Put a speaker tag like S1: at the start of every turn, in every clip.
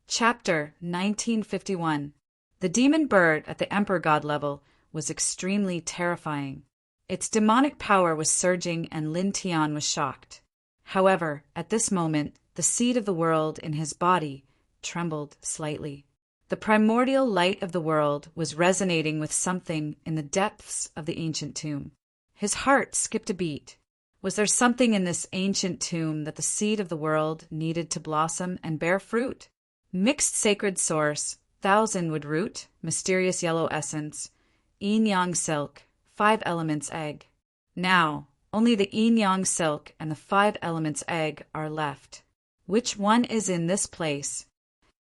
S1: Chapter 1951. The demon bird at the Emperor God level was extremely terrifying. Its demonic power was surging and Lin Tian was shocked. However, at this moment, the seed of the world in his body trembled slightly. The primordial light of the world was resonating with something in the depths of the ancient tomb. His heart skipped a beat. Was there something in this ancient tomb that the seed of the world needed to blossom and bear fruit? Mixed sacred source, thousandwood root, mysterious yellow essence, yin-yang silk, 5 elements egg. Now, only the yin-yang silk and the 5 elements egg are left. Which one is in this place?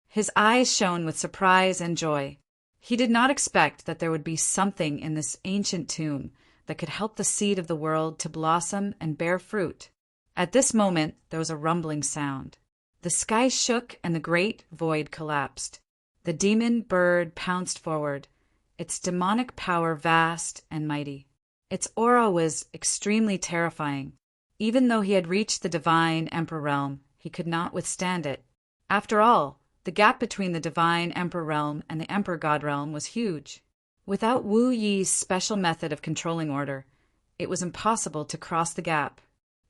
S1: His eyes shone with surprise and joy. He did not expect that there would be something in this ancient tomb that could help the seed of the world to blossom and bear fruit. At this moment, there was a rumbling sound. The sky shook and the great void collapsed. The demon bird pounced forward, its demonic power vast and mighty. Its aura was extremely terrifying. Even though he had reached the divine emperor realm, he could not withstand it. After all, the gap between the divine emperor realm and the emperor god realm was huge. Without Wu Yi's special method of controlling order, it was impossible to cross the gap.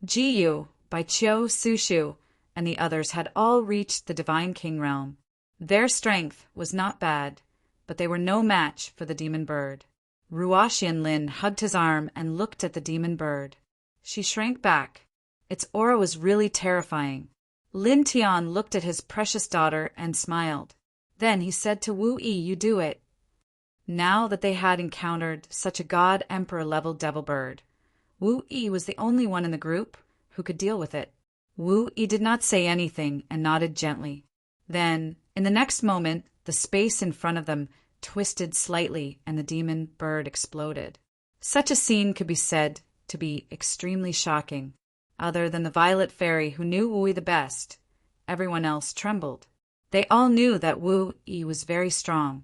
S1: Ji Yu, Bai Qiu, Su Shu, and the others had all reached the divine king realm. Their strength was not bad, but they were no match for the demon bird. Ruoxian Lin hugged his arm and looked at the demon bird. She shrank back. Its aura was really terrifying. Lin Tian looked at his precious daughter and smiled. Then he said to Wu Yi, "You do it." Now that they had encountered such a god-emperor-level devil bird, Wu Yi was the only one in the group who could deal with it. Wu Yi did not say anything and nodded gently. Then, in the next moment, the space in front of them twisted slightly and the demon bird exploded. Such a scene could be said to be extremely shocking. Other than the Violet Fairy who knew Wu Yi the best, everyone else trembled. They all knew that Wu Yi was very strong.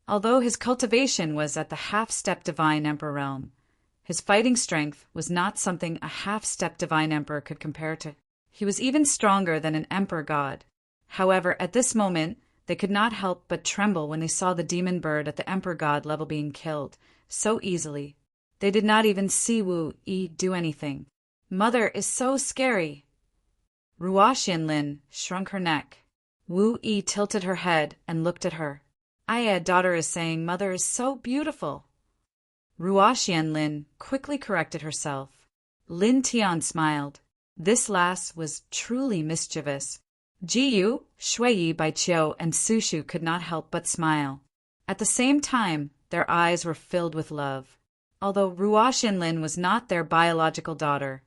S1: Although his cultivation was at the half-step divine emperor realm, his fighting strength was not something a half-step divine emperor could compare to. He was even stronger than an emperor god. However, at this moment, they could not help but tremble when they saw the demon bird at the emperor god level being killed so easily. They did not even see Wu Yi do anything. "Mother is so scary." Ruoxian Lin shrunk her neck. Wu Yi tilted her head and looked at her. Daughter is saying mother is so beautiful." Ruoxian Lin quickly corrected herself. Lin Tian smiled. This lass was truly mischievous. Ji Yu, Shui Yi, Bai Qiu, and Su Shu could not help but smile. At the same time, their eyes were filled with love. Although Ruoxian Lin was not their biological daughter,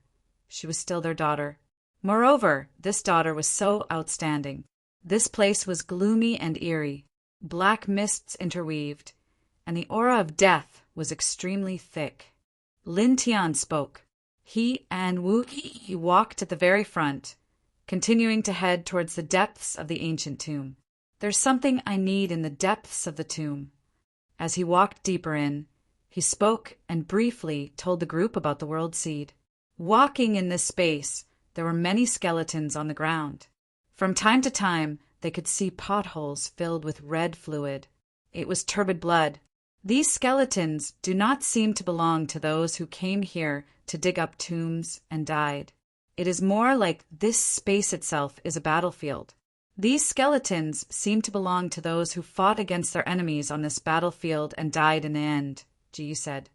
S1: she was still their daughter. Moreover, this daughter was so outstanding. This place was gloomy and eerie. Black mists interweaved, and the aura of death was extremely thick. Lin Tian spoke. He and Wu Yi walked at the very front, continuing to head towards the depths of the ancient tomb. "There's something I need in the depths of the tomb." As he walked deeper in, he spoke and briefly told the group about the world seed. Walking in this space, there were many skeletons on the ground. From time to time, they could see potholes filled with red fluid. It was turbid blood. These skeletons do not seem to belong to those who came here to dig up tombs and died. It is more like this space itself is a battlefield. These skeletons seem to belong to those who fought against their enemies on this battlefield and died in the end, Ji Yu said.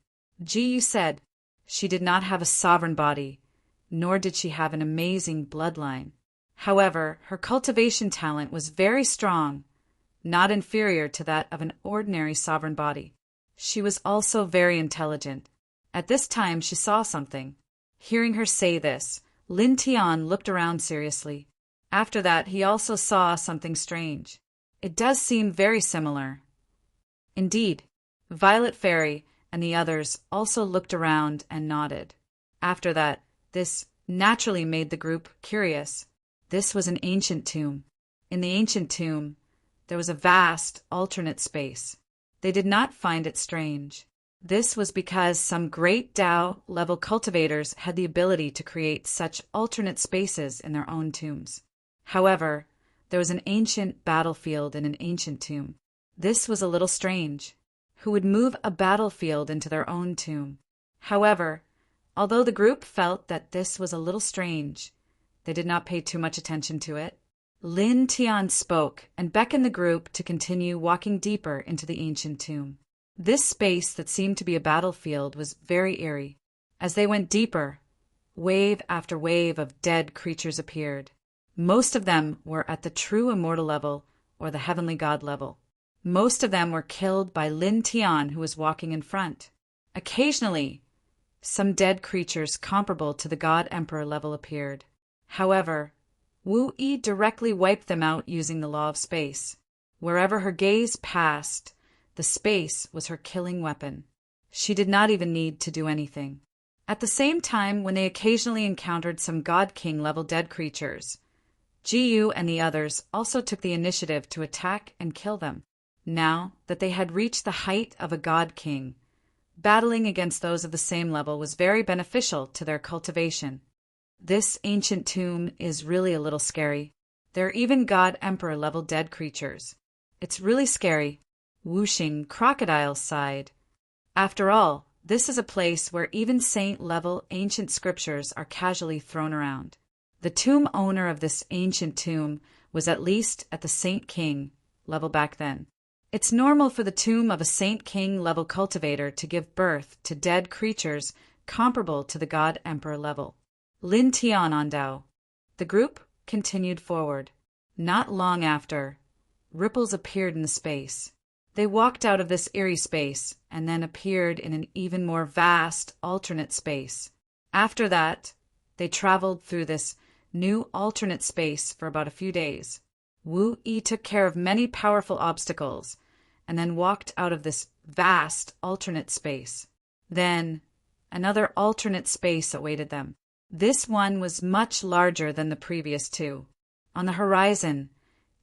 S1: Ji Yu said she did not have a sovereign body, nor did she have an amazing bloodline. However, her cultivation talent was very strong, not inferior to that of an ordinary sovereign body. She was also very intelligent. At this time she saw something. Hearing her say this, Lin Tian looked around seriously. After that, he also saw something strange. It does seem very similar. Indeed, Violet Fairy and the others also looked around and nodded. After that, this naturally made the group curious. This was an ancient tomb. In the ancient tomb, there was a vast alternate space. They did not find it strange. This was because some great Tao-level cultivators had the ability to create such alternate spaces in their own tombs. However, There was an ancient battlefield in an ancient tomb. This was a little strange. Who would move a battlefield into their own tomb? However, although the group felt that this was a little strange, they did not pay too much attention to it. Lin Tian spoke and beckoned the group to continue walking deeper into the ancient tomb. This space that seemed to be a battlefield was very eerie. As they went deeper, wave after wave of dead creatures appeared. Most of them were at the true immortal level or the heavenly god level. Most of them were killed by Lin Tian, who was walking in front. Occasionally, some dead creatures comparable to the god emperor level appeared. However, Wu Yi directly wiped them out using the law of space. Wherever her gaze passed, the space was her killing weapon. She did not even need to do anything. At the same time, when they occasionally encountered some God King level dead creatures, Ji Yu and the others also took the initiative to attack and kill them. Now that they had reached the height of a God King, battling against those of the same level was very beneficial to their cultivation. This ancient tomb is really a little scary. There are even God Emperor level dead creatures. It's really scary. Whooshing crocodile sighed. After all, this is a place where even saint-level ancient scriptures are casually thrown around. The tomb owner of this ancient tomb was at least at the Saint King level back then. It's normal for the tomb of a Saint King level cultivator to give birth to dead creatures comparable to the God Emperor level. Lin Tian on Dao. The group continued forward. Not long after, ripples appeared in the space. They walked out of this eerie space and then appeared in an even more vast alternate space. After that, they traveled through this new alternate space for about a few days. Wu Yi took care of many powerful obstacles and then walked out of this vast alternate space. Then, another alternate space awaited them. This one was much larger than the previous two. On the horizon,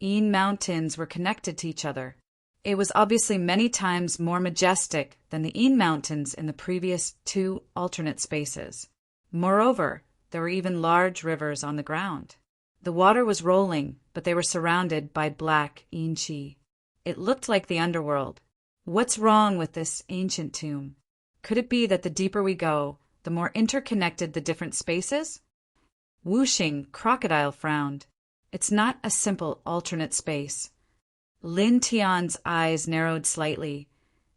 S1: Yin mountains were connected to each other. It was obviously many times more majestic than the Yin mountains in the previous two alternate spaces. Moreover, there were even large rivers on the ground. The water was rolling, but they were surrounded by black Yin Qi. It looked like the underworld. What's wrong with this ancient tomb? Could it be that the deeper we go, the more interconnected the different spaces? Whooshing crocodile frowned. It's not a simple alternate space. Lin Tian's eyes narrowed slightly,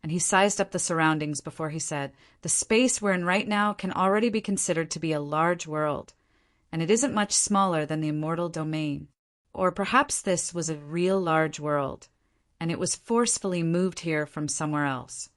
S1: and he sized up the surroundings before he said, "The space we're in right now can already be considered to be a large world, and it isn't much smaller than the immortal domain. Or perhaps this was a real large world, and it was forcefully moved here from somewhere else."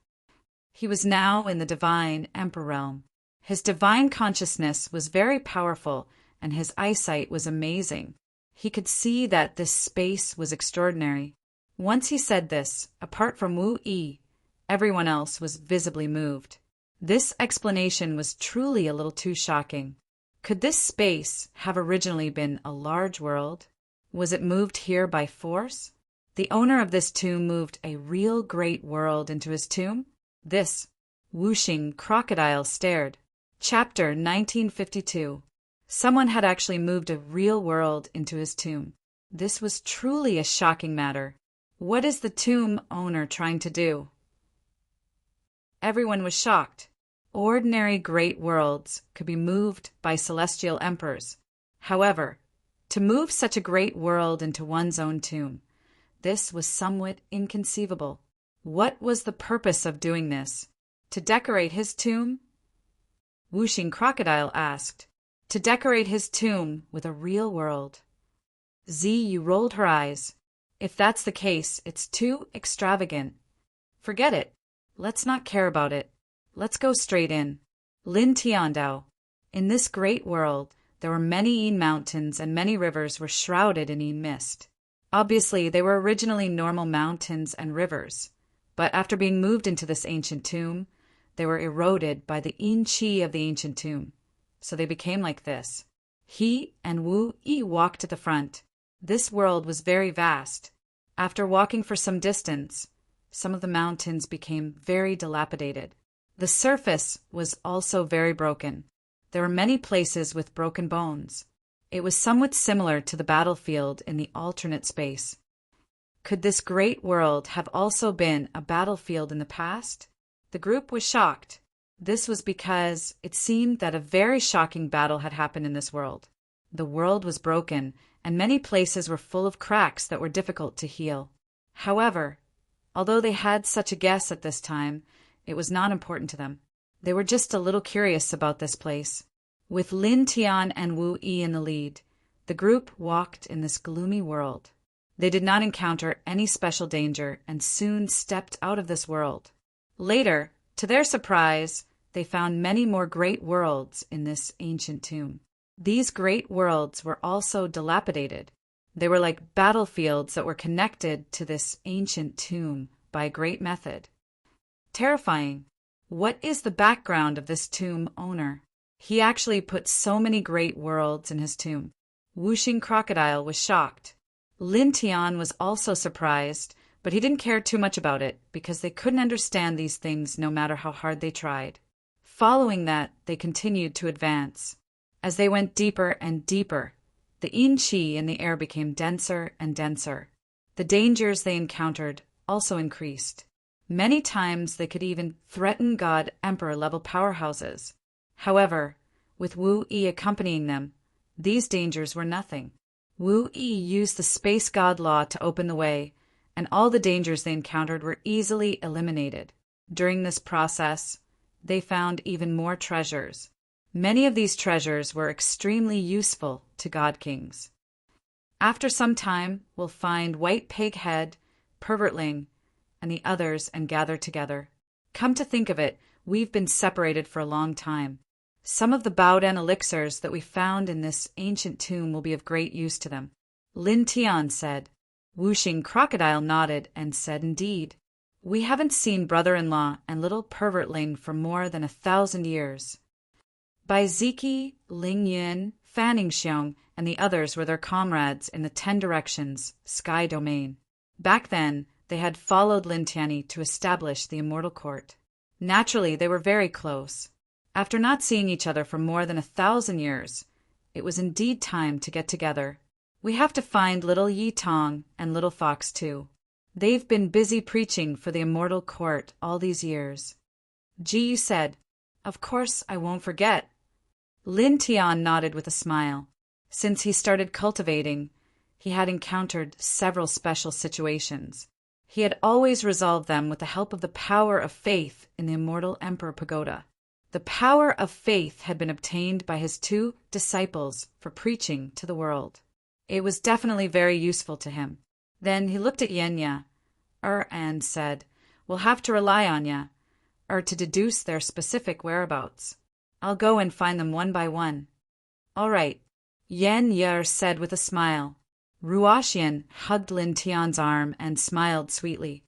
S1: He was now in the divine Emperor realm. His divine consciousness was very powerful, and his eyesight was amazing. He could see that this space was extraordinary. Once he said this, apart from Wu Yi, everyone else was visibly moved. This explanation was truly a little too shocking. Could this space have originally been a large world? Was it moved here by force? The owner of this tomb moved a real great world into his tomb? This whooshing crocodile stared. Chapter 1952. Someone had actually moved a real world into his tomb. This was truly a shocking matter. What is the tomb owner trying to do? Everyone was shocked. Ordinary great worlds could be moved by celestial emperors. However, to move such a great world into one's own tomb, this was somewhat inconceivable. What was the purpose of doing this? To decorate his tomb? Whooshing Crocodile asked. To decorate his tomb with a real world. Ziyu rolled her eyes. If that's the case, it's too extravagant. Forget it. Let's not care about it. Let's go straight in. Lin Tiandao. In this great world, there were many Yin mountains and many rivers were shrouded in Yin mist. Obviously, they were originally normal mountains and rivers, but after being moved into this ancient tomb, they were eroded by the Yin Qi of the ancient tomb, so they became like this. He and Wu Yi walked at the front. This world was very vast. After walking for some distance, some of the mountains became very dilapidated. The surface was also very broken. There were many places with broken bones. It was somewhat similar to the battlefield in the alternate space. Could this great world have also been a battlefield in the past? The group was shocked. This was because it seemed that a very shocking battle had happened in this world. The world was broken, and many places were full of cracks that were difficult to heal. However, although they had such a guess at this time, it was not important to them. They were just a little curious about this place. With Lin Tian and Wu Yi in the lead, the group walked in this gloomy world. They did not encounter any special danger and soon stepped out of this world. Later, to their surprise, they found many more great worlds in this ancient tomb. These great worlds were also dilapidated. They were like battlefields that were connected to this ancient tomb by a great method. Terrifying. What is the background of this tomb owner? He actually put so many great worlds in his tomb. Wuxing Crocodile was shocked. Lin Tian was also surprised, but he didn't care too much about it because they couldn't understand these things no matter how hard they tried. Following that, they continued to advance. As they went deeper and deeper, the yin qi in the air became denser and denser. The dangers they encountered also increased. Many times they could even threaten God Emperor level powerhouses. However, with Wu Yi accompanying them, these dangers were nothing. Wu Yi used the space god law to open the way, and all the dangers they encountered were easily eliminated. During this process, they found even more treasures. Many of these treasures were extremely useful to God Kings. After some time, we'll find White Pighead, Pervertling, and the others and gather together. Come to think of it, we've been separated for a long time. Some of the Baoden elixirs that we found in this ancient tomb will be of great use to them. Lin Tian said. Wuxing Crocodile nodded and said, indeed. We haven't seen brother-in-law and little Pervertling for more than 1,000 years. Bai Ziki, Ling Yun, Fanning Xiong, and the others were their comrades in the 10 Directions, Sky Domain. Back then, they had followed Lin Tianyi to establish the Immortal Court. Naturally, they were very close. After not seeing each other for more than 1,000 years, it was indeed time to get together. We have to find little Yi Tong and little Fox too. They've been busy preaching for the Immortal Court all these years. Ji Yu said, of course I won't forget. Lin Tian nodded with a smile. Since he started cultivating, he had encountered several special situations. He had always resolved them with the help of the power of faith in the Immortal Emperor Pagoda. The power of faith had been obtained by his 2 disciples for preaching to the world. It was definitely very useful to him. Then he looked at Yenya, and said, we'll have to rely on ya, to deduce their specific whereabouts. I'll go and find them one by one. All right, Yen Yer said with a smile. Ruoxian hugged Lin Tian's arm and smiled sweetly.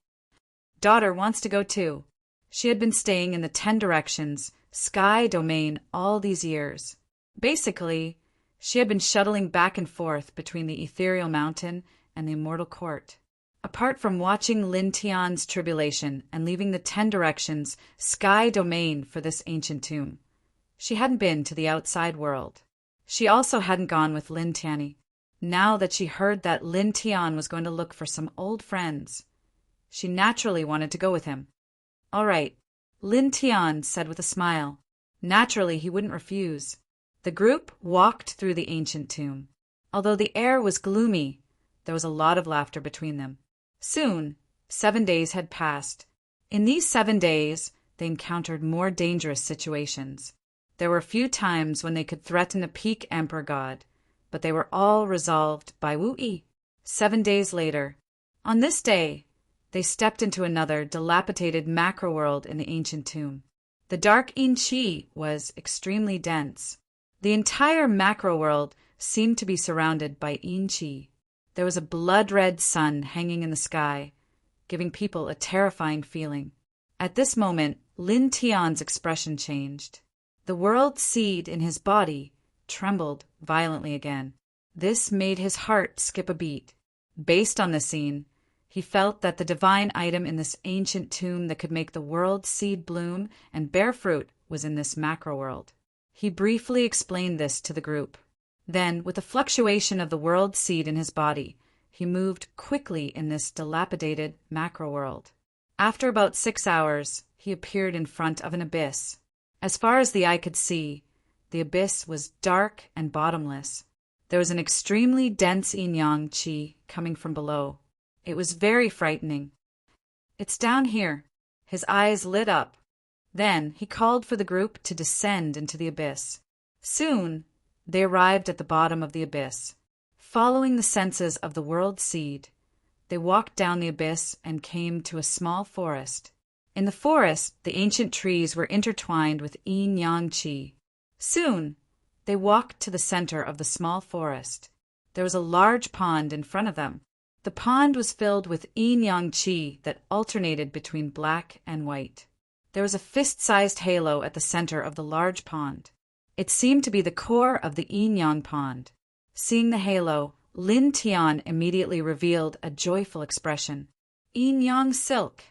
S1: Daughter wants to go too. She had been staying in the 10 Directions, Sky Domain all these years. Basically, she had been shuttling back and forth between the Ethereal Mountain and the Immortal Court. Apart from watching Lin Tian's tribulation and leaving the 10 Directions, Sky Domain for this ancient tomb, she hadn't been to the outside world. She also hadn't gone with Lin Tianyi. Now that she heard that Lin Tian was going to look for some old friends, she naturally wanted to go with him. All right, Lin Tian said with a smile. Naturally, he wouldn't refuse. The group walked through the ancient tomb. Although the air was gloomy, there was a lot of laughter between them. Soon, 7 days had passed. In these 7 days, they encountered more dangerous situations. There were few times when they could threaten a peak emperor god, but they were all resolved by Wu Yi. 7 days later, on this day, they stepped into another dilapidated macro-world in the ancient tomb. The dark yin qi was extremely dense. The entire macro-world seemed to be surrounded by yin qi. There was a blood-red sun hanging in the sky, giving people a terrifying feeling. At this moment, Lin Tian's expression changed. The world seed in his body trembled violently again. This made his heart skip a beat. Based on the scene, he felt that the divine item in this ancient tomb that could make the world seed bloom and bear fruit was in this macro world. He briefly explained this to the group. Then, with a fluctuation of the world seed in his body, he moved quickly in this dilapidated macro-world. After about 6 hours, he appeared in front of an abyss. As far as the eye could see, the abyss was dark and bottomless. There was an extremely dense yin-yang qi coming from below. It was very frightening. "It's down here." His eyes lit up. Then he called for the group to descend into the abyss. Soon, they arrived at the bottom of the abyss. Following the senses of the world seed, they walked down the abyss and came to a small forest. In the forest, the ancient trees were intertwined with yin-yang qi. Soon, they walked to the center of the small forest. There was a large pond in front of them. The pond was filled with yin-yang qi that alternated between black and white. There was a fist-sized halo at the center of the large pond. It seemed to be the core of the yin-yang pond. Seeing the halo, Lin Tian immediately revealed a joyful expression. "Yin-yang silk."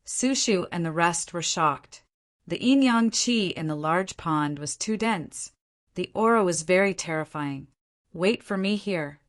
S1: Su Shu and the rest were shocked. The yin-yang qi in the large pond was too dense. The aura was very terrifying. "Wait for me here,"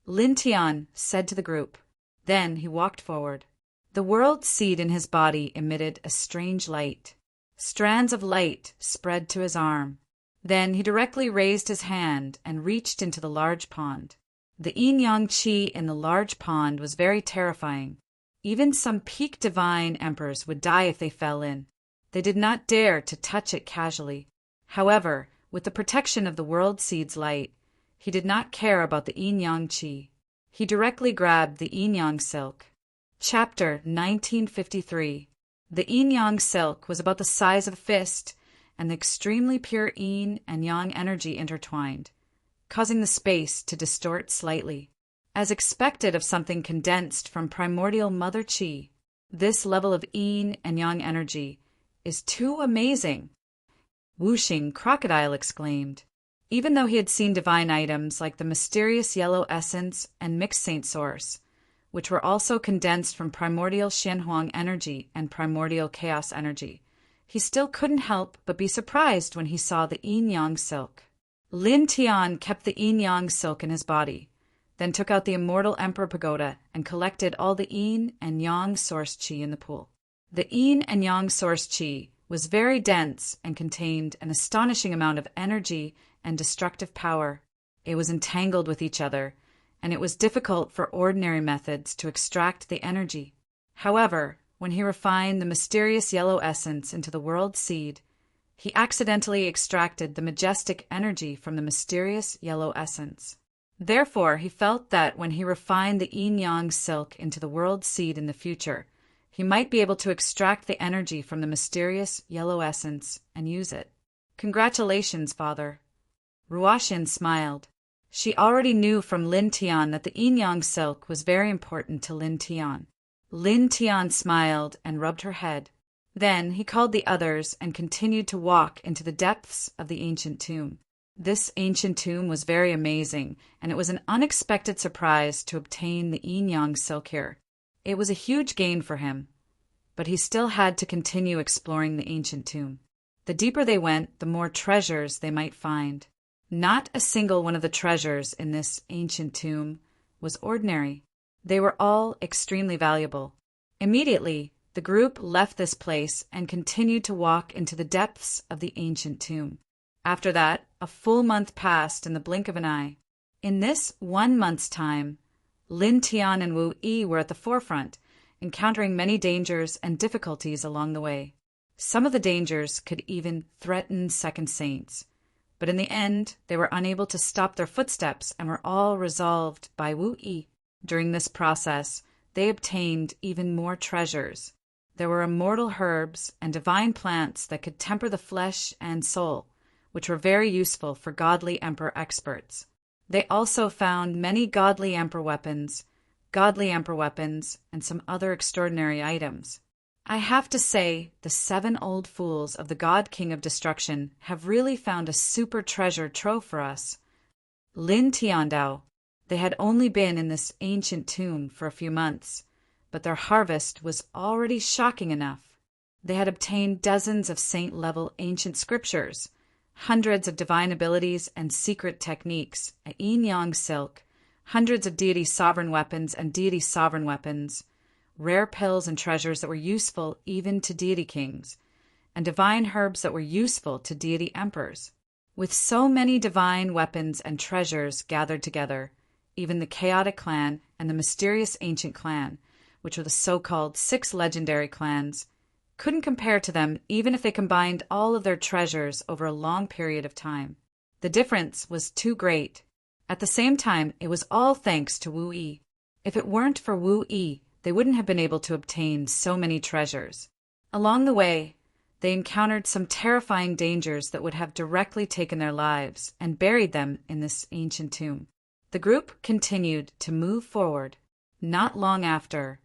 S1: Lin Tian said to the group. Then he walked forward. The world seed in his body emitted a strange light. Strands of light spread to his arm. Then he directly raised his hand and reached into the large pond. The yin-yang qi in the large pond was very terrifying. Even some peak divine emperors would die if they fell in. They did not dare to touch it casually. However, with the protection of the world seed's light, he did not care about the yin-yang qi. He directly grabbed the yin-yang silk. Chapter 1953. The yin-yang silk was about the size of a fist, and the extremely pure yin and yang energy intertwined, causing the space to distort slightly. As expected of something condensed from primordial mother qi, this level of yin and yang energy is too amazing. Wuxing Crocodile exclaimed. Even though he had seen divine items like the mysterious yellow essence and mixed saint source, which were also condensed from primordial Xianhuang energy and primordial chaos energy, he still couldn't help but be surprised when he saw the yin-yang silk. Lin Tian kept the yin-yang silk in his body, then took out the immortal Emperor Pagoda and collected all the yin and yang source qi in the pool. The yin and yang source qi was very dense and contained an astonishing amount of energy and destructive power. It was entangled with each other, and it was difficult for ordinary methods to extract the energy. However, when he refined the mysterious yellow essence into the world seed, he accidentally extracted the majestic energy from the mysterious yellow essence. Therefore, he felt that when he refined the yin-yang silk into the world seed in the future, he might be able to extract the energy from the mysterious yellow essence and use it. "Congratulations, Father." Ruoxin smiled. She already knew from Lin Tian that the yin-yang silk was very important to Lin Tian. Lin Tian smiled and rubbed her head. Then he called the others and continued to walk into the depths of the ancient tomb. This ancient tomb was very amazing, and it was an unexpected surprise to obtain the yin-yang silk here. It was a huge gain for him, but he still had to continue exploring the ancient tomb. The deeper they went, the more treasures they might find. Not a single one of the treasures in this ancient tomb was ordinary. They were all extremely valuable. Immediately, the group left this place and continued to walk into the depths of the ancient tomb. After that, a full month passed in the blink of an eye. In this 1 month's time, Lin Tian and Wu Yi were at the forefront, encountering many dangers and difficulties along the way. Some of the dangers could even threaten second saints, but in the end, they were unable to stop their footsteps and were all resolved by Wu Yi. During this process, they obtained even more treasures. There were immortal herbs and divine plants that could temper the flesh and soul, which were very useful for godly emperor experts. They also found many godly emperor weapons, and some other extraordinary items. I have to say, the 7 old fools of the God King of Destruction have really found a super treasure trove for us. Lin Tiandao. They had only been in this ancient tomb for a few months, but their harvest was already shocking enough. They had obtained dozens of saint-level ancient scriptures, hundreds of divine abilities and secret techniques, a yin-yang silk, hundreds of deity sovereign weapons and deity sovereign weapons, rare pills and treasures that were useful even to deity kings, and divine herbs that were useful to deity emperors. With so many divine weapons and treasures gathered together, even the chaotic clan and the mysterious ancient clan, which were the so-called 6 legendary clans, couldn't compare to them even if they combined all of their treasures over a long period of time. The difference was too great. At the same time, it was all thanks to Wu Yi. If it weren't for Wu Yi, they wouldn't have been able to obtain so many treasures. Along the way, they encountered some terrifying dangers that would have directly taken their lives and buried them in this ancient tomb. The group continued to move forward. Not long after,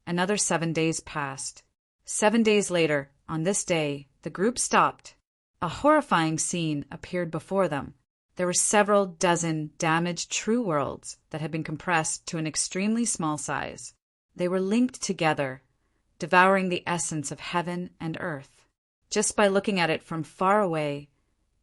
S1: another 7 days passed. 7 days later, on this day, the group stopped. A horrifying scene appeared before them. There were several dozen damaged true worlds that had been compressed to an extremely small size. They were linked together, devouring the essence of heaven and earth. Just by looking at it from far away,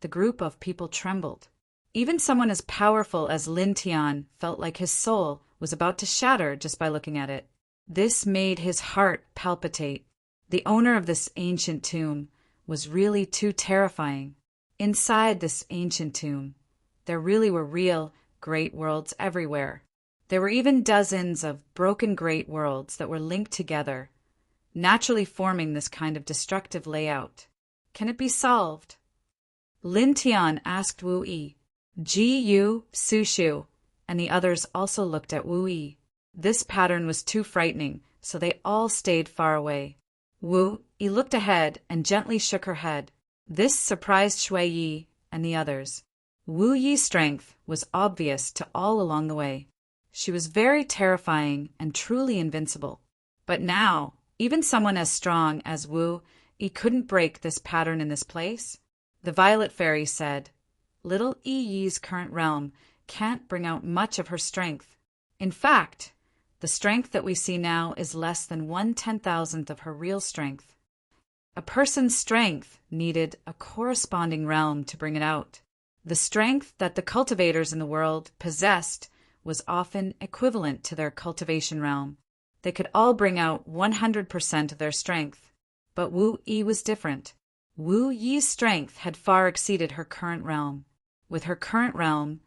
S1: the group of people trembled. Even someone as powerful as Lin Tian felt like his soul was about to shatter just by looking at it. This made his heart palpitate. The owner of this ancient tomb was really too terrifying. Inside this ancient tomb, there really were real great worlds everywhere. There were even dozens of broken great worlds that were linked together, naturally forming this kind of destructive layout. Can it be solved? Lin Tian asked Wu Yi. Ji Yu, Su Shu, and the others also looked at Wu Yi. This pattern was too frightening, so they all stayed far away. Wu Yi looked ahead and gently shook her head. This surprised Shui Yi and the others. Wu Yi's strength was obvious to all along the way. She was very terrifying and truly invincible. But now, even someone as strong as Wu Yi couldn't break this pattern in this place. The Violet Fairy said, "Little Yi Yi's current realm can't bring out much of her strength. In fact, the strength that we see now is less than 1/10,000th of her real strength. A person's strength needed a corresponding realm to bring it out. The strength that the cultivators in the world possessed was often equivalent to their cultivation realm. They could all bring out 100% of their strength. But Wu Yi was different. Wu Yi's strength had far exceeded her current realm. With her current realm,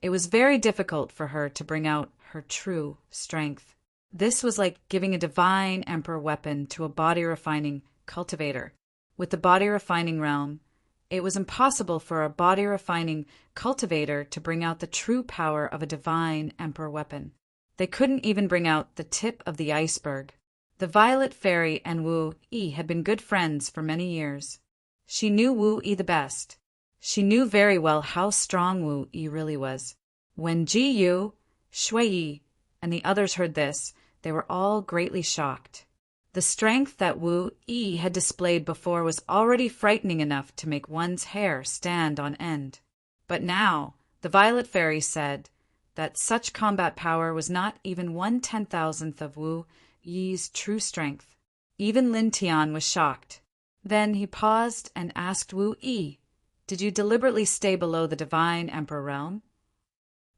S1: it was very difficult for her to bring out her true strength. This was like giving a divine emperor weapon to a body-refining cultivator. With the body-refining realm, it was impossible for a body-refining cultivator to bring out the true power of a divine emperor weapon. They couldn't even bring out the tip of the iceberg. The Violet Fairy and Wu Yi had been good friends for many years. She knew Wu Yi the best. She knew very well how strong Wu Yi really was. When Ji Yu, Shui Yi, and the others heard this, they were all greatly shocked. The strength that Wu Yi had displayed before was already frightening enough to make one's hair stand on end. But now, the Violet Fairy said that such combat power was not even 1/10,000th of Wu Yi's true strength. Even Lin Tian was shocked. Then he paused and asked Wu Yi, "Did you deliberately stay below the divine emperor realm?"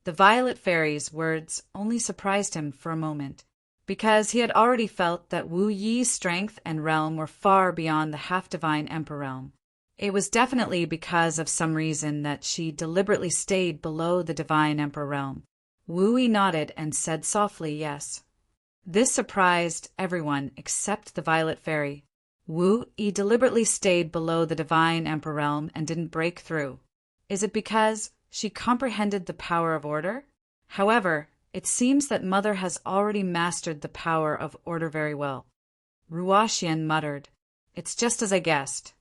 S1: The Violet Fairy's words only surprised him for a moment, because he had already felt that Wu Yi's strength and realm were far beyond the half-divine emperor realm. It was definitely because of some reason that she deliberately stayed below the divine emperor realm. Wu Yi nodded and said softly yes. This surprised everyone except the Violet Fairy. Wu Yi deliberately stayed below the divine emperor realm and didn't break through. Is it because she comprehended the power of order? However, it seems that Mother has already mastered the power of order very well. Ruoxian muttered, "It's just as I guessed."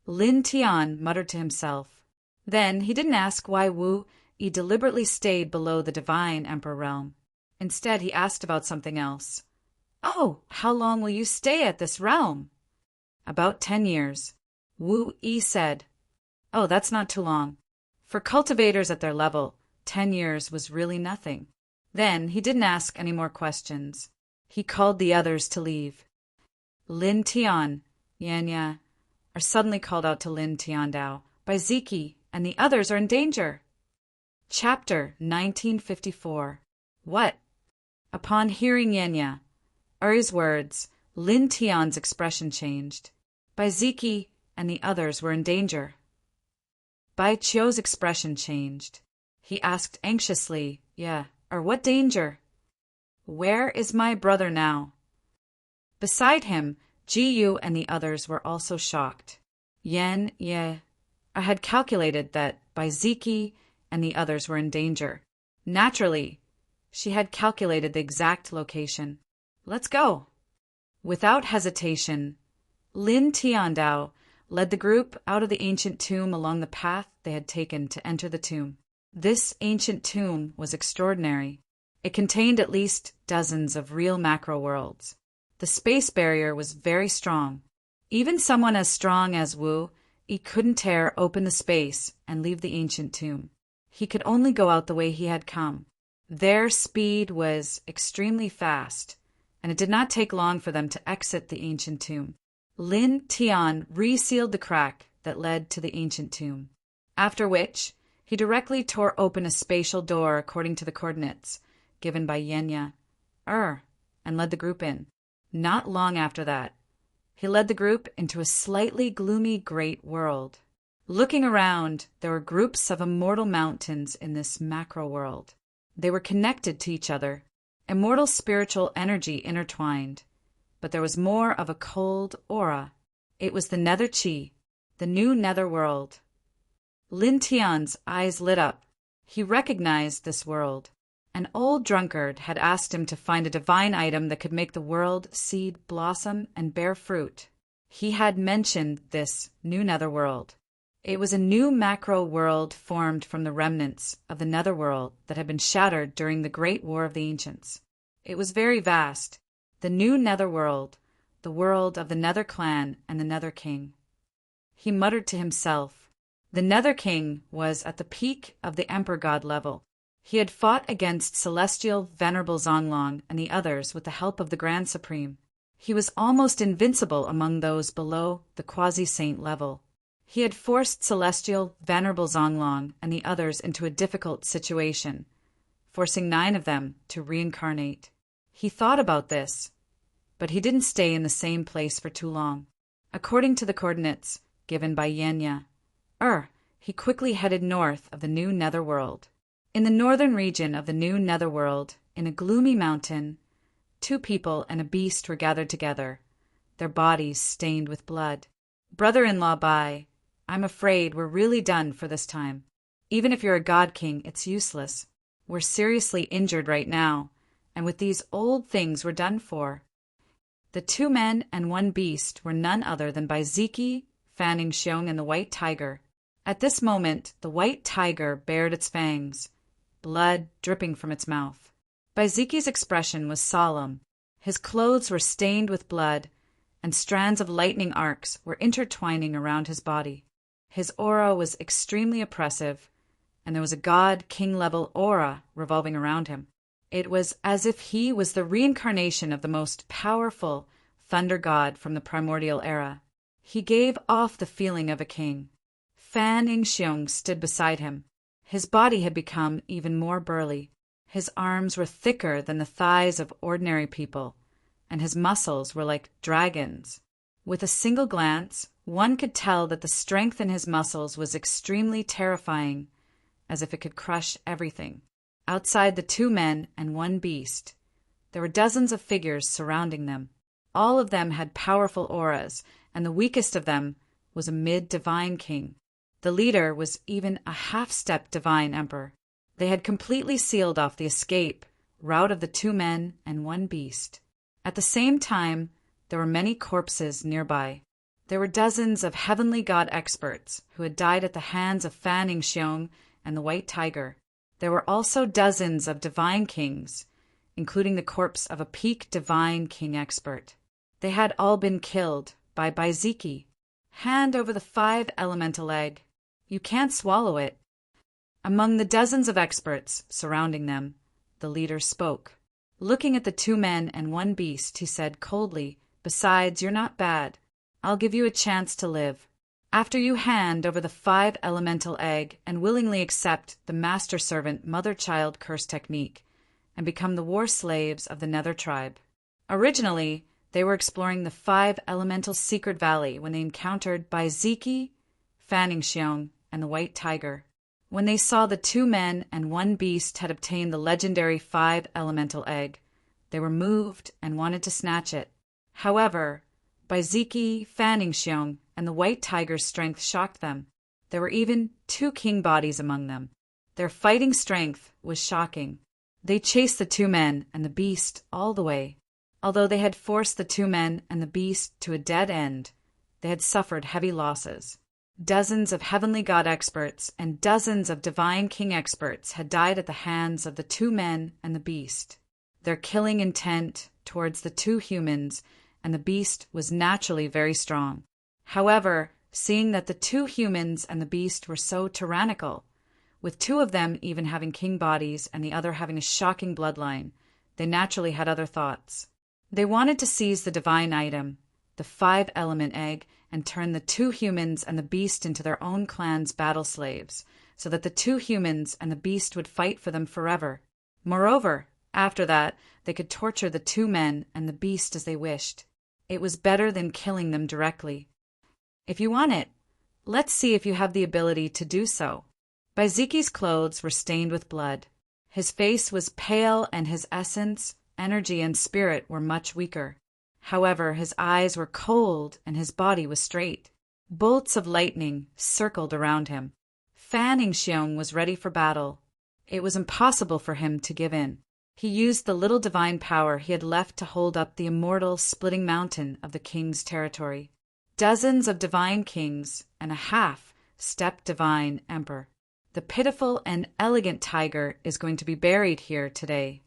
S1: Lin Tian muttered to himself. Then he didn't ask why Wu Yi deliberately stayed below the divine emperor realm. Instead, he asked about something else. "Oh, how long will you stay at this realm?" "About 10 years. Wu Yi said. "Oh, that's not too long." For cultivators at their level, 10 years was really nothing. Then he didn't ask any more questions. He called the others to leave. Lin Tian, Yanya, are suddenly called out to Lin Tiandao. Baiziki and the others are in danger. Chapter 1954. What? Upon hearing Yenya, Er's words, Lin Tian's expression changed. Baiziki and the others were in danger. Bai Qiu's expression changed. He asked anxiously, Yeah, or what danger? Where is my brother now? Beside him, Ji Yu and the others were also shocked. I had calculated that Baiziki and the others were in danger. Naturally, she had calculated the exact location. Let's go. Without hesitation, Lin Tiandao led the group out of the ancient tomb along the path they had taken to enter the tomb. This ancient tomb was extraordinary. It contained at least dozens of real macro worlds. The space barrier was very strong. Even someone as strong as Wu, he couldn't tear open the space and leave the ancient tomb. He could only go out the way he had come. Their speed was extremely fast, and it did not take long for them to exit the ancient tomb. Lin Tian resealed the crack that led to the ancient tomb, after which he directly tore open a spatial door according to the coordinates given by Yenya, and led the group in. Not long after that, he led the group into a slightly gloomy great world. Looking around, there were groups of immortal mountains in this macro world. They were connected to each other, immortal spiritual energy intertwined, but there was more of a cold aura. It was the nether chi, the new nether world. Lin Tian's eyes lit up. He recognized this world. An old drunkard had asked him to find a divine item that could make the world seed blossom and bear fruit. He had mentioned this new netherworld. It was a new macro world formed from the remnants of the netherworld that had been shattered during the Great War of the Ancients. It was very vast. The new netherworld, the world of the Nether Clan and the Nether King. He muttered to himself. The Nether King was at the peak of the Emperor God level. He had fought against Celestial Venerable Zonglong and the others with the help of the Grand Supreme. He was almost invincible among those below the quasi-saint level. He had forced Celestial Venerable Zonglong and the others into a difficult situation, forcing 9 of them to reincarnate. He thought about this, but he didn't stay in the same place for too long. According to the coordinates given by Yenya, he quickly headed north of the new netherworld. In the northern region of the new netherworld, in a gloomy mountain, 2 people and a beast were gathered together, their bodies stained with blood. Brother-in-law Bai, I'm afraid we're really done for this time. Even if you're a god king, it's useless. We're seriously injured right now, and with these old things we're done for. The 2 men and 1 beast were none other than Baiziki, Fanning Xiong, and the White Tiger. At this moment, the White Tiger bared its fangs, blood dripping from its mouth. Baiziki's expression was solemn. His clothes were stained with blood, and strands of lightning arcs were intertwining around his body. His aura was extremely oppressive, and there was a god-king-level aura revolving around him. It was as if he was the reincarnation of the most powerful thunder god from the primordial era. He gave off the feeling of a king. Fan Yingxiong stood beside him. His body had become even more burly. His arms were thicker than the thighs of ordinary people, and his muscles were like dragons. With a single glance, one could tell that the strength in his muscles was extremely terrifying, as if it could crush everything. Outside the 2 men and 1 beast, there were dozens of figures surrounding them. All of them had powerful auras, and the weakest of them was a mid-divine king. The leader was even a half-step divine emperor. They had completely sealed off the escape route of the 2 men and 1 beast. At the same time, there were many corpses nearby. There were dozens of heavenly god experts who had died at the hands of Fan Yingxiong and the White Tiger. There were also dozens of divine kings, including the corpse of a peak divine king expert. They had all been killed by Baiziki. Hand over the 5 elemental egg. You can't swallow it. Among the dozens of experts surrounding them, the leader spoke. Looking at the 2 men and 1 beast, he said coldly, Besides, you're not bad. I'll give you a chance to live. After you hand over the 5 elemental egg and willingly accept the master servant mother-child curse technique and become the war slaves of the Nether tribe. Originally, they were exploring the 5 elemental secret valley when they encountered Baiziki, Fanning Xiong, and the white tiger. When they saw the 2 men and 1 beast had obtained the legendary 5 elemental egg, they were moved and wanted to snatch it. However, Baiziki, Fanning Xiong, and the white tiger's strength shocked them. There were even 2 king bodies among them. Their fighting strength was shocking. They chased the 2 men and the beast all the way. Although they had forced the 2 men and the beast to a dead end, they had suffered heavy losses. Dozens of heavenly god experts and dozens of divine king experts had died at the hands of the 2 men and the beast. Their killing intent towards the 2 humans and the beast was naturally very strong. However, seeing that the 2 humans and the beast were so tyrannical, with 2 of them even having king bodies and the other having a shocking bloodline, they naturally had other thoughts. They wanted to seize the divine item, the 5-element egg, and turn the 2 humans and the beast into their own clan's battle slaves, so that the 2 humans and the beast would fight for them forever. Moreover, after that, they could torture the 2 men and the beast as they wished. It was better than killing them directly. If you want it, let's see if you have the ability to do so. Baiziki's clothes were stained with blood. His face was pale and his essence, energy, and spirit were much weaker. However, his eyes were cold and his body was straight. Bolts of lightning circled around him. Fanning Xiong was ready for battle. It was impossible for him to give in. He used the little divine power he had left to hold up the immortal splitting mountain of the king's territory. Dozens of divine kings and a half-step divine emperor. The pitiful and elegant tiger is going to be buried here today.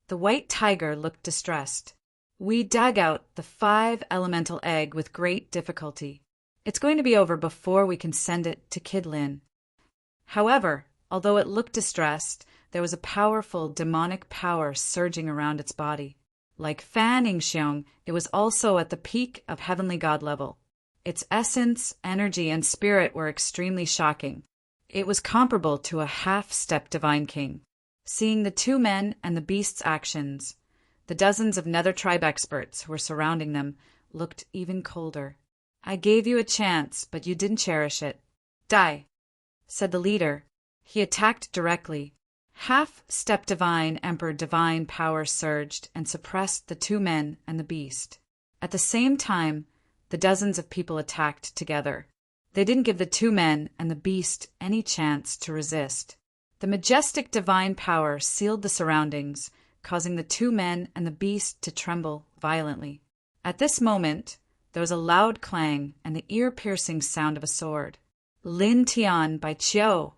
S1: The white tiger looked distressed. We dug out the 5 elemental egg with great difficulty. It's going to be over before we can send it to Kid Lin. However, although it looked distressed, there was a powerful demonic power surging around its body. Like Fanning Xiong, it was also at the peak of heavenly god level. Its essence, energy, and spirit were extremely shocking. It was comparable to a half-step divine king. Seeing the 2 men and the beast's actions, the dozens of Nether tribe experts who were surrounding them looked even colder. I gave you a chance, but you didn't cherish it. Die, said the leader. He attacked directly. Half-step divine emperor divine power surged and suppressed the 2 men and the beast. At the same time, the dozens of people attacked together. They didn't give the 2 men and the beast any chance to resist. The majestic divine power sealed the surroundings, causing the 2 men and the beast to tremble violently. At this moment, there was a loud clang and the ear-piercing sound of a sword. Lin Tian by Chiu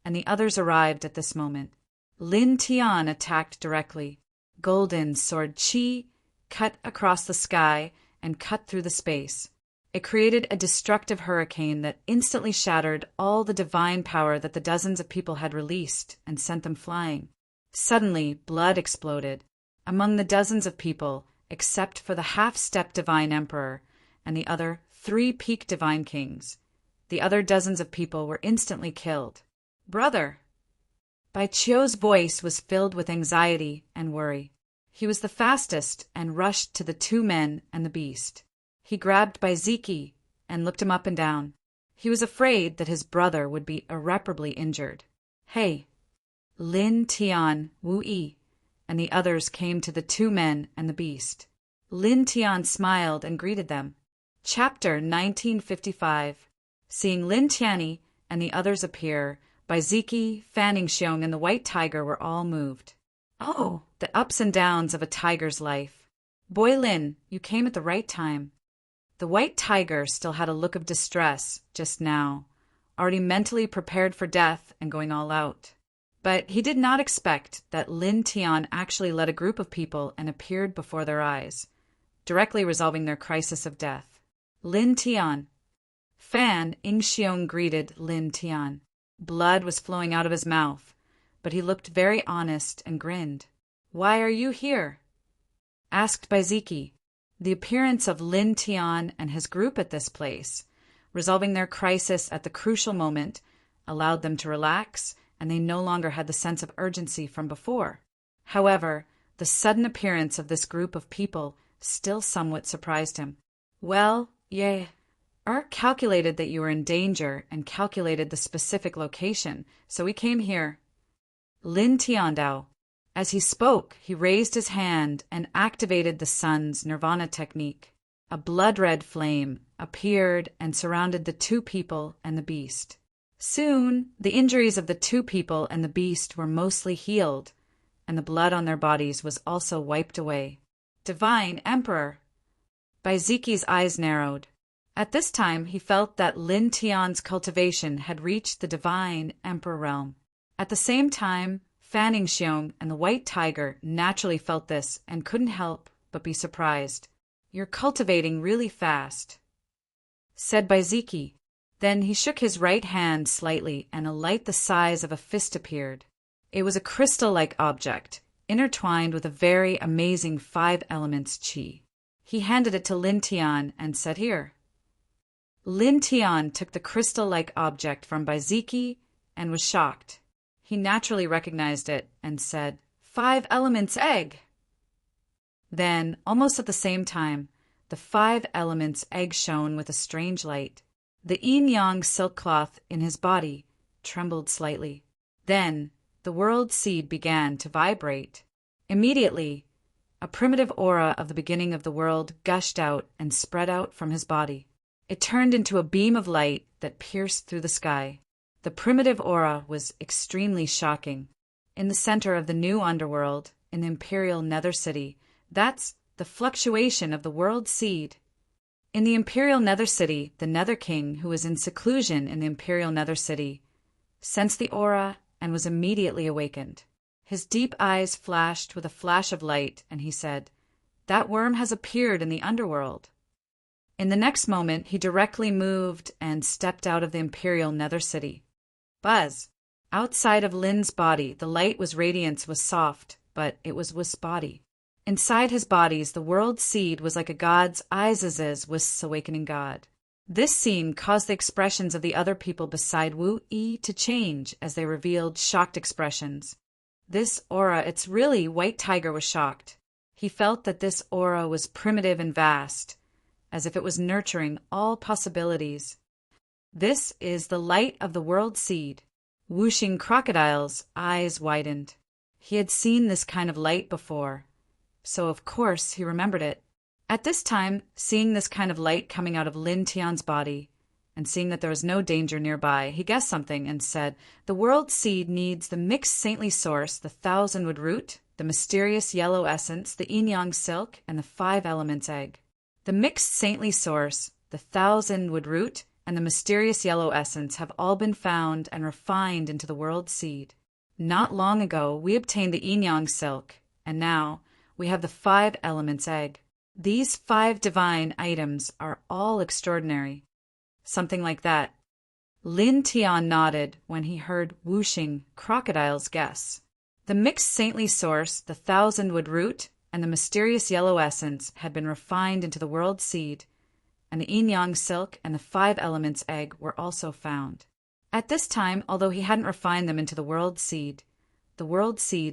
S1: and the others arrived at this moment. Lin Tian attacked directly. Golden sword Qi cut across the sky and cut through the space. It created a destructive hurricane that instantly shattered all the divine power that the dozens of people had released and sent them flying. Suddenly, blood exploded among the dozens of people, except for the half-step divine emperor and the other 3 peak divine kings. The other dozens of people were instantly killed. Brother! Bai Qiu's voice was filled with anxiety and worry. He was the fastest and rushed to the 2 men and the beast. He grabbed Baiziki and looked him up and down. He was afraid that his brother would be irreparably injured. Hey! Lin Tian, Wu Yi, and the others came to the 2 men and the beast. Lin Tian smiled and greeted them. Chapter 1955. Seeing Lin Tianyi and the others appear, Baiziki, Fanning Xiong, and the white tiger were all moved. Oh, the ups and downs of a tiger's life. Boy Lin, you came at the right time. The white tiger still had a look of distress just now, already mentally prepared for death and going all out. But he did not expect that Lin Tian actually led a group of people and appeared before their eyes, directly resolving their crisis of death. Lin Tian. Fan Yingxiong greeted Lin Tian. Blood was flowing out of his mouth, but he looked very honest and grinned. Why are you here? Asked Baiziki. The appearance of Lin Tian and his group at this place Resolving their crisis at the crucial moment allowed them to relax, and they no longer had the sense of urgency from before. However, the sudden appearance of this group of people still somewhat surprised him. "Well, ye calculated that you were in danger and calculated the specific location, so we came here." Lin Tiandao. As he spoke, he raised his hand and activated the sun's nirvana technique. A blood-red flame appeared and surrounded the two people and the beast. Soon, the injuries of the two people and the beast were mostly healed, and the blood on their bodies was also wiped away. "Divine Emperor!" Baiziki's eyes narrowed. At this time, he felt that Lin Tian's cultivation had reached the Divine Emperor realm. At the same time, Fanning Xiong and the White Tiger naturally felt this and couldn't help but be surprised. "You're cultivating really fast," said Baiziki. Then he shook his right hand slightly and a light the size of a fist appeared. It was a crystal-like object, intertwined with a very amazing 5 elements qi. He handed it to Lin Tian and said, "Here." Lin Tian took the crystal-like object from Baiziki and was shocked. He naturally recognized it and said, "5 elements egg." Then, almost at the same time, the 5 elements egg shone with a strange light. The yin-yang silk cloth in his body trembled slightly. Then, the world seed began to vibrate. Immediately, a primitive aura of the beginning of the world gushed out and spread out from his body. It turned into a beam of light that pierced through the sky. The primitive aura was extremely shocking. In the center of the new underworld, in the Imperial Nether City, that's the fluctuation of the world seed. In the Imperial Nether City, the Nether King, who was in seclusion in the Imperial Nether City, sensed the aura and was immediately awakened. His deep eyes flashed with a flash of light, and he said, "That worm has appeared in the underworld." In the next moment, he directly moved and stepped out of the Imperial Nether City. Buzz! Outside of Lin's body, the light radiance was soft, but it was Wis's body. Inside his bodies, the world seed was like a god's eyes as Wis's awakening god. This scene caused the expressions of the other people beside Wu Yi to change as they revealed shocked expressions. "This aura, it's really..." White Tiger was shocked. He felt that this aura was primitive and vast, as if it was nurturing all possibilities. "This is the light of the world seed." Whooshing Crocodile's eyes widened. He had seen this kind of light before, so of course he remembered it. At this time, seeing this kind of light coming out of Lin Tian's body, and seeing that there was no danger nearby, he guessed something and said, "The world seed needs the mixed saintly source, the 1,000-wood root, the mysterious yellow essence, the yin-yang silk, and the 5 elements egg." The mixed saintly source, the 1,000-wood root, and the mysterious yellow essence have all been found and refined into the world seed. Not long ago, we obtained the yin-yang silk, and now we have the 5 elements egg. These 5 divine items are all extraordinary. Something like that. Lin Tian nodded when he heard Whooshing Crocodile's guess. The mixed saintly source, the 1,000-wood root, and the mysterious yellow essence had been refined into the world seed, and the yin-yang silk and the 5 elements egg were also found. At this time, although he hadn't refined them into the world seed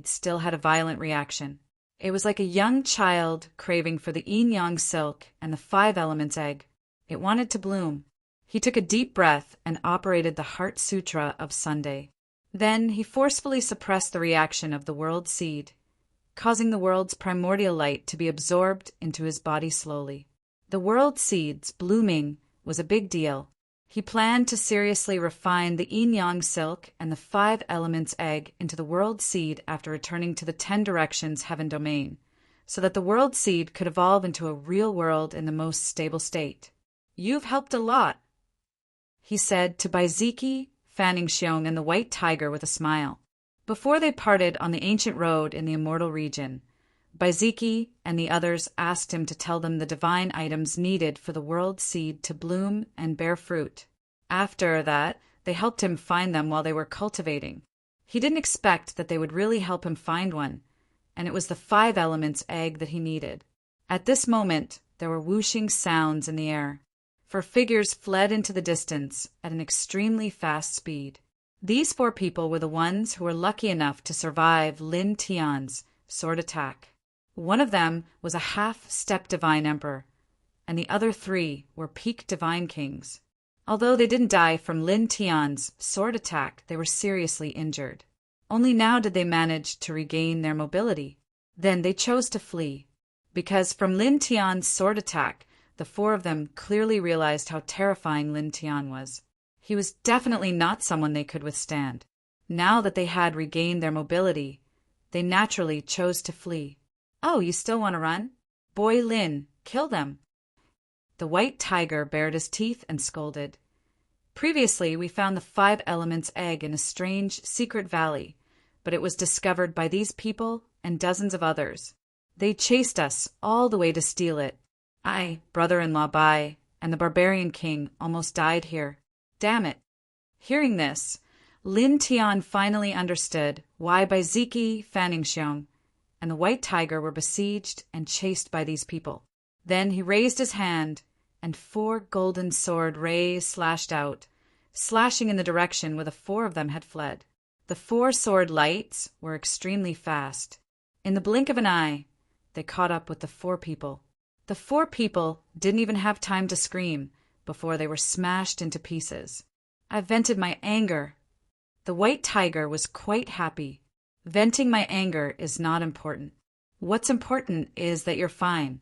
S1: still had a violent reaction. It was like a young child craving for the yin-yang silk and the 5 elements egg. It wanted to bloom. He took a deep breath and operated the Heart Sutra of Sunday. Then he forcefully suppressed the reaction of the world seed, causing the world's primordial light to be absorbed into his body slowly. The world seed's blooming was a big deal. He planned to seriously refine the yin-yang silk and the 5 elements egg into the world seed after returning to the 10 directions heaven domain, so that the world seed could evolve into a real world in the most stable state. "You've helped a lot," he said to Baiziki, Fanning Xiong, and the White Tiger with a smile. Before they parted on the ancient road in the immortal region, Baiziki and the others asked him to tell them the divine items needed for the world seed to bloom and bear fruit. After that, they helped him find them while they were cultivating. He didn't expect that they would really help him find one, and it was the 5 elements egg that he needed. At this moment, there were whooshing sounds in the air. 4 figures fled into the distance at an extremely fast speed. These 4 people were the ones who were lucky enough to survive Lin Tian's sword attack. One of them was a half-step divine emperor, and the other 3 were peak divine kings. Although they didn't die from Lin Tian's sword attack, they were seriously injured. Only now did they manage to regain their mobility. Then they chose to flee, because from Lin Tian's sword attack, the 4 of them clearly realized how terrifying Lin Tian was. He was definitely not someone they could withstand. Now that they had regained their mobility, they naturally chose to flee. "Oh, you still want to run? Boy Lin, kill them." The white tiger bared his teeth and scolded. "Previously, we found the 5 elements egg in a strange, secret valley, but it was discovered by these people and dozens of others. They chased us all the way to steal it. I, brother-in-law Bai, and the barbarian king almost died here. Damn it." Hearing this, Lin Tian finally understood why Bai Ziki, Fanningshiong, and the white tiger were besieged and chased by these people. Then he raised his hand, and 4 golden sword rays slashed out, slashing in the direction where the 4 of them had fled. The 4 sword lights were extremely fast. In the blink of an eye, they caught up with the 4 people. The 4 people didn't even have time to scream before they were smashed into pieces. I vented my anger. The white tiger was quite happy. Venting my anger is not important. What's important is that you're fine.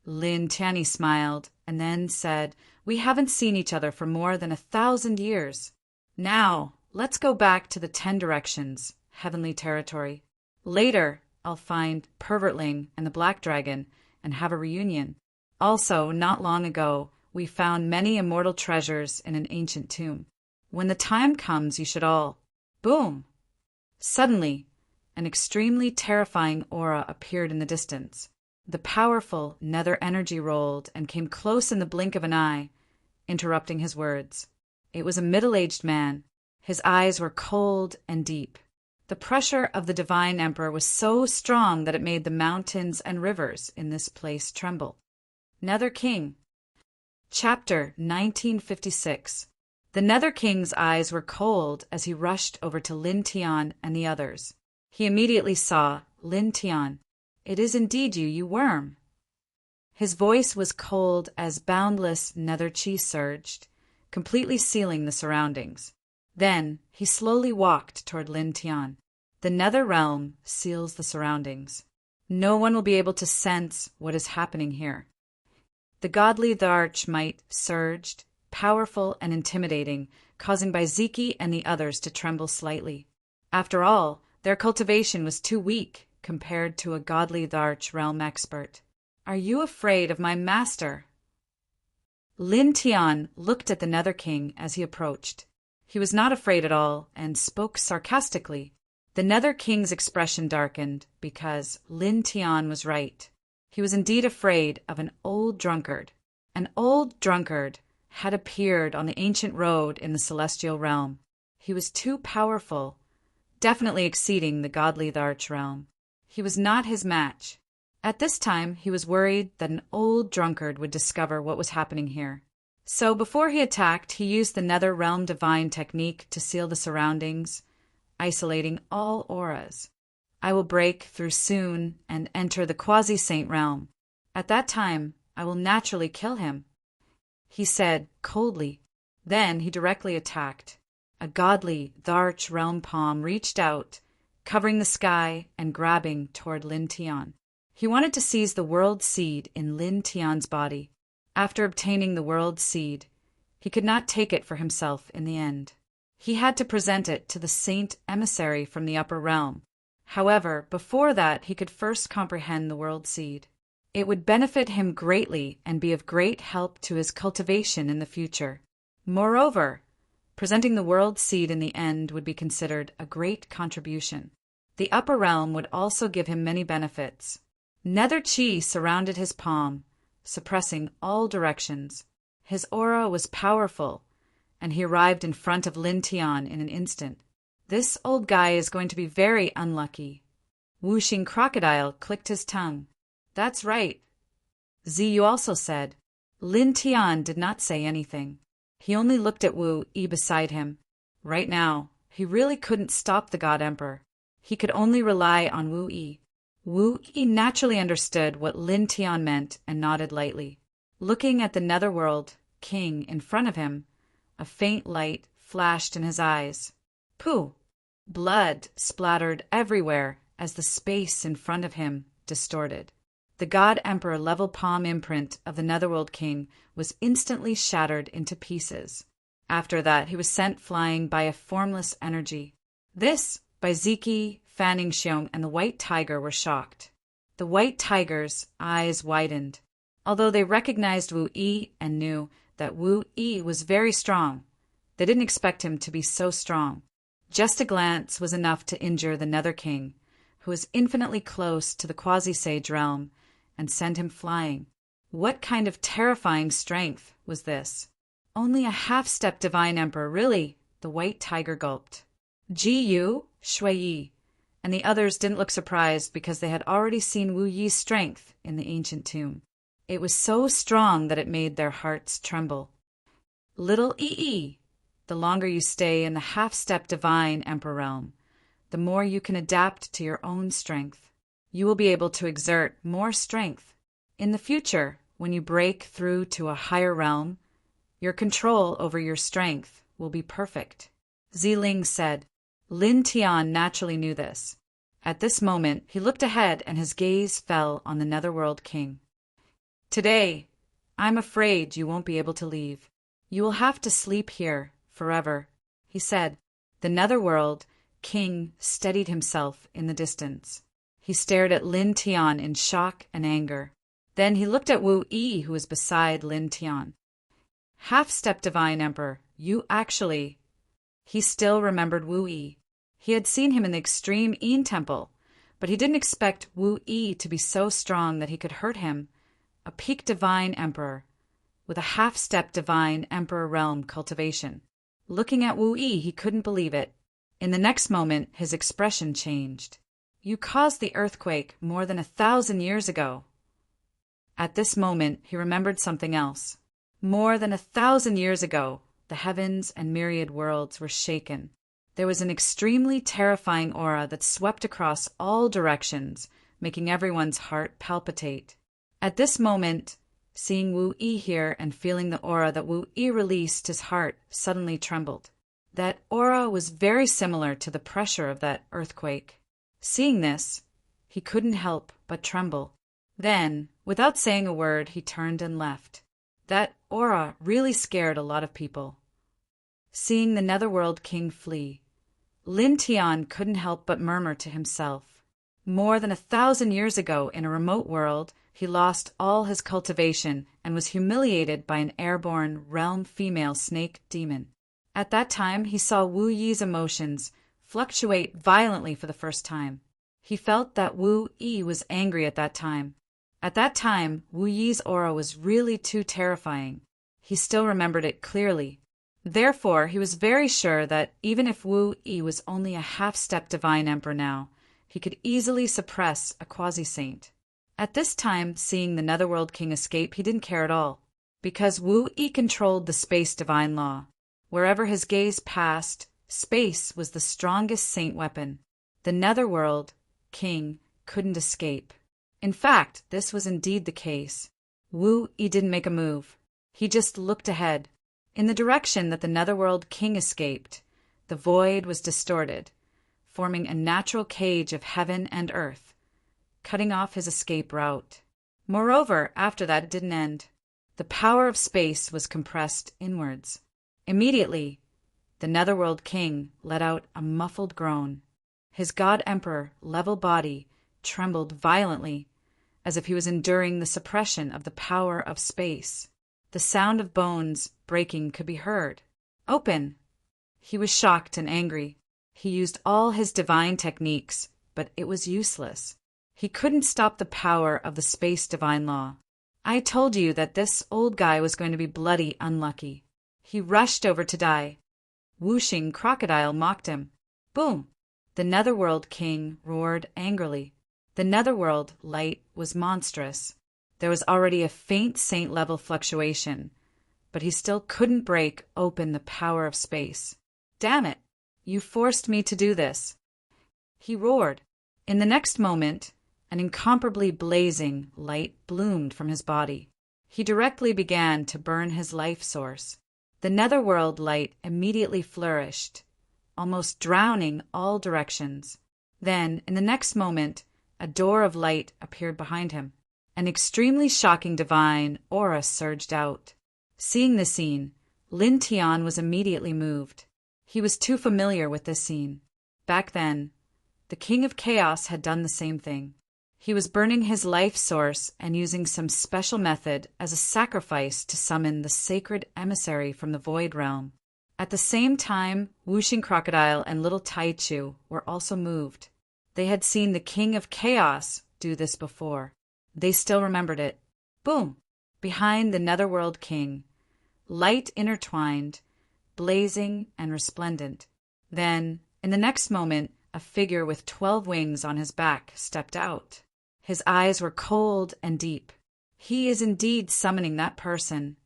S1: Lin Tianyi smiled and then said, "We haven't seen each other for more than 1,000 years. Now, let's go back to the 10 directions, heavenly territory. Later, I'll find Pervertling and the Black Dragon and have a reunion. Also, not long ago, we found many immortal treasures in an ancient tomb. When the time comes, you should all..." Boom! Suddenly, an extremely terrifying aura appeared in the distance. The powerful nether energy rolled and came close in the blink of an eye, interrupting his words. It was a middle-aged man. His eyes were cold and deep. The pressure of the divine emperor was so strong that it made the mountains and rivers in this place tremble. Nether King. Chapter 1956. The Nether King's eyes were cold as he rushed over to Lin Tian and the others. He immediately saw Lin Tian. "It is indeed you, you worm." His voice was cold as boundless nether chi surged, completely sealing the surroundings. Then he slowly walked toward Lin Tian. The nether realm seals the surroundings. No one will be able to sense what is happening here. The godly Dharch might surged, powerful and intimidating, causing Bai Ziki and the others to tremble slightly. After all, their cultivation was too weak compared to a godly Dharch realm expert. "Are you afraid of my master?" Lin Tian looked at the Nether King as he approached. He was not afraid at all and spoke sarcastically. The Nether King's expression darkened because Lin Tian was right. He was indeed afraid of an old drunkard. An old drunkard had appeared on the ancient road in the celestial realm. He was too powerful, definitely exceeding the godly Dharch realm. He was not his match. At this time, he was worried that an old drunkard would discover what was happening here. So before he attacked, he used the Nether Realm Divine technique to seal the surroundings, isolating all auras. "I will break through soon and enter the quasi-saint realm. At that time, I will naturally kill him," he said coldly. Then he directly attacked. A godly Dharch realm palm reached out, covering the sky and grabbing toward Lin Tian. He wanted to seize the world seed in Lin Tian's body. After obtaining the world seed, he could not take it for himself in the end. He had to present it to the saint emissary from the upper realm. However, before that, he could first comprehend the world seed. It would benefit him greatly and be of great help to his cultivation in the future. Moreover, presenting the world seed in the end would be considered a great contribution. The upper realm would also give him many benefits. Nether chi surrounded his palm, suppressing all directions. His aura was powerful, and he arrived in front of Lin Tian in an instant. "This old guy is going to be very unlucky." Whooshing Crocodile clicked his tongue. "That's right." Ziyu also said. Lin Tian did not say anything. He only looked at Wu Yi beside him. Right now, he really couldn't stop the God Emperor. He could only rely on Wu Yi. Wu Yi naturally understood what Lin Tian meant and nodded lightly. Looking at the Netherworld King in front of him, a faint light flashed in his eyes. Pooh! Blood splattered everywhere as the space in front of him distorted. The God Emperor level palm imprint of the Netherworld King was instantly shattered into pieces. After that, he was sent flying by a formless energy. This, by Ziki, Fanning Xiong, and the White Tiger were shocked. The White Tiger's eyes widened. Although they recognized Wu Yi and knew that Wu Yi was very strong, they didn't expect him to be so strong. Just a glance was enough to injure the Nether King, who was infinitely close to the Quasi-Sage realm, and send him flying. What kind of terrifying strength was this? Only a half-step Divine Emperor, really, the White Tiger gulped. Ji Yu, Shui Yi, and the others didn't look surprised because they had already seen Wu Yi's strength in the ancient tomb. It was so strong that it made their hearts tremble. Little Yi, the longer you stay in the half-step Divine Emperor realm, the more you can adapt to your own strength. You will be able to exert more strength. In the future, when you break through to a higher realm, your control over your strength will be perfect. Ziling said. Lin Tian naturally knew this. At this moment, he looked ahead and his gaze fell on the Netherworld King. Today, I'm afraid you won't be able to leave. You will have to sleep here forever, he said. The Netherworld King steadied himself in the distance. He stared at Lin Tian in shock and anger. Then he looked at Wu Yi, who was beside Lin Tian. Half-step Divine Emperor, you actually... He still remembered Wu Yi. He had seen him in the extreme Yin Temple, but he didn't expect Wu Yi to be so strong that he could hurt him. A peak Divine Emperor, with a half-step Divine Emperor realm cultivation. Looking at Wu Yi, he couldn't believe it. In the next moment, his expression changed. You caused the earthquake more than 1,000 years ago. At this moment, he remembered something else. More than 1,000 years ago, the heavens and myriad worlds were shaken. There was an extremely terrifying aura that swept across all directions, making everyone's heart palpitate. At this moment, seeing Wu Yi here and feeling the aura that Wu Yi released, his heart suddenly trembled. That aura was very similar to the pressure of that earthquake. Seeing this, he couldn't help but tremble. Then, without saying a word, he turned and left. That aura really scared a lot of people. Seeing the Netherworld King flee, Lin Tian couldn't help but murmur to himself. More than 1,000 years ago, in a remote world, he lost all his cultivation and was humiliated by an airborne realm female snake demon. At that time, he saw Wu Yi's emotions fluctuate violently for the first time. He felt that Wu Yi was angry at that time. At that time, Wu Yi's aura was really too terrifying. He still remembered it clearly. Therefore, he was very sure that even if Wu Yi was only a half-step Divine Emperor now, he could easily suppress a quasi-saint. At this time, seeing the Netherworld King escape, he didn't care at all, because Wu Yi controlled the space divine law. Wherever his gaze passed, space was the strongest saint weapon. The Netherworld King couldn't escape. In fact, this was indeed the case. Wu Yi didn't make a move. He just looked ahead. In the direction that the Netherworld King escaped, the void was distorted, forming a natural cage of heaven and earth, cutting off his escape route. Moreover, after that it didn't end. The power of space was compressed inwards. Immediately, the Netherworld King let out a muffled groan. His God Emperor level body trembled violently, as if he was enduring the suppression of the power of space. The sound of bones breaking could be heard. Open! He was shocked and angry. He used all his divine techniques, but it was useless. He couldn't stop the power of the space divine law. I told you that this old guy was going to be bloody unlucky. He rushed over to die. Whooshing crocodile mocked him. Boom! The Netherworld King roared angrily. The Netherworld light was monstrous. There was already a faint saint-level fluctuation, but he still couldn't break open the power of space. "Damn it! You forced me to do this!" he roared. In the next moment, an incomparably blazing light bloomed from his body. He directly began to burn his life source. The netherworld light immediately flourished, almost drowning all directions. Then, in the next moment, a door of light appeared behind him. An extremely shocking divine aura surged out. Seeing the scene, Lin Tian was immediately moved. He was too familiar with this scene. Back then, the King of Chaos had done the same thing. He was burning his life source and using some special method as a sacrifice to summon the sacred emissary from the Void Realm. At the same time, Wuxing Crocodile and Little Taichu were also moved. They had seen the King of Chaos do this before. They still remembered it. Boom! Behind the Netherworld King, light intertwined, blazing and resplendent. Then, in the next moment, a figure with 12 wings on his back stepped out. His eyes were cold and deep. He is indeed summoning that person.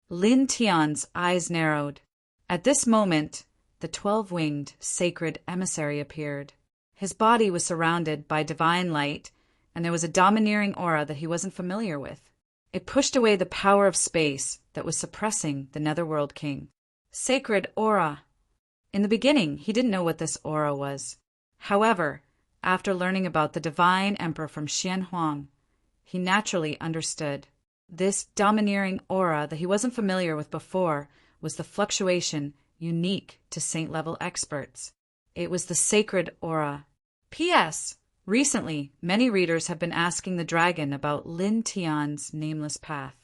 S1: Lin Tian's eyes narrowed. At this moment, the 12-winged sacred emissary appeared. His body was surrounded by divine light, and there was a domineering aura that he wasn't familiar with. It pushed away the power of space that was suppressing the Netherworld King. Sacred aura! In the beginning, he didn't know what this aura was. However, after learning about the divine emperor from Xianhuang, he naturally understood. This domineering aura that he wasn't familiar with before was the fluctuation unique to saint-level experts. It was the sacred aura. P.S. Recently, many readers have been asking the dragon about Lin Tian's nameless path.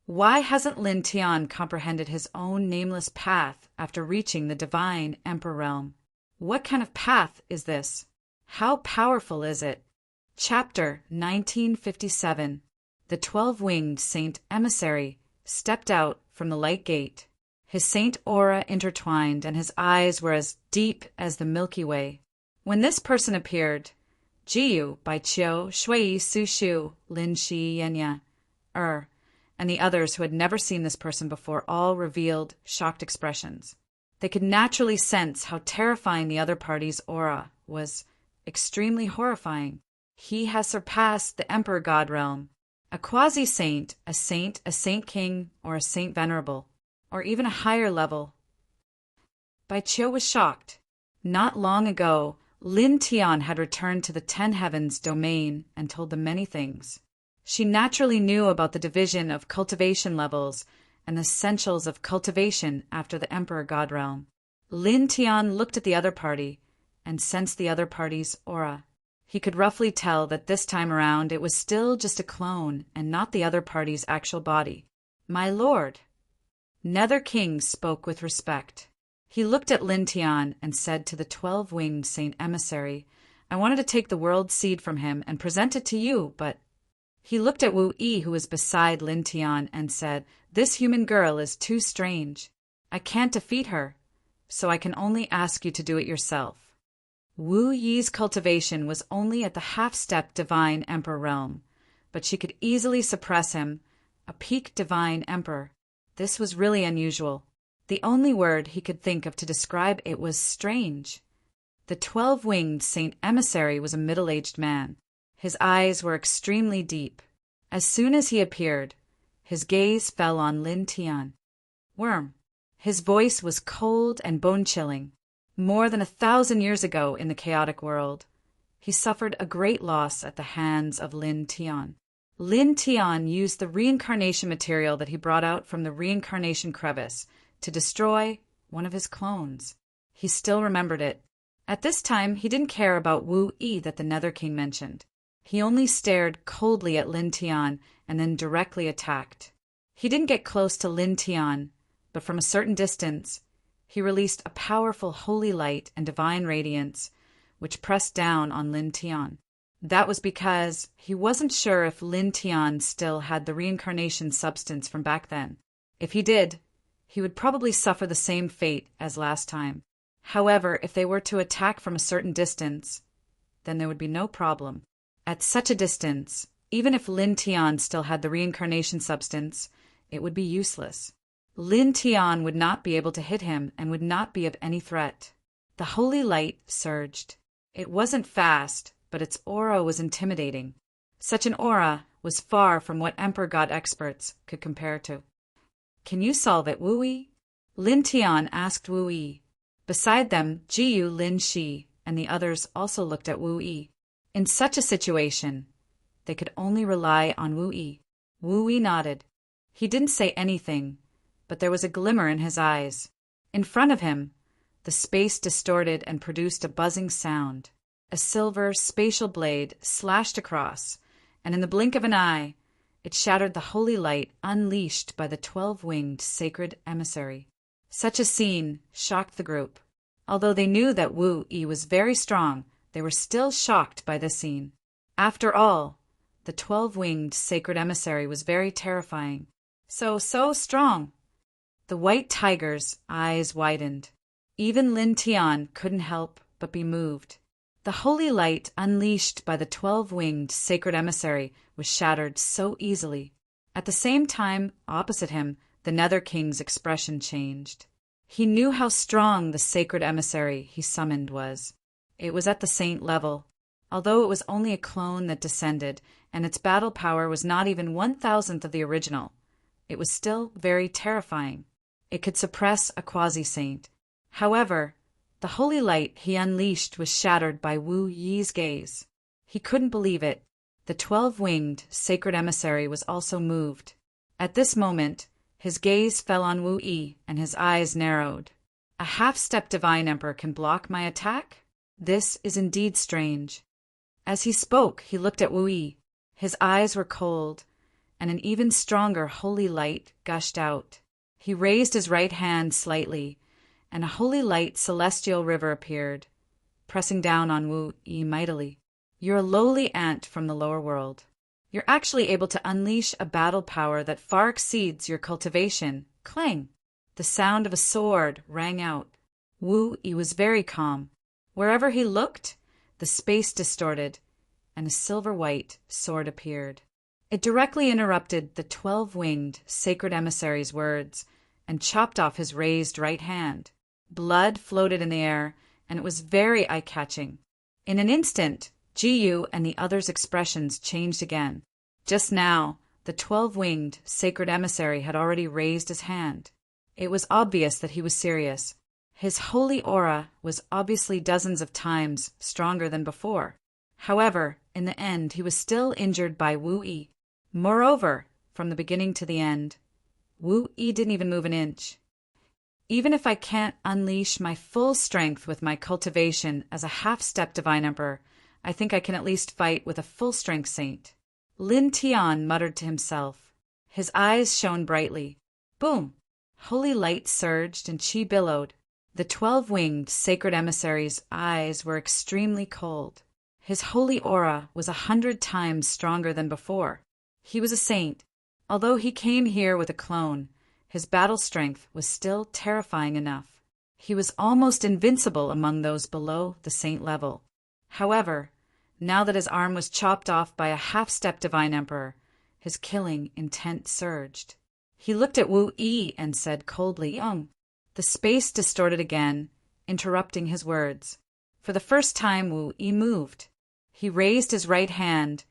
S1: Why hasn't Lin Tian comprehended his own nameless path after reaching the divine emperor realm? What kind of path is this? How powerful is it? Chapter 1957. The 12-winged Saint Emissary stepped out from the light gate. His saint aura intertwined, and his eyes were as deep as the Milky Way. When this person appeared, Jiyu, Bai Qiu, Shui, Su Shu, Lin Shi, Yenya, and the others who had never seen this person before all revealed shocked expressions. They could naturally sense how terrifying the other party's aura was, extremely horrifying. He has surpassed the Emperor God realm. A quasi-saint, a saint king, or a saint venerable, or even a higher level. Bai Qiu was shocked. Not long ago, Lin Tian had returned to the 10 Heavens domain and told them many things. She naturally knew about the division of cultivation levels and the essentials of cultivation after the Emperor God realm. Lin Tian looked at the other party and sensed the other party's aura. He could roughly tell that this time around it was still just a clone and not the other party's actual body. "My lord." Nether King spoke with respect. He looked at Lin Tian and said to the 12-winged Saint Emissary, "I wanted to take the world seed from him and present it to you, but—" He looked at Wu Yi, who was beside Lin Tian, and said, "This human girl is too strange. I can't defeat her, so I can only ask you to do it yourself." Wu Yi's cultivation was only at the half-step divine emperor realm, but she could easily suppress him, a peak divine emperor. This was really unusual. The only word he could think of to describe it was strange. The 12-winged Saint Emissary was a middle-aged man. His eyes were extremely deep. As soon as he appeared, his gaze fell on Lin Tian. Worm. His voice was cold and bone-chilling. More than 1,000 years ago in the chaotic world, he suffered a great loss at the hands of Lin Tian. Lin Tian used the reincarnation material that he brought out from the reincarnation crevice to destroy one of his clones. He still remembered it. At this time, he didn't care about Wu Yi that the Nether King mentioned. He only stared coldly at Lin Tian and then directly attacked. He didn't get close to Lin Tian, but from a certain distance, he released a powerful holy light and divine radiance, which pressed down on Lin Tian. That was because he wasn't sure if Lin Tian still had the reincarnation substance from back then. If he did, he would probably suffer the same fate as last time. However, if they were to attack from a certain distance, then there would be no problem. At such a distance, Even if Lin Tian still had the reincarnation substance, it would be useless. Lin Tian would not be able to hit him and would not be of any threat. The holy light surged. It wasn't fast, but its aura was intimidating. Such an aura was far from what Emperor God experts could compare to. "Can you solve it, Wu Yi?" Lin Tian asked Wu Yi. Beside them, Jiyu, Lin Shi, and the others also looked at Wu Yi. In such a situation, they could only rely on Wu Yi. Wu Yi nodded. He didn't say anything, but there was a glimmer in his eyes. In front of him, the space distorted and produced a buzzing sound. A silver spatial blade slashed across, and in the blink of an eye, it shattered the holy light unleashed by the 12-winged sacred emissary. Such a scene shocked the group. Although they knew that Wu Yi was very strong, they were still shocked by this scene. After all, the 12-winged sacred emissary was very terrifying. So strong. The white tiger's eyes widened. Even Lin Tian couldn't help but be moved. The holy light unleashed by the 12-winged sacred emissary was shattered so easily. At the same time, opposite him, the Nether King's expression changed. He knew how strong the sacred emissary he summoned was. It was at the saint level. Although it was only a clone that descended, and its battle power was not even 1,000th of the original, it was still very terrifying. It could suppress a quasi-saint. However, the holy light he unleashed was shattered by Wu Yi's gaze. He couldn't believe it. The 12-winged sacred emissary was also moved. At this moment, his gaze fell on Wu Yi, and his eyes narrowed. "A half-step divine emperor can block my attack? This is indeed strange." As he spoke, he looked at Wu Yi. His eyes were cold, and an even stronger holy light gushed out. He raised his right hand slightly, and a holy light celestial river appeared, pressing down on Wu Yi mightily. "You're a lowly ant from the lower world. You're actually able to unleash a battle power that far exceeds your cultivation." Clang! The sound of a sword rang out. Wu Yi was very calm. Wherever he looked, the space distorted, and a silver-white sword appeared. It directly interrupted the 12-winged sacred emissary's words and chopped off his raised right hand. Blood floated in the air, and it was very eye-catching. In an instant, Jiyu and the others' expressions changed again. Just now, the 12-winged sacred emissary had already raised his hand. It was obvious that he was serious. His holy aura was obviously dozens of times stronger than before. However, in the end, he was still injured by Wu Yi. Moreover, from the beginning to the end, Wu Yi didn't even move an inch. "Even if I can't unleash my full strength with my cultivation as a half-step divine emperor, I think I can at least fight with a full-strength saint." Lin Tian muttered to himself. His eyes shone brightly. Boom! Holy light surged and chi billowed. The 12-winged sacred emissary's eyes were extremely cold. His holy aura was 100 times stronger than before. He was a saint. Although he came here with a clone, his battle strength was still terrifying enough. He was almost invincible among those below the saint level. However, now that his arm was chopped off by a half-step divine emperor, his killing intent surged. He looked at Wu Yi and said coldly, "Young." The space distorted again, interrupting his words. For the first time, Wu Yi moved. He raised his right hand,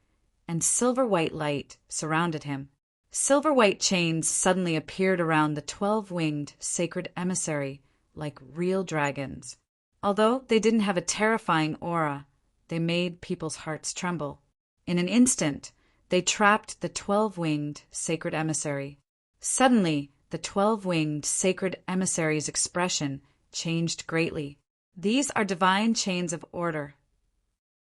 S1: and silver-white light surrounded him. Silver-white chains suddenly appeared around the 12-winged sacred emissary, like real dragons. Although they didn't have a terrifying aura, they made people's hearts tremble. In an instant, they trapped the 12-winged sacred emissary. Suddenly, the 12-winged sacred emissary's expression changed greatly. "These are divine chains of order.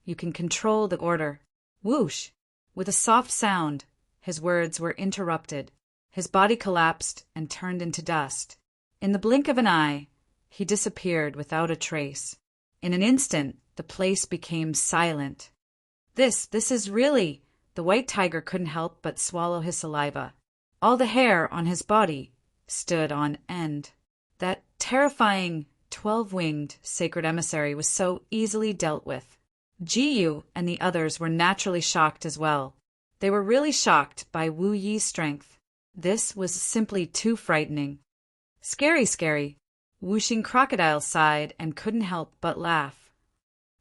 S1: You can control the order." Whoosh! With a soft sound, his words were interrupted. His body collapsed and turned into dust. In the blink of an eye, he disappeared without a trace. In an instant, the place became silent. This is really... The white tiger couldn't help but swallow his saliva. All the hair on his body stood on end. That terrifying 12-winged sacred emissary was so easily dealt with. Jiyu and the others were naturally shocked as well. They were really shocked by Wu Yi's strength. This was simply too frightening. Scary, scary. Wuxing Crocodile sighed and couldn't help but laugh.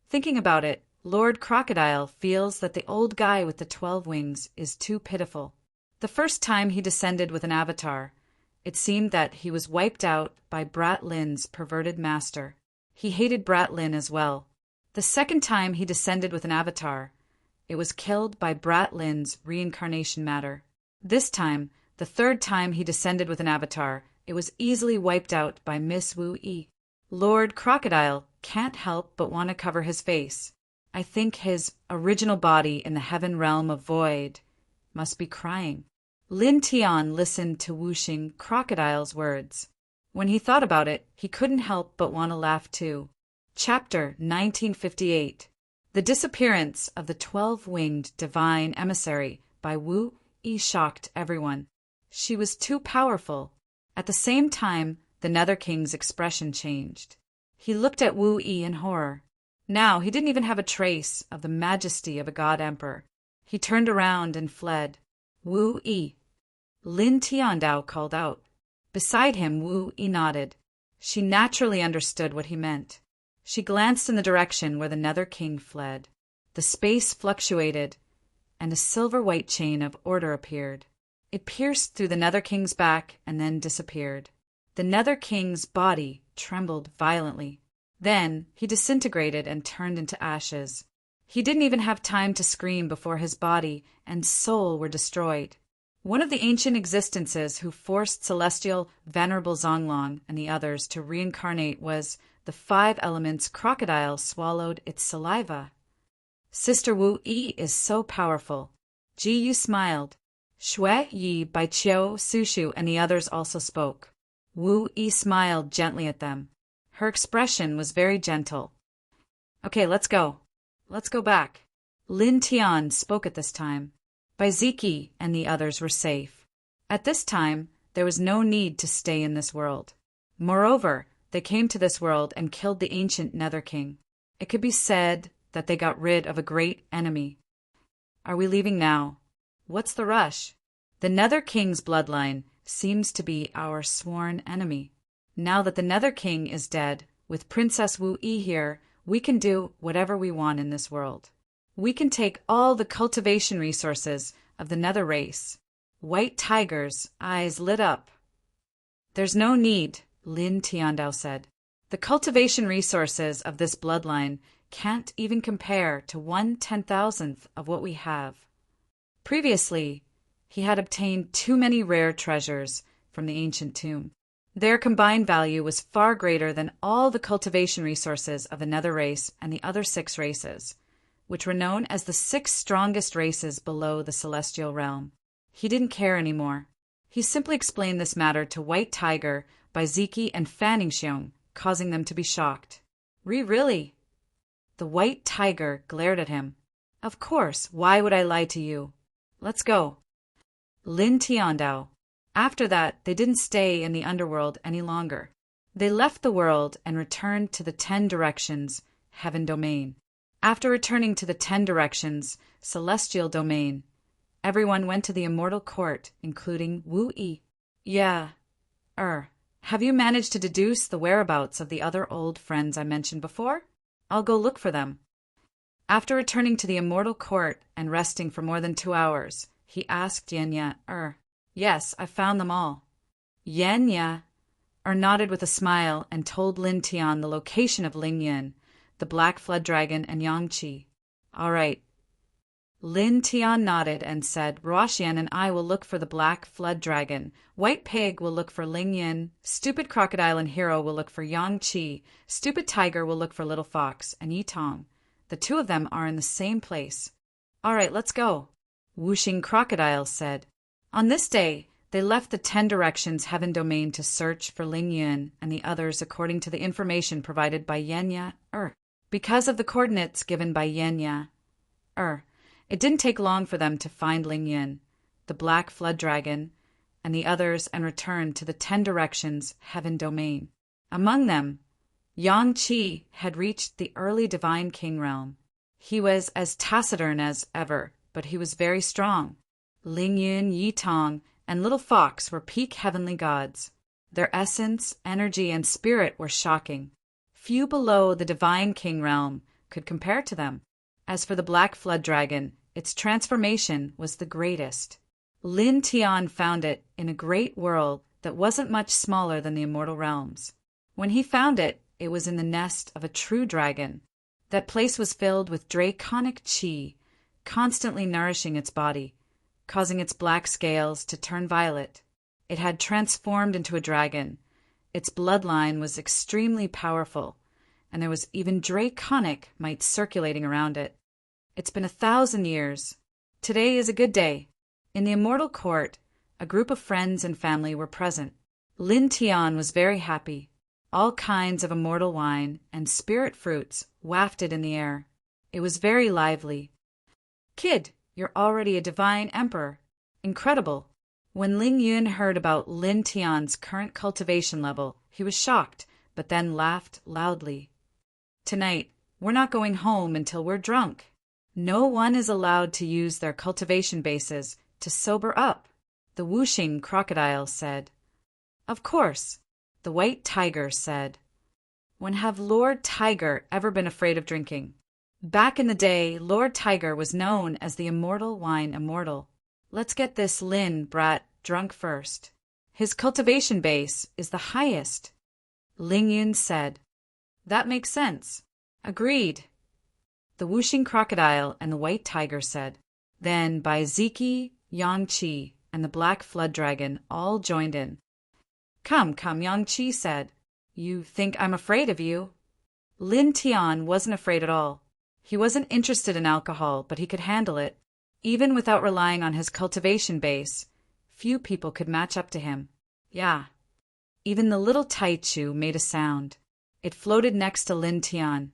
S1: Thinking about it, Lord Crocodile feels that the old guy with the 12 wings is too pitiful. The first time he descended with an avatar, it seemed that he was wiped out by Brat Lin's perverted master. He hated Brat Lin as well. The second time he descended with an avatar, it was killed by Brat Lin's reincarnation matter. This time, the third time he descended with an avatar, it was easily wiped out by Miss Wu Yi. Lord Crocodile can't help but want to cover his face. I think his original body in the heaven realm of void must be crying. Lin Tian listened to Wuxing Crocodile's words. When he thought about it, he couldn't help but want to laugh too. Chapter 1958. The disappearance of the 12-winged divine emissary by Wu Yi shocked everyone. She was too powerful. At the same time, the Nether King's expression changed. He looked at Wu Yi in horror. Now he didn't even have a trace of the majesty of a god emperor. He turned around and fled. Wu Yi. Lin Tiandao called out. Beside him, Wu Yi nodded. She naturally understood what he meant. She glanced in the direction where the Nether King fled. The space fluctuated, and a silver-white chain of order appeared. It pierced through the Nether King's back and then disappeared. The Nether King's body trembled violently. Then he disintegrated and turned into ashes. He didn't even have time to scream before his body and soul were destroyed. One of the ancient existences who forced celestial venerable Zonglong and the others to reincarnate was the 5 elements crocodile swallowed its saliva. Sister Wu Yi is so powerful. Ji Yu smiled. Shui Yi, Bai Qiu, Sushu, and the others also spoke. Wu Yi smiled gently at them. Her expression was very gentle. Okay, let's go. Let's go back. Lin Tian spoke at this time. Bai Ziki and the others were safe. At this time, there was no need to stay in this world. Moreover, they came to this world and killed the ancient Nether King. It could be said that they got rid of a great enemy. Are we leaving now? What's the rush? The Nether King's bloodline seems to be our sworn enemy. Now that the Nether King is dead, with Princess Wu Yi here, we can do whatever we want in this world. We can take all the cultivation resources of the Nether race. White Tiger's eyes lit up. There's no need, Lin Tiandao said. The cultivation resources of this bloodline can't even compare to 1/10,000th of what we have. Previously, he had obtained too many rare treasures from the ancient tomb. Their combined value was far greater than all the cultivation resources of the Nether race and the other 6 races, which were known as the 6 strongest races below the celestial realm. He didn't care anymore. He simply explained this matter to White Tiger, Baiziki, and Fanning Xiong, causing them to be shocked. Really? The White Tiger glared at him. Of course, why would I lie to you? Let's go. Lin Tiandao. After that, they didn't stay in the underworld any longer. They left the world and returned to the 10 directions, heaven domain. After returning to the 10 directions, celestial domain, everyone went to the immortal court, including Wu Yi. Yeah. Have you managed to deduce the whereabouts of the other old friends I mentioned before? I'll go look for them. After returning to the immortal court and resting for more than 2 hours, he asked Yenya, Yes, I found them all. Yenya nodded with a smile and told Lin Tian the location of Ling Yin, the Black Flood Dragon, and Yang Qi. All right. Lin Tian nodded and said, Ruoxian and I will look for the Black Flood Dragon. White Pig will look for Ling Yin. Stupid Crocodile and Hero will look for Yang Qi. Stupid Tiger will look for Little Fox and Yi Tong. The 2 of them are in the same place. All right, let's go. Wuxing Crocodile said. On this day, they left the 10 directions heaven domain to search for Ling Yun and the others according to the information provided by Yenya. Because of the coordinates given by Yenya, it didn't take long for them to find Ling Yun, the Black Flood Dragon, and the others and return to the 10 directions heaven domain. Among them, Yang Qi had reached the early divine king realm. He was as taciturn as ever, but he was very strong. Ling Yun, Yi Tong, and Little Fox were peak heavenly gods. Their essence, energy, and spirit were shocking. Few below the divine king realm could compare to them. As for the Black Flood Dragon, its transformation was the greatest. Lin Tian found it in a great world that wasn't much smaller than the immortal realms. When he found it, it was in the nest of a true dragon. That place was filled with draconic chi, constantly nourishing its body, causing its black scales to turn violet. It had transformed into a dragon. Its bloodline was extremely powerful, and there was even draconic might circulating around it. It's been 1,000 years. Today is a good day. In the immortal court, a group of friends and family were present. Lin Tian was very happy. All kinds of immortal wine and spirit fruits wafted in the air. It was very lively. "Kid, you're already a divine emperor. Incredible." When Ling Yun heard about Lin Tian's current cultivation level, he was shocked, but then laughed loudly. "Tonight, we're not going home until we're drunk. No one is allowed to use their cultivation bases to sober up," the whooshing crocodile said. "Of course," the white tiger said. "When have Lord Tiger ever been afraid of drinking?" Back in the day, Lord Tiger was known as the immortal wine immortal. "Let's get this Lin brat drunk first. His cultivation base is the highest," Ling Yun said. "That makes sense." "Agreed," the whooshing crocodile and the white tiger said. Then Bai Ziki, Yang Qi, and the Black Flood Dragon all joined in. "Come, come," Yang Qi said. "You think I'm afraid of you?" Lin Tian wasn't afraid at all. He wasn't interested in alcohol, but he could handle it. Even without relying on his cultivation base, few people could match up to him. Yeah. Even the little Taichu made a sound. It floated next to Lin Tian,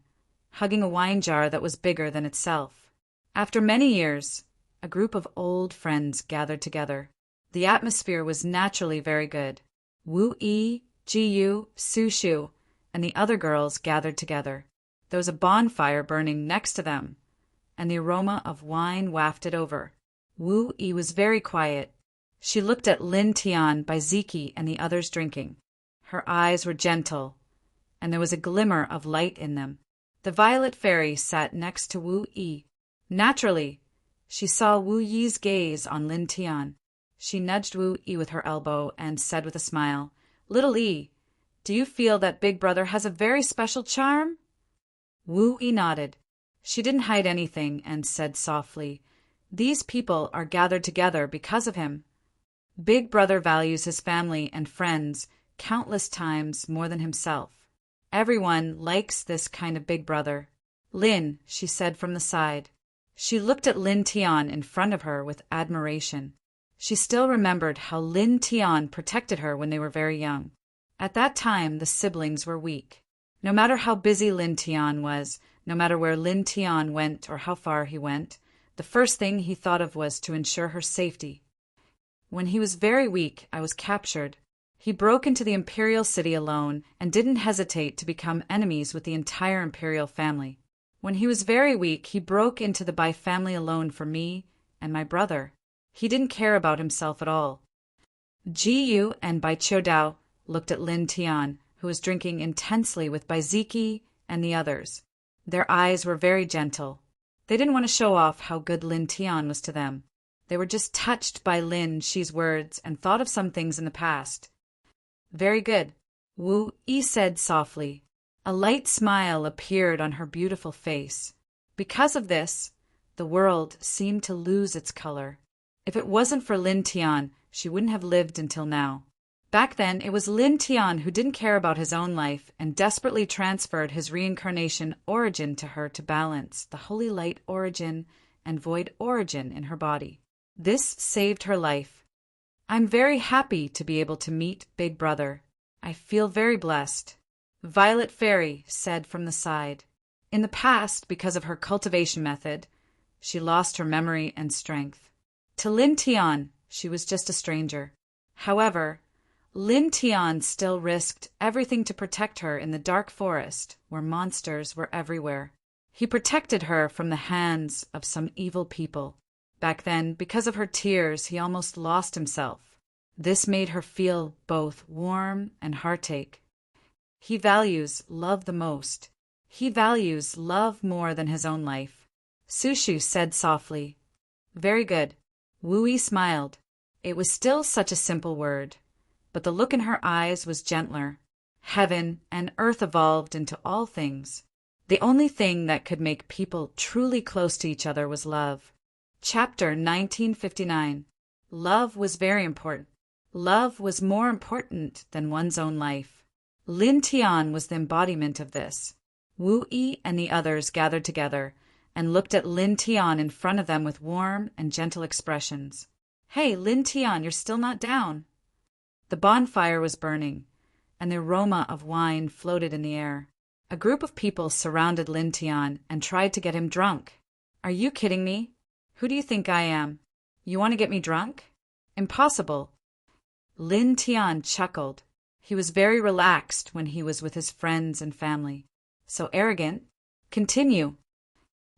S1: hugging a wine jar that was bigger than itself. After many years, a group of old friends gathered together. The atmosphere was naturally very good. Wu Yi, Ji Yu, Su Shu, and the other girls gathered together. There was a bonfire burning next to them, and the aroma of wine wafted over. Wu Yi was very quiet. She looked at Lin Tian, Bai Ziki, and the others drinking. Her eyes were gentle, and there was a glimmer of light in them. The Violet Fairy sat next to Wu Yi. Naturally, she saw Wu Yi's gaze on Lin Tian. She nudged Wu Yi with her elbow and said with a smile, "Little Yi, do you feel that Big Brother has a very special charm?" Wu Yi nodded. She didn't hide anything and said softly, "These people are gathered together because of him. Big Brother values his family and friends countless times more than himself. Everyone likes this kind of Big Brother." "Lin," she said from the side. She looked at Lin Tian in front of her with admiration. She still remembered how Lin Tian protected her when they were very young. At that time, the siblings were weak. No matter how busy Lin Tian was, no matter where Lin Tian went or how far he went, the first thing he thought of was to ensure her safety. "When he was very weak, I was captured. He broke into the imperial city alone and didn't hesitate to become enemies with the entire imperial family. When he was very weak, he broke into the Bai family alone for me and my brother. He didn't care about himself at all." Ji Yu and Bai Qiudao looked at Lin Tian, who was drinking intensely with Bai Ziki and the others. Their eyes were very gentle. They didn't want to show off how good Lin Tian was to them. They were just touched by Lin Xi's words and thought of some things in the past. "Very good," Wu Yi said softly. A light smile appeared on her beautiful face. Because of this, the world seemed to lose its color. If it wasn't for Lin Tian, she wouldn't have lived until now. Back then, it was Lin Tian who didn't care about his own life and desperately transferred his reincarnation origin to her to balance the holy light origin and void origin in her body. This saved her life. "I'm very happy to be able to meet Big Brother. I feel very blessed," Violet Fairy said from the side. In the past, because of her cultivation method, she lost her memory and strength. To Lin Tian, she was just a stranger. However, Lin Tian still risked everything to protect her in the dark forest where monsters were everywhere. He protected her from the hands of some evil people. Back then, because of her tears, he almost lost himself. This made her feel both warm and heartache. He values love the most. He values love more than his own life. Sushu said softly. Very good. Wu Yi smiled. It was still such a simple word, but the look in her eyes was gentler. Heaven and earth evolved into all things. The only thing that could make people truly close to each other was love. Chapter 1959. Love was very important. Love was more important than one's own life. Lin Tian was the embodiment of this. Wu Yi and the others gathered together and looked at Lin Tian in front of them with warm and gentle expressions. Hey, Lin Tian, you're still not down. The bonfire was burning, and the aroma of wine floated in the air. A group of people surrounded Lin Tian and tried to get him drunk. Are you kidding me? Who do you think I am? You want to get me drunk? Impossible. Lin Tian chuckled. He was very relaxed when he was with his friends and family. So arrogant. Continue.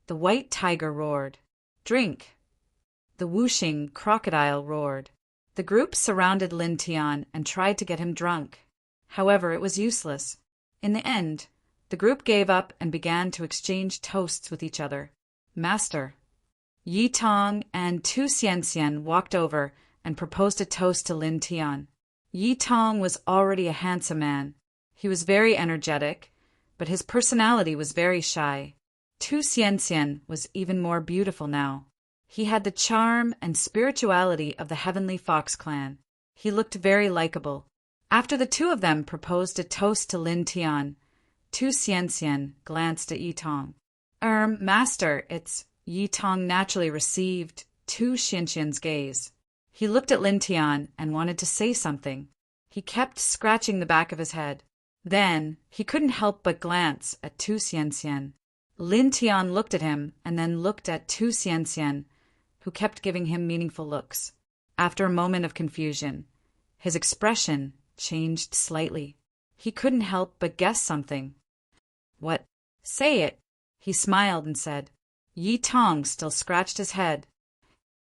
S1: The white tiger roared. Drink. The whooshing crocodile roared. The group surrounded Lin Tian and tried to get him drunk. However, it was useless. In the end, the group gave up and began to exchange toasts with each other. Master. Yi Tong and Tu Xianxian walked over and proposed a toast to Lin Tian. Yi Tong was already a handsome man. He was very energetic, but his personality was very shy. Tu Xianxian was even more beautiful now. He had the charm and spirituality of the Heavenly Fox clan. He looked very likable. After the two of them proposed a toast to Lin Tian, Tu Xianxian glanced at Yi Tong. Master, it's... Yi Tong naturally received Tu Xianxian's gaze. He looked at Lin Tian and wanted to say something. He kept scratching the back of his head. Then he couldn't help but glance at Tu Xianxian. Lin Tian looked at him and then looked at Tu Xianxian, who kept giving him meaningful looks. After a moment of confusion, his expression changed slightly. He couldn't help but guess something. What? Say it. He smiled and said. Yi Tong still scratched his head.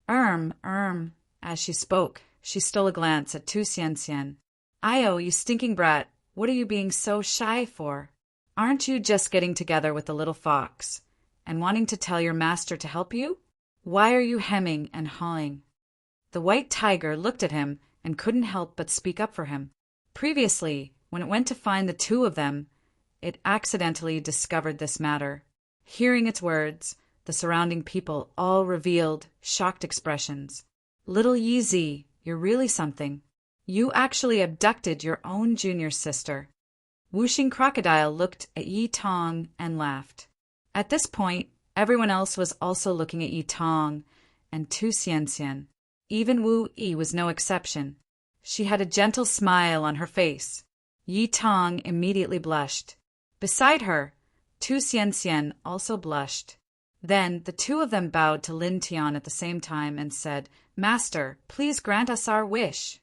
S1: As she spoke, she stole a glance at Tu Xianxian. Io, you stinking brat, what are you being so shy for? Aren't you just getting together with the little fox and wanting to tell your master to help you? Why are you hemming and hawing? The white tiger looked at him and couldn't help but speak up for him. Previously, when it went to find the two of them, it accidentally discovered this matter. Hearing its words, the surrounding people all revealed shocked expressions. Little Yeezy, you're really something. You actually abducted your own junior sister. Whooshing Crocodile looked at Yi Tong and laughed. At this point, everyone else was also looking at Yi Tong and Tu Xianxian. Even Wu Yi was no exception. She had a gentle smile on her face. Yi Tong immediately blushed. Beside her, Tu Xianxian also blushed. Then the two of them bowed to Lin Tian at the same time and said, Master, please grant us our wish.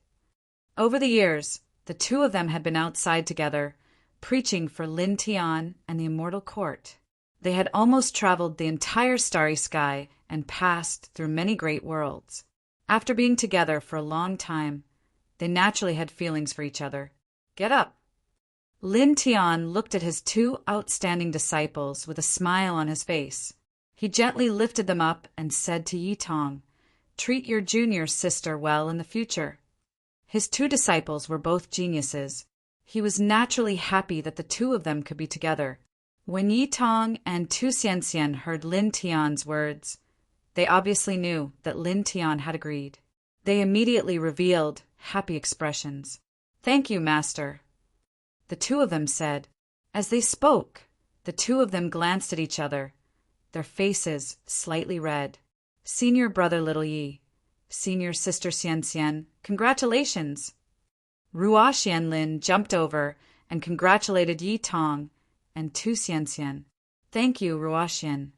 S1: Over the years, the two of them had been outside together, preaching for Lin Tian and the immortal court. They had almost traveled the entire starry sky and passed through many great worlds. After being together for a long time, they naturally had feelings for each other. Get up. Lin Tian looked at his two outstanding disciples with a smile on his face. He gently lifted them up and said to Yi Tong, Treat your junior sister well in the future. His two disciples were both geniuses. He was naturally happy that the two of them could be together. When Yi Tong and Tu Xianxian heard Lin Tian's words, they obviously knew that Lin Tian had agreed. They immediately revealed happy expressions. Thank you, Master, the two of them said. As they spoke, the two of them glanced at each other, their faces slightly red. Senior brother Little Yi, senior sister Xianxian, congratulations. Ruo Xianlin jumped over and congratulated Yi Tong and Tu Xianxian. Thank you, Ruo Xian.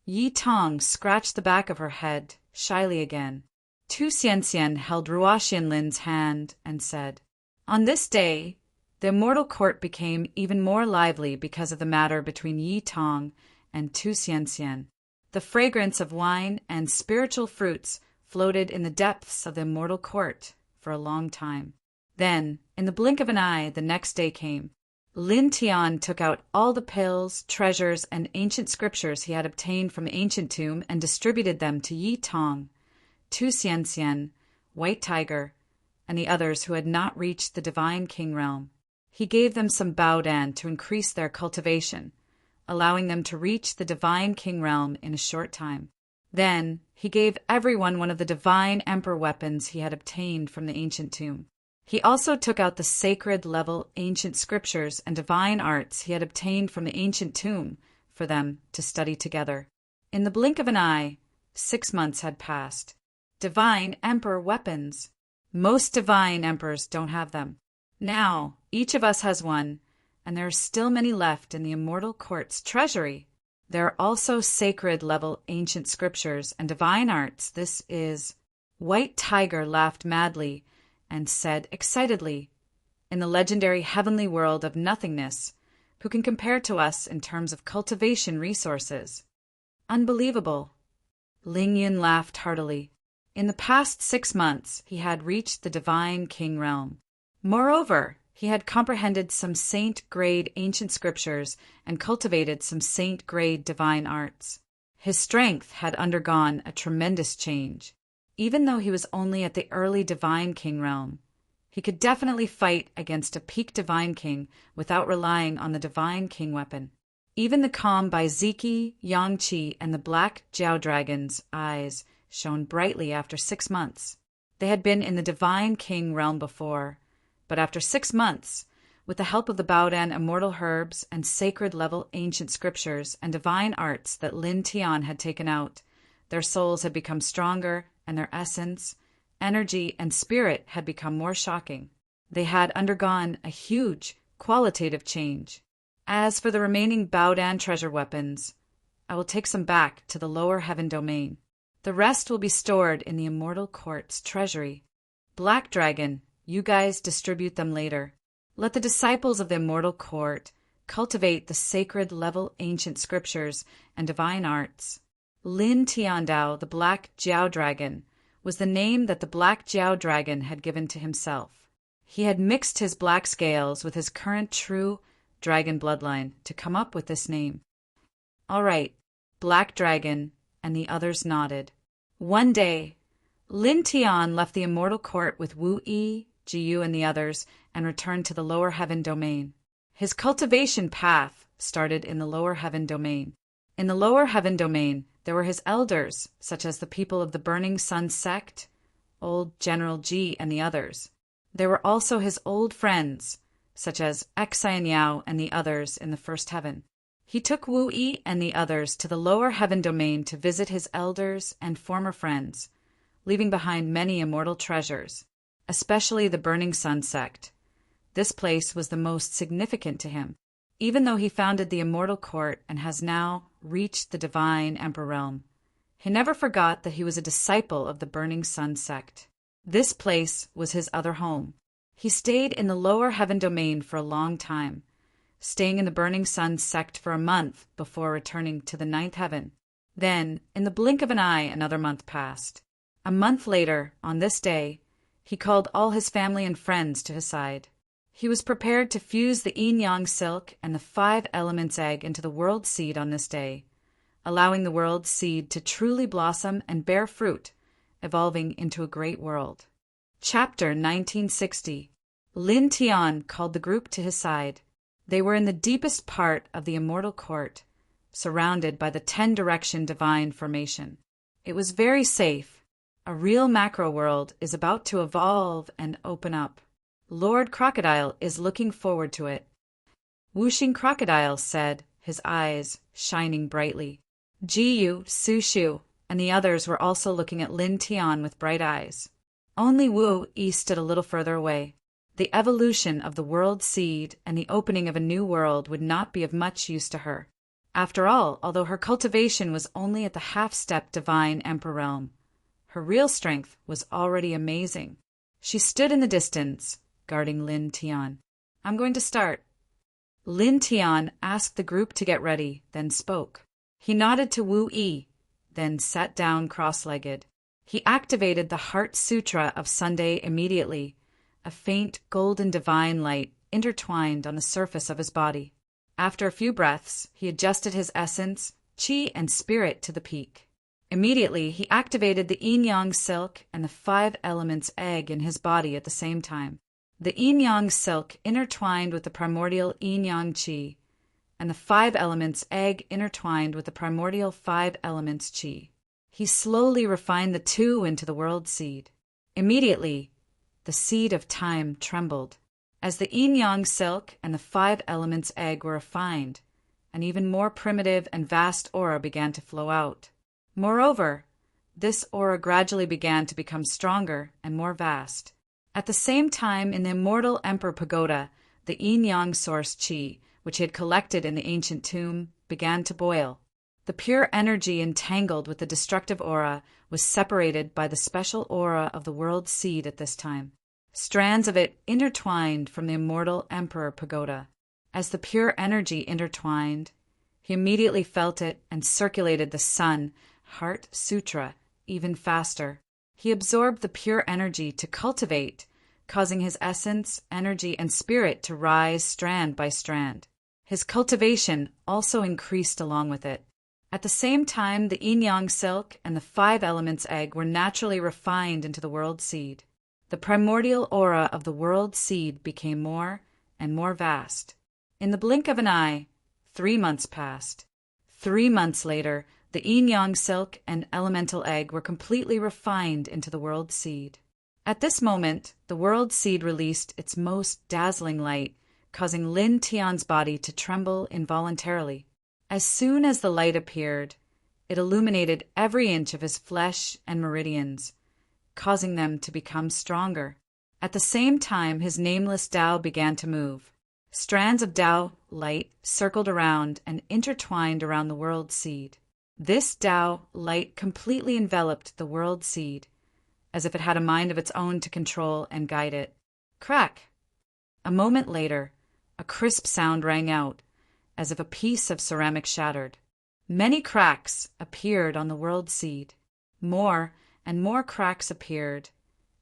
S1: Yi Tong scratched the back of her head shyly again. Tu Xianxian held Ruo Xianlin's hand and said, On this day, the immortal court became even more lively because of the matter between Yi Tong and Tu Xianxian. The fragrance of wine and spiritual fruits floated in the depths of the immortal court for a long time. Then, in the blink of an eye, the next day came. Lin Tian took out all the pills, treasures, and ancient scriptures he had obtained from the ancient tomb and distributed them to Yi Tong, Tu Xian Xian, White Tiger, and the others who had not reached the divine king realm. He gave them some baodan to increase their cultivation, allowing them to reach the divine king realm in a short time. Then he gave everyone one of the divine emperor weapons he had obtained from the ancient tomb. He also took out the sacred level ancient scriptures and divine arts he had obtained from the ancient tomb for them to study together. In the blink of an eye, 6 months had passed. Divine emperor weapons. Most divine emperors don't have them. Now, each of us has one, and there are still many left in the immortal court's treasury. There are also sacred level ancient scriptures and divine arts. This is... White Tiger laughed madly and said excitedly, "In the legendary heavenly world of nothingness, who can compare to us in terms of cultivation resources?" Unbelievable. Ling Yun laughed heartily. In the past 6 months, he had reached the divine king realm. Moreover, he had comprehended some saint-grade ancient scriptures and cultivated some saint-grade divine arts. His strength had undergone a tremendous change. Even though he was only at the early divine king realm, he could definitely fight against a peak divine king without relying on the divine king weapon. Even the calm Baiziki, Yangqi, and the black Jiao dragon's eyes shone brightly after 6 months. They had been in the divine king realm before, but after 6 months, with the help of the Baodan immortal herbs and sacred level ancient scriptures and divine arts that Lin Tian had taken out, their souls had become stronger and their essence, energy, and spirit had become more shocking. They had undergone a huge qualitative change. As for the remaining Baodan treasure weapons, I will take some back to the lower heaven domain. The rest will be stored in the immortal court's treasury. Black Dragon, you guys distribute them later. Let the disciples of the immortal court cultivate the sacred level ancient scriptures and divine arts. Lin Tiandao, the black Jiao dragon, was the name that the black Jiao dragon had given to himself. He had mixed his black scales with his current true dragon bloodline to come up with this name. All right, Black Dragon, and the others nodded. One day, Lin Tian left the immortal court with Wu Yi, Jiyu, and the others and returned to the lower heaven domain. His cultivation path started in the lower heaven domain. In the lower heaven domain, there were his elders, such as the people of the Burning Sun sect, old General Ji, and the others. There were also his old friends, such as Xi Yao and the others in the first heaven. He took Wu Yi and the others to the lower heaven domain to visit his elders and former friends, leaving behind many immortal treasures, especially the Burning Sun sect. This place was the most significant to him, even though he founded the immortal court and has now reached the divine emperor realm. He never forgot that he was a disciple of the Burning Sun sect. This place was his other home. He stayed in the lower heaven domain for a long time, staying in the Burning Sun sect for a month before returning to the 9th heaven. Then, in the blink of an eye, another month passed. A month later, on this day, he called all his family and friends to his side. He was prepared to fuse the yin-yang silk and the 5 elements egg into the world seed on this day, allowing the world seed to truly blossom and bear fruit, evolving into a great world. Chapter 1960. Lin Tian called the group to his side. They were in the deepest part of the immortal court, surrounded by the 10-direction divine formation. It was very safe. A real macro world is about to evolve and open up. Lord Crocodile is looking forward to it. Wuxing Crocodile said, his eyes shining brightly. Jiyu, Su Shu, and the others were also looking at Lin Tian with bright eyes. Only Wu Yi stood a little further away. The evolution of the world seed and the opening of a new world would not be of much use to her. After all, although her cultivation was only at the half-step divine emperor realm, her real strength was already amazing. She stood in the distance, guarding Lin Tian. I'm going to start. Lin Tian asked the group to get ready, then spoke. He nodded to Wu Yi, then sat down cross-legged. He activated the Heart Sutra of Sunday immediately. A faint golden divine light intertwined on the surface of his body. After a few breaths, he adjusted his essence, chi and spirit to the peak. Immediately, he activated the yin-yang silk and the 5 elements egg in his body at the same time. The yin-yang silk intertwined with the primordial yin-yang chi, and the 5 elements egg intertwined with the primordial 5 elements chi. He slowly refined the two into the world seed. Immediately, the seed of time trembled. As the yin-yang silk and the 5 elements egg were refined, an even more primitive and vast aura began to flow out. Moreover, this aura gradually began to become stronger and more vast. At the same time, in the immortal Emperor Pagoda, the yin-yang source chi, which he had collected in the ancient tomb, began to boil. The pure energy entangled with the destructive aura was separated by the special aura of the world seed at this time. Strands of it intertwined from the immortal Emperor Pagoda. As the pure energy intertwined, he immediately felt it and circulated the Sun Heart Sutra even faster. He absorbed the pure energy to cultivate, causing his essence, energy, and spirit to rise strand by strand. His cultivation also increased along with it. At the same time, the yin-yang silk and the 5 elements egg were naturally refined into the world seed. The primordial aura of the world seed became more and more vast. In the blink of an eye, 3 months passed. 3 months later, the yin-yang silk and elemental egg were completely refined into the world seed. At this moment, the world seed released its most dazzling light, causing Lin Tian's body to tremble involuntarily. As soon as the light appeared, it illuminated every inch of his flesh and meridians, causing them to become stronger. At the same time, his nameless Tao began to move. Strands of Tao light circled around and intertwined around the world seed. This Tao light completely enveloped the world seed, as if it had a mind of its own to control and guide it. Crack! A moment later, a crisp sound rang out, as if a piece of ceramic shattered. Many cracks appeared on the world seed. More and more cracks appeared,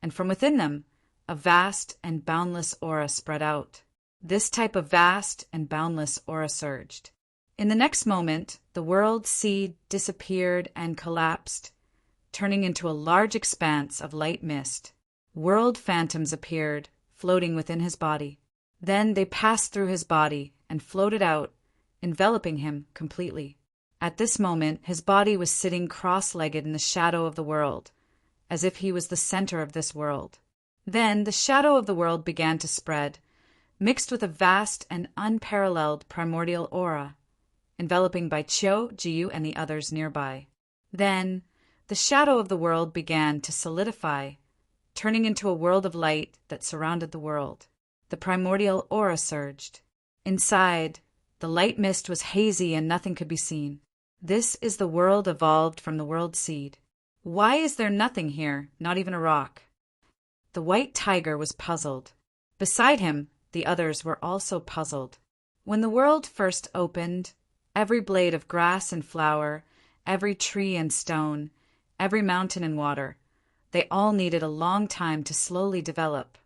S1: and from within them, a vast and boundless aura spread out. This type of vast and boundless aura surged. In the next moment, the world seed disappeared and collapsed, turning into a large expanse of light mist. World phantoms appeared, floating within his body. Then they passed through his body and floated out, enveloping him completely. At this moment, his body was sitting cross-legged in the shadow of the world, as if he was the center of this world. Then the shadow of the world began to spread, mixed with a vast and unparalleled primordial aura, enveloping Bai Qiu, Jiyu, and the others nearby. Then the shadow of the world began to solidify, turning into a world of light that surrounded the world. The primordial aura surged. Inside, the light mist was hazy and nothing could be seen. This is the world evolved from the world seed. Why is there nothing here, not even a rock? The white tiger was puzzled. Beside him, the others were also puzzled. When the world first opened, every blade of grass and flower, every tree and stone, every mountain and water, they all needed a long time to slowly develop.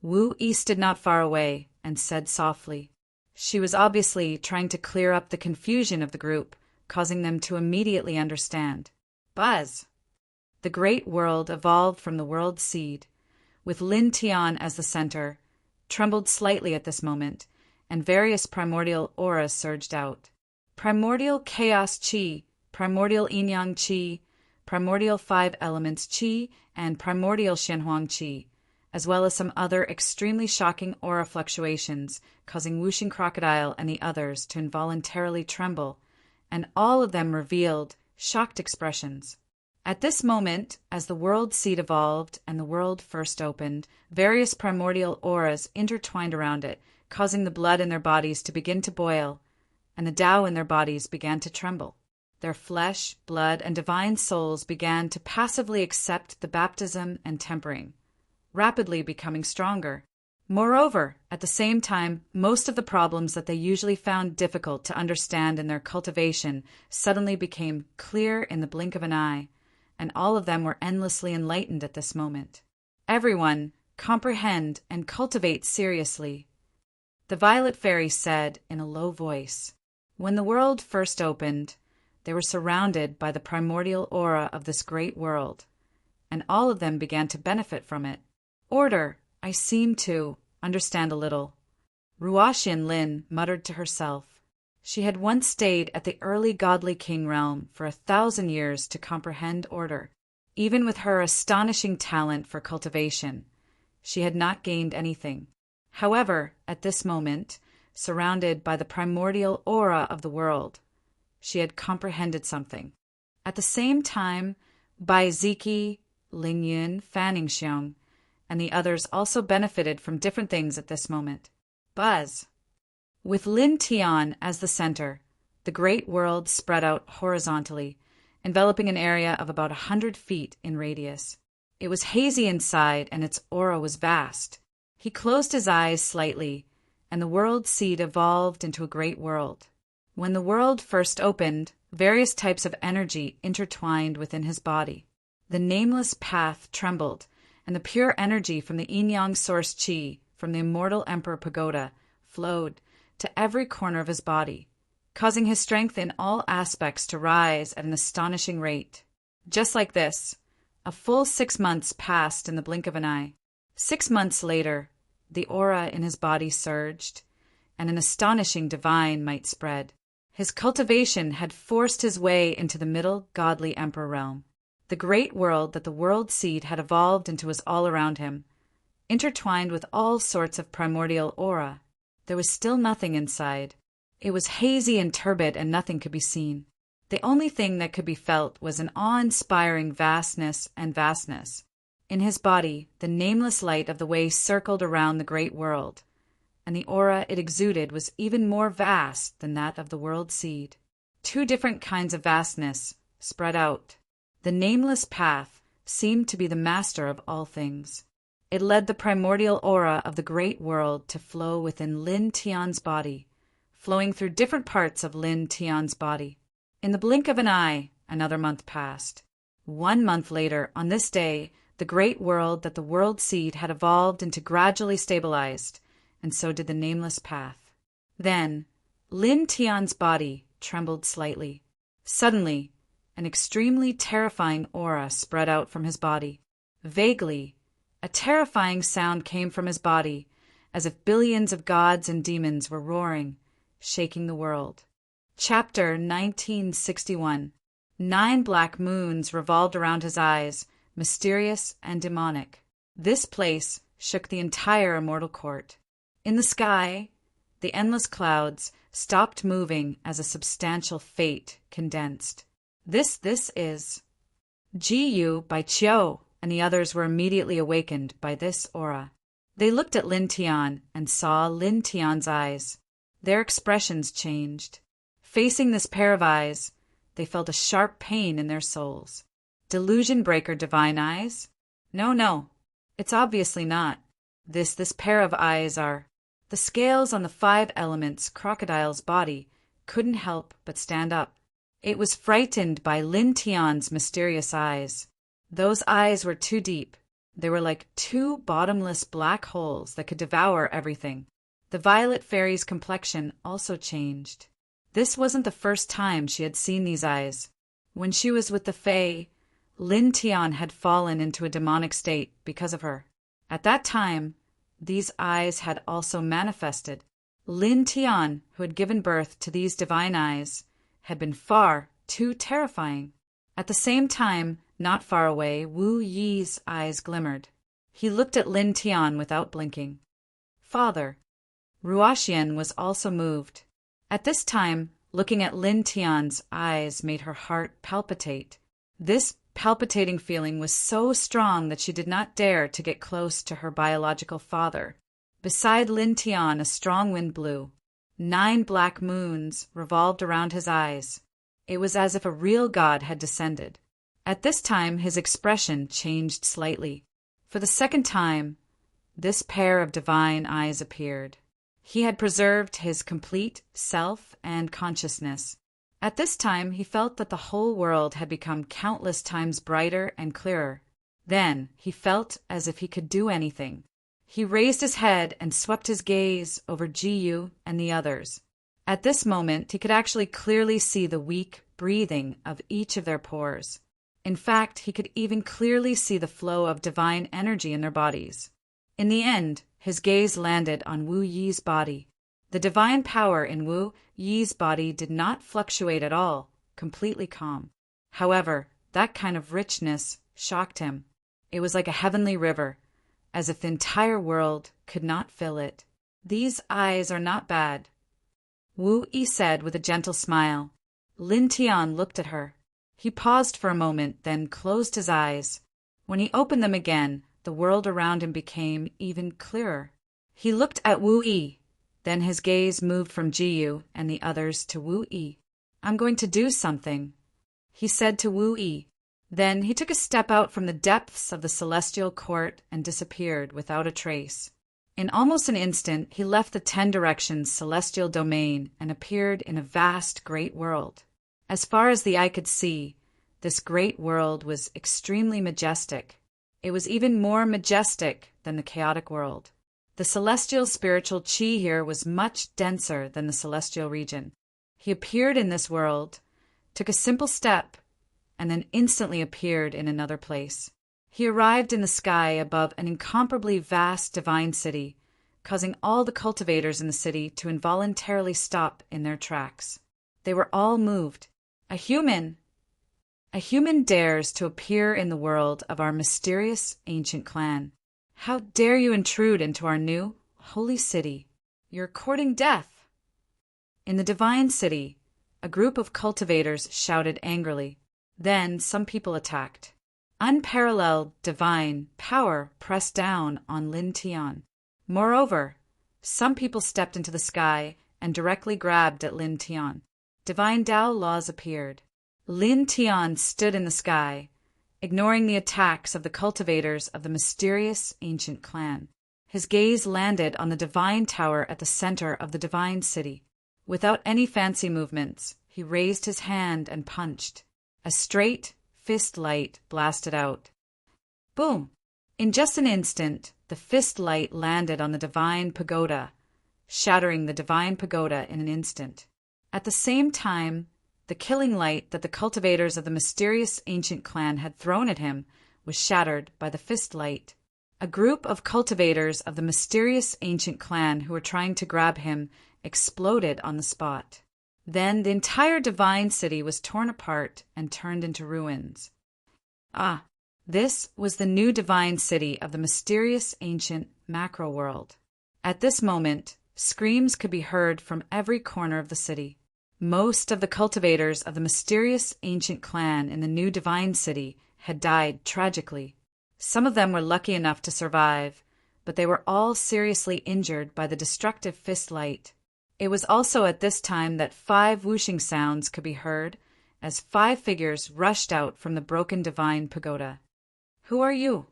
S1: Wu Yi stood not far away and said softly. She was obviously trying to clear up the confusion of the group, causing them to immediately understand. Buzz! The great world evolved from the world seed, with Lin Tian as the center, trembled slightly at this moment, and various primordial auras surged out. Primordial chaos chi, primordial yin-yang chi, primordial 5 elements chi, and primordial shenhuang chi, as well as some other extremely shocking aura fluctuations, causing Wuxing Crocodile and the others to involuntarily tremble, and all of them revealed shocked expressions. At this moment, as the world seed evolved and the world first opened, various primordial auras intertwined around it, causing the blood in their bodies to begin to boil, and the Tao in their bodies began to tremble. Their flesh, blood, and divine souls began to passively accept the baptism and tempering, rapidly becoming stronger. Moreover, at the same time, most of the problems that they usually found difficult to understand in their cultivation suddenly became clear in the blink of an eye, and all of them were endlessly enlightened at this moment. Everyone, comprehend and cultivate seriously. The Violet Fairy said in a low voice, "When the world first opened, they were surrounded by the primordial aura of this great world, and all of them began to benefit from it. Order, I seem to understand a little." Ruashian Lin muttered to herself. She had once stayed at the early godly king realm for 1,000 years to comprehend order. Even with her astonishing talent for cultivation, she had not gained anything. However, at this moment, surrounded by the primordial aura of the world, she had comprehended something. At the same time, Bai Ziki, Lingyun, Fanningshiong, and the others also benefited from different things at this moment. Buzz. With Lin Tian as the center, the great world spread out horizontally, enveloping an area of about 100 feet in radius. It was hazy inside, and its aura was vast. He closed his eyes slightly, and the world seed evolved into a great world. When the world first opened, various types of energy intertwined within his body. The nameless path trembled, and the pure energy from the yin-yang source qi from the immortal Emperor Pagoda flowed to every corner of his body, causing his strength in all aspects to rise at an astonishing rate. Just like this, a full 6 months passed in the blink of an eye. 6 months later, the aura in his body surged, and an astonishing divine might spread. His cultivation had forced his way into the middle godly emperor realm. The great world that the world seed had evolved into was all around him, intertwined with all sorts of primordial aura. There was still nothing inside. It was hazy and turbid, and nothing could be seen. The only thing that could be felt was an awe-inspiring vastness. In his body, the nameless light of the way circled around the great world, and the aura it exuded was even more vast than that of the world seed. 2 different kinds of vastness spread out. The nameless path seemed to be the master of all things. It led the primordial aura of the great world to flow within Lin Tian's body, flowing through different parts of Lin Tian's body. In the blink of an eye, another month passed. 1 month later, on this day, the great world that the world seed had evolved into gradually stabilized, and so did the nameless path. Then, Lin Tian's body trembled slightly. Suddenly, an extremely terrifying aura spread out from his body. Vaguely, a terrifying sound came from his body, as if billions of gods and demons were roaring, shaking the world. Chapter 1961. 9 black moons revolved around his eyes, mysterious and demonic. This place shook the entire immortal court. In the sky, the endless clouds stopped moving as a substantial fate condensed. This is Ji Yu by Chiu, and the others were immediately awakened by this aura. They looked at Lin Tian and saw Lin Tian's eyes. Their expressions changed. Facing this pair of eyes, they felt a sharp pain in their souls. Delusion breaker divine eyes? No, it's obviously not. This pair of eyes are. The scales on the 5 elements crocodile's body couldn't help but stand up. It was frightened by Lin Tian's mysterious eyes. Those eyes were too deep. They were like 2 bottomless black holes that could devour everything. The Violet Fairy's complexion also changed. This wasn't the first time she had seen these eyes. When she was with the Fae, Lin Tian had fallen into a demonic state because of her. At that time, these eyes had also manifested. Lin Tian, who had given birth to these divine eyes, had been far too terrifying. At the same time, not far away, Wu Yi's eyes glimmered. He looked at Lin Tian without blinking. Father. Ruashian was also moved. At this time, looking at Lin Tian's eyes made her heart palpitate. This palpitating feeling was so strong that she did not dare to get close to her biological father. Beside Lin Tian, a strong wind blew. 9 black moons revolved around his eyes. It was as if a real god had descended. At this time, his expression changed slightly. For the second time, this pair of divine eyes appeared. He had preserved his complete self and consciousness. At this time, he felt that the whole world had become countless times brighter and clearer. Then he felt as if he could do anything. He raised his head and swept his gaze over Jiyu and the others. At this moment, he could actually clearly see the weak breathing of each of their pores. In fact, he could even clearly see the flow of divine energy in their bodies. In the end, his gaze landed on Wu Yi's body. The divine power in Wu Yi's body did not fluctuate at all, completely calm. However, that kind of richness shocked him. It was like a heavenly river, as if the entire world could not fill it. "These eyes are not bad," Wu Yi said with a gentle smile. Lin Tian looked at her. He paused for a moment, then closed his eyes. When he opened them again, the world around him became even clearer. He looked at Wu Yi. Then his gaze moved from Jiyu and the others to Wu Yi. "I'm going to do something," he said to Wu Yi. Then he took a step out from the depths of the celestial court and disappeared without a trace. In almost an instant, he left the 10 directions celestial domain and appeared in a vast great world. As far as the eye could see, this great world was extremely majestic. It was even more majestic than the chaotic world. The celestial spiritual chi here was much denser than the celestial region. He appeared in this world, took a simple step, and then instantly appeared in another place. He arrived in the sky above an incomparably vast divine city, causing all the cultivators in the city to involuntarily stop in their tracks. They were all moved. A human dares to appear in the world of our mysterious ancient clan. How dare you intrude into our new, holy city? You're courting death. In the divine city, a group of cultivators shouted angrily. Then some people attacked. Unparalleled divine power pressed down on Lin Tian. Moreover, some people stepped into the sky and directly grabbed at Lin Tian. Divine Tao laws appeared. Lin Tian stood in the sky, ignoring the attacks of the cultivators of the mysterious ancient clan. His gaze landed on the divine tower at the center of the divine city. Without any fancy movements, he raised his hand and punched. A straight fist light blasted out. Boom! In just an instant, the fist light landed on the divine pagoda, shattering the divine pagoda in an instant. At the same time, the killing light that the cultivators of the mysterious ancient clan had thrown at him was shattered by the fist light. A group of cultivators of the mysterious ancient clan who were trying to grab him exploded on the spot. Then the entire divine city was torn apart and turned into ruins. Ah, this was the new divine city of the mysterious ancient macro world. At this moment, screams could be heard from every corner of the city. Most of the cultivators of the mysterious ancient clan in the new divine city had died tragically. Some of them were lucky enough to survive, but they were all seriously injured by the destructive fist light. It was also at this time that 5 whooshing sounds could be heard as 5 figures rushed out from the broken divine pagoda. "Who are you?"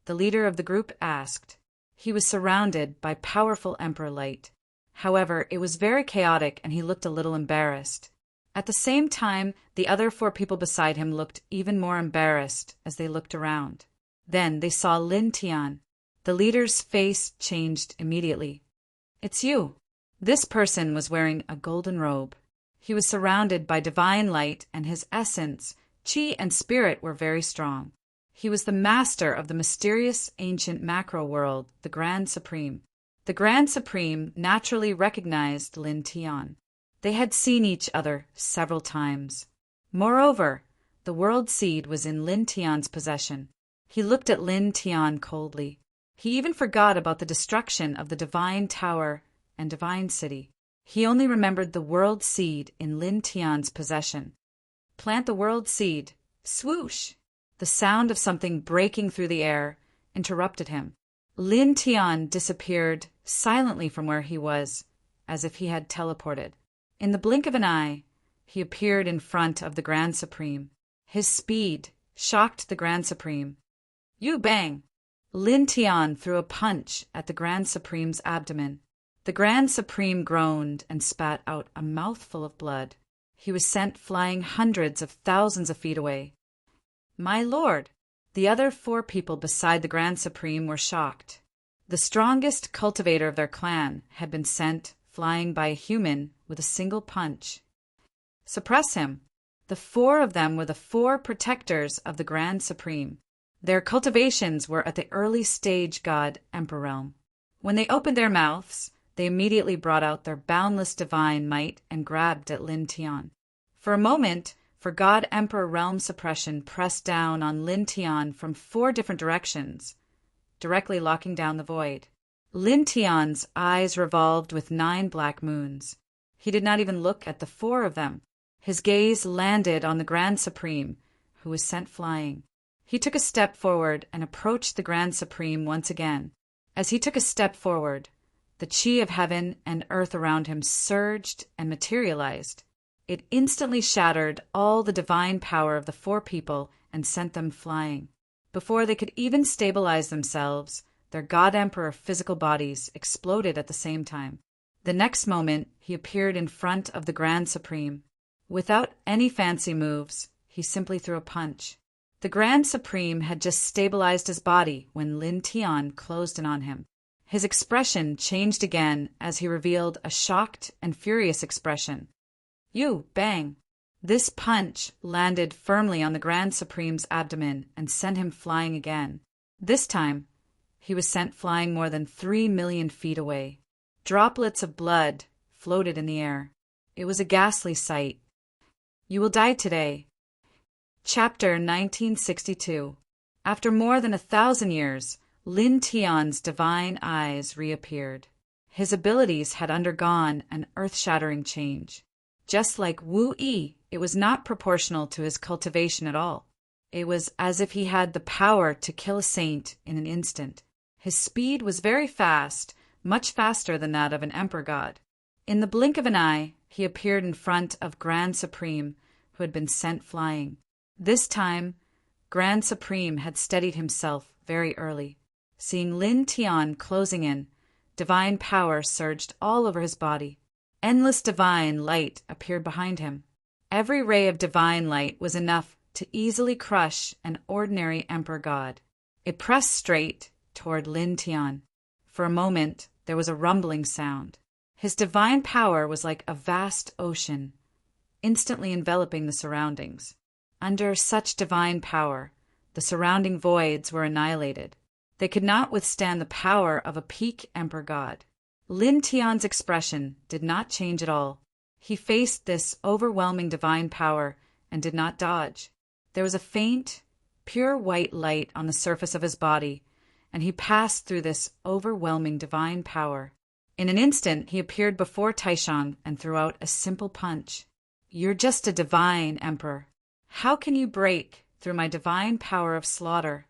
S1: the leader of the group asked. He was surrounded by powerful emperor light. However, it was very chaotic and he looked a little embarrassed. At the same time, the other 4 people beside him looked even more embarrassed as they looked around. Then they saw Lin Tian. The leader's face changed immediately. "It's you." This person was wearing a golden robe. He was surrounded by divine light and his essence, chi and spirit were very strong. He was the master of the mysterious ancient macro world, the Grand Supreme. The Grand Supreme naturally recognized Lin Tian. They had seen each other several times. Moreover, the world seed was in Lin Tian's possession. He looked at Lin Tian coldly. He even forgot about the destruction of the divine tower and divine city. He only remembered the world seed in Lin Tian's possession. "Plant the world seed." Swoosh! The sound of something breaking through the air interrupted him. Lin Tian disappeared silently from where he was, as if he had teleported. In the blink of an eye, he appeared in front of the Grand Supreme. His speed shocked the Grand Supreme. "You bang!" Lin Tian threw a punch at the Grand Supreme's abdomen. The Grand Supreme groaned and spat out a mouthful of blood. He was sent flying hundreds of thousands of feet away. "My lord!" The other 4 people beside the Grand Supreme were shocked. The strongest cultivator of their clan had been sent flying by a human with a single punch. Suppress him! The 4 of them were the 4 protectors of the Grand Supreme. Their cultivations were at the early stage god Emperor realm. When they opened their mouths, they immediately brought out their boundless divine might and grabbed at Lin Tian. For a moment, God Emperor realm suppression pressed down on Lin Tian from 4 different directions, directly locking down the void. Lin Tian's eyes revolved with 9 black moons. He did not even look at the 4 of them. His gaze landed on the Grand Supreme, who was sent flying. He took a step forward and approached the Grand Supreme once again. As he took a step forward, the chi of heaven and earth around him surged and materialized. It instantly shattered all the divine power of the 4 people and sent them flying. Before they could even stabilize themselves, their God Emperor physical bodies exploded at the same time. The next moment, he appeared in front of the Grand Supreme. Without any fancy moves, he simply threw a punch. The Grand Supreme had just stabilized his body when Lin Tian closed in on him. His expression changed again as he revealed a shocked and furious expression. "You, bang!" This punch landed firmly on the Grand Supreme's abdomen and sent him flying again. This time, he was sent flying more than 3 million feet away. Droplets of blood floated in the air. It was a ghastly sight. You will die today. Chapter 1962. After more than 1,000 years, Lin Tian's divine eyes reappeared. His abilities had undergone an earth-shattering change. Just like Wu Yi, it was not proportional to his cultivation at all. It was as if he had the power to kill a saint in an instant. His speed was very fast, much faster than that of an emperor god. In the blink of an eye, he appeared in front of Grand Supreme, who had been sent flying. This time, Grand Supreme had steadied himself very early. Seeing Lin Tian closing in, divine power surged all over his body. Endless divine light appeared behind him. Every ray of divine light was enough to easily crush an ordinary emperor god. It pressed straight toward Lin Tian. For a moment, there was a rumbling sound. His divine power was like a vast ocean, instantly enveloping the surroundings. Under such divine power, the surrounding voids were annihilated. They could not withstand the power of a peak emperor god. Lin Tian's expression did not change at all. He faced this overwhelming divine power and did not dodge. There was a faint, pure white light on the surface of his body, and he passed through this overwhelming divine power. In an instant, he appeared before Taishan and threw out a simple punch. "You're just a divine, Emperor. How can you break through my divine power of slaughter?"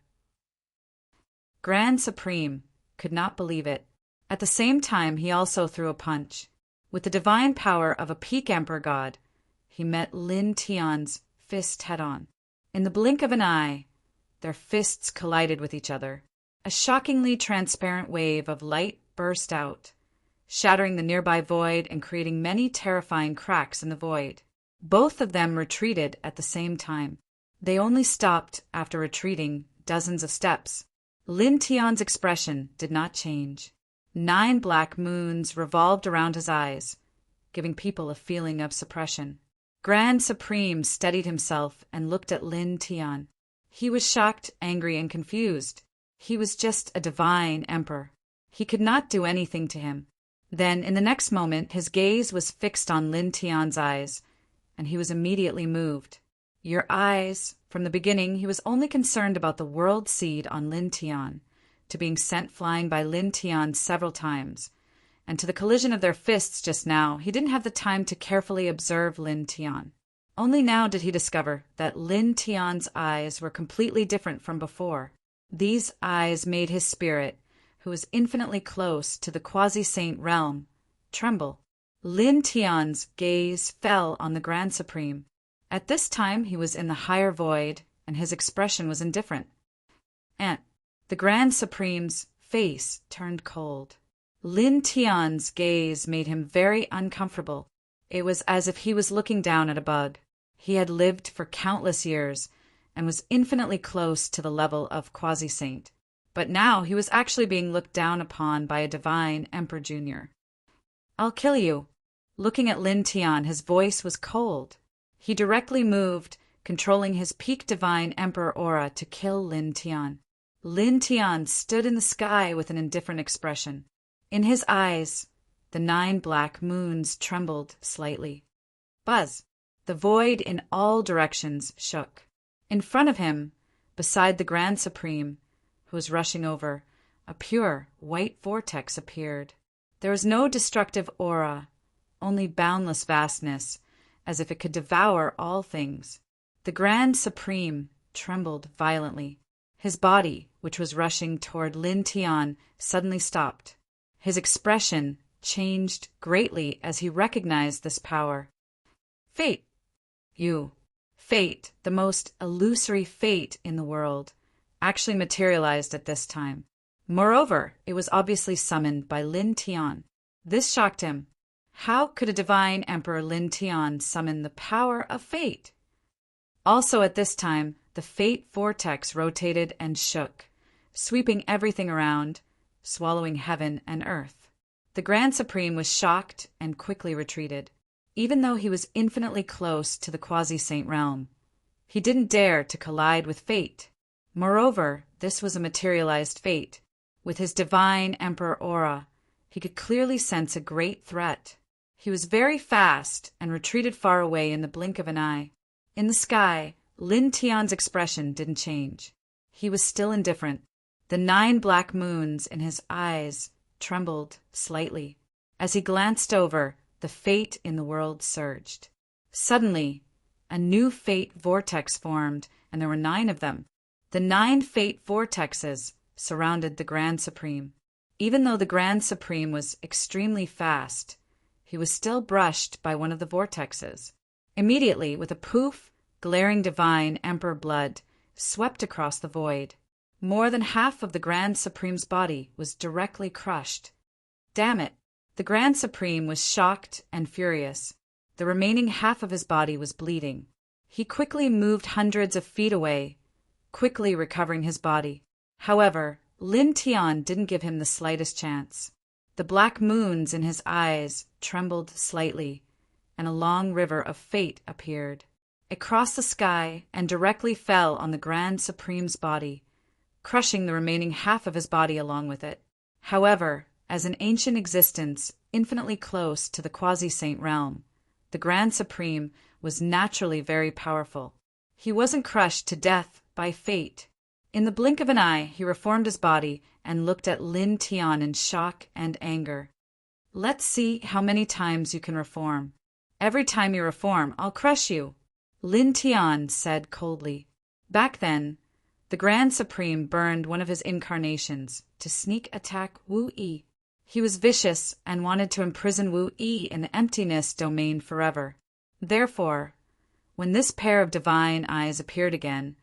S1: Grand Supreme could not believe it. At the same time, he also threw a punch. With the divine power of a peak emperor god, he met Lin Tian's fist head-on. In the blink of an eye, their fists collided with each other. A shockingly transparent wave of light burst out, shattering the nearby void and creating many terrifying cracks in the void. Both of them retreated at the same time. They only stopped after retreating dozens of steps. Lin Tian's expression did not change. 9 black moons revolved around his eyes, giving people a feeling of suppression. Grand Supreme steadied himself and looked at Lin Tian. He was shocked, angry, and confused. He was just a divine emperor. He could not do anything to him. Then, in the next moment, his gaze was fixed on Lin Tian's eyes, and he was immediately moved. "Your eyes." From the beginning, he was only concerned about the world seed on Lin Tian, to being sent flying by Lin Tian several times, and to the collision of their fists just now, he didn't have the time to carefully observe Lin Tian. Only now did he discover that Lin Tian's eyes were completely different from before. These eyes made his spirit, who was infinitely close to the quasi-saint realm, tremble. Lin Tian's gaze fell on the Grand Supreme. At this time he was in the higher void, and his expression was indifferent. The Grand Supreme's face turned cold. Lin Tian's gaze made him very uncomfortable. It was as if he was looking down at a bug. He had lived for countless years and was infinitely close to the level of quasi-saint. But now he was actually being looked down upon by a divine Emperor Jr. "I'll kill you." Looking at Lin Tian, his voice was cold. He directly moved, controlling his peak divine Emperor aura to kill Lin Tian. Lin Tian stood in the sky with an indifferent expression. In his eyes, the 9 black moons trembled slightly. Buzz! The void in all directions shook. In front of him, beside the Grand Supreme, who was rushing over, a pure white vortex appeared. There was no destructive aura, only boundless vastness, as if it could devour all things. The Grand Supreme trembled violently. His body, which was rushing toward Lin Tian, suddenly stopped. His expression changed greatly as he recognized this power. Fate! You, fate, the most illusory fate in the world, actually materialized at this time. Moreover, it was obviously summoned by Lin Tian. This shocked him. How could a divine Emperor Lin Tian summon the power of fate? Also at this time, the fate vortex rotated and shook, sweeping everything around, swallowing heaven and earth. The Grand Supreme was shocked and quickly retreated. Even though he was infinitely close to the quasi-saint realm, he didn't dare to collide with fate. Moreover, this was a materialized fate. With his divine Emperor aura, he could clearly sense a great threat. He was very fast and retreated far away in the blink of an eye. In the sky, Lin Tian's expression didn't change. He was still indifferent. The 9 black moons in his eyes trembled slightly. As he glanced over, the fate in the world surged. Suddenly, a new fate vortex formed, and there were 9 of them. The 9 fate vortexes surrounded the Grand Supreme. Even though the Grand Supreme was extremely fast, he was still brushed by one of the vortexes. Immediately, with a poof, glaring divine Emperor blood swept across the void. More than half of the Grand Supreme's body was directly crushed. Damn it! The Grand Supreme was shocked and furious. The remaining half of his body was bleeding. He quickly moved hundreds of feet away, quickly recovering his body. However, Lin Tian didn't give him the slightest chance. The black moons in his eyes trembled slightly, and a long river of fate appeared. It crossed the sky and directly fell on the Grand Supreme's body, crushing the remaining half of his body along with it. However, as an ancient existence infinitely close to the quasi-saint realm, the Grand Supreme was naturally very powerful. He wasn't crushed to death by fate. In the blink of an eye, he reformed his body and looked at Lin Tian in shock and anger. "Let's see how many times you can reform. Every time you reform, I'll crush you," Lin Tian said coldly. Back then, the Grand Supreme burned one of his incarnations to sneak attack Wu Yi. He was vicious and wanted to imprison Wu Yi in the emptiness domain forever. Therefore, when this pair of divine eyes appeared again,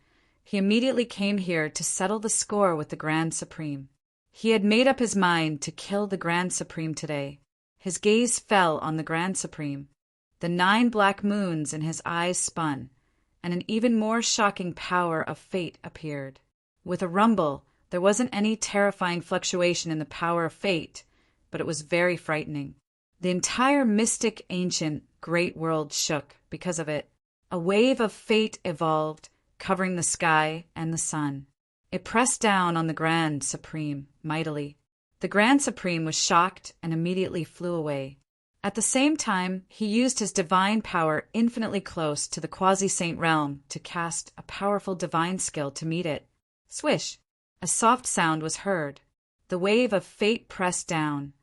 S1: he immediately came here to settle the score with the Grand Supreme. He had made up his mind to kill the Grand Supreme today. His gaze fell on the Grand Supreme. The 9 black moons in his eyes spun, and an even more shocking power of fate appeared. With a rumble, there wasn't any terrifying fluctuation in the power of fate, but it was very frightening. The entire mystic, ancient, great world shook because of it. A wave of fate evolved, covering the sky and the sun. It pressed down on the Grand Supreme mightily. The Grand Supreme was shocked and immediately flew away. At the same time, he used his divine power infinitely close to the quasi-saint realm to cast a powerful divine skill to meet it. Swish! A soft sound was heard. The wave of fate pressed down,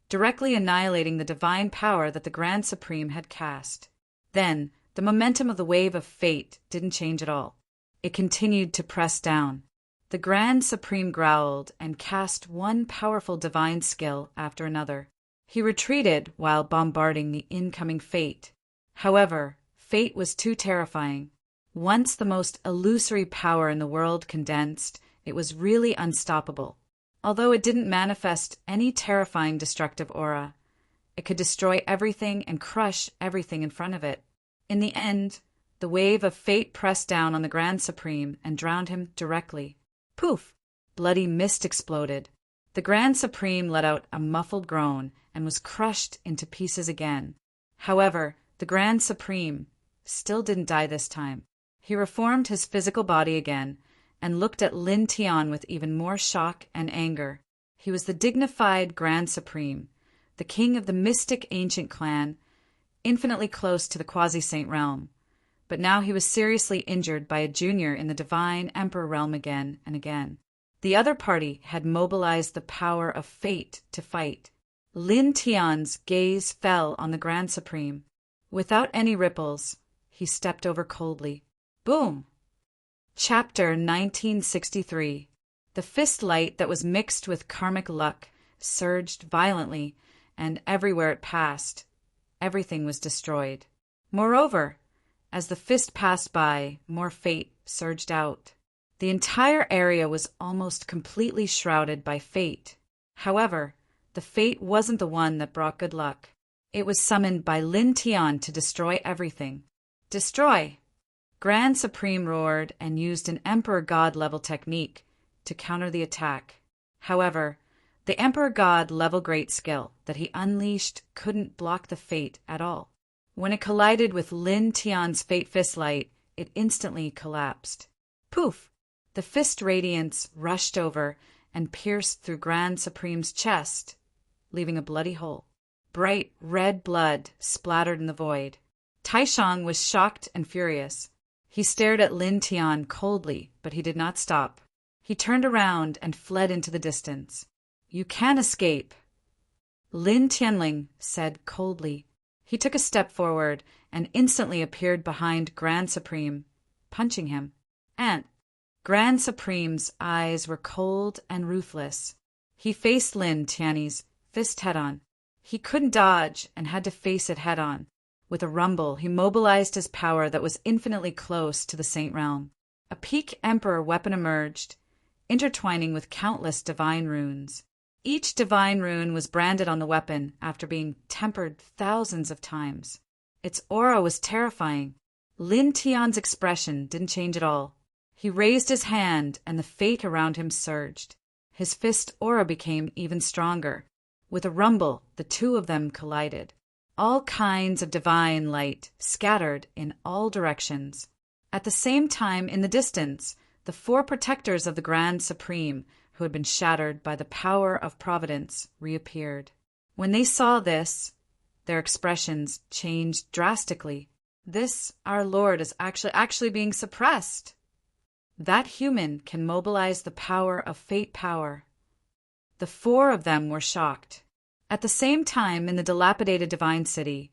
S1: directly annihilating the divine power that the Grand Supreme had cast. Then, the momentum of the wave of fate didn't change at all. It continued to press down. The Grand Supreme growled and cast one powerful divine skill after another. He retreated while bombarding the incoming fate. However, fate was too terrifying. Once the most illusory power in the world condensed It was really unstoppable. Although it didn't manifest any terrifying destructive aura, it could destroy everything and crush everything in front of it. In the end, the wave of fate pressed down on the Grand Supreme and drowned him directly. Poof! Bloody mist exploded. The Grand Supreme let out a muffled groan and was crushed into pieces again. However, the Grand Supreme still didn't die this time. He reformed his physical body again and looked at Lin Tian with even more shock and anger. He was the dignified Grand Supreme, the king of the mystic ancient clan, infinitely close to the quasi-saint realm. But now he was seriously injured by a junior in the divine emperor realm again and again. The other party had mobilized the power of fate to fight. Lin Tian's gaze fell on the Grand Supreme. Without any ripples, he stepped over coldly. Boom! Chapter 1963. The fist light that was mixed with karmic luck surged violently, and everywhere it passed, everything was destroyed. Moreover, as the fist passed by, more fate surged out. The entire area was almost completely shrouded by fate. However, the fate wasn't the one that brought good luck. It was summoned by Lin Tian to destroy everything. Destroy! Grand Supreme roared and used an Emperor God level technique to counter the attack. However, the Emperor God level great skill that he unleashed couldn't block the fate at all. When it collided with Lin Tian's fate fist light, it instantly collapsed. Poof! The fist radiance rushed over and pierced through Grand Supreme's chest, leaving a bloody hole. Bright red blood splattered in the void. Taishang was shocked and furious. He stared at Lin Tian coldly, but he did not stop. He turned around and fled into the distance. You can't escape, Lin Tianling said coldly. He took a step forward and instantly appeared behind Grand Supreme, punching him. Grand Supreme's eyes were cold and ruthless. He faced Lin Tianyi's fist head-on. He couldn't dodge and had to face it head-on. With a rumble, he mobilized his power that was infinitely close to the Saint Realm. A peak Emperor weapon emerged, intertwining with countless divine runes. Each divine rune was branded on the weapon after being tempered thousands of times. Its aura was terrifying. Lin Tian's expression didn't change at all. He raised his hand and the fate around him surged. His fist aura became even stronger. With a rumble, the two of them collided. All kinds of divine light scattered in all directions. At the same time, in the distance, the four protectors of the Grand Supreme, who had been shattered by the power of Providence, reappeared. When they saw this, their expressions changed drastically. This, our Lord, is actually being suppressed. That human can mobilize the power of fate power. The four of them were shocked. At the same time, in the dilapidated divine city,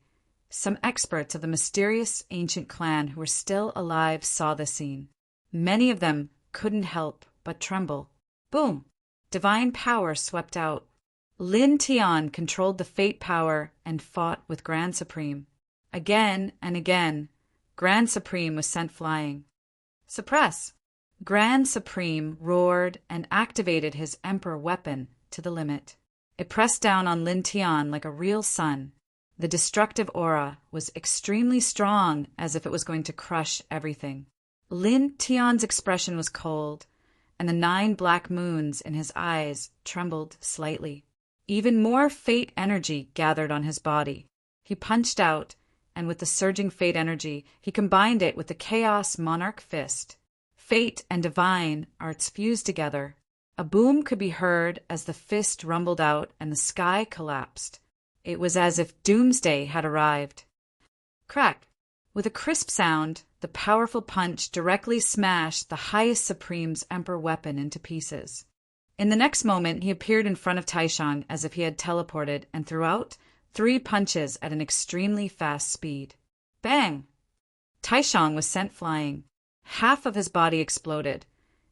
S1: some experts of the mysterious ancient clan who were still alive saw the scene. Many of them couldn't help but tremble. Boom! Divine power swept out. Lin Tian controlled the fate power and fought with Grand Supreme. Again and again, Grand Supreme was sent flying. Suppress! Grand Supreme roared and activated his Emperor weapon to the limit. It pressed down on Lin Tian like a real sun. The destructive aura was extremely strong, as if it was going to crush everything. Lin Tian's expression was cold, and the 9 black moons in his eyes trembled slightly. Even more fate energy gathered on his body. He punched out, and with the surging fate energy, he combined it with the Chaos Monarch Fist. Fate and divine arts fused together. A boom could be heard as the fist rumbled out and the sky collapsed. It was as if doomsday had arrived. Crack! With a crisp sound, the powerful punch directly smashed the highest Supreme's Emperor weapon into pieces. In the next moment, he appeared in front of Taishang as if he had teleported and threw out 3 punches at an extremely fast speed. Bang! Taishang was sent flying. Half of his body exploded,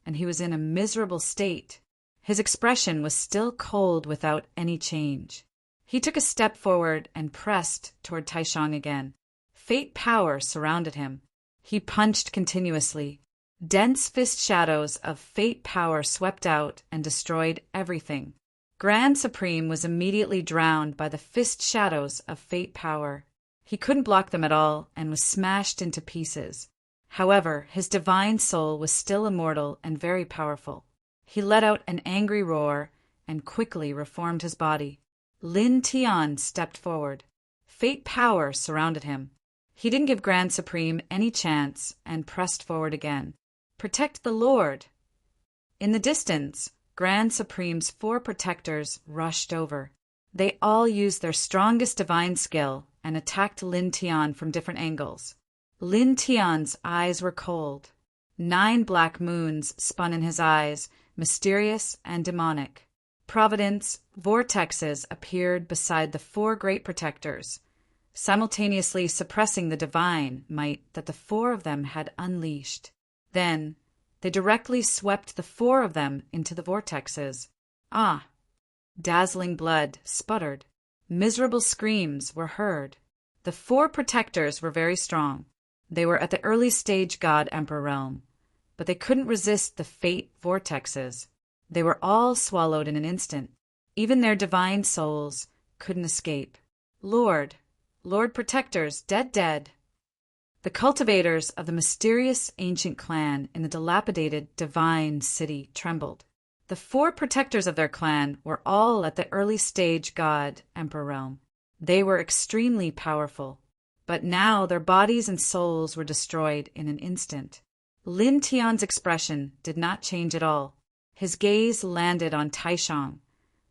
S1: and he was in a miserable state. His expression was still cold without any change. He took a step forward and pressed toward Taishang again. Fate power surrounded him. He punched continuously. Dense fist shadows of fate power swept out and destroyed everything. Grand Supreme was immediately drowned by the fist shadows of fate power. He couldn't block them at all and was smashed into pieces. However, his divine soul was still immortal and very powerful. He let out an angry roar and quickly reformed his body. Lin Tian stepped forward. Fate power surrounded him. He didn't give Grand Supreme any chance and pressed forward again. Protect the Lord! In the distance, Grand Supreme's 4 protectors rushed over. They all used their strongest divine skill and attacked Lin Tian from different angles. Lin Tian's eyes were cold. 9 black moons spun in his eyes, mysterious and demonic. Providence, vortexes appeared beside the 4 great protectors, simultaneously suppressing the divine might that the 4 of them had unleashed. Then, they directly swept the 4 of them into the vortexes. Ah! Dazzling blood sputtered. Miserable screams were heard. The 4 protectors were very strong. They were at the early stage God-Emperor realm, but they couldn't resist the fate vortexes. They were all swallowed in an instant. Even their divine souls couldn't escape. Lord protectors, dead. The cultivators of the mysterious ancient clan in the dilapidated divine city trembled. The 4 protectors of their clan were all at the early stage God-Emperor realm. They were extremely powerful, but now their bodies and souls were destroyed in an instant. Lin Tian's expression did not change at all. His gaze landed on Taishang,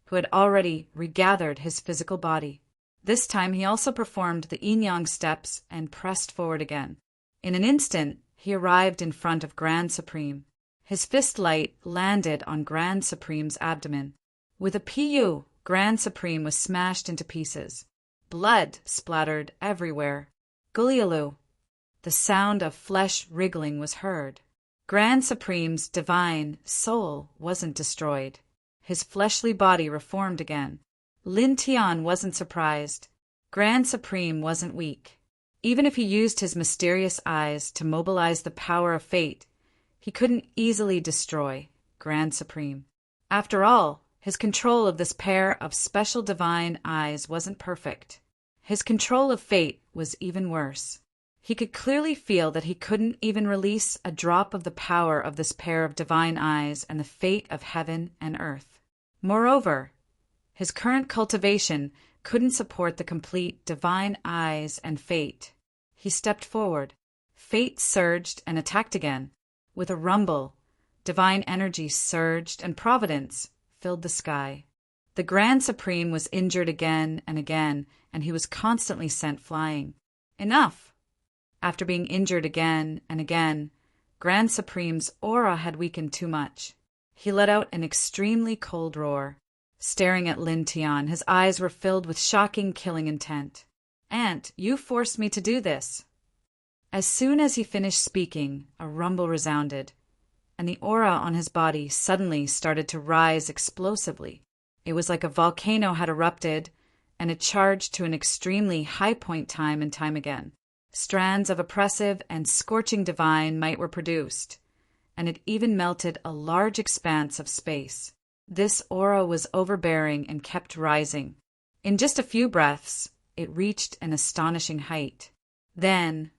S1: who had already regathered his physical body. This time he also performed the yin-yang steps and pressed forward again. In an instant, he arrived in front of Grand Supreme. His fist light landed on Grand Supreme's abdomen. With a pu, Grand Supreme was smashed into pieces. Blood splattered everywhere. Gulialu. The sound of flesh wriggling was heard. Grand Supreme's divine soul wasn't destroyed. His fleshly body reformed again. Lin Tian wasn't surprised. Grand Supreme wasn't weak. Even if he used his mysterious eyes to mobilize the power of fate, he couldn't easily destroy Grand Supreme. After all, his control of this pair of special divine eyes wasn't perfect. His control of fate was even worse. He could clearly feel that he couldn't even release a drop of the power of this pair of divine eyes and the fate of heaven and earth. Moreover, his current cultivation couldn't support the complete divine eyes and fate. He stepped forward. Fate surged and attacked again. With a rumble, divine energy surged and providence filled the sky. The Grand Supreme was injured again and again, and he was constantly sent flying. Enough! After being injured again and again, Grand Supreme's aura had weakened too much. He let out an extremely cold roar. Staring at Lin Tian, his eyes were filled with shocking, killing intent. "Aunt, you forced me to do this." As soon as he finished speaking, a rumble resounded, and the aura on his body suddenly started to rise explosively. It was like a volcano had erupted, and it charged to an extremely high point time and time again. Strands of oppressive and scorching divine might were produced, and it even melted a large expanse of space. This aura was overbearing and kept rising. In just a few breaths, it reached an astonishing height. Then,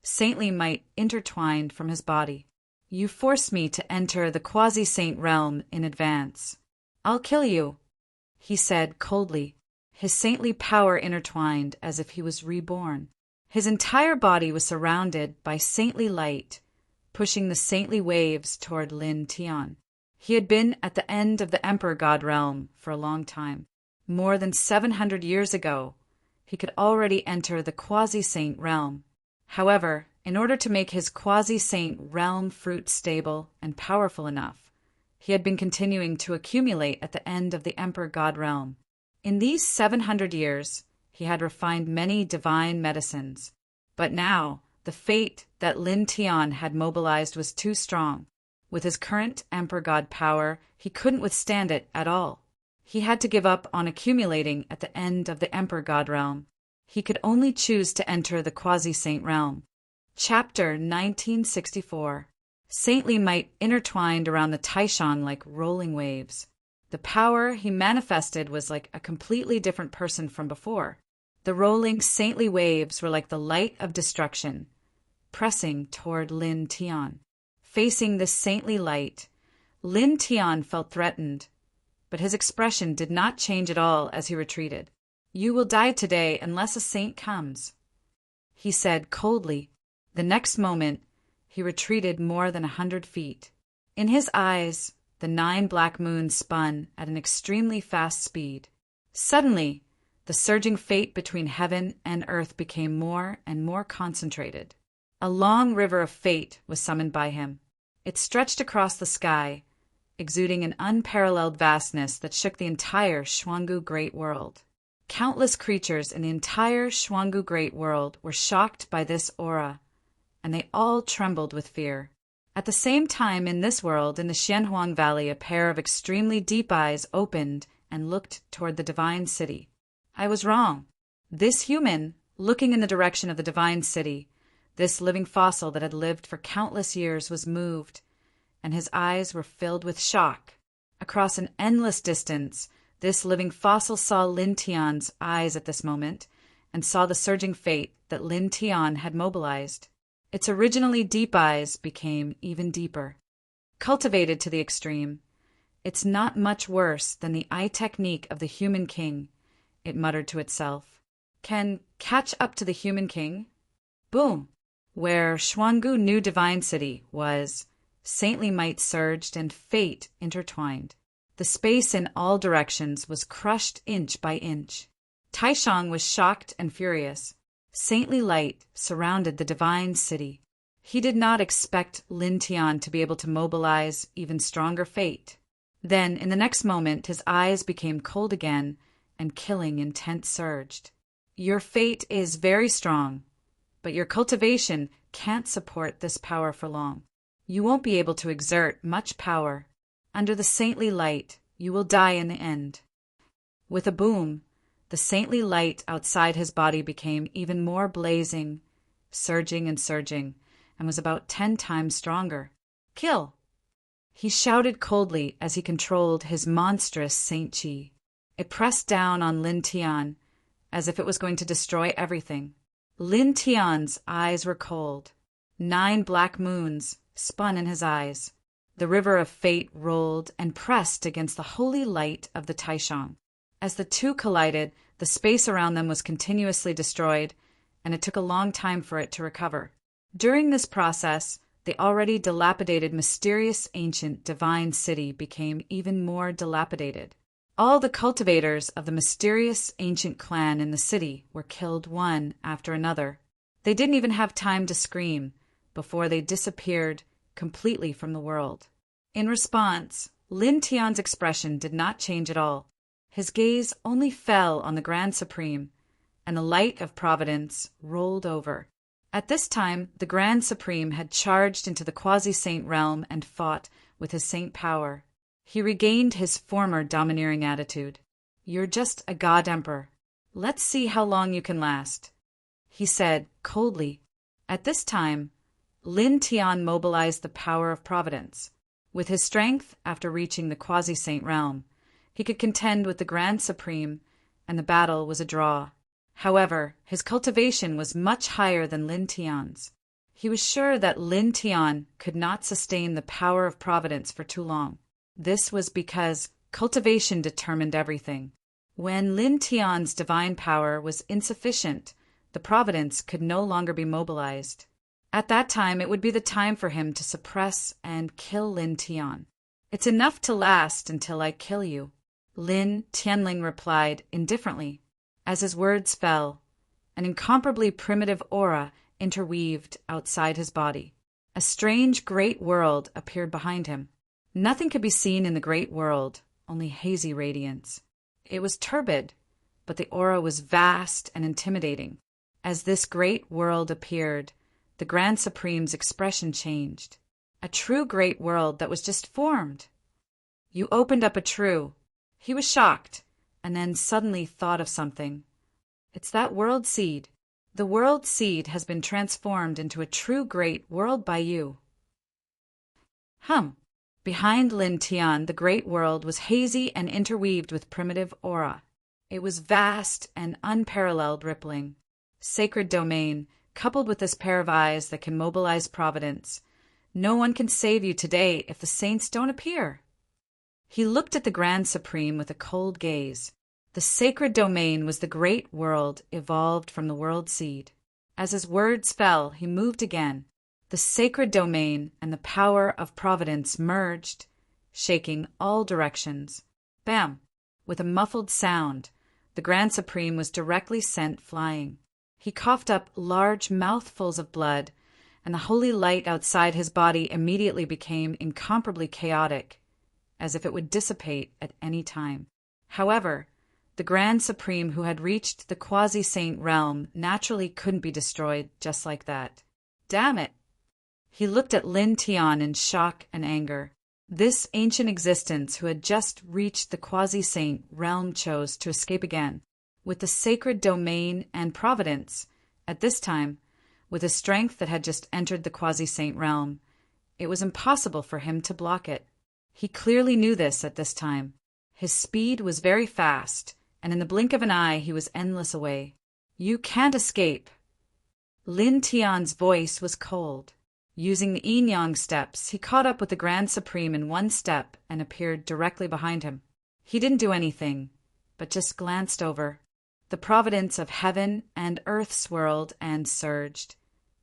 S1: saintly might intertwined from his body. "You forced me to enter the quasi-saint realm in advance. I'll kill you," he said coldly. His saintly power intertwined as if he was reborn. His entire body was surrounded by saintly light, pushing the saintly waves toward Lin Tian. He had been at the end of the Emperor God realm for a long time. More than 700 years ago, he could already enter the quasi-saint realm. However, in order to make his quasi-saint realm fruit stable and powerful enough, he had been continuing to accumulate at the end of the Emperor God realm. In these 700 years, he had refined many divine medicines, but now the fate that Lin Tian had mobilized was too strong. With his current Emperor God power, he couldn't withstand it at all. He had to give up on accumulating at the end of the Emperor God realm. He could only choose to enter the quasi-saint realm. Chapter 1964. saintly might intertwined around the Taishang like rolling waves. The power he manifested was like a completely different person from before. The rolling saintly waves were like the light of destruction, pressing toward Lin Tian. Facing this saintly light, Lin Tian felt threatened, but his expression did not change at all as he retreated. "You will die today unless a saint comes," he said coldly. The next moment, he retreated more than 100 feet. In his eyes, the 9 black moons spun at an extremely fast speed. Suddenly, the surging fate between heaven and earth became more and more concentrated. A long river of fate was summoned by him. It stretched across the sky, exuding an unparalleled vastness that shook the entire Xuangu Great World. Countless creatures in the entire Xuangu Great World were shocked by this aura, and they all trembled with fear. At the same time, in this world, in the Xianhuang Valley, a pair of extremely deep eyes opened and looked toward the divine city. I was wrong. This human, looking in the direction of the divine city, this living fossil that had lived for countless years, was moved, and his eyes were filled with shock. Across an endless distance, this living fossil saw Lin Tian's eyes at this moment, and saw the surging fate that Lin Tian had mobilized. Its originally deep eyes became even deeper. Cultivated to the extreme, "It's not much worse than the eye technique of the human king," it muttered to itself. "Can catch up to the human king?" Boom! Where Xuangu New Divine City was, saintly might surged and fate intertwined. The space in all directions was crushed inch by inch. Taishang was shocked and furious. Saintly light surrounded the divine city. He did not expect Lin Tian to be able to mobilize even stronger fate. Then, in the next moment, his eyes became cold again, and killing intent surged. "Your fate is very strong, but your cultivation can't support this power for long. You won't be able to exert much power. Under the saintly light, you will die in the end." With a boom, the saintly light outside his body became even more blazing, surging and surging, and was about 10 times stronger. "Kill!" he shouted coldly as he controlled his monstrous Saint Chi. It pressed down on Lin Tian, as if it was going to destroy everything. Lin Tian's eyes were cold. 9 black moons spun in his eyes. The river of fate rolled and pressed against the holy light of the Taishang. As the two collided, the space around them was continuously destroyed, and it took a long time for it to recover. During this process, the already dilapidated, mysterious, ancient, divine city became even more dilapidated. All the cultivators of the mysterious, ancient clan in the city were killed one after another. They didn't even have time to scream before they disappeared completely from the world. In response, Lin Tian's expression did not change at all. His gaze only fell on the Grand Supreme, and the light of Providence rolled over. At this time, the Grand Supreme had charged into the quasi-saint realm and fought with his saint power. He regained his former domineering attitude. "You're just a god emperor. Let's see how long you can last," he said coldly. At this time, Lin Tian mobilized the power of Providence. With his strength, after reaching the quasi-saint realm, he could contend with the Grand Supreme, and the battle was a draw. However, his cultivation was much higher than Lin Tian's. He was sure that Lin Tian could not sustain the power of Providence for too long. This was because cultivation determined everything. When Lin Tian's divine power was insufficient, the Providence could no longer be mobilized. At that time, it would be the time for him to suppress and kill Lin Tian. "It's enough to last until I kill you," Lin Tianling replied indifferently. As his words fell, an incomparably primitive aura interweaved outside his body. A strange great world appeared behind him. Nothing could be seen in the great world, only hazy radiance. It was turbid, but the aura was vast and intimidating. As this great world appeared, the Grand Supreme's expression changed. A true great world that was just formed. "You opened up a true." He was shocked, and then suddenly thought of something. "It's that world seed. The world seed has been transformed into a true great world by you." Hum. Behind Lin Tian, the great world was hazy and interweaved with primitive aura. It was vast and unparalleled rippling. Sacred domain, coupled with this pair of eyes that can mobilize providence. No one can save you today if the saints don't appear. He looked at the Grand Supreme with a cold gaze. The sacred domain was the great world evolved from the world seed. As his words fell, he moved again. The sacred domain and the power of providence merged, shaking all directions. Bam! With a muffled sound, the Grand Supreme was directly sent flying. He coughed up large mouthfuls of blood, and the holy light outside his body immediately became incomparably chaotic, as if it would dissipate at any time. However, the Grand Supreme who had reached the quasi-saint realm naturally couldn't be destroyed just like that. Damn it! He looked at Lin Tian in shock and anger. This ancient existence who had just reached the quasi-saint realm chose to escape again, with the sacred domain and providence. At this time, with a strength that had just entered the quasi-saint realm, it was impossible for him to block it. He clearly knew this at this time. His speed was very fast, and in the blink of an eye he was endless away. You can't escape. Lin Tian's voice was cold. Using the yin-yang steps, he caught up with the Grand Supreme in one step and appeared directly behind him. He didn't do anything, but just glanced over. The providence of heaven and earth swirled and surged,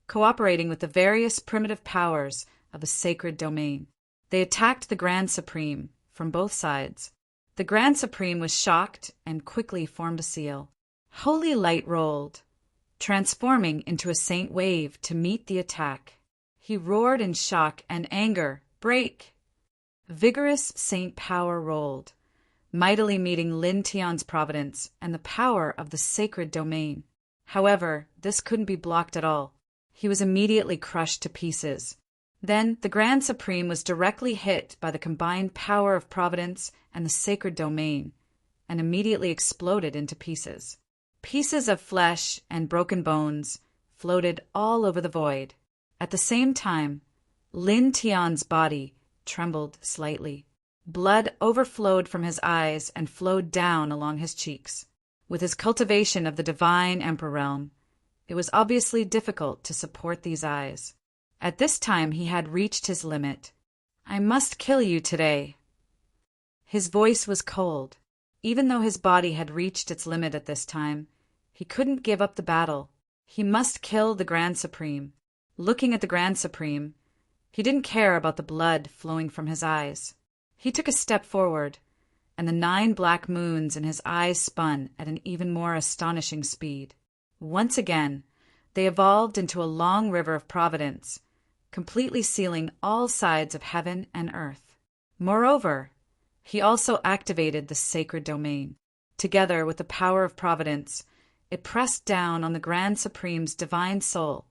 S1: cooperating with the various primitive powers of a sacred domain. They attacked the Grand Supreme from both sides. The Grand Supreme was shocked and quickly formed a seal. Holy light rolled, transforming into a saint wave to meet the attack. He roared in shock and anger, "Break!" Vigorous saint power rolled, mightily meeting Lin Tian's providence and the power of the sacred domain. However, this couldn't be blocked at all. He was immediately crushed to pieces. Then the Grand Supreme was directly hit by the combined power of providence and the sacred domain, and immediately exploded into pieces. Pieces of flesh and broken bones floated all over the void. At the same time, Lin Tian's body trembled slightly. Blood overflowed from his eyes and flowed down along his cheeks. With his cultivation of the divine emperor realm, it was obviously difficult to support these eyes. At this time he had reached his limit. "I must kill you today." His voice was cold. Even though his body had reached its limit at this time, he couldn't give up the battle. He must kill the Grand Supreme. Looking at the Grand Supreme, he didn't care about the blood flowing from his eyes. He took a step forward, and the 9 black moons in his eyes spun at an even more astonishing speed. Once again, they evolved into a long river of providence, completely sealing all sides of heaven and earth. Moreover, he also activated the sacred domain. Together with the power of providence, it pressed down on the Grand Supreme's divine soul,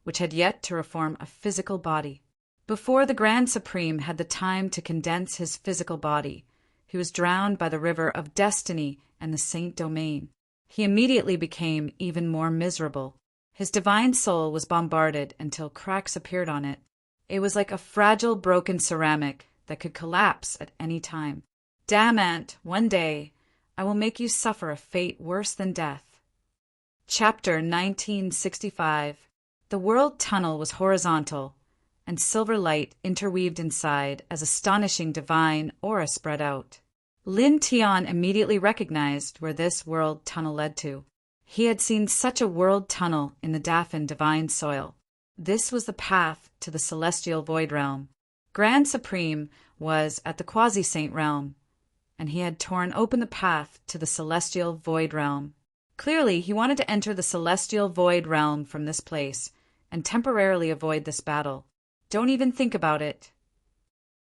S1: which had yet to reform a physical body. Before the Grand Supreme had the time to condense his physical body, he was drowned by the river of destiny and the saint domain. He immediately became even more miserable. His divine soul was bombarded until cracks appeared on it. It was like a fragile, broken ceramic that could collapse at any time. "Damn Ant, one day I will make you suffer a fate worse than death." Chapter 1965. The world tunnel was horizontal, and silver light interweaved inside as astonishing divine aura spread out. Lin Tian immediately recognized where this world tunnel led to. He had seen such a world tunnel in the Dafan divine soil. This was the path to the celestial void realm. Grand Supreme was at the quasi-saint realm, and he had torn open the path to the celestial void realm. Clearly, he wanted to enter the celestial void realm from this place and temporarily avoid this battle. Don't even think about it.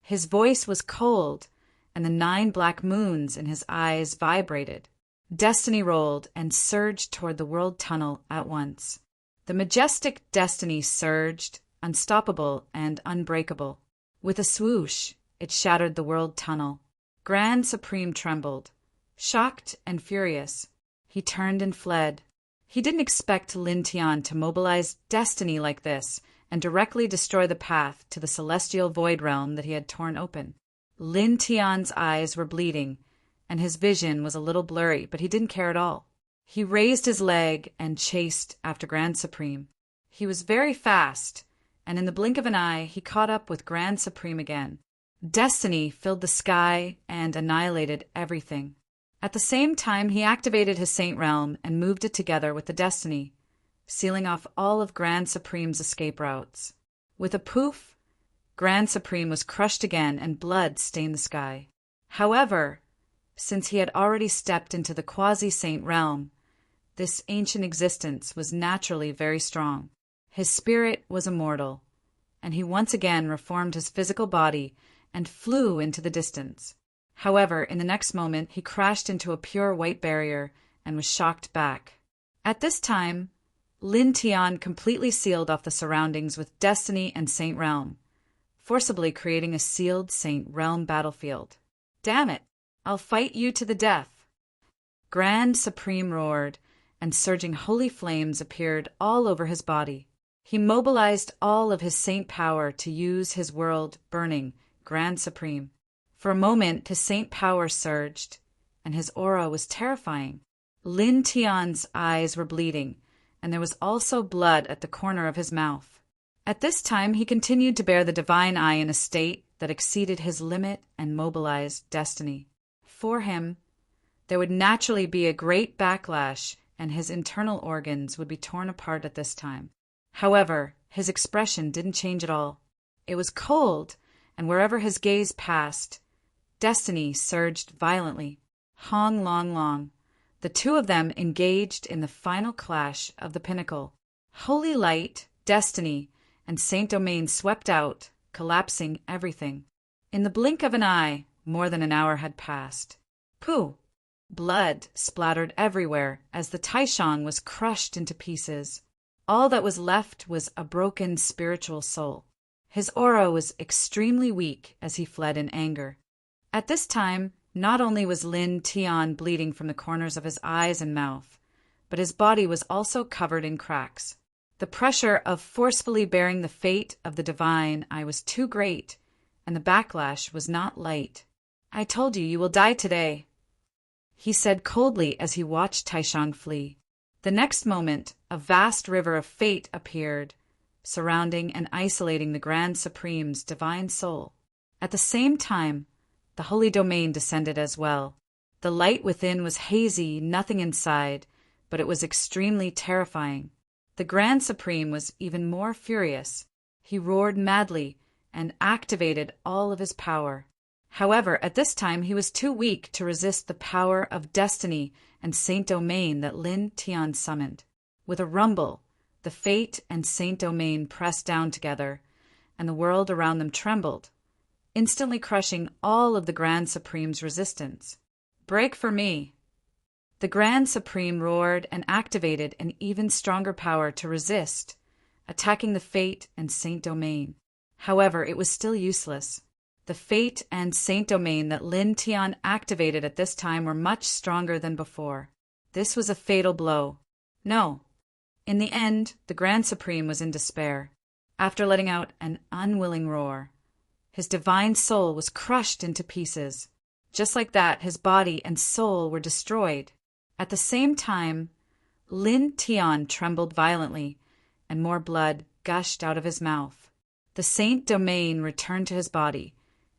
S1: His voice was cold, and the 9 black moons in his eyes vibrated. Destiny rolled and surged toward the world tunnel at once. The majestic destiny surged, unstoppable and unbreakable. With a swoosh, it shattered the world tunnel. Grand Supreme trembled. Shocked and furious, he turned and fled. He didn't expect Lin Tian to mobilize destiny like this and directly destroy the path to the celestial void realm that he had torn open. Lin Tian's eyes were bleeding, and his vision was a little blurry, but he didn't care at all. He raised his leg and chased after Grand Supreme. He was very fast, and in the blink of an eye he caught up with Grand Supreme again. Destiny filled the sky and annihilated everything. At the same time, he activated his Saint Realm and moved it together with the Destiny, sealing off all of Grand Supreme's escape routes. With a poof, Grand Supreme was crushed again and blood stained the sky. However, since he had already stepped into the quasi-saint realm, this ancient existence was naturally very strong. His spirit was immortal, and he once again reformed his physical body and flew into the distance. However, in the next moment, he crashed into a pure white barrier and was shocked back. At this time, Lin Tian completely sealed off the surroundings with Destiny and Saint Realm, forcibly creating a sealed Saint Realm battlefield. "Damn it! I'll fight you to the death!" Grand Supreme roared, and surging holy flames appeared all over his body. He mobilized all of his saint power to use his world burning Grand Supreme. For a moment, his saint power surged, and his aura was terrifying. Lin Tian's eyes were bleeding, and there was also blood at the corner of his mouth. At this time, he continued to bear the divine eye in a state that exceeded his limit and mobilized Destiny. For him, there would naturally be a great backlash, and his internal organs would be torn apart at this time. However, his expression didn't change at all. It was cold, and wherever his gaze passed, Destiny surged violently. Hong Long Long. The two of them engaged in the final clash of the pinnacle. Holy light, Destiny, and Saint Domain swept out, collapsing everything. In the blink of an eye, more than an hour had passed. Pooh! Blood splattered everywhere as the Taishang was crushed into pieces. All that was left was a broken spiritual soul. His aura was extremely weak as he fled in anger. At this time, not only was Lin Tian bleeding from the corners of his eyes and mouth, but his body was also covered in cracks. The pressure of forcefully bearing the fate of the divine eye was too great, and the backlash was not light. "I told you will die today," he said coldly as he watched Taishang flee. The next moment, a vast river of fate appeared, surrounding and isolating the Grand Supreme's divine soul. At the same time, the holy domain descended as well. The light within was hazy, nothing inside, but it was extremely terrifying. The Grand Supreme was even more furious. He roared madly and activated all of his power. However, at this time he was too weak to resist the power of Destiny and Saint Domain that Lin Tian summoned. With a rumble, the Fate and Saint Domain pressed down together, and the world around them trembled, instantly crushing all of the Grand Supreme's resistance. "Break for me!" The Grand Supreme roared and activated an even stronger power to resist, attacking the Fate and Saint Domain. However, it was still useless. The Fate and Saint Domain that Lin Tian activated at this time were much stronger than before. This was a fatal blow. No. In the end, the Grand Supreme was in despair. After letting out an unwilling roar, his divine soul was crushed into pieces. Just like that, his body and soul were destroyed. At the same time, Lin Tian trembled violently, and more blood gushed out of his mouth. The Saint Domain returned to his body,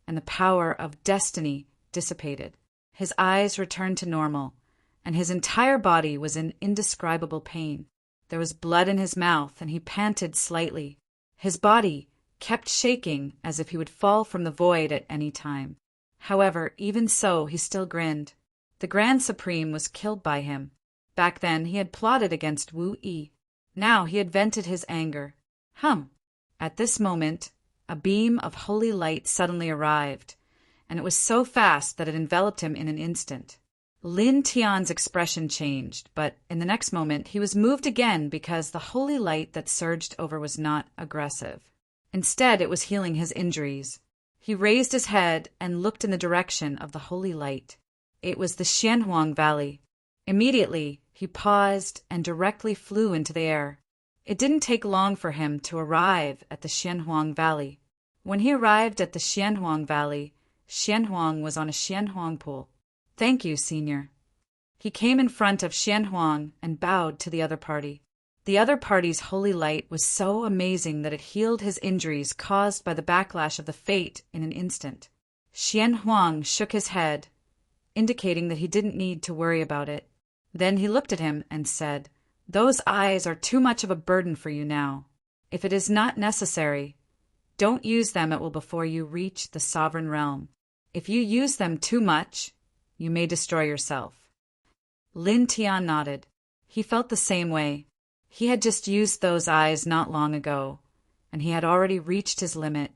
S1: and the power of Destiny dissipated. His eyes returned to normal, and his entire body was in indescribable pain. There was blood in his mouth, and he panted slightly. His body kept shaking as if he would fall from the void at any time. However, even so, he still grinned. The Grand Supreme was killed by him. Back then, he had plotted against Wu Yi. Now he had vented his anger. At this moment, a beam of holy light suddenly arrived, and it was so fast that it enveloped him in an instant. Lin Tian's expression changed, but in the next moment he was moved again because the holy light that surged over was not aggressive. Instead, it was healing his injuries. He raised his head and looked in the direction of the holy light. It was the Xianhuang Valley. Immediately, he paused and directly flew into the air. It didn't take long for him to arrive at the Xianhuang Valley. When he arrived at the Xianhuang Valley, Xianhuang was on a Xianhuang pool. "Thank you, Senior." He came in front of Xianhuang and bowed to the other party. The other party's holy light was so amazing that it healed his injuries caused by the backlash of the fate in an instant. Xianhuang shook his head, indicating that he didn't need to worry about it. Then he looked at him and said, "Those eyes are too much of a burden for you now. If it is not necessary, don't use them before you reach the sovereign realm. If you use them too much, you may destroy yourself." Lin Tian nodded. He felt the same way. He had just used those eyes not long ago, and he had already reached his limit.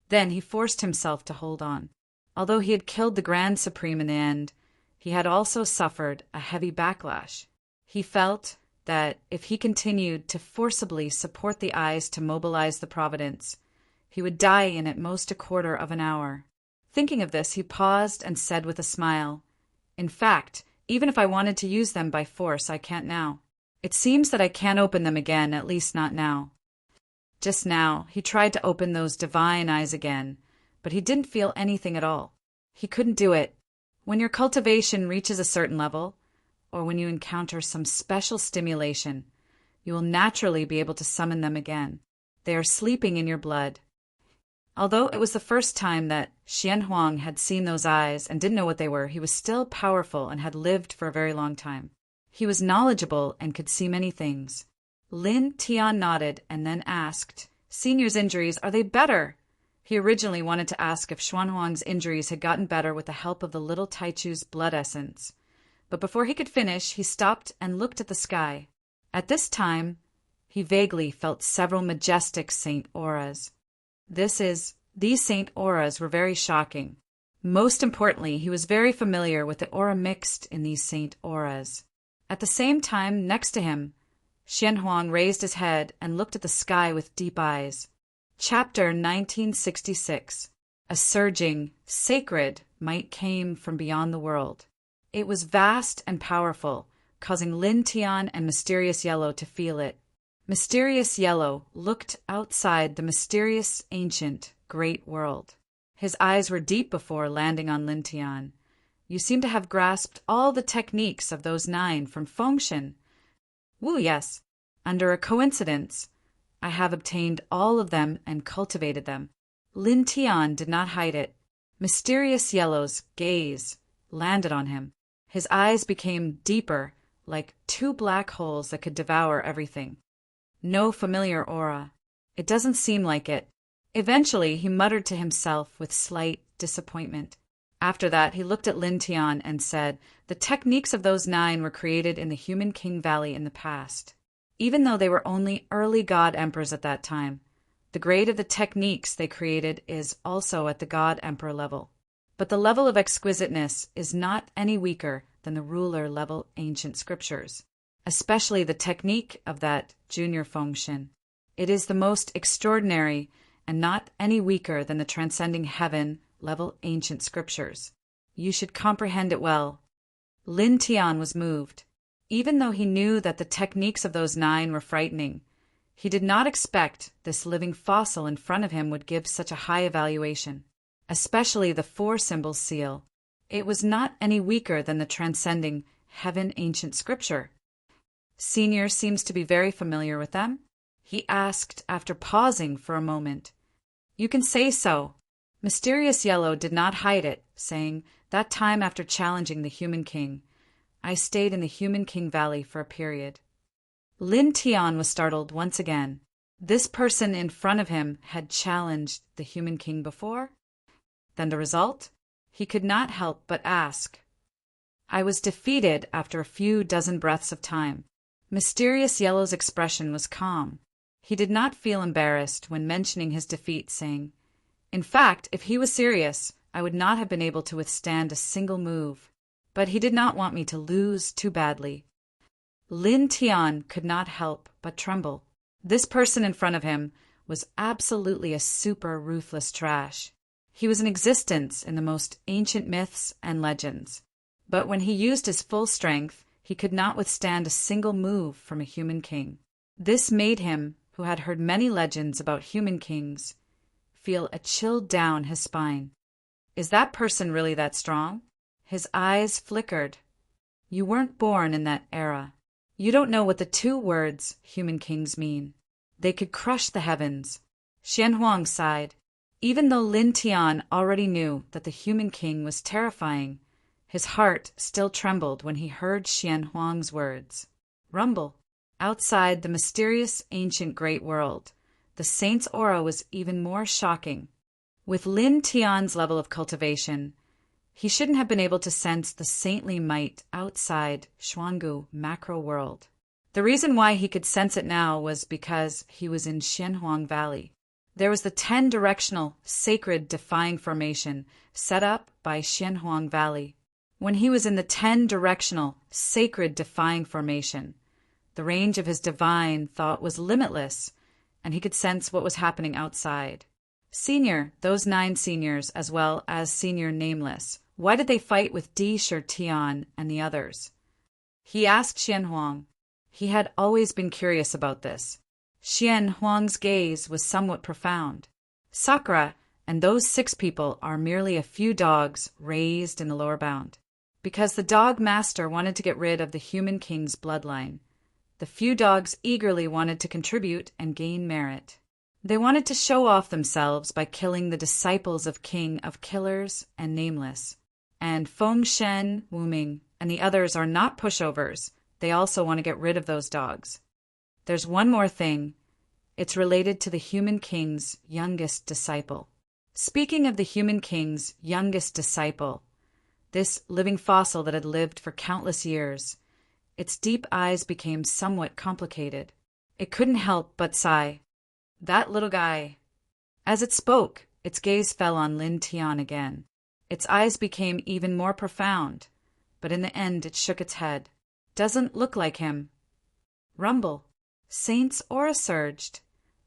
S1: Then he forced himself to hold on. Although he had killed the Grand Supreme in the end, he had also suffered a heavy backlash. He felt that if he continued to forcibly support the eyes to mobilize the providence, he would die in at most a quarter of an hour. Thinking of this, he paused and said with a smile, "In fact, even if I wanted to use them by force, I can't now. It seems that I can't open them again, at least not now." Just now, he tried to open those divine eyes again, but he didn't feel anything at all. He couldn't do it. When your cultivation reaches a certain level, or when you encounter some special stimulation, you will naturally be able to summon them again. They are sleeping in your blood. Although it was the first time that Xianhuang had seen those eyes and didn't know what they were, he was still powerful and had lived for a very long time. He was knowledgeable and could see many things. Lin Tian nodded and then asked, "Senior's injuries, are they better?" He originally wanted to ask if Xuanhuang's injuries had gotten better with the help of the little Taichu's blood essence. But before he could finish, he stopped and looked at the sky. At this time, he vaguely felt several majestic saint auras. These saint auras were very shocking. Most importantly, he was very familiar with the aura mixed in these saint auras. At the same time, next to him, Xianhuang raised his head and looked at the sky with deep eyes. Chapter 1966. A surging, sacred might came from beyond the world. It was vast and powerful, causing Lin Tian and Mysterious Yellow to feel it. Mysterious Yellow looked outside the mysterious, ancient, great world. His eyes were deep before landing on Lin Tian. "You seem to have grasped all the techniques of those 9 from Fengshen." "Wu, yes. Under a coincidence, I have obtained all of them and cultivated them." Lin Tian did not hide it. Mysterious Yellow's gaze landed on him. His eyes became deeper, like 2 black holes that could devour everything. "No familiar aura. It doesn't seem like it." Eventually, he muttered to himself with slight disappointment. After that, he looked at Lin Tian and said, "The techniques of those 9 were created in the Human King Valley in the past. Even though they were only early god emperors at that time, the grade of the techniques they created is also at the god emperor level. But the level of exquisiteness is not any weaker than the ruler level ancient scriptures, especially the technique of that junior Fengshen. It is the most extraordinary and not any weaker than the transcending heaven level ancient scriptures. You should comprehend it well." Lin Tian was moved. Even though he knew that the techniques of those 9 were frightening, he did not expect this living fossil in front of him would give such a high evaluation, especially the 4-symbol seal. It was not any weaker than the transcending heaven ancient scripture. "Senior seems to be very familiar with them?" he asked after pausing for a moment. "You can say so." Mysterious Yellow did not hide it, saying, "That time after challenging the Human King, I stayed in the Human King Valley for a period." Lin Tian was startled once again. This person in front of him had challenged the Human King before? Then the result? He could not help but ask. "I was defeated after a few dozen breaths of time." Mysterious Yellow's expression was calm. He did not feel embarrassed when mentioning his defeat, saying, "In fact, if he was serious, I would not have been able to withstand a single move. But he did not want me to lose too badly." Lin Tian could not help but tremble. This person in front of him was absolutely a super ruthless trash. He was in existence in the most ancient myths and legends. But when he used his full strength, he could not withstand a single move from a human king. This made him, who had heard many legends about human kings, feel a chill down his spine. Is that person really that strong? His eyes flickered. You weren't born in that era. You don't know what the two words human kings mean. They could crush the heavens. Xian Huang sighed. Even though Lin Tian already knew that the human king was terrifying, his heart still trembled when he heard Xian Huang's words. Rumble. Outside the mysterious ancient great world, the saint's aura was even more shocking. With Lin Tian's level of cultivation, he shouldn't have been able to sense the saintly might outside Xuangu macro world. The reason why he could sense it now was because he was in Xianhuang Valley. There was the 10-directional sacred defying formation set up by Xianhuang Valley. When he was in the 10-directional sacred defying formation, the range of his divine thought was limitless, and he could sense what was happening outside. Senior, those 9 seniors, as well as Senior Nameless, why did they fight with Di Shitian and the others? He asked Xian Huang. He had always been curious about this. Xian Huang's gaze was somewhat profound. Sakura and those 6 people are merely a few dogs raised in the lower bound. Because the dog master wanted to get rid of the human king's bloodline, the few dogs eagerly wanted to contribute and gain merit. They wanted to show off themselves by killing the disciples of King of Killers and Nameless. And Feng Shen, Wu Ming, and the others are not pushovers. They also want to get rid of those dogs. There's one more thing. It's related to the human king's youngest disciple. Speaking of the human king's youngest disciple, this living fossil that had lived for countless years, its deep eyes became somewhat complicated. It couldn't help but sigh. That little guy. As it spoke, its gaze fell on Lin Tian again. Its eyes became even more profound, but in the end it shook its head. Doesn't look like him. Rumble. Saint's aura surged,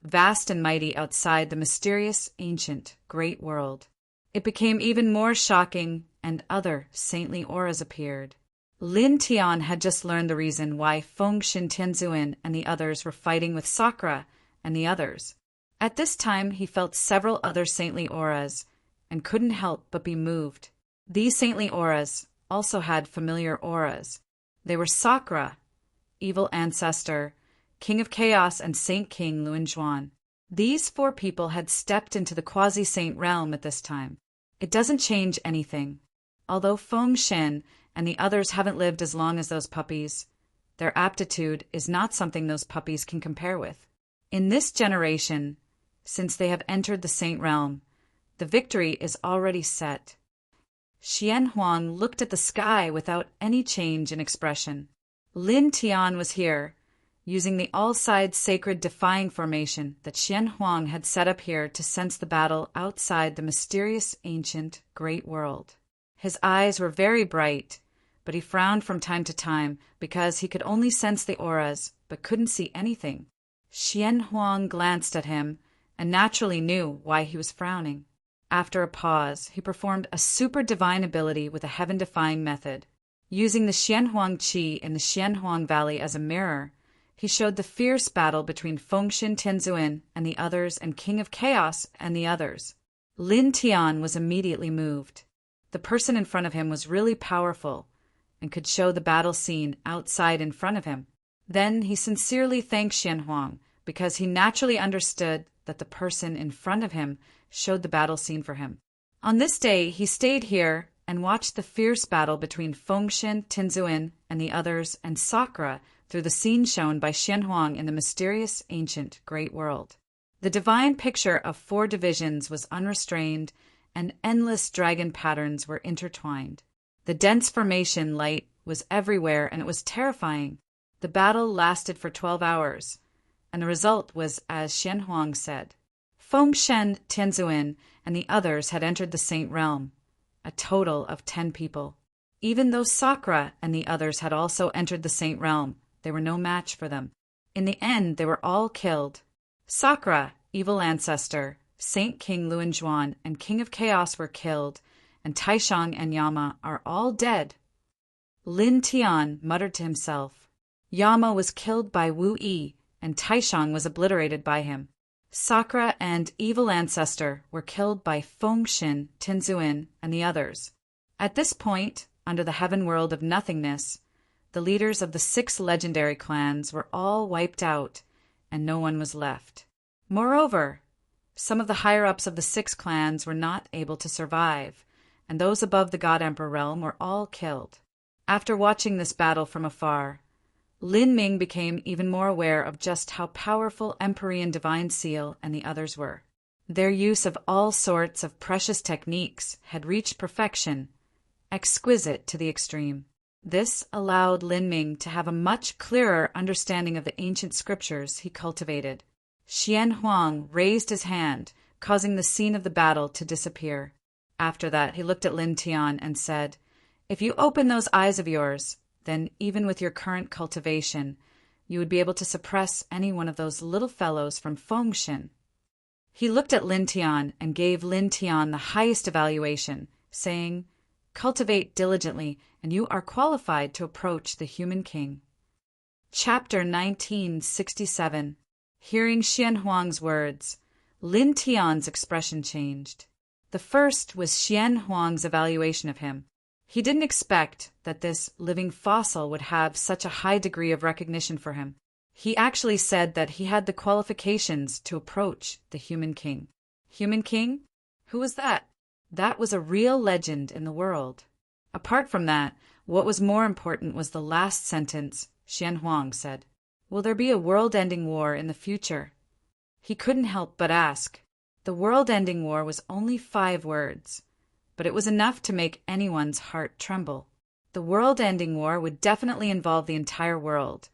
S1: vast and mighty outside the mysterious, ancient, great world. It became even more shocking, and other saintly auras appeared. Lin Tian had just learned the reason why Feng Shin Tianzuin and the others were fighting with Sakura and the others. At this time, he felt several other saintly auras and couldn't help but be moved. These saintly auras also had familiar auras. They were Sakura, evil ancestor, King of Chaos, and Saint King Luanzhuan. These 4 people had stepped into the quasi-saint realm at this time. It doesn't change anything. Although Feng Shen and the others haven't lived as long as those puppies, their aptitude is not something those puppies can compare with. In this generation, since they have entered the saint realm, the victory is already set. Xian Huang looked at the sky without any change in expression. Lin Tian was here, using the all-side sacred defying formation that Xian Huang had set up here to sense the battle outside the mysterious, ancient, great world. His eyes were very bright, but he frowned from time to time because he could only sense the auras but couldn't see anything. Xian Huang glanced at him and naturally knew why he was frowning. After a pause, he performed a super divine ability with a heaven-defying method. Using the Xianhuang Qi in the Xianhuang Valley as a mirror, he showed the fierce battle between Fengshin Tianzuin and the others and King of Chaos and the others. Lin Tian was immediately moved. The person in front of him was really powerful and could show the battle scene outside in front of him. Then he sincerely thanked Xianhuang because he naturally understood that the person in front of him showed the battle scene for him. On this day, he stayed here and watched the fierce battle between Fengshin Tianzuin and the others and Sakura through the scene shown by Xianhuang in the mysterious, ancient, great world. The divine picture of 4 divisions was unrestrained, and endless dragon patterns were intertwined. The dense formation light was everywhere, and it was terrifying. The battle lasted for 12 hours, and the result was as Xianhuang said. Fengshen Tianzuin and the others had entered the Saint Realm, a total of 10 people. Even though Sakura and the others had also entered the Saint Realm, they were no match for them. In the end, they were all killed. Sakura, evil ancestor, Saint King Luanzhuan, and King of Chaos were killed, and Taishang and Yama are all dead. Lin Tian muttered to himself. Yama was killed by Wu Yi, and Taishang was obliterated by him. Sakra and Evil Ancestor were killed by Fengshen, Tinzuin, and the others. At this point, under the heaven world of nothingness, the leaders of the 6 legendary clans were all wiped out, and no one was left. Moreover, some of the higher-ups of the 6 clans were not able to survive, and those above the God Emperor realm were all killed. After watching this battle from afar, Lin Ming became even more aware of just how powerful Empyrean Divine Seal and the others were. Their use of all sorts of precious techniques had reached perfection, exquisite to the extreme. This allowed Lin Ming to have a much clearer understanding of the ancient scriptures he cultivated. Xian Huang raised his hand, causing the scene of the battle to disappear. After that, he looked at Lin Tian and said, "If you open those eyes of yours, then even with your current cultivation, you would be able to suppress any one of those little fellows from Fengshen." He looked at Lin Tian and gave Lin Tian the highest evaluation, saying, "Cultivate diligently, and you are qualified to approach the human king." Chapter 1967. Hearing Xian Huang's words, Lin Tian's expression changed. The first was Xian Huang's evaluation of him. He didn't expect that this living fossil would have such a high degree of recognition for him. He actually said that he had the qualifications to approach the human king. Human king? Who was that? That was a real legend in the world. Apart from that, what was more important was the last sentence Xian Huang said. Will there be a world-ending war in the future? He couldn't help but ask. The world-ending war was only 5 words, but it was enough to make anyone's heart tremble. The world-ending war would definitely involve the entire world,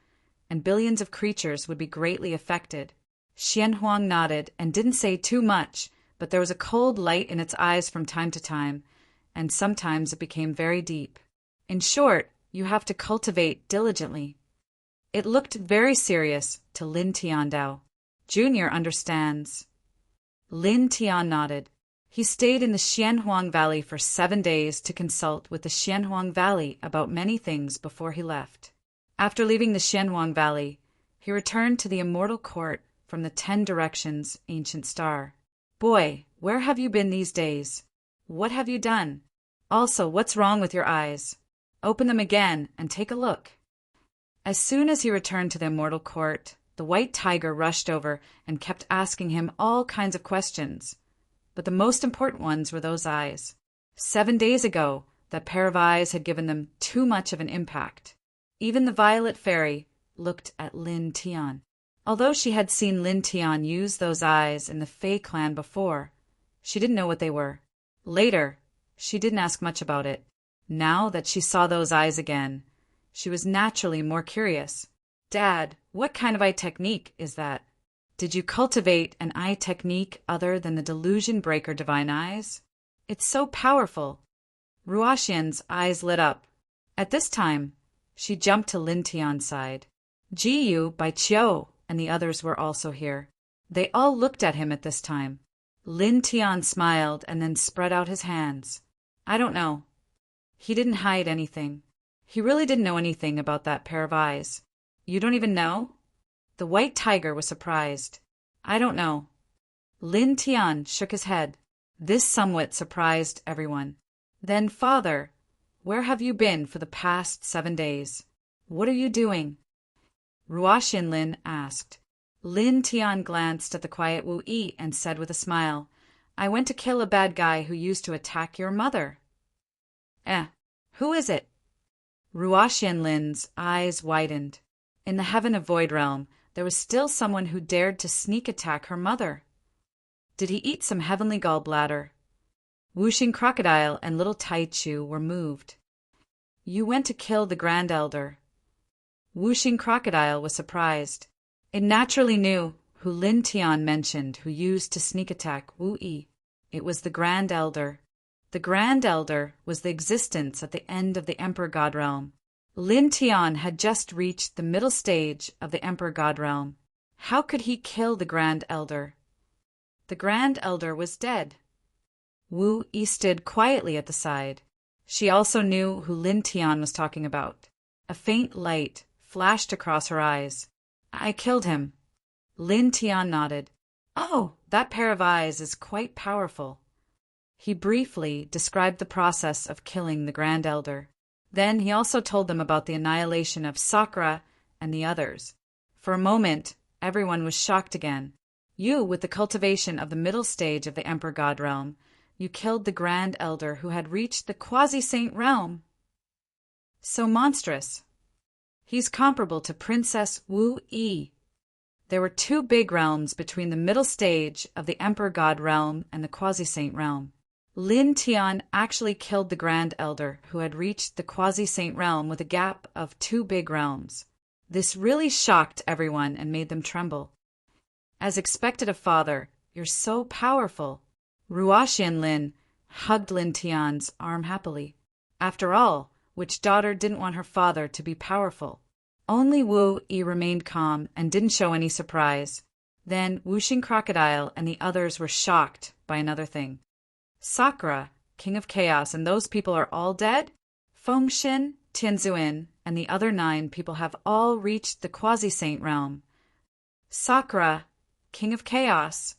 S1: and billions of creatures would be greatly affected. Xian Huang nodded and didn't say too much, but there was a cold light in its eyes from time to time, and sometimes it became very deep. In short, you have to cultivate diligently. It looked very serious to Lin Tiandao. Junior understands. Lin Tian nodded. He stayed in the Xianhuang Valley for 7 days to consult with the Xianhuang Valley about many things before he left. After leaving the Xianhuang Valley, he returned to the immortal court from the 10 Directions ancient star. Boy, where have you been these days? What have you done? Also, what's wrong with your eyes? Open them again and take a look. As soon as he returned to the immortal court, the white tiger rushed over and kept asking him all kinds of questions. But the most important ones were those eyes. 7 days ago, that pair of eyes had given them too much of an impact. Even the violet fairy looked at Lin Tian. Although she had seen Lin Tian use those eyes in the Fei clan before, she didn't know what they were. Later, she didn't ask much about it. Now that she saw those eyes again, she was naturally more curious. Dad, what kind of eye technique is that? Did you cultivate an eye technique other than the delusion breaker divine eyes? It's so powerful. Ruoxian's eyes lit up. At this time, she jumped to Lin Tian's side. Ji Yu, Bai Qiu, and the others were also here. They all looked at him at this time. Lin Tian smiled and then spread out his hands. I don't know. He didn't hide anything. He really didn't know anything about that pair of eyes. You don't even know? The white tiger was surprised. I don't know. Lin Tian shook his head. This somewhat surprised everyone. Then, Father, where have you been for the past 7 days? What are you doing? Ruoxian Lin asked. Lin Tian glanced at the quiet Wu Yi and said with a smile, I went to kill a bad guy who used to attack your mother. Who is it? Ruoxian Lin's eyes widened. In the heaven of Void Realm, there was still someone who dared to sneak attack her mother. Did he eat some heavenly gallbladder? Wuxing Crocodile and little Tai Chu were moved. You went to kill the Grand Elder. Wuxing Crocodile was surprised. It naturally knew who Lin Tian mentioned who used to sneak attack Wu Yi. It was the Grand Elder. The Grand Elder was the existence at the end of the Emperor God Realm. Lin Tian had just reached the middle stage of the Emperor God Realm. How could he kill the Grand Elder? The Grand Elder was dead. Wu Yi stood quietly at the side. She also knew who Lin Tian was talking about. A faint light flashed across her eyes. I killed him. Lin Tian nodded. Oh, that pair of eyes is quite powerful. He briefly described the process of killing the Grand Elder. Then he also told them about the annihilation of Sakura and the others. For a moment, everyone was shocked again. You, with the cultivation of the middle stage of the Emperor God realm, you killed the Grand Elder who had reached the quasi-saint realm. So monstrous. He's comparable to Princess Wu Yi. There were two big realms between the middle stage of the Emperor God realm and the quasi-saint realm. Lin Tian actually killed the Grand Elder who had reached the quasi-saint realm with a gap of two big realms. This really shocked everyone and made them tremble. As expected of father, you're so powerful. Ruoxian Lin hugged Lin Tian's arm happily. After all, which daughter didn't want her father to be powerful? Only Wu Yi remained calm and didn't show any surprise. Then Wuxing Crocodile and the others were shocked by another thing. Sakura, King of Chaos, and those people are all dead? Fengshen, Tianzuin, and the other 9 people have all reached the quasi-saint realm. Sakura, King of Chaos,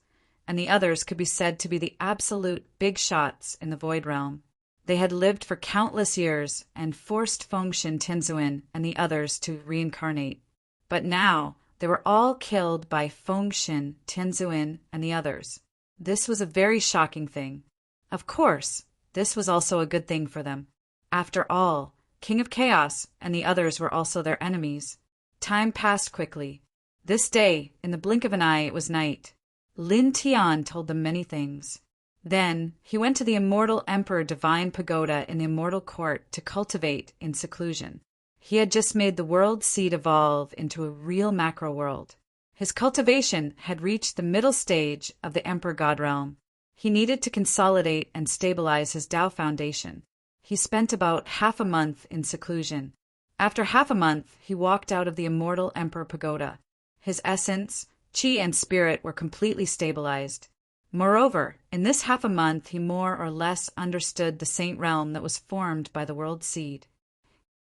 S1: and the others could be said to be the absolute big shots in the Void Realm. They had lived for countless years and forced Fengshen, Tianzuin, and the others to reincarnate. But now they were all killed by Fengshen, Tianzuin, and the others. This was a very shocking thing. Of course, this was also a good thing for them. After all, King of Chaos and the others were also their enemies. Time passed quickly. This day, in the blink of an eye, it was night. Lin Tian told them many things. Then he went to the immortal Emperor Divine Pagoda in the immortal court to cultivate in seclusion. He had just made the world seed evolve into a real macro world. His cultivation had reached the middle stage of the Emperor God realm. He needed to consolidate and stabilize his Tao foundation. He spent about half a month in seclusion. After half a month, he walked out of the immortal Emperor Pagoda. His essence, chi, and spirit were completely stabilized. Moreover, in this half a month, he more or less understood the saint realm that was formed by the world seed.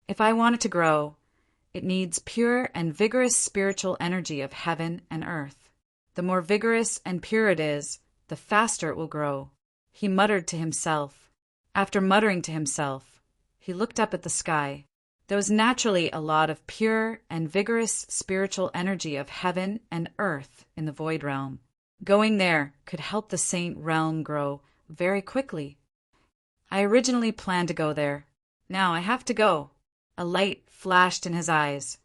S1: If I want it to grow, it needs pure and vigorous spiritual energy of heaven and earth. The more vigorous and pure it is, the faster it will grow, he muttered to himself. After muttering to himself, he looked up at the sky. There was naturally a lot of pure and vigorous spiritual energy of heaven and earth in the Void Realm. Going there could help the Saint Realm grow very quickly. I originally planned to go there. Now I have to go. A light flashed in his eyes.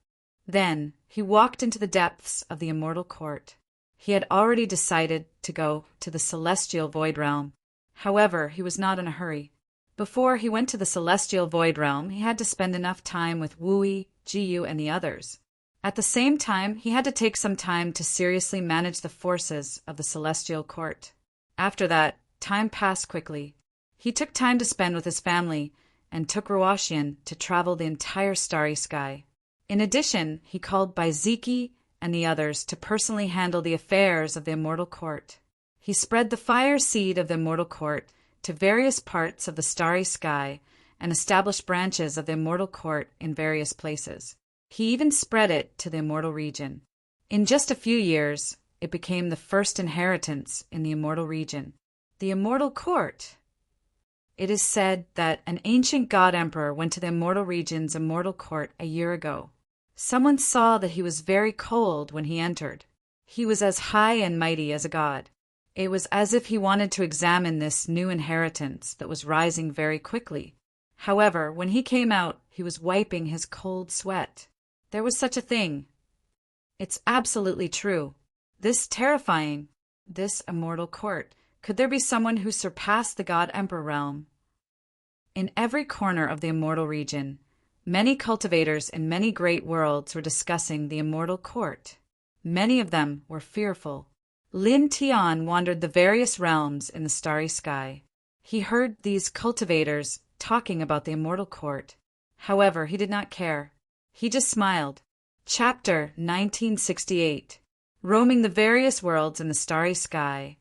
S1: Then he walked into the depths of the immortal court. He had already decided to go to the celestial Void Realm. However, he was not in a hurry. Before he went to the celestial Void Realm, he had to spend enough time with Wu Yi, Jiyu, and the others. At the same time, he had to take some time to seriously manage the forces of the celestial court. After that, time passed quickly. He took time to spend with his family and took Ruoxian to travel the entire starry sky. In addition, he called Baiziki and the others to personally handle the affairs of the immortal court. He spread the fire seed of the immortal court to various parts of the starry sky and established branches of the immortal court in various places. He even spread it to the immortal region. In just a few years, it became the first inheritance in the immortal region. The immortal court. It is said that an ancient god emperor went to the immortal region's immortal court a year ago. Someone saw that he was very cold when he entered. He was as high and mighty as a god. It was as if he wanted to examine this new inheritance that was rising very quickly. However, when he came out, he was wiping his cold sweat. There was such a thing. It's absolutely true. This terrifying, this immortal court. Could there be someone who surpassed the God Emperor realm? In every corner of the immortal region, many cultivators in many great worlds were discussing the immortal court. Many of them were fearful. Lin Tian wandered the various realms in the starry sky. He heard these cultivators talking about the immortal court. However, he did not care. He just smiled. Chapter 1968. Roaming the various worlds in the starry sky,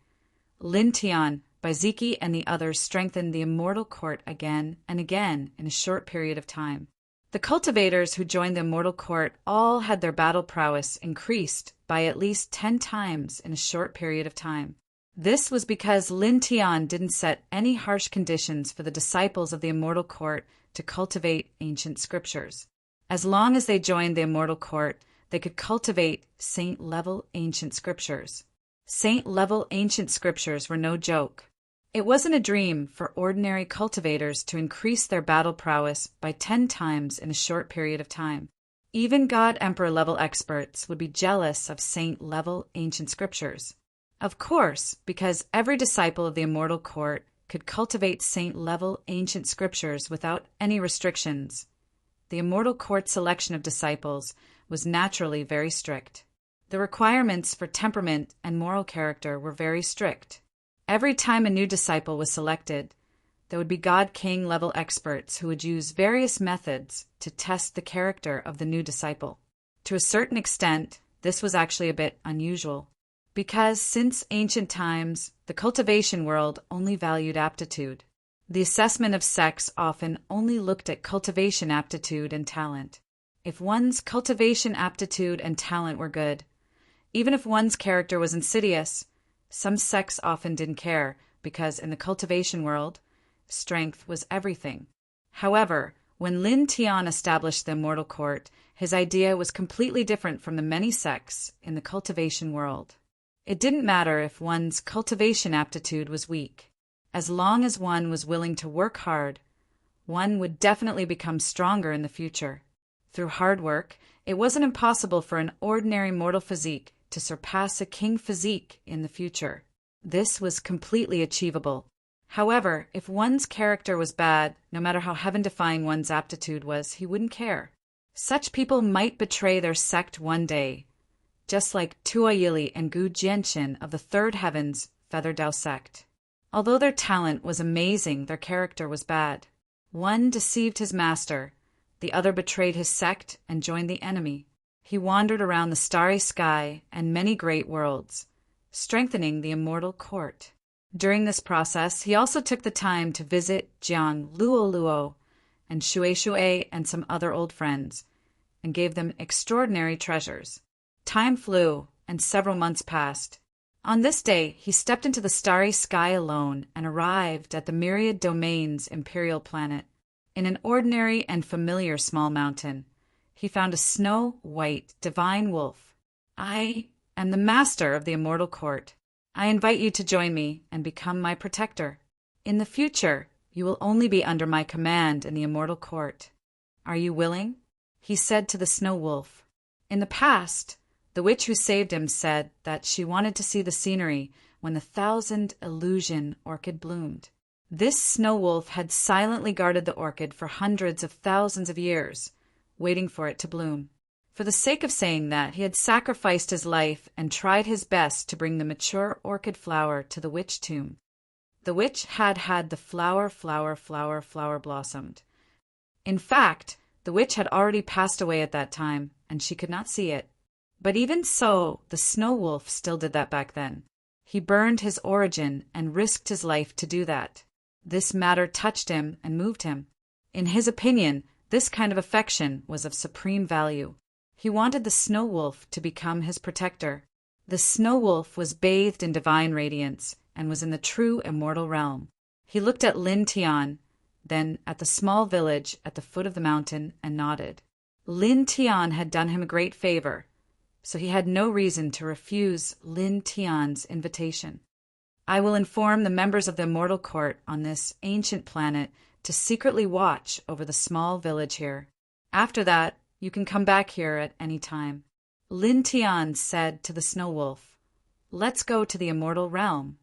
S1: Lin Tian, Baiziki, and the others strengthened the immortal court again and again in a short period of time. The cultivators who joined the immortal court all had their battle prowess increased by at least 10 times in a short period of time. This was because Lin Tian didn't set any harsh conditions for the disciples of the immortal court to cultivate ancient scriptures. As long as they joined the immortal court, they could cultivate saint-level ancient scriptures. Saint-level ancient scriptures were no joke. It wasn't a dream for ordinary cultivators to increase their battle prowess by 10 times in a short period of time. Even God-Emperor level experts would be jealous of saint-level ancient scriptures. Of course, because every disciple of the immortal court could cultivate saint-level ancient scriptures without any restrictions. The immortal court selection of disciples was naturally very strict. The requirements for temperament and moral character were very strict. Every time a new disciple was selected, there would be God King level experts who would use various methods to test the character of the new disciple. To a certain extent, this was actually a bit unusual, because since ancient times, the cultivation world only valued aptitude. The assessment of sex often only looked at cultivation aptitude and talent. If one's cultivation aptitude and talent were good, even if one's character was insidious, some sects often didn't care, because in the cultivation world, strength was everything. However, when Lin Tian established the immortal court, his idea was completely different from the many sects in the cultivation world. It didn't matter if one's cultivation aptitude was weak. As long as one was willing to work hard, one would definitely become stronger in the future. Through hard work, it wasn't impossible for an ordinary mortal physique to surpass a king physique in the future. This was completely achievable. However, if one's character was bad, no matter how heaven-defying one's aptitude was, he wouldn't care. Such people might betray their sect one day, just like Tuayili and Gu Jianqin of the Third Heaven's Feather Dao sect. Although their talent was amazing, their character was bad. One deceived his master, the other betrayed his sect and joined the enemy. He wandered around the starry sky and many great worlds, strengthening the immortal court. During this process, he also took the time to visit Jiang Luoluo and Shui Shui and some other old friends, and gave them extraordinary treasures. Time flew, and several months passed. On this day, he stepped into the starry sky alone and arrived at the Myriad Domains imperial planet. In an ordinary and familiar small mountain, he found a snow-white divine wolf. "I am the master of the immortal court. I invite you to join me and become my protector. In the future, you will only be under my command in the immortal court. Are you willing?" he said to the snow wolf. In the past, the witch who saved him said that she wanted to see the scenery when the 1,000 illusion orchid bloomed. This snow wolf had silently guarded the orchid for hundreds of thousands of years, waiting for it to bloom. For the sake of saying that, he had sacrificed his life and tried his best to bring the mature orchid flower to the witch tomb. The witch had had the flower blossomed. In fact, the witch had already passed away at that time, and she could not see it. But even so, the snow wolf still did that back then. He burned his origin and risked his life to do that. This matter touched him and moved him. In his opinion, this kind of affection was of supreme value. He wanted the snow wolf to become his protector. The snow wolf was bathed in divine radiance and was in the true immortal realm. He looked at Lin Tian, then at the small village at the foot of the mountain, and nodded. Lin Tian had done him a great favor, so he had no reason to refuse Lin Tian's invitation. "I will inform the members of the immortal court on this ancient planet to secretly watch over the small village here. After that, you can come back here at any time." Lin Tian said to the snow wolf, "Let's go to the immortal realm."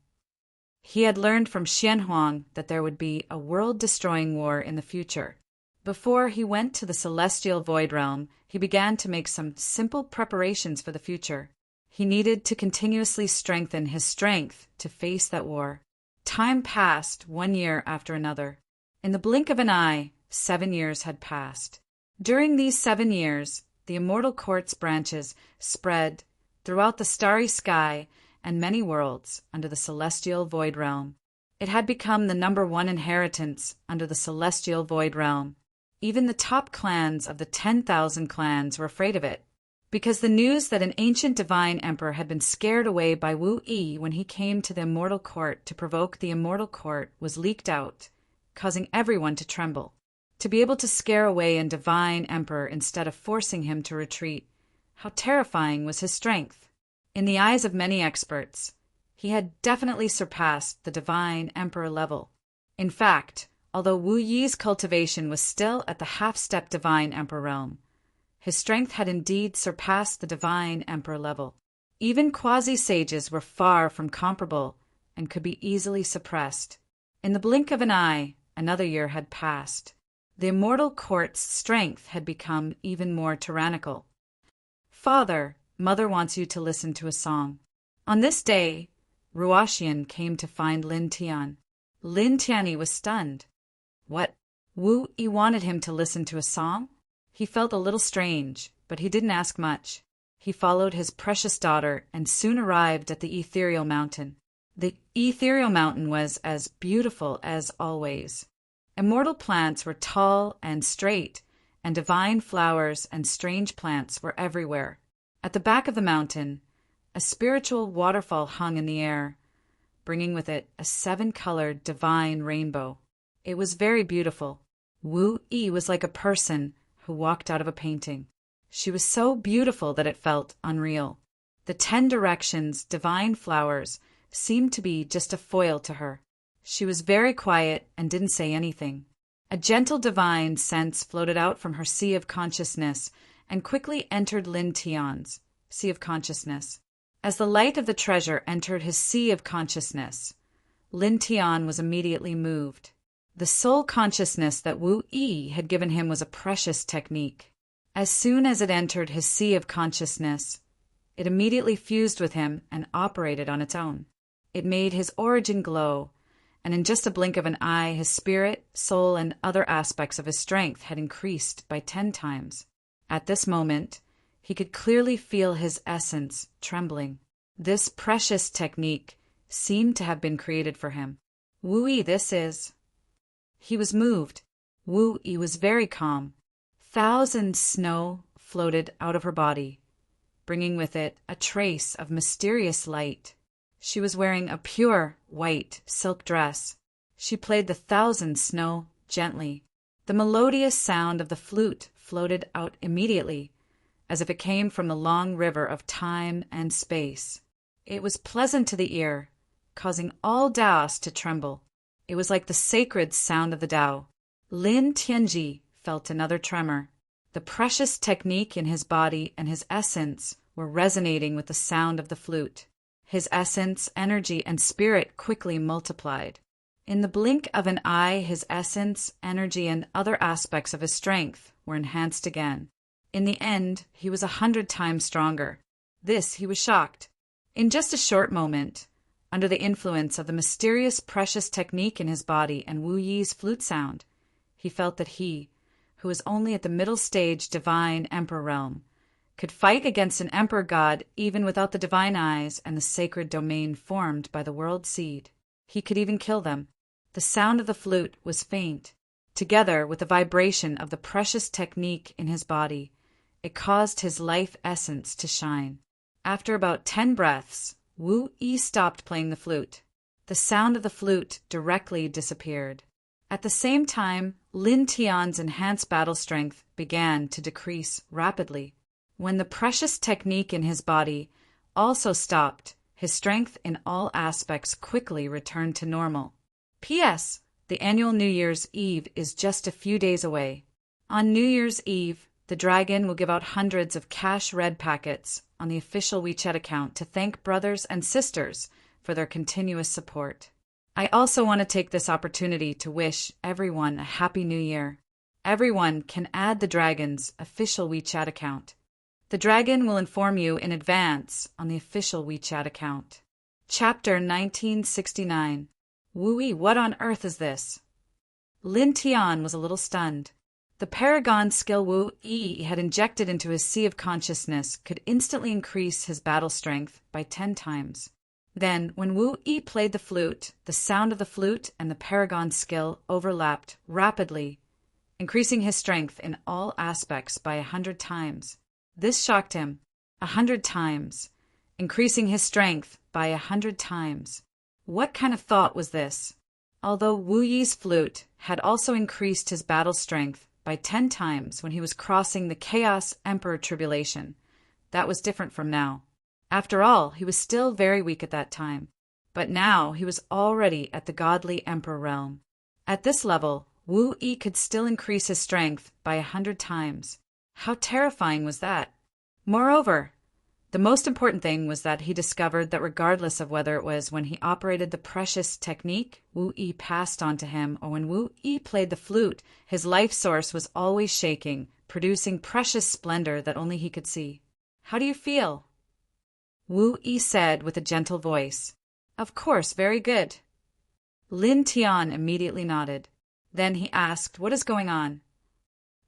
S1: He had learned from Xianhuang that there would be a world-destroying war in the future. Before he went to the celestial void realm, he began to make some simple preparations for the future. He needed to continuously strengthen his strength to face that war. Time passed 1 year after another. In the blink of an eye, 7 years had passed. During these 7 years, the immortal court's branches spread throughout the starry sky and many worlds under the celestial void realm. It had become the #1 inheritance under the celestial void realm. Even the top clans of the 10,000 clans were afraid of it, because the news that an ancient divine emperor had been scared away by Wu Yi when he came to the immortal court to provoke the immortal court was leaked out, causing everyone to tremble. To be able to scare away a divine emperor instead of forcing him to retreat, how terrifying was his strength! In the eyes of many experts, he had definitely surpassed the divine emperor level. In fact, although Wu Yi's cultivation was still at the half-step divine emperor realm, his strength had indeed surpassed the divine emperor level. Even quasi-sages were far from comparable and could be easily suppressed. In the blink of an eye, another year had passed. The immortal court's strength had become even more tyrannical. "Father, Mother wants you to listen to a song." On this day, Ruoxian came to find Lin Tian. Lin Tianyi was stunned. What? Wu Yi wanted him to listen to a song? He felt a little strange, but he didn't ask much. He followed his precious daughter and soon arrived at the ethereal mountain. The ethereal mountain was as beautiful as always. Immortal plants were tall and straight, and divine flowers and strange plants were everywhere. At the back of the mountain, a spiritual waterfall hung in the air, bringing with it a 7-colored divine rainbow. It was very beautiful. Wu Yi was like a person who walked out of a painting. She was so beautiful that it felt unreal. The 10 directions divine flowers seemed to be just a foil to her. She was very quiet and didn't say anything. A gentle divine sense floated out from her sea of consciousness and quickly entered Lin Tian's sea of consciousness. As the light of the treasure entered his sea of consciousness, Lin Tian was immediately moved. The soul consciousness that Wu Yi had given him was a precious technique. As soon as it entered his sea of consciousness, it immediately fused with him and operated on its own. It made his origin glow, and in just a blink of an eye, his spirit, soul, and other aspects of his strength had increased by 10 times. At this moment, he could clearly feel his essence trembling. This precious technique seemed to have been created for him. Wu Yi, this is... He was moved. Wu Yi was very calm. Thousand snow floated out of her body, bringing with it a trace of mysterious light. She was wearing a pure white silk dress. She played the 1,000 snow gently. The melodious sound of the flute floated out immediately, as if it came from the long river of time and space. It was pleasant to the ear, causing all Taoists to tremble. It was like the sacred sound of the Tao. Lin Tianji felt another tremor. The precious technique in his body and his essence were resonating with the sound of the flute. His essence, energy, and spirit quickly multiplied. In the blink of an eye, his essence, energy, and other aspects of his strength were enhanced again. In the end, he was 100 times stronger. This he was shocked. In just a short moment, under the influence of the mysterious precious technique in his body and Wu Yi's flute sound, he felt that he, who was only at the middle stage divine emperor realm, could fight against an emperor god even without the divine eyes and the sacred domain formed by the world seed. He could even kill them. The sound of the flute was faint. Together with the vibration of the precious technique in his body, it caused his life essence to shine. After about 10 breaths, Wu Yi stopped playing the flute. The sound of the flute directly disappeared. At the same time, Lin Tian's enhanced battle strength began to decrease rapidly. When the precious technique in his body also stopped, his strength in all aspects quickly returned to normal. P.S. The annual New Year's Eve is just a few days away. On New Year's Eve, the dragon will give out hundreds of cash red packets on the official WeChat account to thank brothers and sisters for their continuous support. I also want to take this opportunity to wish everyone a Happy New Year. Everyone can add the dragon's official WeChat account. The dragon will inform you in advance on the official WeChat account. Chapter 1969. Wu Yi, what on earth is this? Lin Tian was a little stunned. The paragon skill Wu Yi had injected into his sea of consciousness could instantly increase his battle strength by 10 times. Then, when Wu Yi played the flute, the sound of the flute and the paragon skill overlapped rapidly, increasing his strength in all aspects by 100 times. This shocked him. 100 times, increasing his strength by 100 times. What kind of thought was this? Although Wu Yi's flute had also increased his battle strength by 10 times when he was crossing the Chaos Emperor tribulation, that was different from now. After all, he was still very weak at that time. But now he was already at the godly emperor realm. At this level, Wu Yi could still increase his strength by 100 times. How terrifying was that? Moreover, the most important thing was that he discovered that regardless of whether it was when he operated the precious technique Wu Yi passed on to him or when Wu Yi played the flute, his life source was always shaking, producing precious splendor that only he could see. How do you feel? Wu Yi said with a gentle voice. Of course, very good. Lin Tian immediately nodded. Then he asked, what is going on?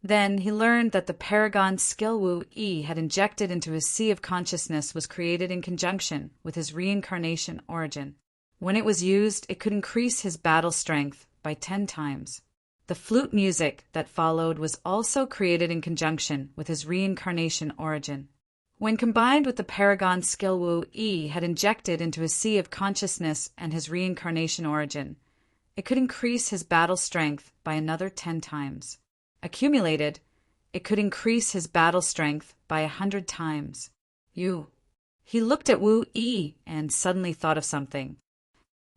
S1: Then he learned that the paragon skill Wu Yi had injected into his sea of consciousness was created in conjunction with his reincarnation origin. When it was used, it could increase his battle strength by 10 times. The flute music that followed was also created in conjunction with his reincarnation origin. When combined with the paragon skill Wu Yi had injected into his sea of consciousness and his reincarnation origin, it could increase his battle strength by another 10 times. Accumulated, it could increase his battle strength by 100 times. He looked at Wu Yi and suddenly thought of something.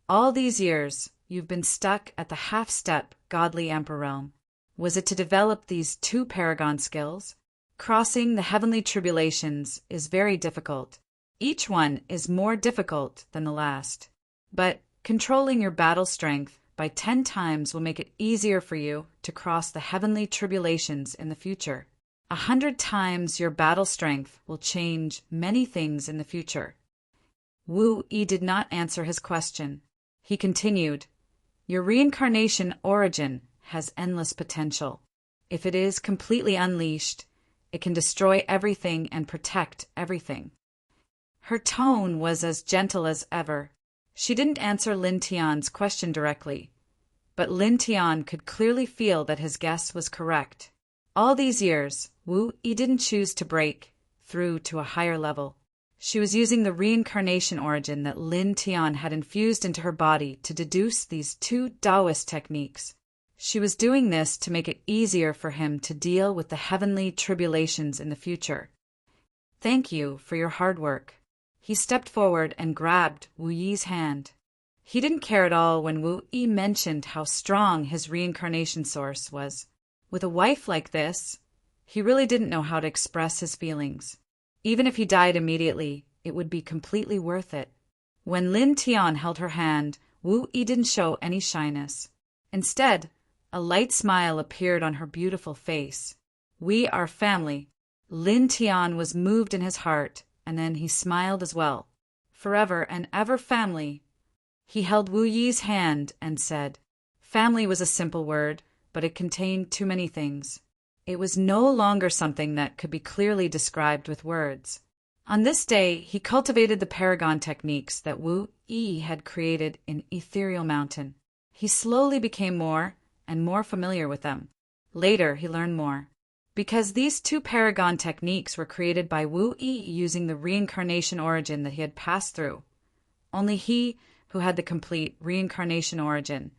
S1: All these years, you've been stuck at the half-step godly emperor realm. Was it to develop these 2 paragon skills? Crossing the heavenly tribulations is very difficult. Each one is more difficult than the last. But controlling your battle strength by 10 times will make it easier for you to cross the heavenly tribulations in the future. 100 times your battle strength will change many things in the future. Wu Yi did not answer his question. He continued, your reincarnation origin has endless potential. If it is completely unleashed, it can destroy everything and protect everything. Her tone was as gentle as ever. She didn't answer Lin Tian's question directly, but Lin Tian could clearly feel that his guess was correct. All these years, Wu Yi didn't choose to break through to a higher level. She was using the reincarnation origin that Lin Tian had infused into her body to deduce these 2 Taoist techniques. She was doing this to make it easier for him to deal with the heavenly tribulations in the future. Thank you for your hard work. He stepped forward and grabbed Wu Yi's hand. He didn't care at all when Wu Yi mentioned how strong his reincarnation source was. With a wife like this, he really didn't know how to express his feelings. Even if he died immediately, it would be completely worth it. When Lin Tian held her hand, Wu Yi didn't show any shyness. Instead, a light smile appeared on her beautiful face. We are family. Lin Tian was moved in his heart, and then he smiled as well. Forever and ever family. He held Wu Yi's hand and said, family was a simple word, but it contained too many things. It was no longer something that could be clearly described with words. On this day, he cultivated the paragon techniques that Wu Yi had created in Ethereal Mountain. He slowly became more and more familiar with them. Later, he learned more. Because these 2 paragon techniques were created by Wu Yi using the reincarnation origin that he had passed through. Only he who had the complete reincarnation origin,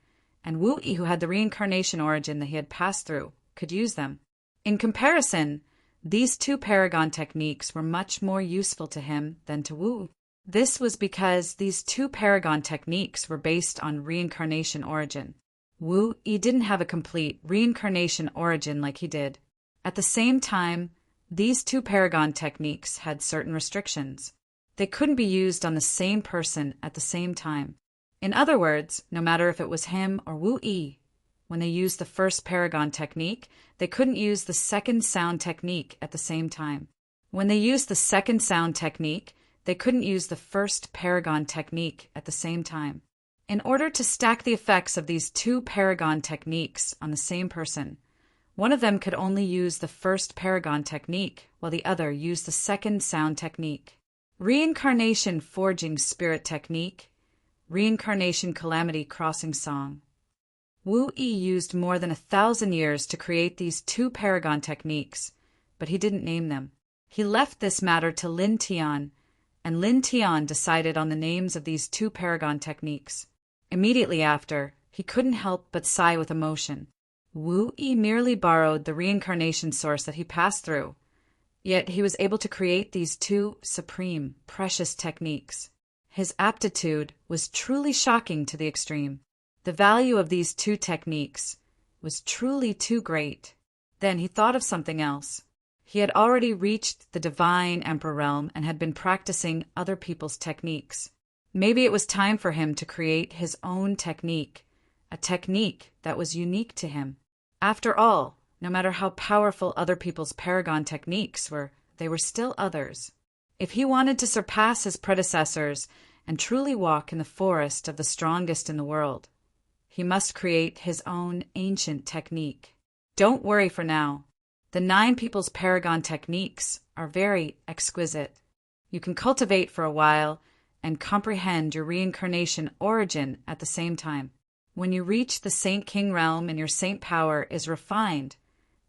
S1: and Wu Yi who had the reincarnation origin that he had passed through, could use them. In comparison, these 2 paragon techniques were much more useful to him than to Wu. This was because these 2 paragon techniques were based on reincarnation origin. Wu Yi didn't have a complete reincarnation origin like he did. At the same time, these 2 paragon techniques had certain restrictions. They couldn't be used on the same person at the same time. In other words, no matter if it was him or Wu Yi, when they used the first paragon technique, they couldn't use the second sound technique at the same time. When they used the second sound technique, they couldn't use the first paragon technique at the same time. In order to stack the effects of these 2 paragon techniques on the same person, one of them could only use the first paragon technique, while the other used the second sound technique. Reincarnation Forging Spirit Technique, Reincarnation Calamity Crossing Song. Wu Yi used more than 1,000 years to create these 2 paragon techniques, but he didn't name them. He left this matter to Lin Tian, and Lin Tian decided on the names of these 2 paragon techniques. Immediately after, he couldn't help but sigh with emotion. Wu Yi merely borrowed the reincarnation source that he passed through, yet he was able to create these 2 supreme, precious techniques. His aptitude was truly shocking to the extreme. The value of these 2 techniques was truly too great. Then he thought of something else. He had already reached the divine emperor realm and had been practicing other people's techniques. Maybe it was time for him to create his own technique, a technique that was unique to him. After all, no matter how powerful other people's paragon techniques were, they were still others. If he wanted to surpass his predecessors and truly walk in the forest of the strongest in the world, he must create his own ancient technique. Don't worry for now. The 9 people's paragon techniques are very exquisite. You can cultivate for a while and comprehend your reincarnation origin at the same time. When you reach the Saint King realm and your saint power is refined,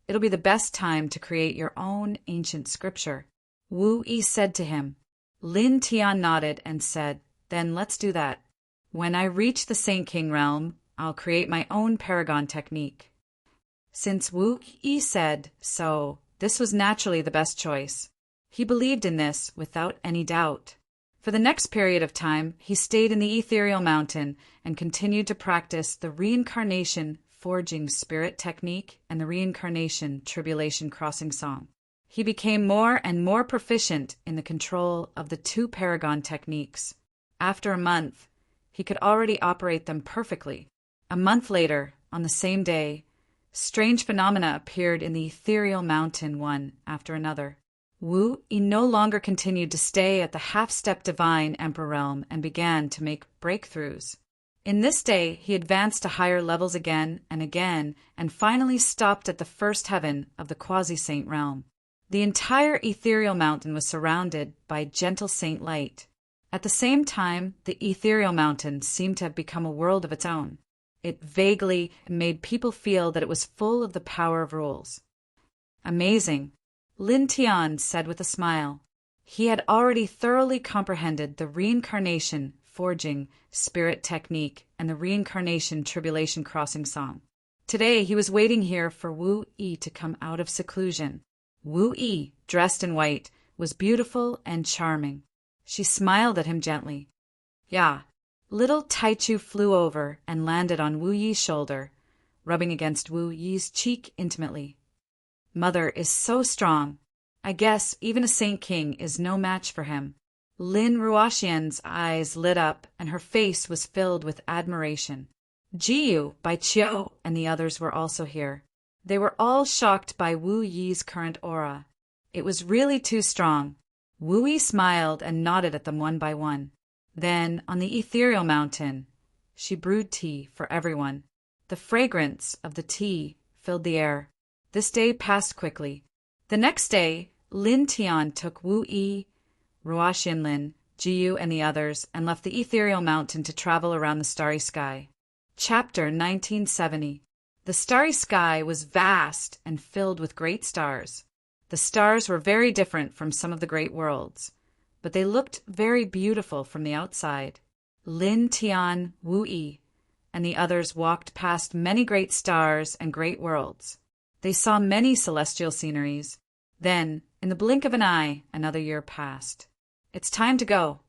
S1: it'll be the best time to create your own ancient scripture. Wu Yi said to him. Lin Tian nodded and said, "Then let's do that. When I reach the Saint King realm, I'll create my own paragon technique." Since Wu Yi said so, this was naturally the best choice. He believed in this without any doubt. For the next period of time, he stayed in the ethereal mountain and continued to practice the reincarnation forging spirit technique and the reincarnation tribulation crossing song. He became more and more proficient in the control of the 2 paragon techniques. After a month, he could already operate them perfectly. A month later, on the same day, strange phenomena appeared in the ethereal mountain one after another. Wu Yi no longer continued to stay at the half-step divine emperor realm and began to make breakthroughs. In this day, he advanced to higher levels again and finally stopped at the first heaven of the quasi-saint realm. The entire ethereal mountain was surrounded by gentle saint light. At the same time, the ethereal mountain seemed to have become a world of its own. It vaguely made people feel that it was full of the power of rules. Amazing, Lin Tian said with a smile. He had already thoroughly comprehended the reincarnation forging spirit technique and the reincarnation tribulation crossing song. Today he was waiting here for Wu Yi to come out of seclusion. Wu Yi, dressed in white, was beautiful and charming. She smiled at him gently. "Yeah." Little Taichu flew over and landed on Wu Yi's shoulder, rubbing against Wu Yi's cheek intimately. "Mother is so strong. I guess even a Saint King is no match for him." Lin Ruoxian's eyes lit up and her face was filled with admiration. Jiyu, Bai Qiu, and the others were also here. They were all shocked by Wu Yi's current aura. It was really too strong. Wu Yi smiled and nodded at them one by one. Then, on the ethereal mountain, she brewed tea for everyone. The fragrance of the tea filled the air. This day passed quickly. The next day, Lin Tian took Wu Yi, Ruoxian Lin, Jiyu, and the others and left the ethereal mountain to travel around the starry sky. Chapter 1970. The starry sky was vast and filled with great stars. The stars were very different from some of the great worlds, but they looked very beautiful from the outside. Lin Tian, Wu Yi, and the others walked past many great stars and great worlds. They saw many celestial sceneries. Then, in the blink of an eye, another year passed. "It's time to go."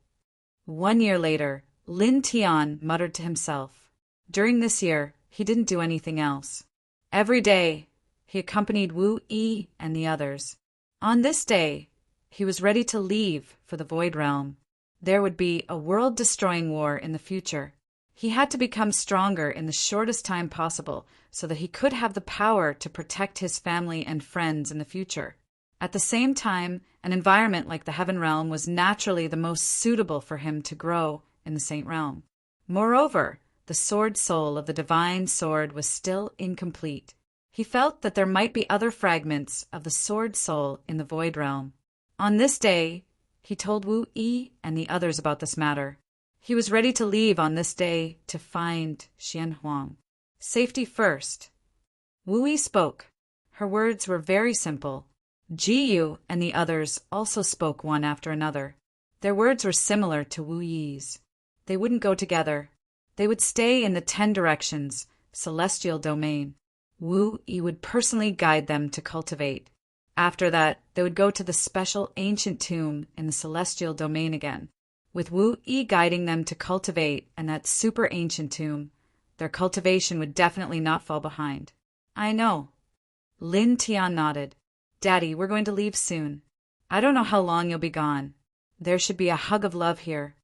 S1: 1 year later, Lin Tian muttered to himself. During this year, he didn't do anything else. Every day, he accompanied Wu Yi and the others. On this day, he was ready to leave for the Void Realm. There would be a world-destroying war in the future. He had to become stronger in the shortest time possible so that he could have the power to protect his family and friends in the future. At the same time, an environment like the Heaven Realm was naturally the most suitable for him to grow in the Saint Realm. Moreover, the sword soul of the divine sword was still incomplete. He felt that there might be other fragments of the sword soul in the Void Realm. On this day, he told Wu Yi and the others about this matter. He was ready to leave on this day to find Xian Huang. Safety first. Wu Yi spoke. Her words were very simple. Jiyu and the others also spoke one after another. Their words were similar to Wu Yi's. They wouldn't go together. They would stay in the 10 directions, celestial domain. Wu Yi would personally guide them to cultivate. After that, they would go to the special ancient tomb in the celestial domain again. With Wu Yi guiding them to cultivate and that super ancient tomb, their cultivation would definitely not fall behind. I know. Lin Tian nodded. Daddy, we're going to leave soon. I don't know how long you'll be gone. There should be a hug of love here.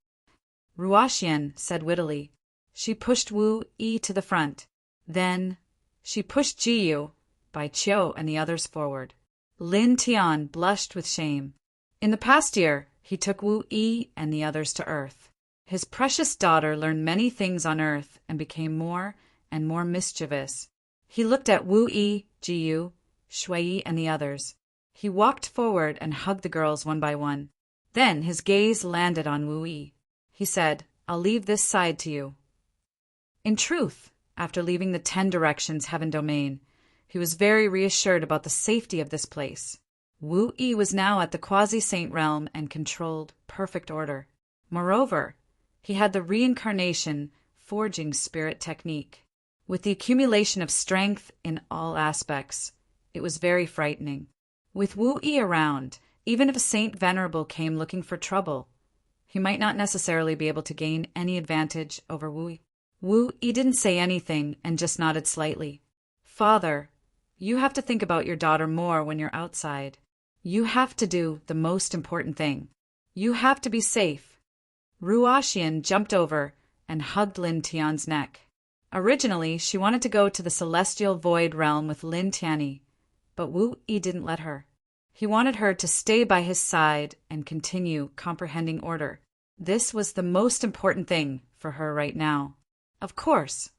S1: Ruoxian said wittily. She pushed Wu Yi to the front. Then she pushed Jiyu, Bai Qiu and the others forward. Lin Tian blushed with shame. In the past year, he took Wu Yi and the others to Earth. His precious daughter learned many things on Earth and became more and more mischievous. He looked at Wu Yi, Jiyu, Shui and the others. He walked forward and hugged the girls one by one. Then his gaze landed on Wu Yi. He said, I'll leave this side to you. In truth, after leaving the 10 directions heaven domain, he was very reassured about the safety of this place. Wu Yi was now at the quasi-saint realm and controlled perfect order. Moreover, he had the reincarnation forging spirit technique. With the accumulation of strength in all aspects, it was very frightening. With Wu Yi around, even if a saint venerable came looking for trouble, he might not necessarily be able to gain any advantage over Wu Yi. Wu Yi didn't say anything and just nodded slightly. Father, you have to think about your daughter more when you're outside. You have to do the most important thing. You have to be safe. Ruoxian jumped over and hugged Lin Tian's neck. Originally, she wanted to go to the celestial void realm with Lin Tianyi, but Wu Yi didn't let her. He wanted her to stay by his side and continue comprehending order. This was the most important thing for her right now. Of course.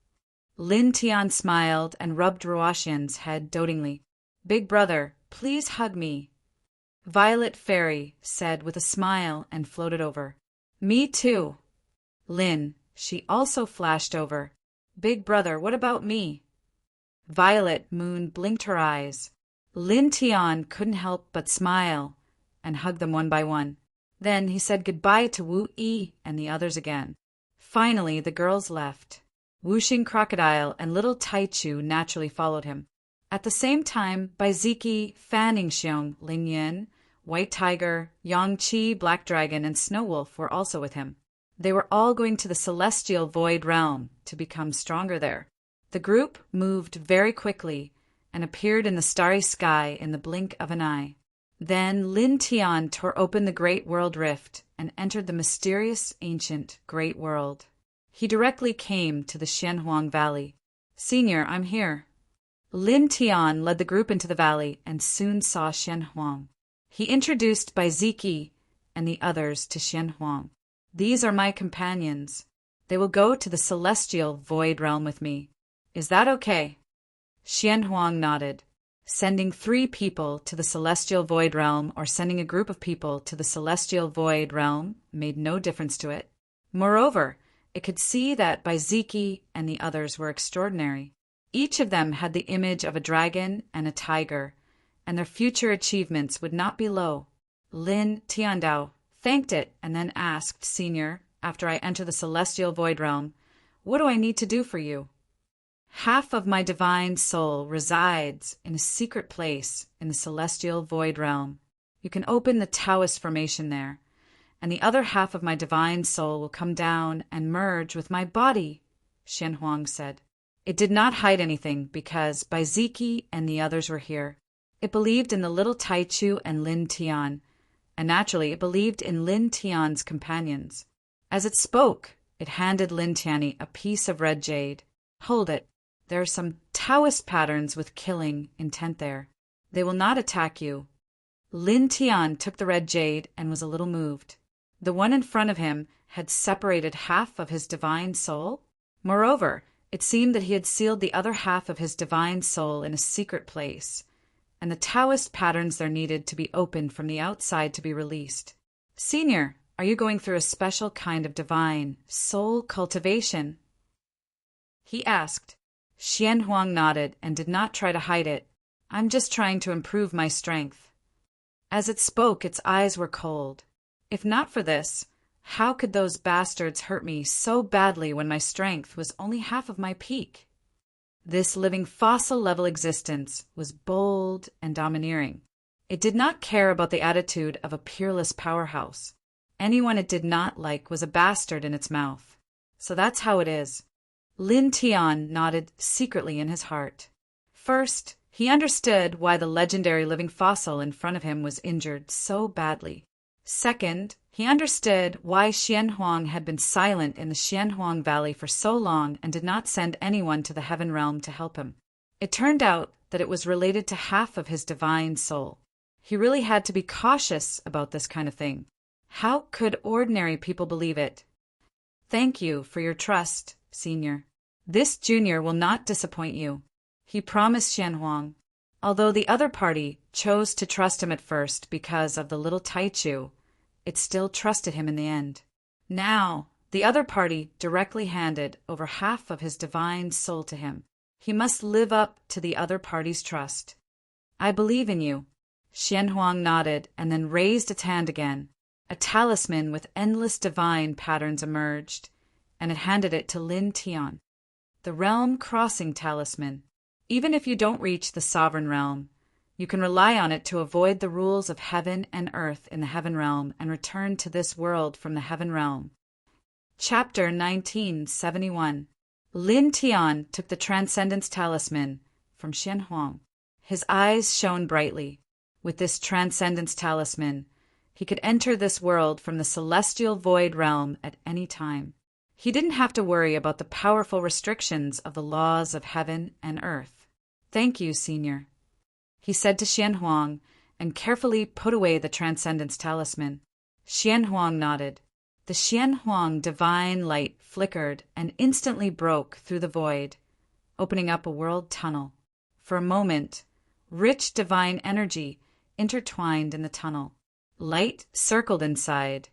S1: Lin Tian smiled and rubbed Ruoxian's head dotingly. Big brother, please hug me. Violet Fairy said with a smile and floated over. Me too. Lin, she also flashed over. Big brother, what about me? Violet Moon blinked her eyes. Lin Tian couldn't help but smile and hug them one by one. Then he said goodbye to Wu Yi and the others again. Finally, the girls left. Wuxing Crocodile and little Taichu naturally followed him. At the same time, Baiziki, Fanning Xiong, Ling Yin, White Tiger, Yang Qi, Black Dragon, and Snow Wolf were also with him. They were all going to the celestial void realm to become stronger there. The group moved very quickly and appeared in the starry sky in the blink of an eye. Then Lin Tian tore open the Great World Rift and entered the mysterious, ancient Great World. He directly came to the Xianhuang Valley. Senior, I'm here. Lin Tian led the group into the valley and soon saw Xianhuang. He introduced Baiziki and the others to Xianhuang. These are my companions. They will go to the celestial void realm with me. Is that okay? Xianhuang nodded. Sending 3 people to the celestial void realm or sending a group of people to the celestial void realm made no difference to it. Moreover, it could see that Baiziki and the others were extraordinary. Each of them had the image of a dragon and a tiger, and their future achievements would not be low. Lin Tiandao thanked it and then asked, Senior, after I enter the celestial void realm, what do I need to do for you? Half of my divine soul resides in a secret place in the celestial void realm. You can open the Taoist formation there, and the other half of my divine soul will come down and merge with my body, Xianhuang said. It did not hide anything because Baiziki and the others were here. It believed in the little Taichu and Lin Tian, and naturally it believed in Lin Tian's companions. As it spoke, it handed Lin Tianyi a piece of red jade. Hold it. There are some Taoist patterns with killing intent there. They will not attack you. Lin Tian took the red jade and was a little moved. The one in front of him had separated half of his divine soul. Moreover, it seemed that he had sealed the other half of his divine soul in a secret place, and the Taoist patterns there needed to be opened from the outside to be released. Senior, are you going through a special kind of divine soul cultivation? He asked. Xian Huang nodded and did not try to hide it. I'm just trying to improve my strength. As it spoke, its eyes were cold. If not for this, how could those bastards hurt me so badly when my strength was only half of my peak? This living fossil-level existence was bold and domineering. It did not care about the attitude of a peerless powerhouse. Anyone it did not like was a bastard in its mouth. So that's how it is. Lin Tian nodded secretly in his heart. First, he understood why the legendary living fossil in front of him was injured so badly. Second, he understood why Xian Huang had been silent in the Xian Huang Valley for so long and did not send anyone to the heaven realm to help him. It turned out that it was related to half of his divine soul. He really had to be cautious about this kind of thing. How could ordinary people believe it? Thank you for your trust, Senior. This junior will not disappoint you, he promised Xian Huang. Although the other party chose to trust him at first because of the little Taichu, it still trusted him in the end. Now, the other party directly handed over half of his divine soul to him. He must live up to the other party's trust. I believe in you. Xian Huang nodded and then raised its hand again. A talisman with endless divine patterns emerged, and it handed it to Lin Tian. The Realm Crossing Talisman. Even if you don't reach the sovereign realm, you can rely on it to avoid the rules of heaven and earth in the heaven realm and return to this world from the heaven realm. Chapter 1971. Lin Tian took the Transcendence Talisman from Xian Huang. His eyes shone brightly. With this Transcendence Talisman, he could enter this world from the celestial void realm at any time. He didn't have to worry about the powerful restrictions of the laws of heaven and earth. Thank you, Senior, he said to Xian Huang, and carefully put away the Transcendence Talisman. Xian Huang nodded. The Xian Huang divine light flickered and instantly broke through the void, opening up a world tunnel. For a moment, rich divine energy intertwined in the tunnel. Light circled inside,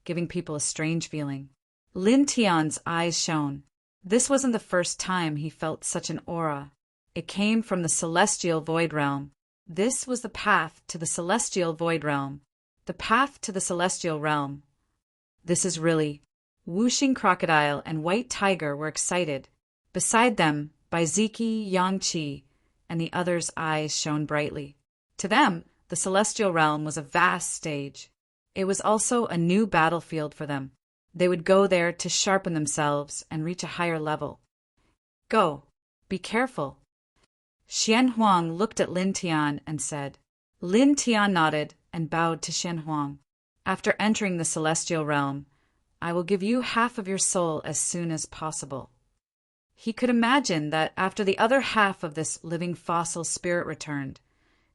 S1: giving people a strange feeling. Lin Tian's eyes shone. This wasn't the first time he felt such an aura. It came from the celestial void realm. This was the path to the celestial void realm. The path to the celestial realm. This is really. Whooshing Crocodile and White Tiger were excited. Beside them, Baiziki, Yangqi, and the others' eyes shone brightly. To them, the celestial realm was a vast stage. It was also a new battlefield for them. They would go there to sharpen themselves and reach a higher level. Go. Be careful. Xian Huang looked at Lin Tian and said. Lin Tian nodded and bowed to Xian Huang. After entering the celestial realm, I will give you half of your soul as soon as possible. He could imagine that after the other half of this living fossil spirit returned,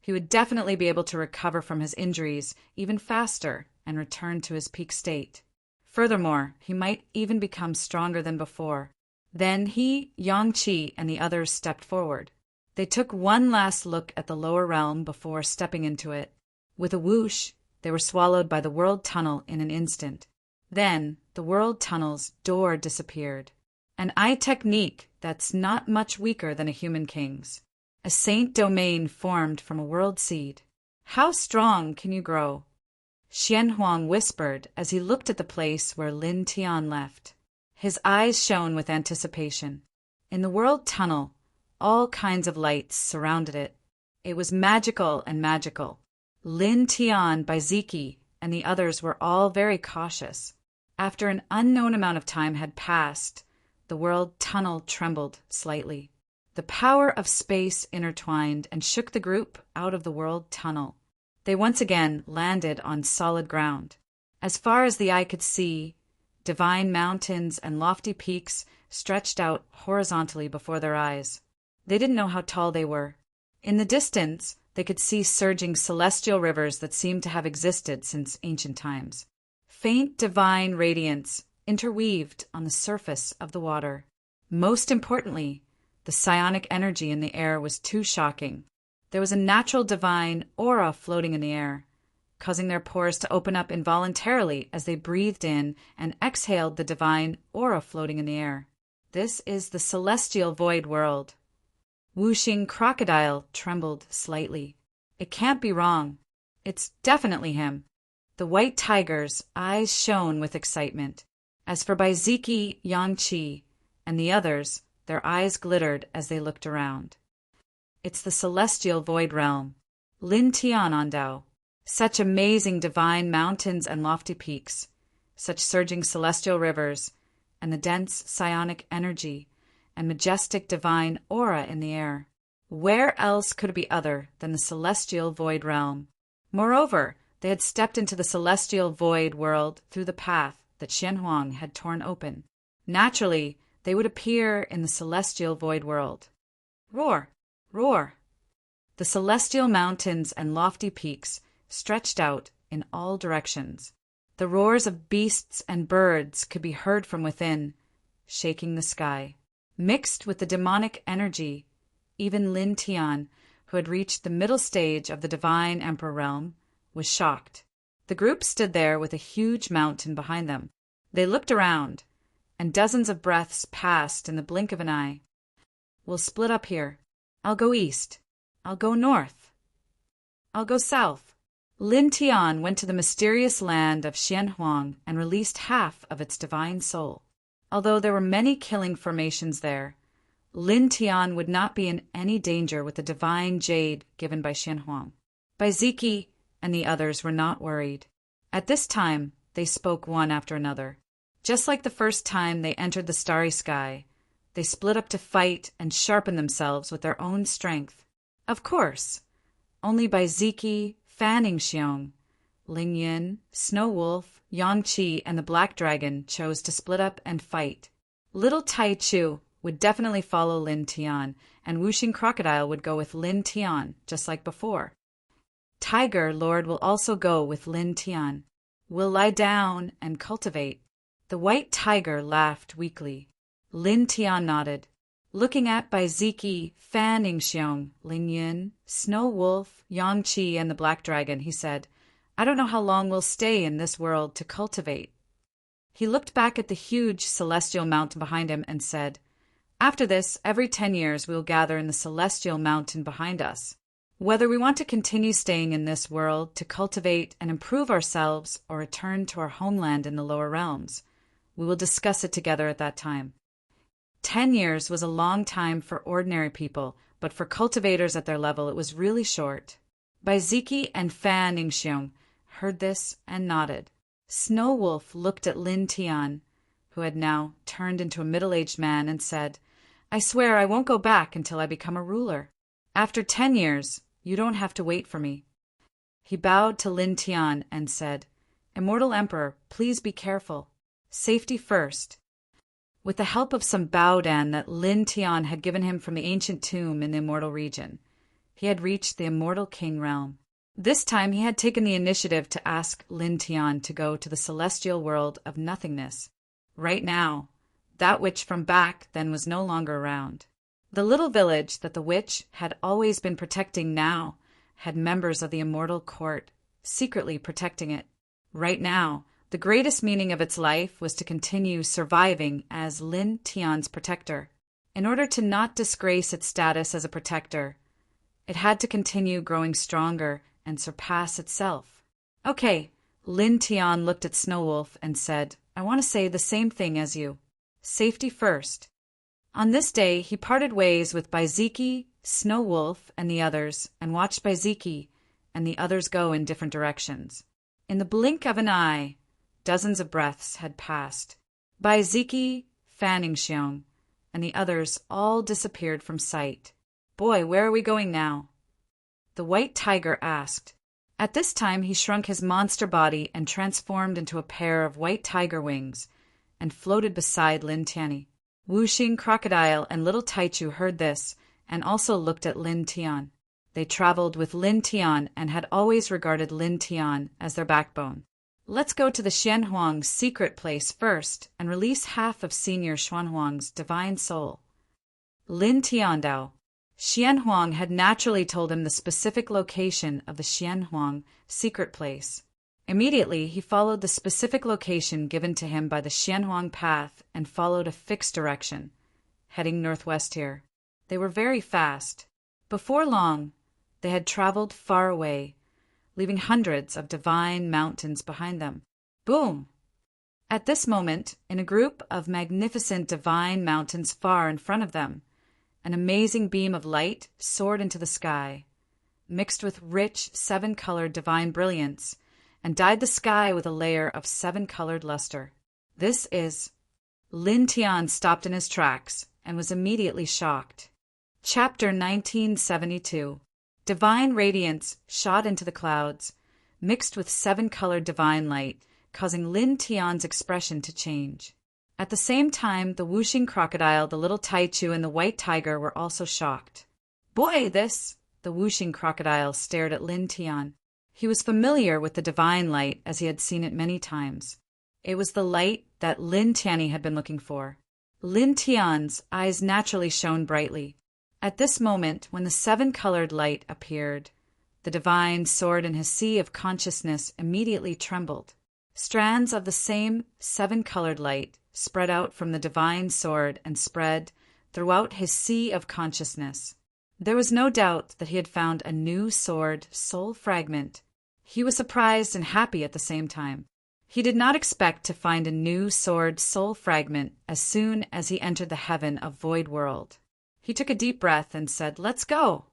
S1: he would definitely be able to recover from his injuries even faster and return to his peak state. Furthermore, he might even become stronger than before. Then he, Yangqi, and the others stepped forward. They took one last look at the lower realm before stepping into it. With a whoosh, they were swallowed by the world tunnel in an instant. Then, the world tunnel's door disappeared. An eye technique that's not much weaker than a human king's. A saint domain formed from a world seed. How strong can you grow? Xian Huang whispered as he looked at the place where Lin Tian left. His eyes shone with anticipation. In the world tunnel, all kinds of lights surrounded it. It was magical and magical. Lin Tian, Baiziki, and the others were all very cautious. After an unknown amount of time had passed, the world tunnel trembled slightly. The power of space intertwined and shook the group out of the world tunnel. They once again landed on solid ground. As far as the eye could see, divine mountains and lofty peaks stretched out horizontally before their eyes. They didn't know how tall they were. In the distance, they could see surging celestial rivers that seemed to have existed since ancient times. Faint divine radiance interweaved on the surface of the water. Most importantly, the psionic energy in the air was too shocking. There was a natural divine aura floating in the air, causing their pores to open up involuntarily as they breathed in and exhaled the divine aura floating in the air. This is the celestial void world. Wuxing Crocodile trembled slightly. It can't be wrong. It's definitely him. The white tiger's eyes shone with excitement. As for Baiziki, Yangqi, and the others, their eyes glittered as they looked around. It's the celestial void realm. Lin Tianandao. Such amazing divine mountains and lofty peaks, such surging celestial rivers, and the dense psionic energy and majestic divine aura in the air. Where else could it be other than the celestial void realm? Moreover, they had stepped into the celestial void world through the path that Xianhuang had torn open. Naturally, they would appear in the celestial void world. Roar! Roar! The celestial mountains and lofty peaks stretched out in all directions. The roars of beasts and birds could be heard from within, shaking the sky. Mixed with the demonic energy, even Lin Tian, who had reached the middle stage of the divine emperor realm, was shocked. The group stood there with a huge mountain behind them. They looked around, and dozens of breaths passed in the blink of an eye. We'll split up here. I'll go east. I'll go north. I'll go south. Lin Tian went to the mysterious land of Xianhuang and released half of its divine soul. Although there were many killing formations there, Lin Tian would not be in any danger with the divine jade given by Xianhuang. Baiziki and the others were not worried. At this time, they spoke one after another. Just like the first time they entered the starry sky, they split up to fight and sharpen themselves with their own strength. Of course, only Baiziki, Fanning Xiong, Ling Yin, Snow Wolf, Yangqi, and the Black Dragon chose to split up and fight. Little Tai Chu would definitely follow Lin Tian, and Wuxing Crocodile would go with Lin Tian, just like before. Tiger Lord will also go with Lin Tian. We'll lie down and cultivate. The white tiger laughed weakly. Lin Tian nodded. Looking at Baiziki, Fan Ningxiong, Ling Yin, Snow Wolf, Yangqi, and the Black Dragon, he said, I don't know how long we'll stay in this world to cultivate. He looked back at the huge celestial mountain behind him and said, After this, every 10 years we will gather in the celestial mountain behind us. Whether we want to continue staying in this world to cultivate and improve ourselves or return to our homeland in the lower realms, we will discuss it together at that time. 10 years was a long time for ordinary people, but for cultivators at their level it was really short. Baiziki and Fan Ningxiong heard this and nodded. Snow Wolf looked at Lin Tian, who had now turned into a middle-aged man, and said, I swear I won't go back until I become a ruler. After 10 years, you don't have to wait for me. He bowed to Lin Tian and said, Immortal Emperor, please be careful. Safety first. With the help of some baodan that Lin Tian had given him from the ancient tomb in the immortal region, he had reached the immortal king realm. This time he had taken the initiative to ask Lin Tian to go to the celestial world of nothingness. Right now, that witch from back then was no longer around. The little village that the witch had always been protecting now had members of the immortal court, secretly protecting it. Right now, the greatest meaning of its life was to continue surviving as Lin Tian's protector. In order to not disgrace its status as a protector, it had to continue growing stronger and surpass itself. Okay, Lin Tian looked at Snow Wolf and said, I want to say the same thing as you. Safety first. On this day, he parted ways with Baiziki, Snow Wolf, and the others, and watched Baiziki and the others go in different directions. In the blink of an eye, dozens of breaths had passed. Baiziki, Fan Ningxiong, and the others all disappeared from sight. Boy, where are we going now? The white tiger asked. At this time, he shrunk his monster body and transformed into a pair of white tiger wings and floated beside Lin Tian. Wuxing Crocodile and Little Taichu heard this and also looked at Lin Tian. They traveled with Lin Tian and had always regarded Lin Tian as their backbone. Let's go to the Xianhuang secret place first and release half of Senior Xuanhuang's divine soul. Lin Tiandao. Xianhuang had naturally told him the specific location of the Xianhuang secret place. Immediately, he followed the specific location given to him by the Xianhuang path and followed a fixed direction. heading northwest here. They were very fast. Before long, they had traveled far away, leaving hundreds of divine mountains behind them. Boom! At this moment, in a group of magnificent divine mountains far in front of them, an amazing beam of light soared into the sky, mixed with rich seven-colored divine brilliance, and dyed the sky with a layer of seven-colored luster. This is... Lin Tian stopped in his tracks and was immediately shocked. Chapter 1972. Divine radiance shot into the clouds, mixed with seven-colored divine light, causing Lin Tian's expression to change. At the same time, the whooshing crocodile, the little taichu, and the white tiger were also shocked. Boy, this! The whooshing crocodile stared at Lin Tian. He was familiar with the divine light as he had seen it many times. It was the light that Lin Tianyi had been looking for. Lin Tian's eyes naturally shone brightly. At this moment, when the seven-colored light appeared, the divine sword in his sea of consciousness immediately trembled. Strands of the same seven-colored light spread out from the divine sword and spread throughout his sea of consciousness. There was no doubt that he had found a new sword soul fragment. He was surprised and happy at the same time. He did not expect to find a new sword soul fragment as soon as he entered the heaven of Void World. He took a deep breath and said, "Let's go."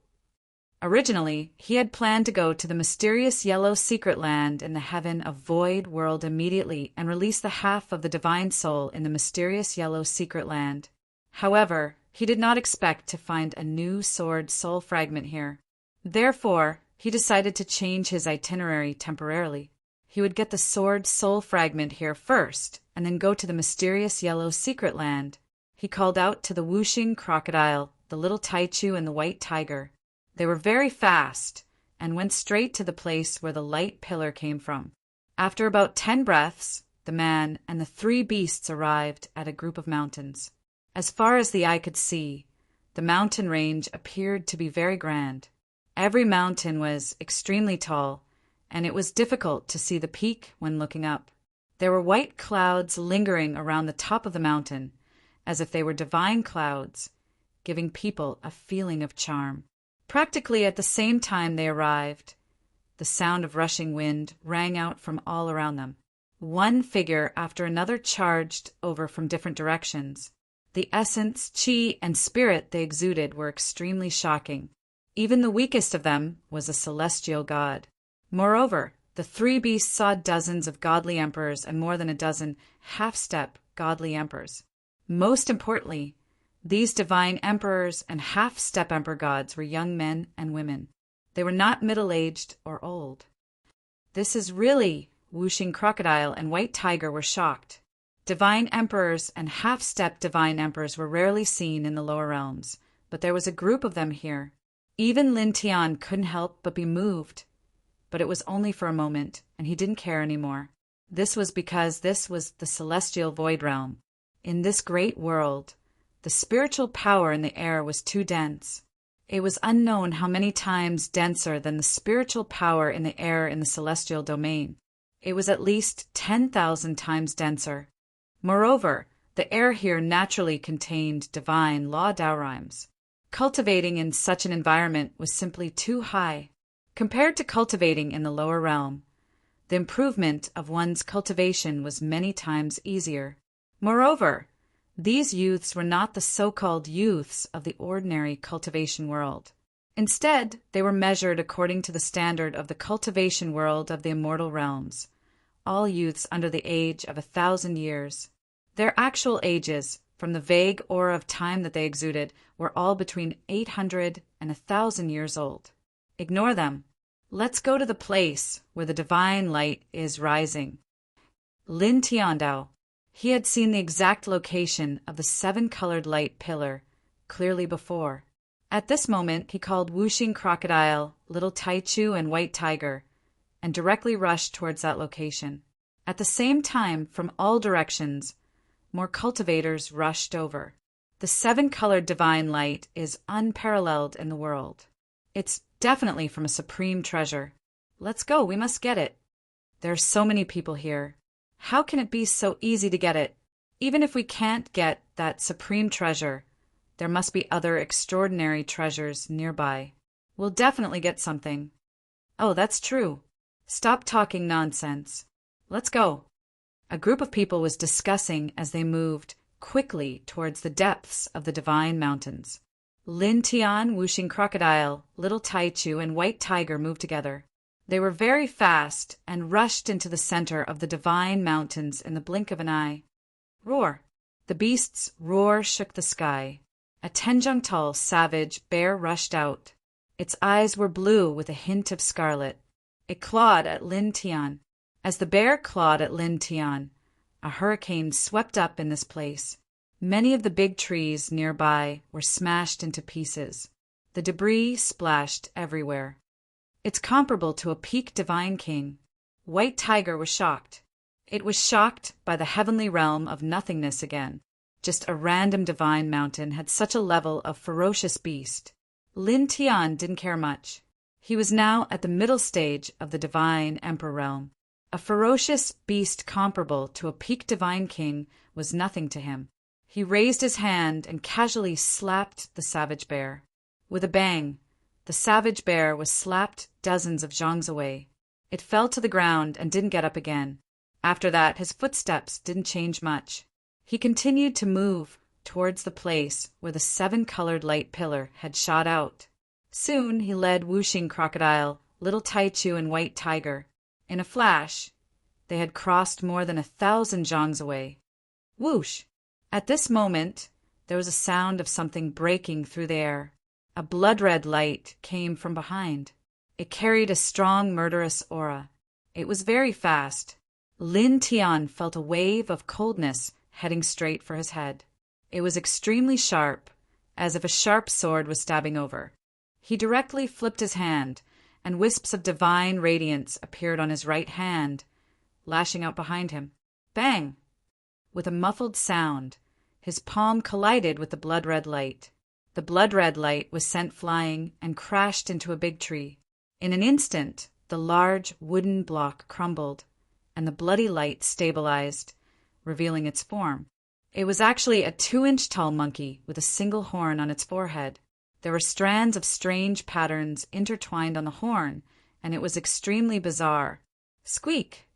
S1: Originally, he had planned to go to the mysterious yellow secret land in the heaven of Void World immediately and release the half of the divine soul in the mysterious yellow secret land. However, he did not expect to find a new sword soul fragment here. Therefore, he decided to change his itinerary temporarily. He would get the sword soul fragment here first, and then go to the mysterious yellow secret land. He called out to the whooshing crocodile, the little taichu, and the white tiger. They were very fast, and went straight to the place where the light pillar came from. After about 10 breaths, the man and the 3 beasts arrived at a group of mountains. As far as the eye could see, the mountain range appeared to be very grand. Every mountain was extremely tall, and it was difficult to see the peak when looking up. There were white clouds lingering around the top of the mountain, as if they were divine clouds, giving people a feeling of charm. Practically at the same time they arrived, the sound of rushing wind rang out from all around them. One figure after another charged over from different directions. The essence, chi, and spirit they exuded were extremely shocking. Even the weakest of them was a celestial god. Moreover, the 3 beasts saw dozens of godly emperors and more than a dozen half-step godly emperors. Most importantly, these divine emperors and half-step emperor gods were young men and women. They were not middle-aged or old. This is really... Whooshing crocodile and white tiger were shocked. Divine emperors and half-step divine emperors were rarely seen in the lower realms, but there was a group of them here. Even Lin Tian couldn't help but be moved. But it was only for a moment, and he didn't care anymore. This was because this was the celestial void realm. In this great world, the spiritual power in the air was too dense. It was unknown how many times denser than the spiritual power in the air in the celestial domain. It was at least 10,000 times denser. Moreover, the air here naturally contained divine law daorimes. Cultivating in such an environment was simply too high. Compared to cultivating in the lower realm, the improvement of one's cultivation was many times easier. Moreover, these youths were not the so-called youths of the ordinary cultivation world. Instead, they were measured according to the standard of the cultivation world of the immortal realms, all youths under the age of 1,000 years. Their actual ages, from the vague aura of time that they exuded, were all between 800 and 1,000 years old. Ignore them. Let's go to the place where the divine light is rising. Lin Tiandao. He had seen the exact location of the 7-colored light pillar clearly before. At this moment, he called whooshing crocodile, little taichu, and white tiger, and directly rushed towards that location. At the same time, from all directions, more cultivators rushed over. The 7-colored divine light is unparalleled in the world. It's definitely from a supreme treasure. Let's go, we must get it. There are so many people here. How can it be so easy to get it? Even if we can't get that supreme treasure, There must be other extraordinary treasures nearby. We'll definitely get something. Oh, that's true. Stop talking nonsense. Let's go. A group of people was discussing as they moved quickly towards the depths of the Divine Mountains. Lin Tian, Wuxing Crocodile, Little Taichu, and White Tiger moved together. They were very fast and rushed into the center of the Divine Mountains in the blink of an eye. Roar! The beast's roar shook the sky. A 10-jung-tall savage bear rushed out. Its eyes were blue with a hint of scarlet. It clawed at Lin Tian. As the bear clawed at Lin Tian, a hurricane swept up in this place. Many of the big trees nearby were smashed into pieces. The debris splashed everywhere. It's comparable to a peak divine king. White Tiger was shocked. It was shocked by the heavenly realm of nothingness again. Just a random divine mountain had such a level of ferocious beast. Lin Tian didn't care much. He was now at the middle stage of the divine emperor realm. A ferocious beast comparable to a peak divine king was nothing to him. He raised his hand and casually slapped the savage bear. With a bang, the savage bear was slapped dozens of zhongs away. It fell to the ground and didn't get up again. After that, his footsteps didn't change much. He continued to move towards the place where the 7-colored light pillar had shot out. Soon he led Wuxing Crocodile, Little Taichu, and White Tiger. In a flash, they had crossed more than 1,000 zhongs away. Whoosh! At this moment, there was a sound of something breaking through the air. A blood-red light came from behind. It carried a strong, murderous aura. It was very fast. Lin Tian felt a wave of coldness heading straight for his head. It was extremely sharp, as if a sharp sword was stabbing over. He directly flipped his hand, and wisps of divine radiance appeared on his right hand, lashing out behind him. Bang! With a muffled sound, his palm collided with the blood-red light. The blood-red light was sent flying and crashed into a big tree. In an instant, the large wooden block crumbled, and the bloody light stabilized, revealing its form. It was actually a 2-inch tall monkey with a single horn on its forehead. There were strands of strange patterns intertwined on the horn, and it was extremely bizarre. Squeak!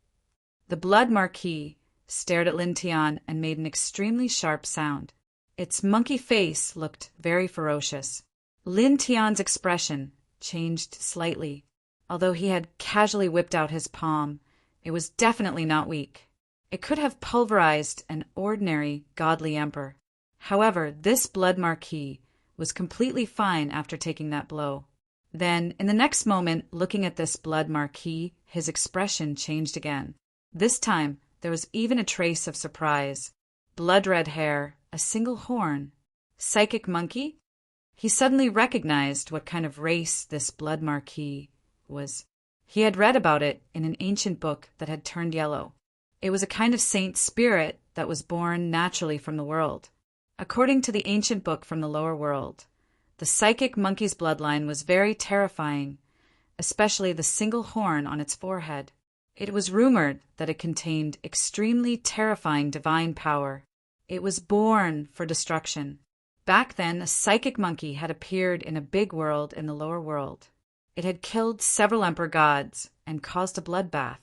S1: The blood marquis stared at Lin Tian and made an extremely sharp sound. Its monkey face looked very ferocious. Lin Tian's expression changed slightly. Although he had casually whipped out his palm, it was definitely not weak. It could have pulverized an ordinary godly emperor. However, this blood marquis was completely fine after taking that blow. Then, in the next moment, looking at this blood marquis, his expression changed again. This time, there was even a trace of surprise. Blood-red hair, a single horn. Psychic monkey? He suddenly recognized what kind of race this blood marquis was. He had read about it in an ancient book that had turned yellow. It was a kind of saint spirit that was born naturally from the world. According to the ancient book from the lower world, the psychic monkey's bloodline was very terrifying, especially the single horn on its forehead. It was rumored that it contained extremely terrifying divine power. It was born for destruction. Back then, a psychic monkey had appeared in a big world in the lower world. It had killed several emperor gods and caused a bloodbath.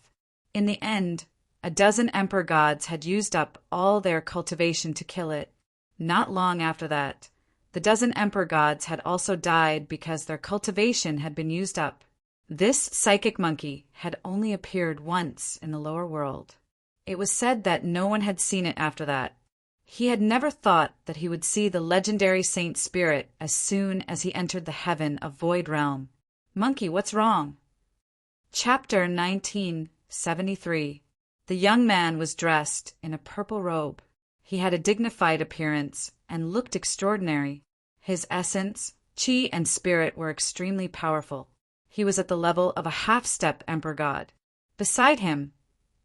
S1: In the end, a dozen emperor gods had used up all their cultivation to kill it. Not long after that, the dozen emperor gods had also died because their cultivation had been used up. This psychic monkey had only appeared once in the lower world. It was said that no one had seen it after that. He had never thought that he would see the legendary saint spirit as soon as he entered the heaven of Void Realm. Monkey, what's wrong? Chapter 1973. The young man was dressed in a purple robe. He had a dignified appearance and looked extraordinary. His essence, chi, and spirit were extremely powerful. He was at the level of a half-step emperor god. Beside him,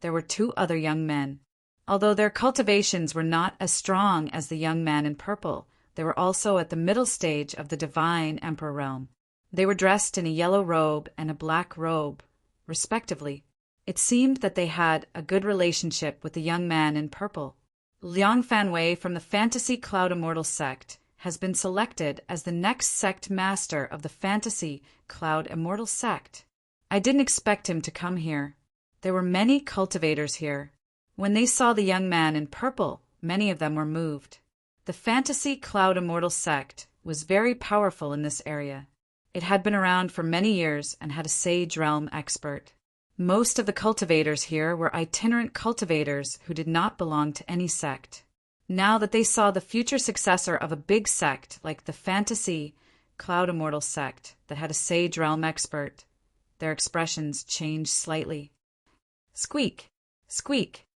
S1: there were 2 other young men. Although their cultivations were not as strong as the young man in purple, they were also at the middle stage of the divine emperor realm. They were dressed in a yellow robe and a black robe, respectively. It seemed that they had a good relationship with the young man in purple. Liang Fanwei from the Fantasy Cloud Immortal sect has been selected as the next sect master of the Fantasy Cloud Immortal sect. I didn't expect him to come here. There were many cultivators here. When they saw the young man in purple, many of them were moved. The Fantasy Cloud Immortal sect was very powerful in this area. It had been around for many years and had a sage realm expert. Most of the cultivators here were itinerant cultivators who did not belong to any sect. Now that they saw the future successor of a big sect like the Fantasy Cloud Immortal sect that had a sage realm expert, their expressions changed slightly. Squeak! Squeak!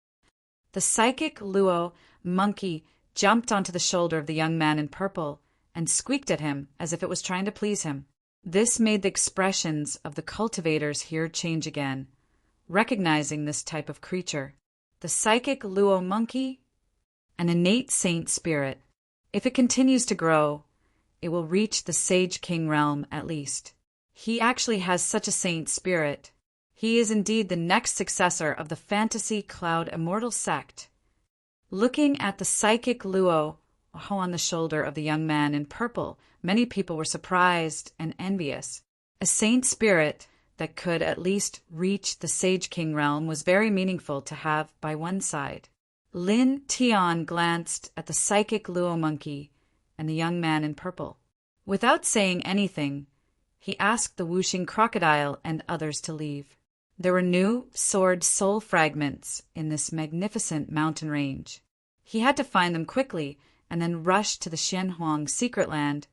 S1: The psychic Luo monkey jumped onto the shoulder of the young man in purple and squeaked at him as if it was trying to please him. This made the expressions of the cultivators here change again, recognizing this type of creature. The psychic Luo monkey, an innate saint spirit. If it continues to grow, it will reach the Sage King realm at least. He actually has such a saint spirit. He is indeed the next successor of the Fantasy Cloud Immortal sect. Looking at the psychic Luo on the shoulder of the young man in purple, many people were surprised and envious. A saint spirit that could at least reach the Sage King realm was very meaningful to have by one side. Lin Tian glanced at the psychic Luo monkey and the young man in purple. Without saying anything, he asked the whooshing crocodile and others to leave. There were new sword soul fragments in this magnificent mountain range. He had to find them quickly and then rush to the Xianhuang secret land.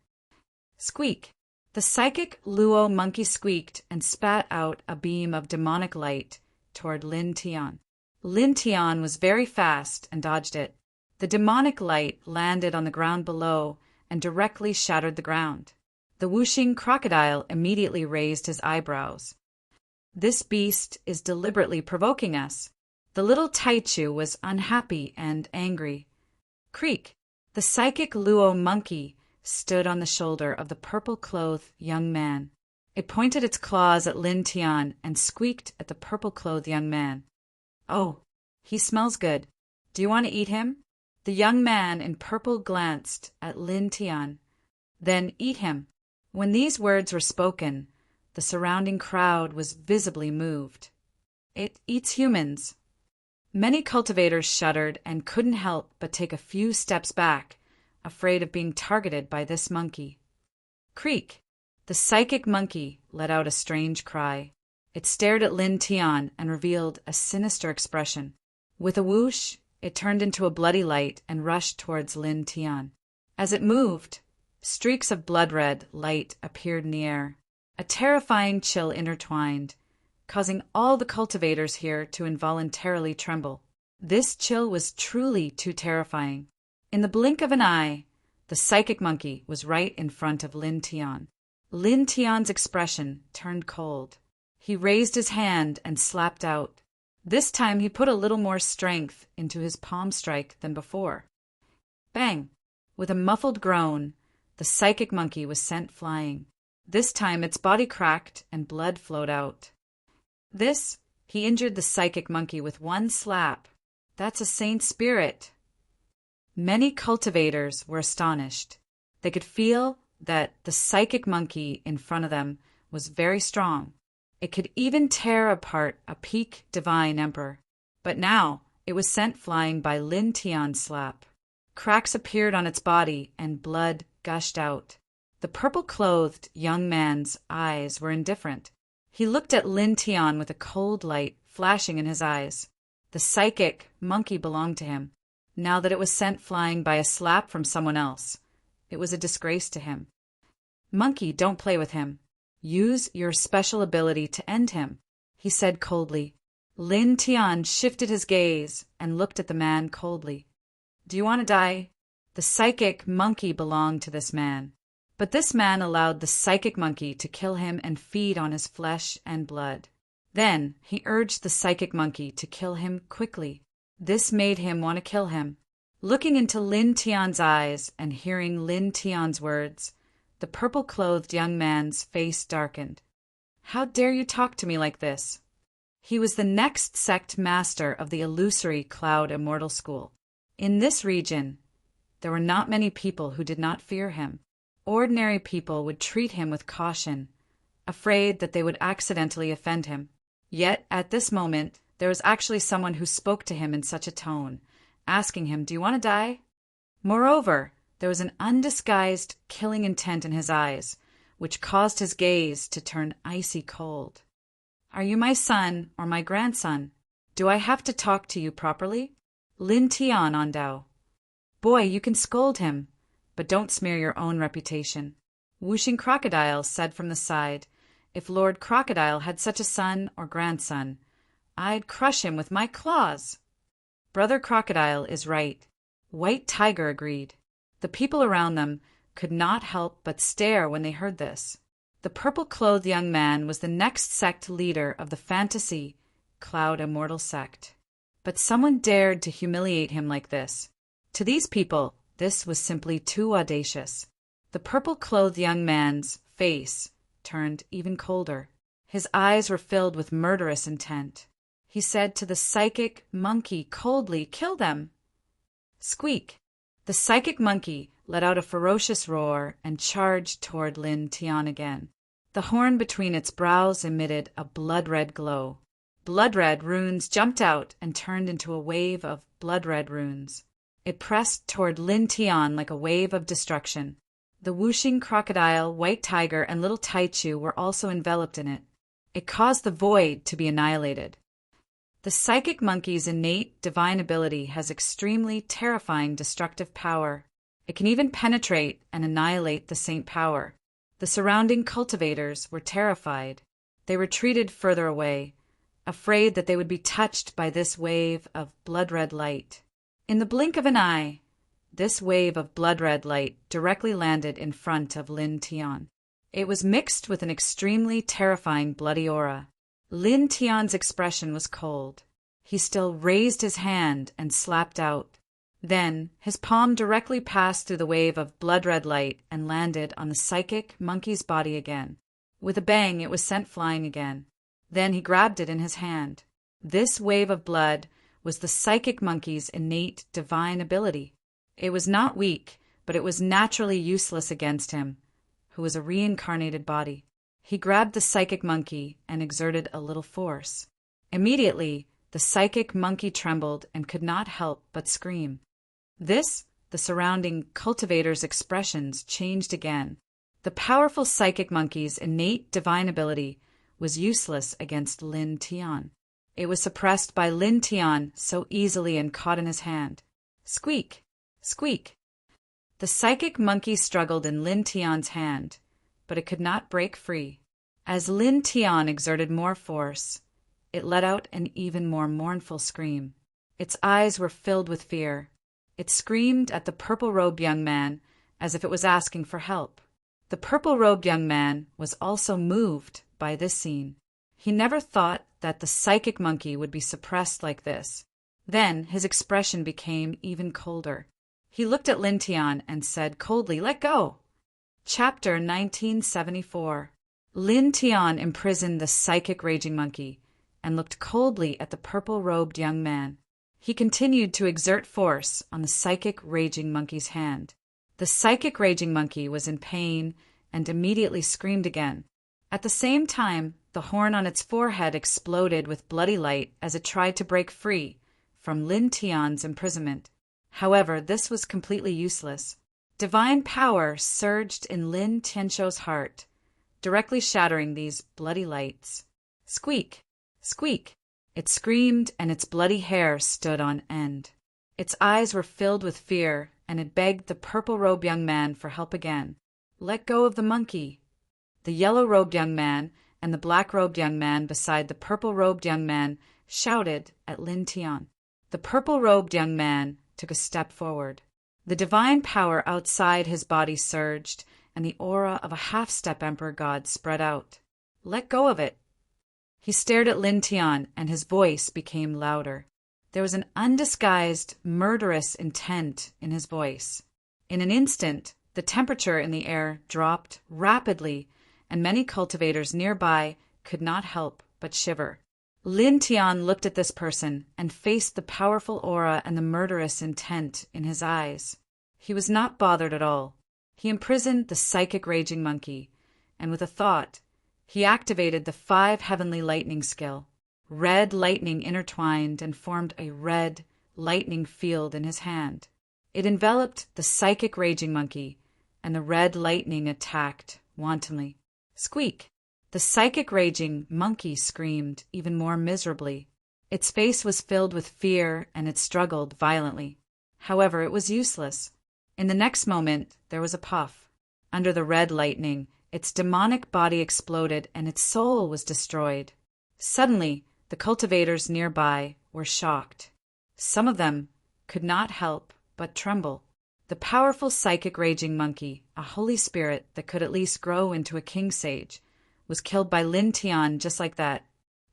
S1: Squeak! The psychic Luo monkey squeaked and spat out a beam of demonic light toward Lin Tian. Lin Tian was very fast and dodged it. The demonic light landed on the ground below and directly shattered the ground. The whooshing crocodile immediately raised his eyebrows. This beast is deliberately provoking us. The little Taichu was unhappy and angry. Creak! The psychic Luo monkey stood on the shoulder of the purple-clothed young man. It pointed its claws at Lin Tian and squeaked at the purple-clothed young man. Oh, he smells good. Do you want to eat him? The young man in purple glanced at Lin Tian. Then eat him. When these words were spoken, the surrounding crowd was visibly moved. It eats humans. Many cultivators shuddered and couldn't help but take a few steps back, afraid of being targeted by this monkey. Creak! The psychic monkey let out a strange cry. It stared at Lin Tian and revealed a sinister expression. With a whoosh, it turned into a bloody light and rushed towards Lin Tian. As it moved, streaks of blood-red light appeared in the air. A terrifying chill intertwined, causing all the cultivators here to involuntarily tremble. This chill was truly too terrifying. In the blink of an eye, the psychic monkey was right in front of Lin Tian. Lin Tian's expression turned cold. He raised his hand and slapped out. This time he put a little more strength into his palm strike than before. Bang! With a muffled groan, the psychic monkey was sent flying. This time its body cracked and blood flowed out. He injured the psychic monkey with one slap. That's a saint spirit. Many cultivators were astonished. They could feel that the psychic monkey in front of them was very strong. It could even tear apart a peak divine emperor. But now it was sent flying by Lin Tian's slap. Cracks appeared on its body and blood gushed out. The purple-clothed young man's eyes were indifferent. He looked at Lin Tian with a cold light flashing in his eyes. The psychic monkey belonged to him. Now that it was sent flying by a slap from someone else, it was a disgrace to him. Monkey, don't play with him. Use your special ability to end him, he said coldly. Lin Tian shifted his gaze and looked at the man coldly. Do you want to die? The psychic monkey belonged to this man. But this man allowed the psychic monkey to kill him and feed on his flesh and blood. Then he urged the psychic monkey to kill him quickly. This made him want to kill him. Looking into Lin Tian's eyes and hearing Lin Tian's words, the purple-clothed young man's face darkened. How dare you talk to me like this? He was the next sect master of the illusory Cloud Immortal School. In this region, There were not many people who did not fear him. Ordinary people would treat him with caution, afraid that they would accidentally offend him. Yet, at this moment, there was actually someone who spoke to him in such a tone, asking him, "Do you want to die?" Moreover, there was an undisguised, killing intent in his eyes, which caused his gaze to turn icy cold. "Are you my son or my grandson? Do I have to talk to you properly?" Lin Tian Ondao. "Boy, you can scold him, but don't smear your own reputation." Whooshing Crocodile said from the side, "If Lord Crocodile had such a son or grandson, I'd crush him with my claws." Brother Crocodile is right. White Tiger agreed. The people around them could not help but stare when they heard this. The purple-clothed young man was the next sect leader of the fantasy Cloud Immortal sect. But someone dared to humiliate him like this. To these people, this was simply too audacious. The purple-clothed young man's face turned even colder. His eyes were filled with murderous intent. He said to the psychic monkey coldly, "Kill them!" Squeak! The psychic monkey let out a ferocious roar and charged toward Lin Tian again. The horn between its brows emitted a blood-red glow. Blood-red runes jumped out and turned into a wave of blood-red runes. It pressed toward Lin Tian like a wave of destruction. The whooshing crocodile, white tiger, and little Taichu were also enveloped in it. It caused the void to be annihilated. The psychic monkey's innate divine ability has extremely terrifying destructive power. It can even penetrate and annihilate the saint power. The surrounding cultivators were terrified. They retreated further away, afraid that they would be touched by this wave of blood-red light. In the blink of an eye, this wave of blood-red light directly landed in front of Lin Tian. It was mixed with an extremely terrifying bloody aura. Lin Tian's expression was cold. He still raised his hand and slapped out. Then his palm directly passed through the wave of blood-red light and landed on the psychic monkey's body again. With a bang, it was sent flying again. Then he grabbed it in his hand. This wave of blood was the psychic monkey's innate divine ability. It was not weak, but it was naturally useless against him, who was a reincarnated body. He grabbed the psychic monkey and exerted a little force. Immediately, the psychic monkey trembled and could not help but scream. The surrounding cultivators' expressions changed again. The powerful psychic monkey's innate divine ability was useless against Lin Tian. It was suppressed by Lin Tian so easily and caught in his hand. Squeak! Squeak! The psychic monkey struggled in Lin Tian's hand, but it could not break free. As Lin Tian exerted more force, it let out an even more mournful scream. Its eyes were filled with fear. It screamed at the purple-robed young man as if it was asking for help. The purple-robed young man was also moved by this scene. He never thought that the psychic monkey would be suppressed like this. Then his expression became even colder. He looked at Lin Tian and said coldly, "Let go." Chapter 1974. Lin Tian imprisoned the psychic raging monkey and looked coldly at the purple-robed young man. He continued to exert force on the psychic raging monkey's hand. The psychic raging monkey was in pain and immediately screamed again. At the same time, the horn on its forehead exploded with bloody light as it tried to break free from Lin Tian's imprisonment. However, this was completely useless. Divine power surged in Lin Tianshou's heart, directly shattering these bloody lights. Squeak! Squeak! It screamed and its bloody hair stood on end. Its eyes were filled with fear and it begged the purple-robed young man for help again. "Let go of the monkey." The yellow-robed young man and the black-robed young man beside the purple-robed young man shouted at Lin Tian. The purple-robed young man took a step forward. The divine power outside his body surged, and the aura of a half-step emperor god spread out. "Let go of it." He stared at Lin Tian, and his voice became louder. There was an undisguised, murderous intent in his voice. In an instant, the temperature in the air dropped rapidly, and many cultivators nearby could not help but shiver. Lin Tian looked at this person and faced the powerful aura and the murderous intent in his eyes. He was not bothered at all. He imprisoned the psychic raging monkey, and with a thought, he activated the 5 heavenly lightning skill. Red lightning intertwined and formed a red lightning field in his hand. It enveloped the psychic raging monkey, and the red lightning attacked wantonly. Squeak! The psychic raging monkey screamed even more miserably. Its face was filled with fear, and it struggled violently. However, it was useless. In the next moment, there was a puff. Under the red lightning, its demonic body exploded, and its soul was destroyed. Suddenly, the cultivators nearby were shocked. Some of them could not help but tremble. The powerful psychic raging monkey, a holy spirit that could at least grow into a king sage, was killed by Lin Tian just like that.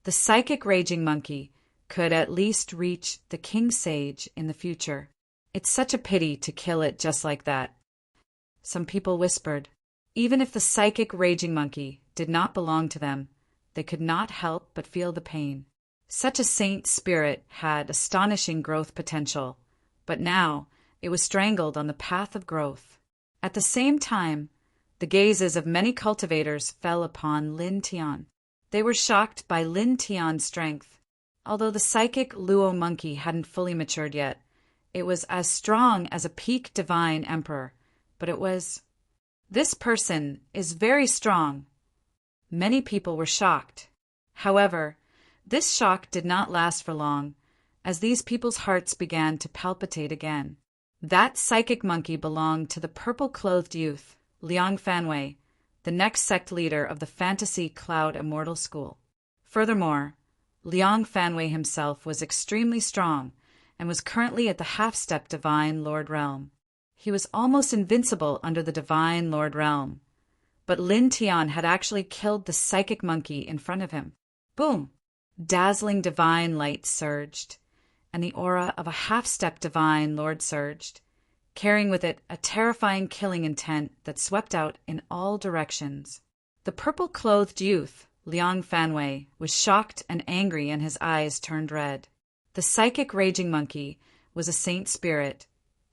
S1: The psychic raging monkey could at least reach the king sage in the future. It's such a pity to kill it just like that. Some people whispered. Even if the psychic raging monkey did not belong to them, they could not help but feel the pain. Such a saint spirit had astonishing growth potential, but now it was strangled on the path of growth. At the same time, the gazes of many cultivators fell upon Lin Tian. They were shocked by Lin Tian's strength. Although the psychic Luo monkey hadn't fully matured yet, it was as strong as a peak divine emperor, but it was, "This person is very strong." Many people were shocked. However, this shock did not last for long, as these people's hearts began to palpitate again. That psychic monkey belonged to the purple-clothed youth, Liang Fanwei, the next sect leader of the Fantasy Cloud Immortal School. Furthermore, Liang Fanwei himself was extremely strong and was currently at the half-step Divine Lord Realm. He was almost invincible under the Divine Lord Realm, but Lin Tian had actually killed the psychic monkey in front of him. Boom! Dazzling divine light surged, and the aura of a half-step Divine Lord surged, carrying with it a terrifying killing intent that swept out in all directions. The purple-clothed youth, Liang Fanwei, was shocked and angry, and his eyes turned red. The psychic raging monkey was a saint spirit,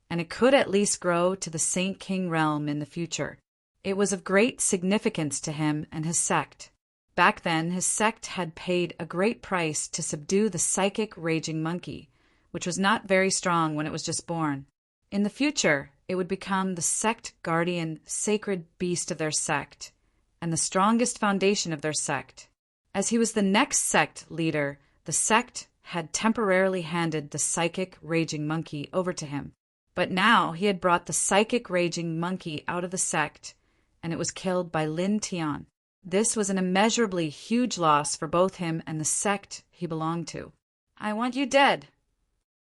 S1: and it could at least grow to the Saint King realm in the future. It was of great significance to him and his sect. Back then, his sect had paid a great price to subdue the psychic raging monkey, which was not very strong when it was just born. In the future, it would become the sect guardian sacred beast of their sect, and the strongest foundation of their sect. As he was the next sect leader, the sect had temporarily handed the psychic raging monkey over to him. But now he had brought the psychic raging monkey out of the sect, and it was killed by Lin Tian. This was an immeasurably huge loss for both him and the sect he belonged to. "I want you dead!"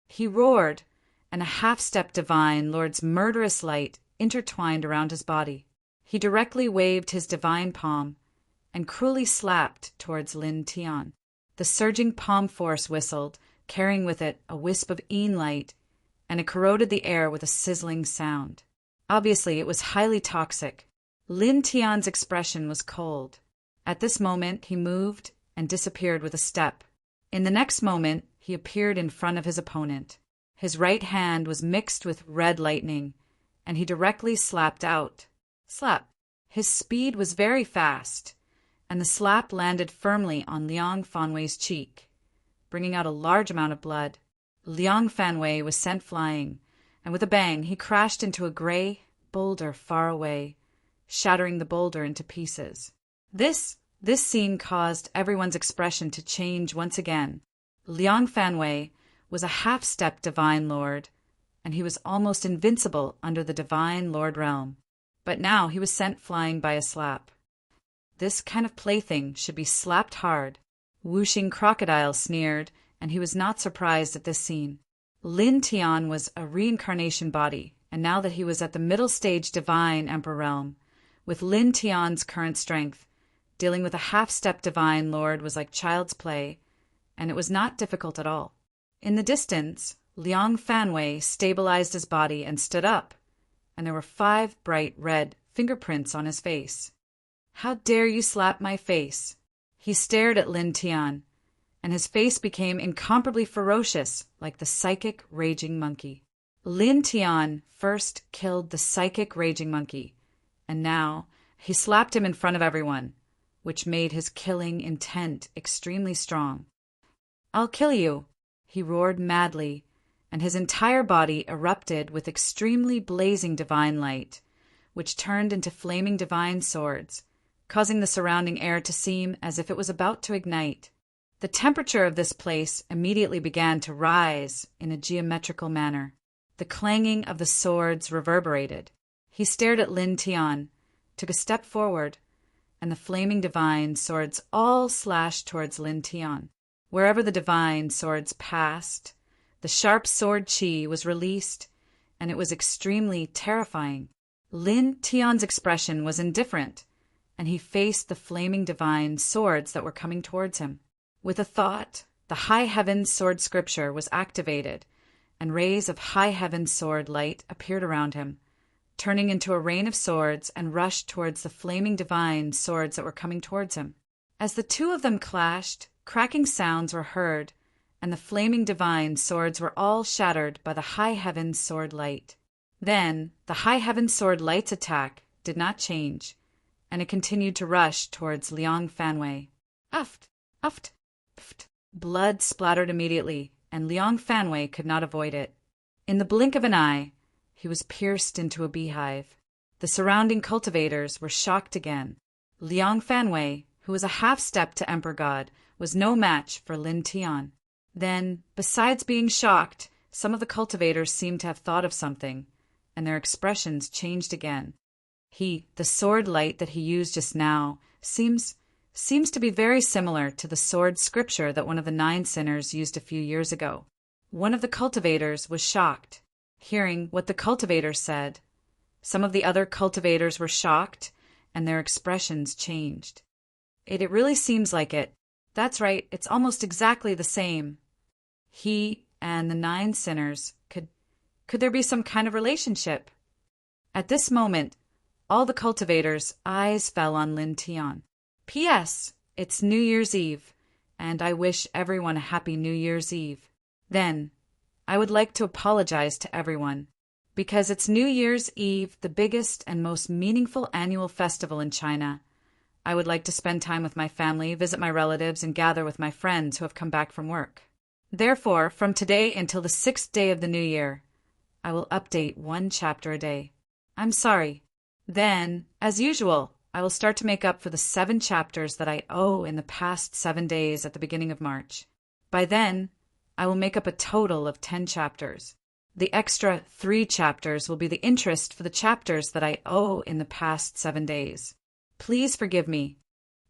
S1: he roared, and a half-step Divine Lord's murderous light intertwined around his body. He directly waved his divine palm and cruelly slapped towards Lin Tian. The surging palm force whistled, carrying with it a wisp of een light, and it corroded the air with a sizzling sound. Obviously, it was highly toxic. Lin Tian's expression was cold. At this moment, he moved and disappeared with a step. In the next moment, he appeared in front of his opponent. His right hand was mixed with red lightning, and he directly slapped out. Slap! His speed was very fast, and the slap landed firmly on Liang Fanwei's cheek, bringing out a large amount of blood. Liang Fanwei was sent flying, and with a bang he crashed into a gray boulder far away, shattering the boulder into pieces. This scene caused everyone's expression to change once again. Liang Fanwei was a half-step Divine Lord, and he was almost invincible under the Divine Lord realm. But now he was sent flying by a slap. This kind of plaything should be slapped hard. Whooshing Crocodile sneered, and he was not surprised at this scene. Lin Tian was a reincarnation body, and now that he was at the middle stage Divine Emperor realm, with Lin Tian's current strength, dealing with a half-step Divine Lord was like child's play, and it was not difficult at all. In the distance, Liang Fanwei stabilized his body and stood up, and there were 5 bright red fingerprints on his face. "How dare you slap my face?" He stared at Lin Tian, and his face became incomparably ferocious like the psychic raging monkey. Lin Tian first killed the psychic raging monkey, and now he slapped him in front of everyone, which made his killing intent extremely strong. "I'll kill you," he roared madly, and his entire body erupted with extremely blazing divine light, which turned into flaming divine swords, causing the surrounding air to seem as if it was about to ignite. The temperature of this place immediately began to rise in a geometrical manner. The clanging of the swords reverberated. He stared at Lin Tian, took a step forward, and the flaming divine swords all slashed towards Lin Tian. Wherever the divine swords passed, the sharp sword chi was released, and it was extremely terrifying. Lin Tian's expression was indifferent, and he faced the flaming divine swords that were coming towards him. With a thought, the High Heaven's sword scripture was activated, and rays of High Heaven's sword light appeared around him, turning into a rain of swords and rushed towards the flaming divine swords that were coming towards him. As the two of them clashed, cracking sounds were heard, and the flaming divine swords were all shattered by the High Heaven's sword light. Then, the High Heaven's sword light's attack did not change, and it continued to rush towards Liang Fanwei. Uft, uft, uft. Blood splattered immediately, and Liang Fanwei could not avoid it. In the blink of an eye, he was pierced into a beehive. The surrounding cultivators were shocked again. Liang Fanwei, who was a half-step to Emperor God, was no match for Lin Tian. Then, besides being shocked, some of the cultivators seemed to have thought of something, and their expressions changed again. The sword light that he used just now, seems to be very similar to the sword scripture that one of the 9 sinners used a few years ago. One of the cultivators was shocked, hearing what the cultivator said. Some of the other cultivators were shocked, and their expressions changed. It really seems like it. That's right, it's almost exactly the same. He and the 9 sinners, could there be some kind of relationship? At this moment, all the cultivators' eyes fell on Lin Tian. P.S. It's New Year's Eve, and I wish everyone a happy New Year's Eve. Then, I would like to apologize to everyone, because it's New Year's Eve, the biggest and most meaningful annual festival in China. I would like to spend time with my family, visit my relatives, and gather with my friends who have come back from work. Therefore, from today until the 6th day of the new year, I will update 1 chapter a day. I'm sorry. Then, as usual, I will start to make up for the 7 chapters that I owe in the past 7 days at the beginning of March. By then, I will make up a total of 10 chapters. The extra 3 chapters will be the interest for the chapters that I owe in the past 7 days. Please forgive me.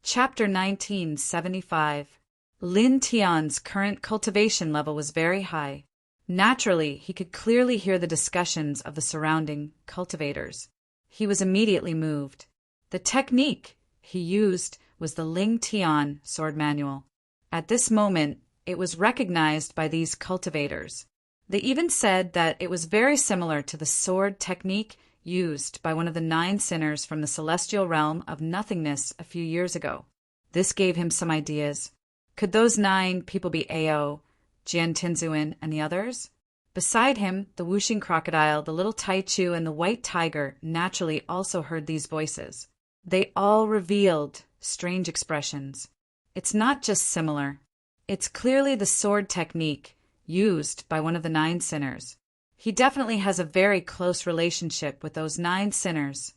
S1: Chapter 1975. Lin Tian's current cultivation level was very high. Naturally, he could clearly hear the discussions of the surrounding cultivators. He was immediately moved. The technique he used was the Ling Tian sword manual. At this moment, it was recognized by these cultivators. They even said that it was very similar to the sword technique used by one of the 9 sinners from the celestial realm of nothingness a few years ago. This gave him some ideas. Could those 9 people be Ao, Jian Tinzuan, and the others? Beside him, the whooshing crocodile, the little Taichu, and the white tiger naturally also heard these voices. They all revealed strange expressions. It's not just similar. It's clearly the sword technique used by one of the 9 sinners. He definitely has a very close relationship with those 9 sinners.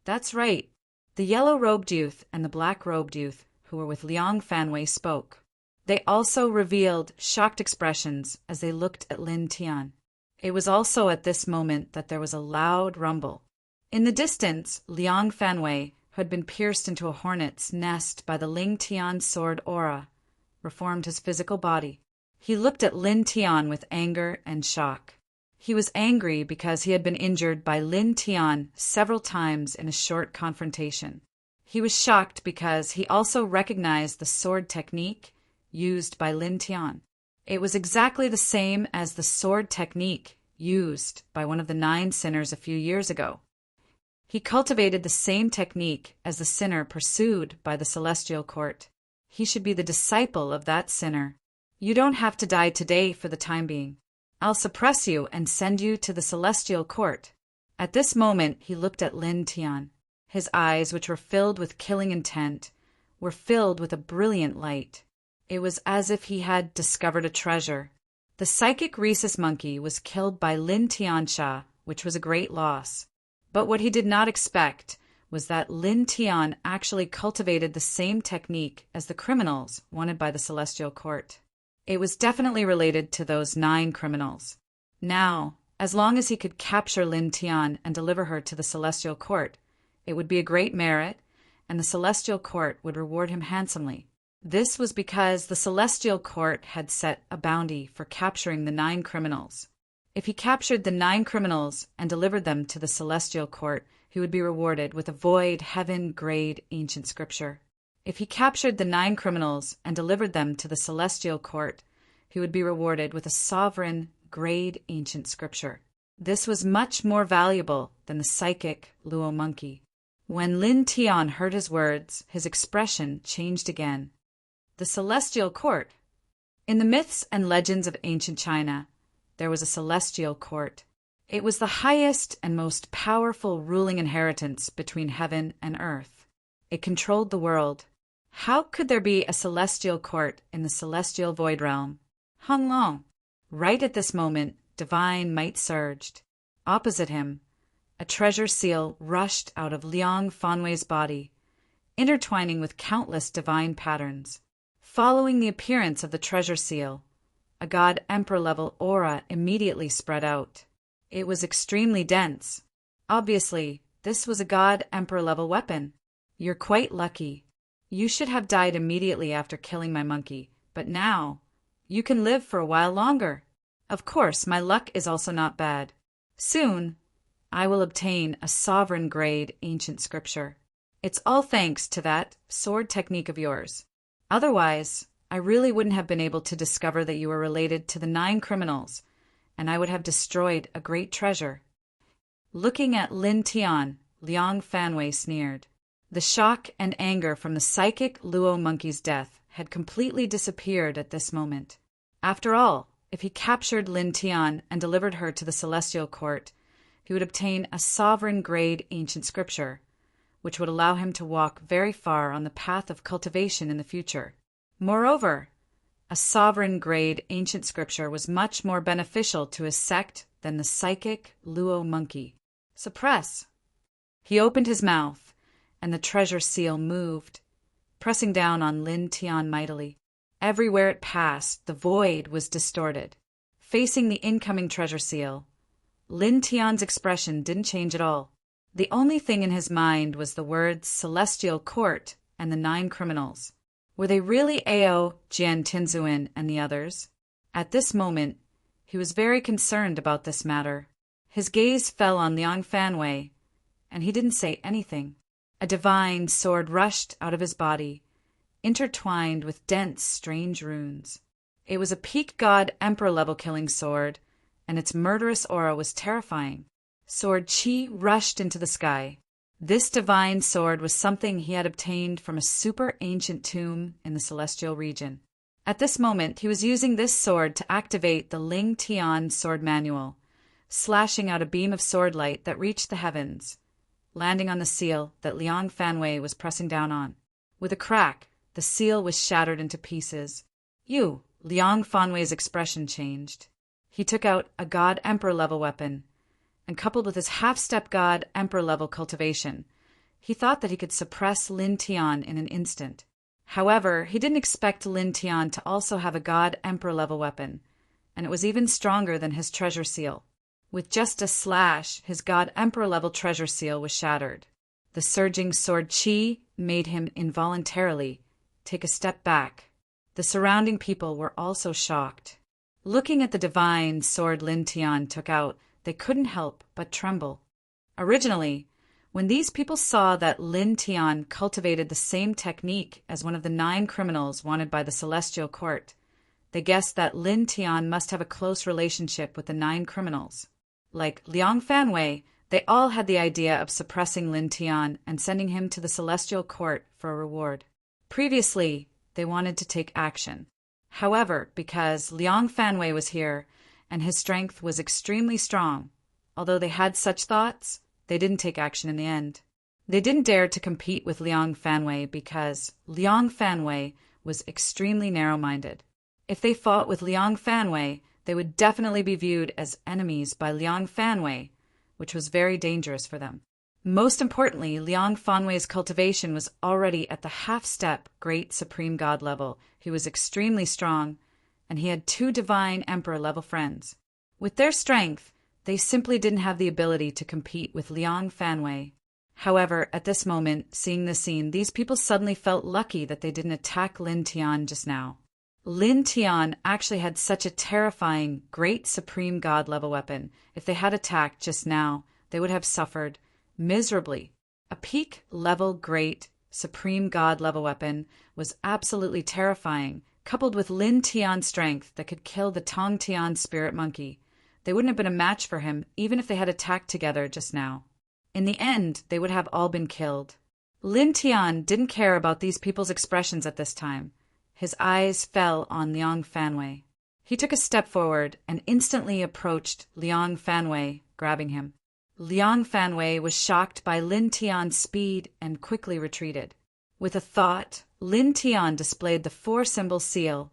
S1: That's right. The yellow-robed youth and the black-robed youth who were with Liang Fanwei spoke. They also revealed shocked expressions as they looked at Lin Tian. It was also at this moment that there was a loud rumble. In the distance, Liang Fanwei, who had been pierced into a hornet's nest by the Ling Tian sword aura, reformed his physical body. He looked at Lin Tian with anger and shock. He was angry because he had been injured by Lin Tian several times in a short confrontation. He was shocked because he also recognized the sword technique used by Lin Tian. It was exactly the same as the sword technique used by one of the 9 sinners a few years ago. He cultivated the same technique as the sinner pursued by the celestial court. He should be the disciple of that sinner. You don't have to die today for the time being. I'll suppress you and send you to the celestial court." At this moment he looked at Lin Tian. His eyes, which were filled with killing intent, were filled with a brilliant light. It was as if he had discovered a treasure. The psychic rhesus monkey was killed by Lin Tiansha, which was a great loss. But what he did not expect was that Lin Tian actually cultivated the same technique as the criminals wanted by the celestial court. It was definitely related to those 9 criminals. Now, as long as he could capture Lin Tian and deliver her to the celestial court, it would be a great merit, and the celestial court would reward him handsomely. This was because the celestial court had set a bounty for capturing the 9 criminals. If he captured the 9 criminals and delivered them to the celestial court, he would be rewarded with a void heaven-grade ancient scripture. If he captured the 9 criminals and delivered them to the celestial court, he would be rewarded with a sovereign-grade ancient scripture. This was much more valuable than the psychic Luo monkey. When Lin Tian heard his words, his expression changed again. The celestial court. In the myths and legends of ancient China, there was a celestial court. It was the highest and most powerful ruling inheritance between heaven and earth. It controlled the world. How could there be a celestial court in the celestial void realm? Hung Long. Right at this moment, divine might surged. Opposite him, a treasure seal rushed out of Liang Fanwei's body, intertwining with countless divine patterns. Following the appearance of the treasure seal, a god emperor level aura immediately spread out. It was extremely dense. Obviously, this was a god emperor level weapon. You're quite lucky. You should have died immediately after killing my monkey, but now you can live for a while longer. Of course, my luck is also not bad. Soon, I will obtain a sovereign-grade ancient scripture. It's all thanks to that sword technique of yours. Otherwise, I really wouldn't have been able to discover that you were related to the 9 criminals, and I would have destroyed a great treasure. Looking at Lin Tian, Liang Fanwei sneered. The shock and anger from the psychic Luo monkey's death had completely disappeared at this moment. After all, if he captured Lin Tian and delivered her to the celestial court, he would obtain a sovereign-grade ancient scripture, which would allow him to walk very far on the path of cultivation in the future. Moreover, a sovereign-grade ancient scripture was much more beneficial to his sect than the psychic Luo monkey. Suppress. He opened his mouth, and the treasure seal moved, pressing down on Lin Tian mightily. Everywhere it passed, the void was distorted. Facing the incoming treasure seal, Lin Tian's expression didn't change at all. The only thing in his mind was the words celestial court and the 9 criminals. Were they really Ao, Jian Tinzuin, and the others? At this moment, he was very concerned about this matter. His gaze fell on Liang Fanwei, and he didn't say anything. A divine sword rushed out of his body, intertwined with dense, strange runes. It was a peak god emperor-level killing sword, and its murderous aura was terrifying. Sword Qi rushed into the sky. This divine sword was something he had obtained from a super ancient tomb in the celestial region. At this moment, he was using this sword to activate the Ling Tian sword manual, slashing out a beam of sword light that reached the heavens, landing on the seal that Liang Fanwei was pressing down on. With a crack, the seal was shattered into pieces. Liang Fanwei's expression changed. He took out a god emperor level weapon, and coupled with his half-step god emperor level cultivation, he thought that he could suppress Lin Tian in an instant. However, he didn't expect Lin Tian to also have a god emperor level weapon, and it was even stronger than his treasure seal. With just a slash, his god emperor level treasure seal was shattered. The surging sword Qi made him involuntarily take a step back. The surrounding people were also shocked. Looking at the divine sword Lin Tian took out, they couldn't help but tremble. Originally, when these people saw that Lin Tian cultivated the same technique as one of the 9 criminals wanted by the celestial court, they guessed that Lin Tian must have a close relationship with the 9 criminals. Like Liang Fanwei, they all had the idea of suppressing Lin Tian and sending him to the celestial court for a reward. Previously, they wanted to take action. However, because Liang Fanwei was here, and his strength was extremely strong. Although they had such thoughts, they didn't take action in the end. They didn't dare to compete with Liang Fanwei because Liang Fanwei was extremely narrow-minded. If they fought with Liang Fanwei, they would definitely be viewed as enemies by Liang Fanwei, which was very dangerous for them. Most importantly, Liang Fanwei's cultivation was already at the half-step Great Supreme God level. He was extremely strong, and he had 2 divine Emperor-level friends. With their strength, they simply didn't have the ability to compete with Liang Fanwei. However, at this moment, seeing the scene, these people suddenly felt lucky that they didn't attack Lin Tian just now. Lin Tian actually had such a terrifying, great supreme god level weapon. If they had attacked just now, they would have suffered miserably. A peak level great supreme god level weapon was absolutely terrifying, coupled with Lin Tian's strength that could kill the Tong Tian spirit monkey. They wouldn't have been a match for him even if they had attacked together just now. In the end, they would have all been killed. Lin Tian didn't care about these people's expressions at this time. His eyes fell on Liang Fanwei. He took a step forward and instantly approached Liang Fanwei, grabbing him. Liang Fanwei was shocked by Lin Tian's speed and quickly retreated. With a thought, Lin Tian displayed the 4-symbol seal,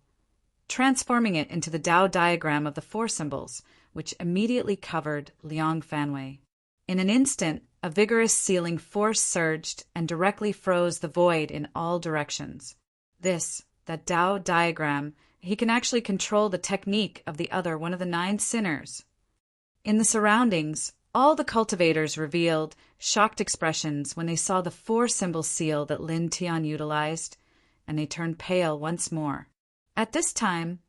S1: transforming it into the Tao diagram of the 4 symbols, which immediately covered Liang Fanwei. In an instant, a vigorous sealing force surged and directly froze the void in all directions. That Tao diagram, he can actually control the technique of the other one of the 9 sinners. In the surroundings, all the cultivators revealed shocked expressions when they saw the 4-symbol seal that Lin Tian utilized, and they turned pale once more. At this time,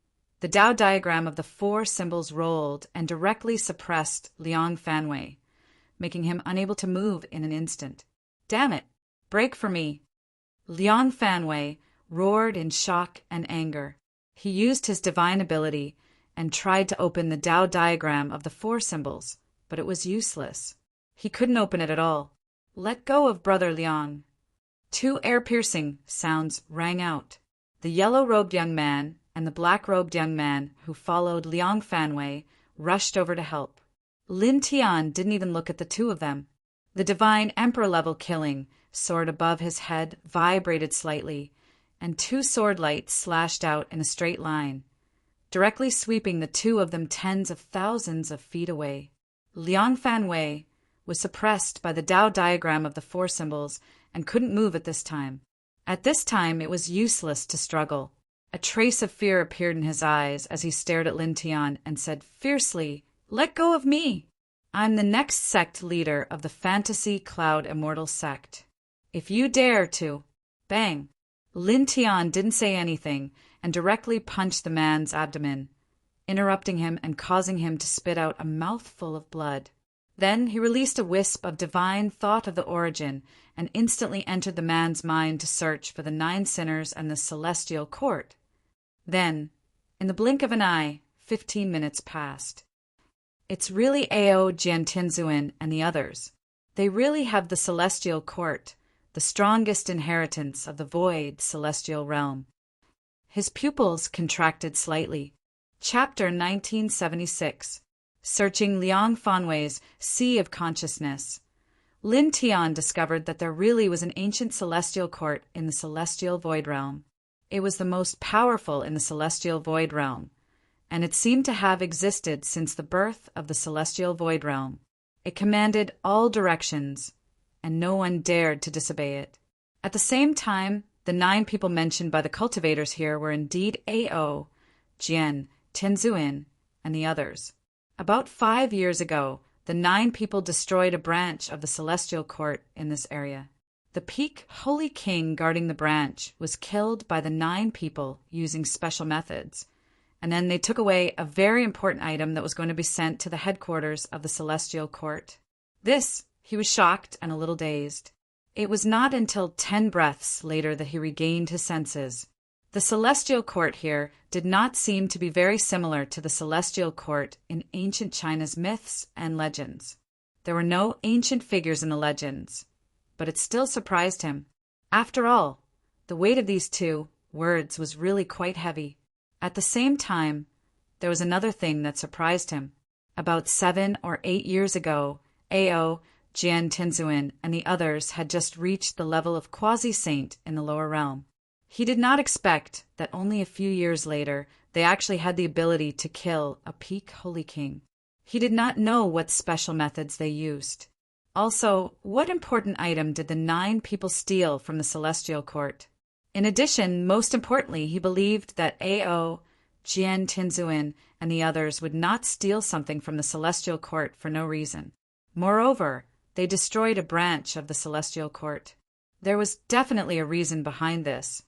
S1: the Tao diagram of the 4 symbols rolled and directly suppressed Liang Fanwei, making him unable to move in an instant. "Damn it! Break for me!" Liang Fanwei roared in shock and anger. He used his divine ability and tried to open the Tao diagram of the 4 symbols, but it was useless. He couldn't open it at all. "Let go of Brother Liang." 2 ear-piercing sounds rang out. The yellow-robed young man and the black-robed young man who followed Liang Fanwei rushed over to help. Lin Tian didn't even look at the 2 of them. The divine emperor-level killing sword above his head vibrated slightly, and 2 sword lights slashed out in a straight line, directly sweeping the 2 of them tens of thousands of feet away. Liang Fanwei was suppressed by the Tao diagram of the 4 symbols and couldn't move at this time. At this time, it was useless to struggle. A trace of fear appeared in his eyes as he stared at Lin Tian and said fiercely, "Let go of me! I'm the next sect leader of the Fantasy Cloud Immortal Sect. If you dare to—" Bang! Lin Tian didn't say anything and directly punched the man's abdomen, interrupting him and causing him to spit out a mouthful of blood. Then he released a wisp of divine thought of the origin and instantly entered the man's mind to search for the 9 sinners and the celestial court. Then, in the blink of an eye, 15 minutes passed. It's really Ao Jiantinzuan and the others. They really have the celestial court, the strongest inheritance of the void celestial realm. His pupils contracted slightly. Chapter 1976. Searching Liang Fanwei's Sea of Consciousness. Lin Tian discovered that there really was an ancient celestial court in the celestial void realm. It was the most powerful in the celestial void realm, and it seemed to have existed since the birth of the celestial void realm. It commanded all directions, and no one dared to disobey it. At the same time, the 9 people mentioned by the cultivators here were indeed Ao, Jian, Tinzuin, and the others. About 5 years ago, the 9 people destroyed a branch of the celestial court in this area. The peak holy king guarding the branch was killed by the 9 people using special methods, and then they took away a very important item that was going to be sent to the headquarters of the celestial court. He was shocked and a little dazed. It was not until 10 breaths later that he regained his senses. The celestial court here did not seem to be very similar to the celestial court in ancient China's myths and legends. There were no ancient figures in the legends, but it still surprised him. After all, the weight of these 2 words was really quite heavy. At the same time, there was another thing that surprised him. About 7 or 8 years ago, Ao, Jian Tinzuin, and the others had just reached the level of quasi-saint in the lower realm. He did not expect that only a few years later they actually had the ability to kill a peak holy king. He did not know what special methods they used. Also, what important item did the 9 people steal from the celestial court? In addition, most importantly, he believed that Ao, Jian Tinzuin, and the others would not steal something from the celestial court for no reason. Moreover, they destroyed a branch of the celestial court. There was definitely a reason behind this.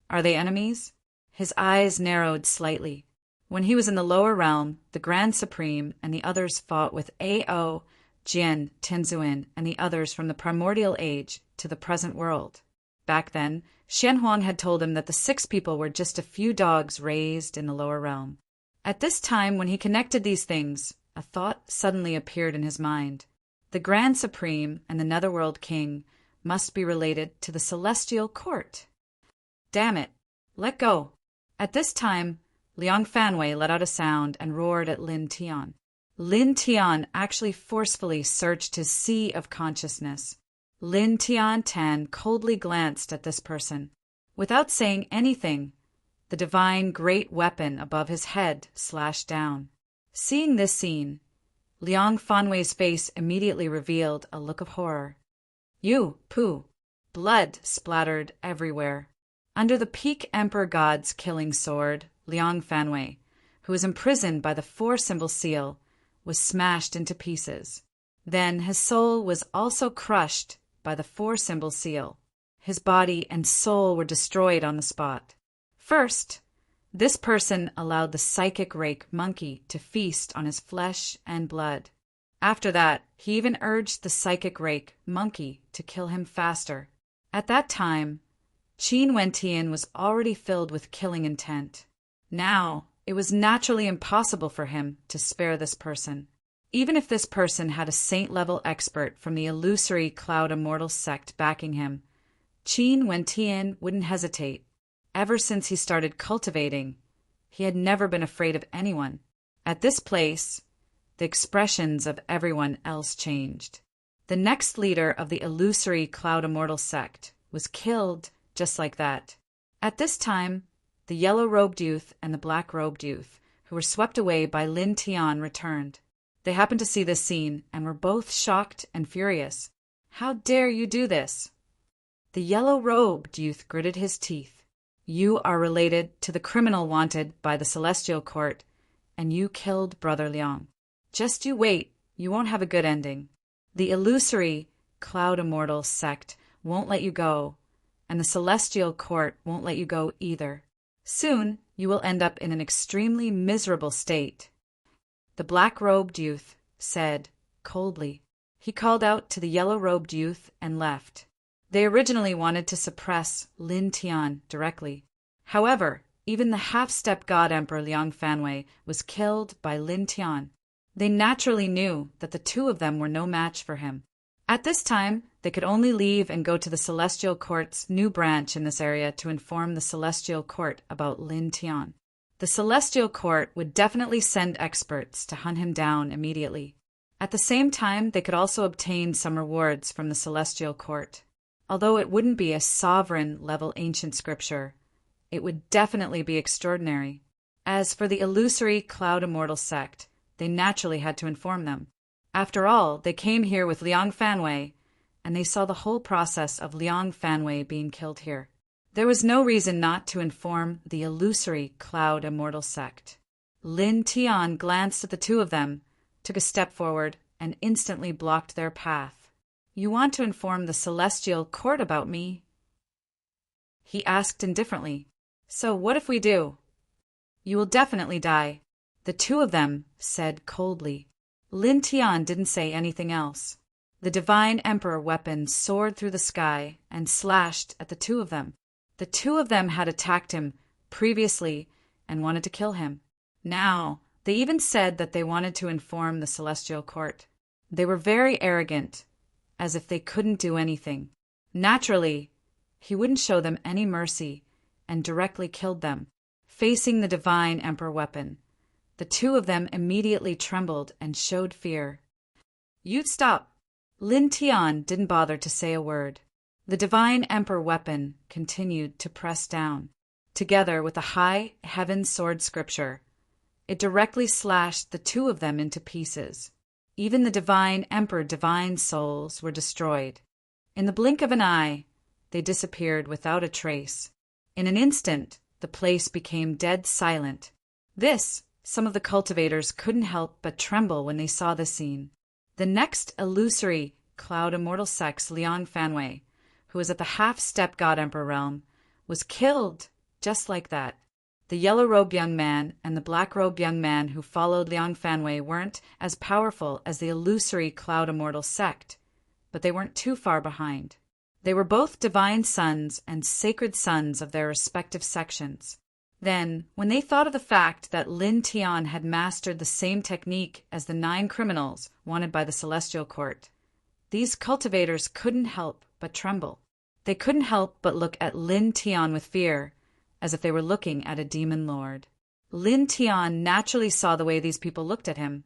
S1: Are they enemies? His eyes narrowed slightly. When he was in the lower realm, the Grand Supreme and the others fought with Ao, Jian Tinzuin, and the others from the primordial age to the present world. Back then, Xianhuang had told him that the 6 people were just a few dogs raised in the lower realm. At this time, when he connected these things, a thought suddenly appeared in his mind. The Grand Supreme and the Netherworld King must be related to the Celestial Court. Damn it! Let go! At this time, Liang Fanwei let out a sound and roared at Lin Tian. Lin Tian actually forcefully searched his sea of consciousness. Lin Tian Tan coldly glanced at this person. Without saying anything, the divine great weapon above his head slashed down. Seeing this scene, Liang Fanwei's face immediately revealed a look of horror. You, Pooh! Blood splattered everywhere. Under the peak Emperor God's killing sword, Liang Fanwei, who was imprisoned by the 4-symbol seal, was smashed into pieces. Then his soul was also crushed by the 4-symbol seal. His body and soul were destroyed on the spot. First, this person allowed the psychic rake monkey to feast on his flesh and blood. After that, he even urged the psychic rake monkey to kill him faster. At that time, Qin Wentian was already filled with killing intent. Now, it was naturally impossible for him to spare this person. Even if this person had a saint-level expert from the illusory Cloud Immortal sect backing him, Qin Wentian wouldn't hesitate. Ever since he started cultivating, he had never been afraid of anyone. At this place, the expressions of everyone else changed. The next leader of the illusory Cloud Immortal sect was killed just like that. At this time, the yellow-robed youth and the black-robed youth, who were swept away by Lin Tian, returned. They happened to see this scene and were both shocked and furious. How dare you do this? The yellow-robed youth gritted his teeth. You are related to the criminal wanted by the Celestial Court, and you killed Brother Liang. Just you wait, you won't have a good ending. The illusory Cloud Immortal sect won't let you go, and the Celestial Court won't let you go either. Soon, you will end up in an extremely miserable state. The black-robed youth said coldly. He called out to the yellow-robed youth and left. They originally wanted to suppress Lin Tian directly. However, even the half-step god Emperor Liang Fanwei was killed by Lin Tian. They naturally knew that the 2 of them were no match for him. At this time, they could only leave and go to the Celestial Court's new branch in this area to inform the Celestial Court about Lin Tian. The Celestial Court would definitely send experts to hunt him down immediately. At the same time, they could also obtain some rewards from the Celestial Court. Although it wouldn't be a sovereign-level ancient scripture, it would definitely be extraordinary. As for the illusory Cloud Immortal sect, they naturally had to inform them. After all, they came here with Liang Fanwei, and they saw the whole process of Liang Fanwei being killed here. There was no reason not to inform the illusory Cloud Immortal sect. Lin Tian glanced at the 2 of them, took a step forward, and instantly blocked their path. You want to inform the Celestial Court about me? He asked indifferently. So what if we do? You will definitely die. The 2 of them said coldly. Lin Tian didn't say anything else. The Divine Emperor weapon soared through the sky and slashed at the 2 of them. The 2 of them had attacked him previously and wanted to kill him. Now, they even said that they wanted to inform the Celestial Court. They were very arrogant, as if they couldn't do anything. Naturally, he wouldn't show them any mercy and directly killed them. Facing the Divine Emperor weapon, The two of them immediately trembled and showed fear. "You'd stop." Lin Tian didn't bother to say a word. The divine emperor weapon continued to press down. Together with the high heaven sword scripture, it directly slashed the two of them into pieces. Even the divine emperor divine souls were destroyed. In the blink of an eye, they disappeared without a trace. In an instant, the place became dead silent. Some of the cultivators couldn't help but tremble when they saw the scene. The next illusory cloud immortal sex, Liang Fanwei, who was at the half-step God Emperor realm, was killed just like that. The yellow-robed young man and the black-robed young man who followed Liang Fanwei weren't as powerful as the illusory cloud immortal sect, but they weren't too far behind. They were both divine sons and sacred sons of their respective sections. Then, when they thought of the fact that Lin Tian had mastered the same technique as the 9 criminals wanted by the Celestial Court, these cultivators couldn't help but tremble. They couldn't help but look at Lin Tian with fear, as if they were looking at a demon lord. Lin Tian naturally saw the way these people looked at him,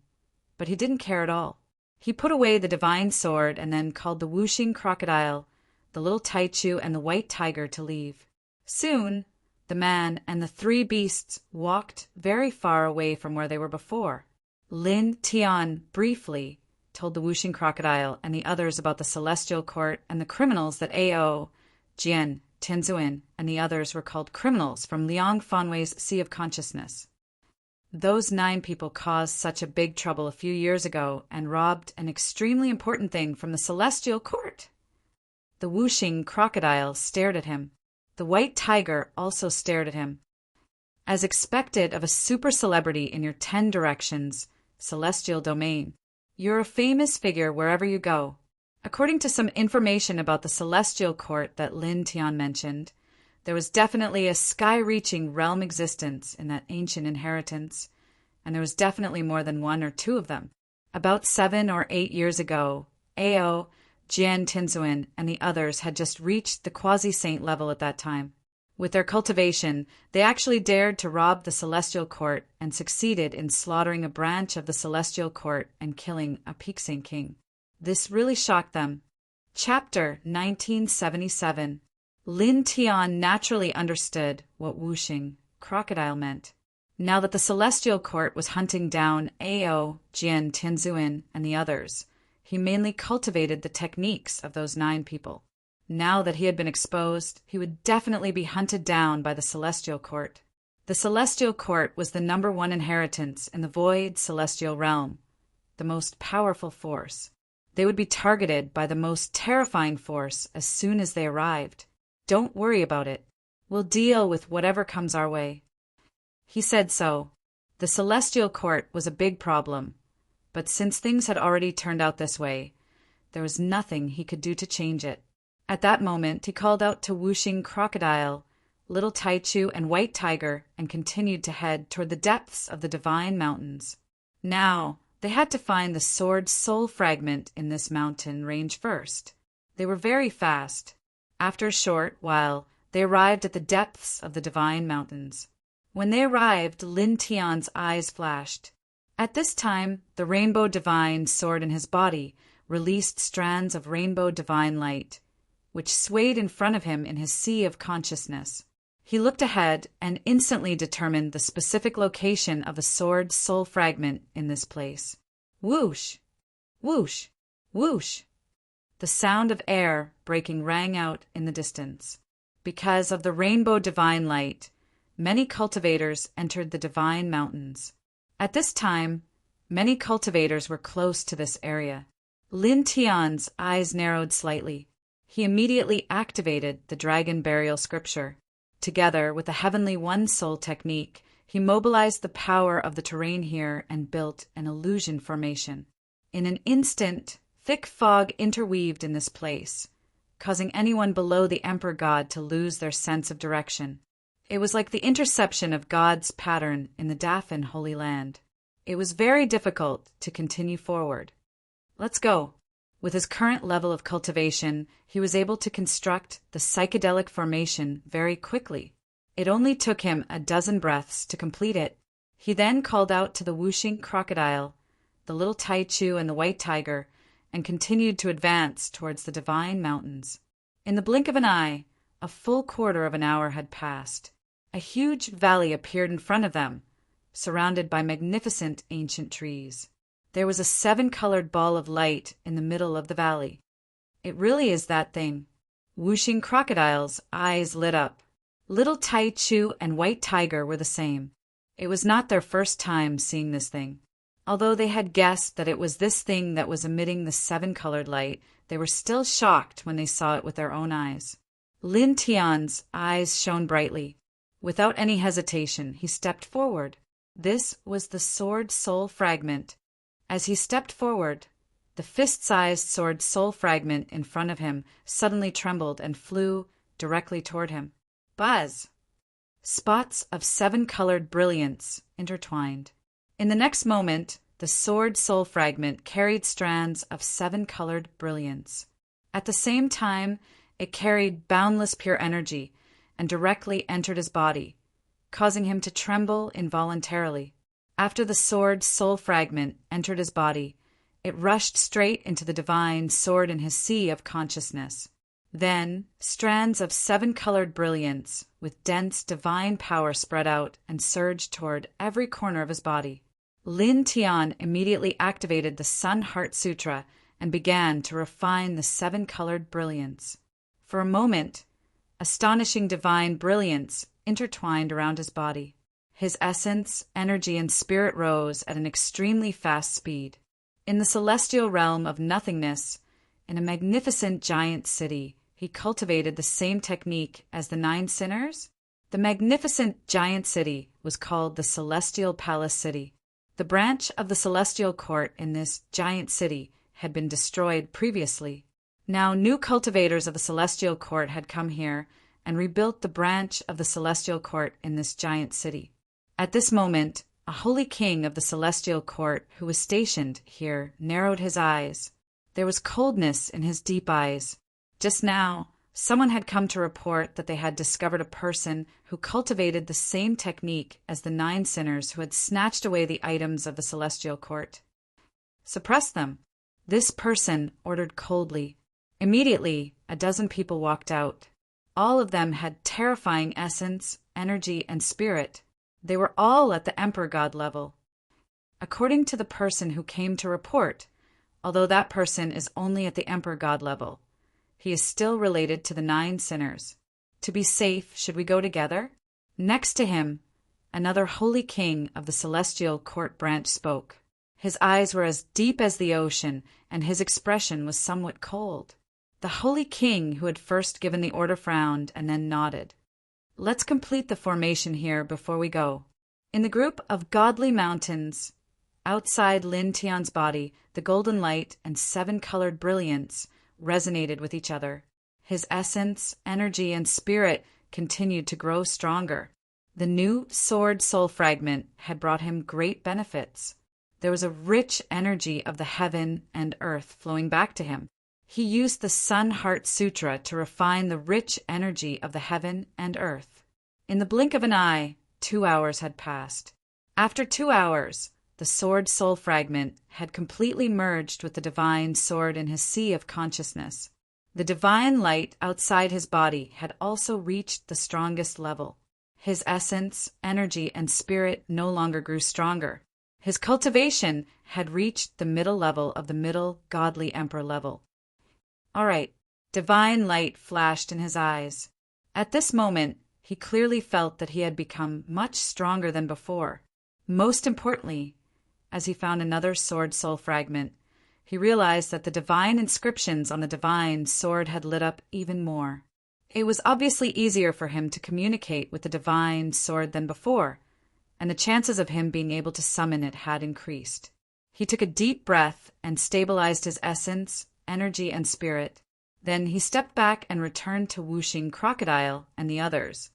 S1: but he didn't care at all. He put away the divine sword and then called the whooshing crocodile, the little Taichu, and the white tiger to leave. Soon, the man and the 3 beasts walked very far away from where they were before. Lin Tian briefly told the whooshing crocodile and the others about the Celestial Court and the criminals that Ao, Jian, Tinzuin, and the others were called criminals from Liang Fanwei's Sea of Consciousness. Those 9 people caused such a big trouble a few years ago and robbed an extremely important thing from the Celestial Court. The whooshing crocodile stared at him. The white tiger also stared at him. As expected of a super celebrity in your 10 directions, celestial domain, you're a famous figure wherever you go. According to some information about the Celestial Court that Lin Tian mentioned, there was definitely a sky-reaching realm existence in that ancient inheritance, and there was definitely more than 1 or 2 of them. About 7 or 8 years ago, Ao, Jian Tinzuin, and the others had just reached the quasi-saint level at that time. With their cultivation, they actually dared to rob the Celestial Court and succeeded in slaughtering a branch of the Celestial Court and killing a peak saint king. This really shocked them. Chapter 1977. Lin Tian naturally understood what whooshing crocodile meant. Now that the Celestial Court was hunting down Ao, Jian Tinzuin, and the others, he mainly cultivated the techniques of those 9 people. Now that he had been exposed, he would definitely be hunted down by the Celestial Court. The Celestial Court was the number 1 inheritance in the void celestial realm, the most powerful force. They would be targeted by the most terrifying force as soon as they arrived. Don't worry about it. We'll deal with whatever comes our way. He said so. The Celestial Court was a big problem, but since things had already turned out this way, there was nothing he could do to change it. At that moment, he called out to whooshing crocodile, little Taichu, and white tiger and continued to head toward the depths of the divine mountains. Now, they had to find the sword soul fragment in this mountain range first. They were very fast. After a short while, they arrived at the depths of the divine mountains. When they arrived, Lin Tian's eyes flashed. At this time, the rainbow divine sword in his body released strands of rainbow divine light, which swayed in front of him in his sea of consciousness. He looked ahead and instantly determined the specific location of the sword soul fragment in this place. Whoosh! Whoosh! Whoosh! The sound of air breaking rang out in the distance. Because of the rainbow divine light, many cultivators entered the divine mountains. At this time, many cultivators were close to this area. Lin Tian's eyes narrowed slightly. He immediately activated the Dragon Burial Scripture. Together with the Heavenly One Soul technique, he mobilized the power of the terrain here and built an illusion formation. In an instant, thick fog interweaved in this place, causing anyone below the Emperor God to lose their sense of direction. It was like the interception of God's pattern in the Dafan Holy Land. It was very difficult to continue forward. Let's go. With his current level of cultivation, he was able to construct the psychedelic formation very quickly. It only took him a dozen breaths to complete it. He then called out to the whooshing crocodile, the little taichu and the white tiger, and continued to advance towards the divine mountains. In the blink of an eye, a full quarter of an hour had passed. A huge valley appeared in front of them, surrounded by magnificent ancient trees. There was a 7-colored ball of light in the middle of the valley. It really is that thing. Whooshing crocodile's eyes lit up. Little taichu and white tiger were the same. It was not their first time seeing this thing. Although they had guessed that it was this thing that was emitting the 7-colored light, they were still shocked when they saw it with their own eyes. Lin Tian's eyes shone brightly. Without any hesitation, he stepped forward. This was the sword soul fragment. As he stepped forward, the fist-sized sword soul fragment in front of him suddenly trembled and flew directly toward him. Buzz! Spots of 7-colored brilliance intertwined. In the next moment, the sword soul fragment carried strands of 7-colored brilliance. At the same time, it carried boundless pure energy and directly entered his body, causing him to tremble involuntarily. After the sword soul fragment entered his body, it rushed straight into the divine sword in his sea of consciousness. Then, strands of 7-colored brilliance with dense divine power spread out and surged toward every corner of his body. Lin Tian immediately activated the Sun Heart Sutra and began to refine the 7-colored brilliance. For a moment, astonishing divine brilliance intertwined around his body. His essence, energy, and spirit rose at an extremely fast speed. In the celestial realm of nothingness, in a magnificent giant city, he cultivated the same technique as the 9 sinners. The magnificent giant city was called the Celestial Palace City. The branch of the celestial court in this giant city had been destroyed previously. Now new cultivators of the celestial court had come here and rebuilt the branch of the celestial court in this giant city. At this moment, a holy king of the celestial court who was stationed here narrowed his eyes. There was coldness in his deep eyes. Just now, someone had come to report that they had discovered a person who cultivated the same technique as the 9 sinners who had snatched away the items of the celestial court. Suppress them, this person ordered coldly. Immediately, a dozen people walked out. All of them had terrifying essence, energy, and spirit. They were all at the Emperor God level. According to the person who came to report, although that person is only at the Emperor God level, he is still related to the 9 sinners. To be safe, should we go together? Next to him, another holy king of the celestial court branch spoke. His eyes were as deep as the ocean, and his expression was somewhat cold. The holy king who had first given the order frowned and then nodded. Let's complete the formation here before we go. In the group of godly mountains, outside Lin Tian's body, the golden light and 7-colored brilliance resonated with each other. His essence, energy, and spirit continued to grow stronger. The new sword soul fragment had brought him great benefits. There was a rich energy of the heaven and earth flowing back to him. He used the Sun Heart Sutra to refine the rich energy of the heaven and earth. In the blink of an eye, 2 hours had passed. After 2 hours, the sword soul fragment had completely merged with the divine sword in his sea of consciousness. The divine light outside his body had also reached the strongest level. His essence, energy, and spirit no longer grew stronger. His cultivation had reached the middle level of the middle godly emperor level. All right, divine light flashed in his eyes. At this moment, he clearly felt that he had become much stronger than before. Most importantly, as he found another sword soul fragment, he realized that the divine inscriptions on the divine sword had lit up even more. It was obviously easier for him to communicate with the divine sword than before, and the chances of him being able to summon it had increased. He took a deep breath and stabilized his essence, energy, and spirit. Then he stepped back and returned to whooshing Crocodile and the others.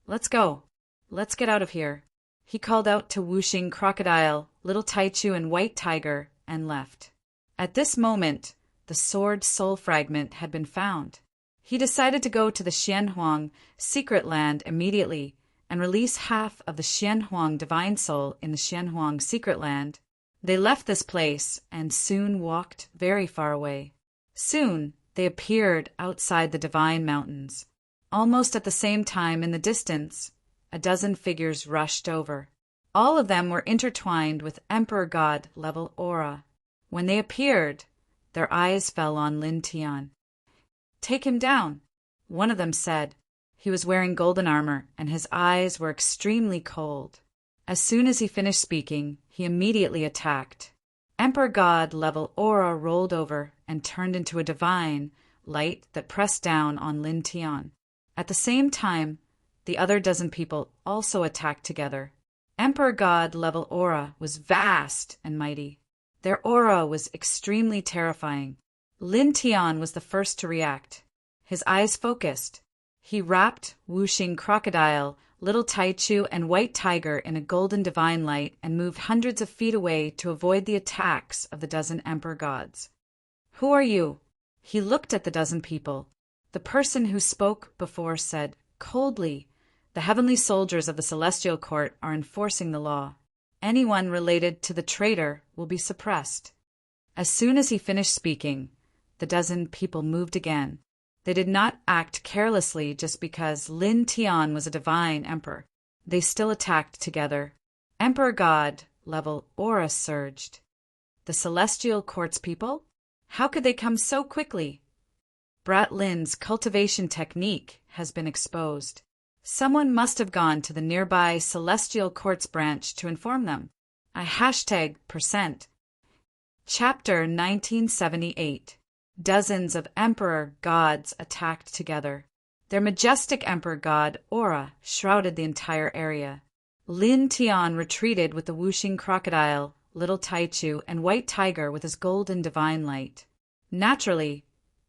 S1: Let's go. Let's get out of here. He called out to whooshing Crocodile, Little Taichu, and White Tiger, and left. At this moment, the sword soul fragment had been found. He decided to go to the Xianhuang secret land immediately and release half of the Xianhuang divine soul in the Xianhuang secret land, they left this place and soon walked very far away. Soon they appeared outside the divine mountains. Almost at the same time in the distance, a dozen figures rushed over. All of them were intertwined with Emperor God level aura. When they appeared, their eyes fell on Lin Tian. "Take him down," one of them said. He was wearing golden armor, and his eyes were extremely cold. As soon as he finished speaking, he immediately attacked. Emperor God level aura rolled over and turned into a divine light that pressed down on Lin Tian. At the same time, the other dozen people also attacked together. Emperor God level aura was vast and mighty. Their aura was extremely terrifying. Lin Tian was the first to react. His eyes focused. He wrapped whooshing crocodile, little taichu, and white tiger in a golden divine light and moved hundreds of feet away to avoid the attacks of the dozen emperor gods. "Who are you?" He looked at the dozen people. The person who spoke before said coldly, "The heavenly soldiers of the celestial court are enforcing the law. Anyone related to the traitor will be suppressed." As soon as he finished speaking, the dozen people moved again. They did not act carelessly just because Lin Tian was a divine emperor. They still attacked together. Emperor God level aura surged. The celestial court's people? How could they come so quickly? Brat Lin's cultivation technique has been exposed. Someone must have gone to the nearby celestial court's branch to inform them. #%. Chapter 1978. Dozens of emperor gods attacked together. Their majestic emperor god aura shrouded the entire area. Lin Tian retreated with the whooshing crocodile, little taichu, and white tiger with his golden divine light. Naturally,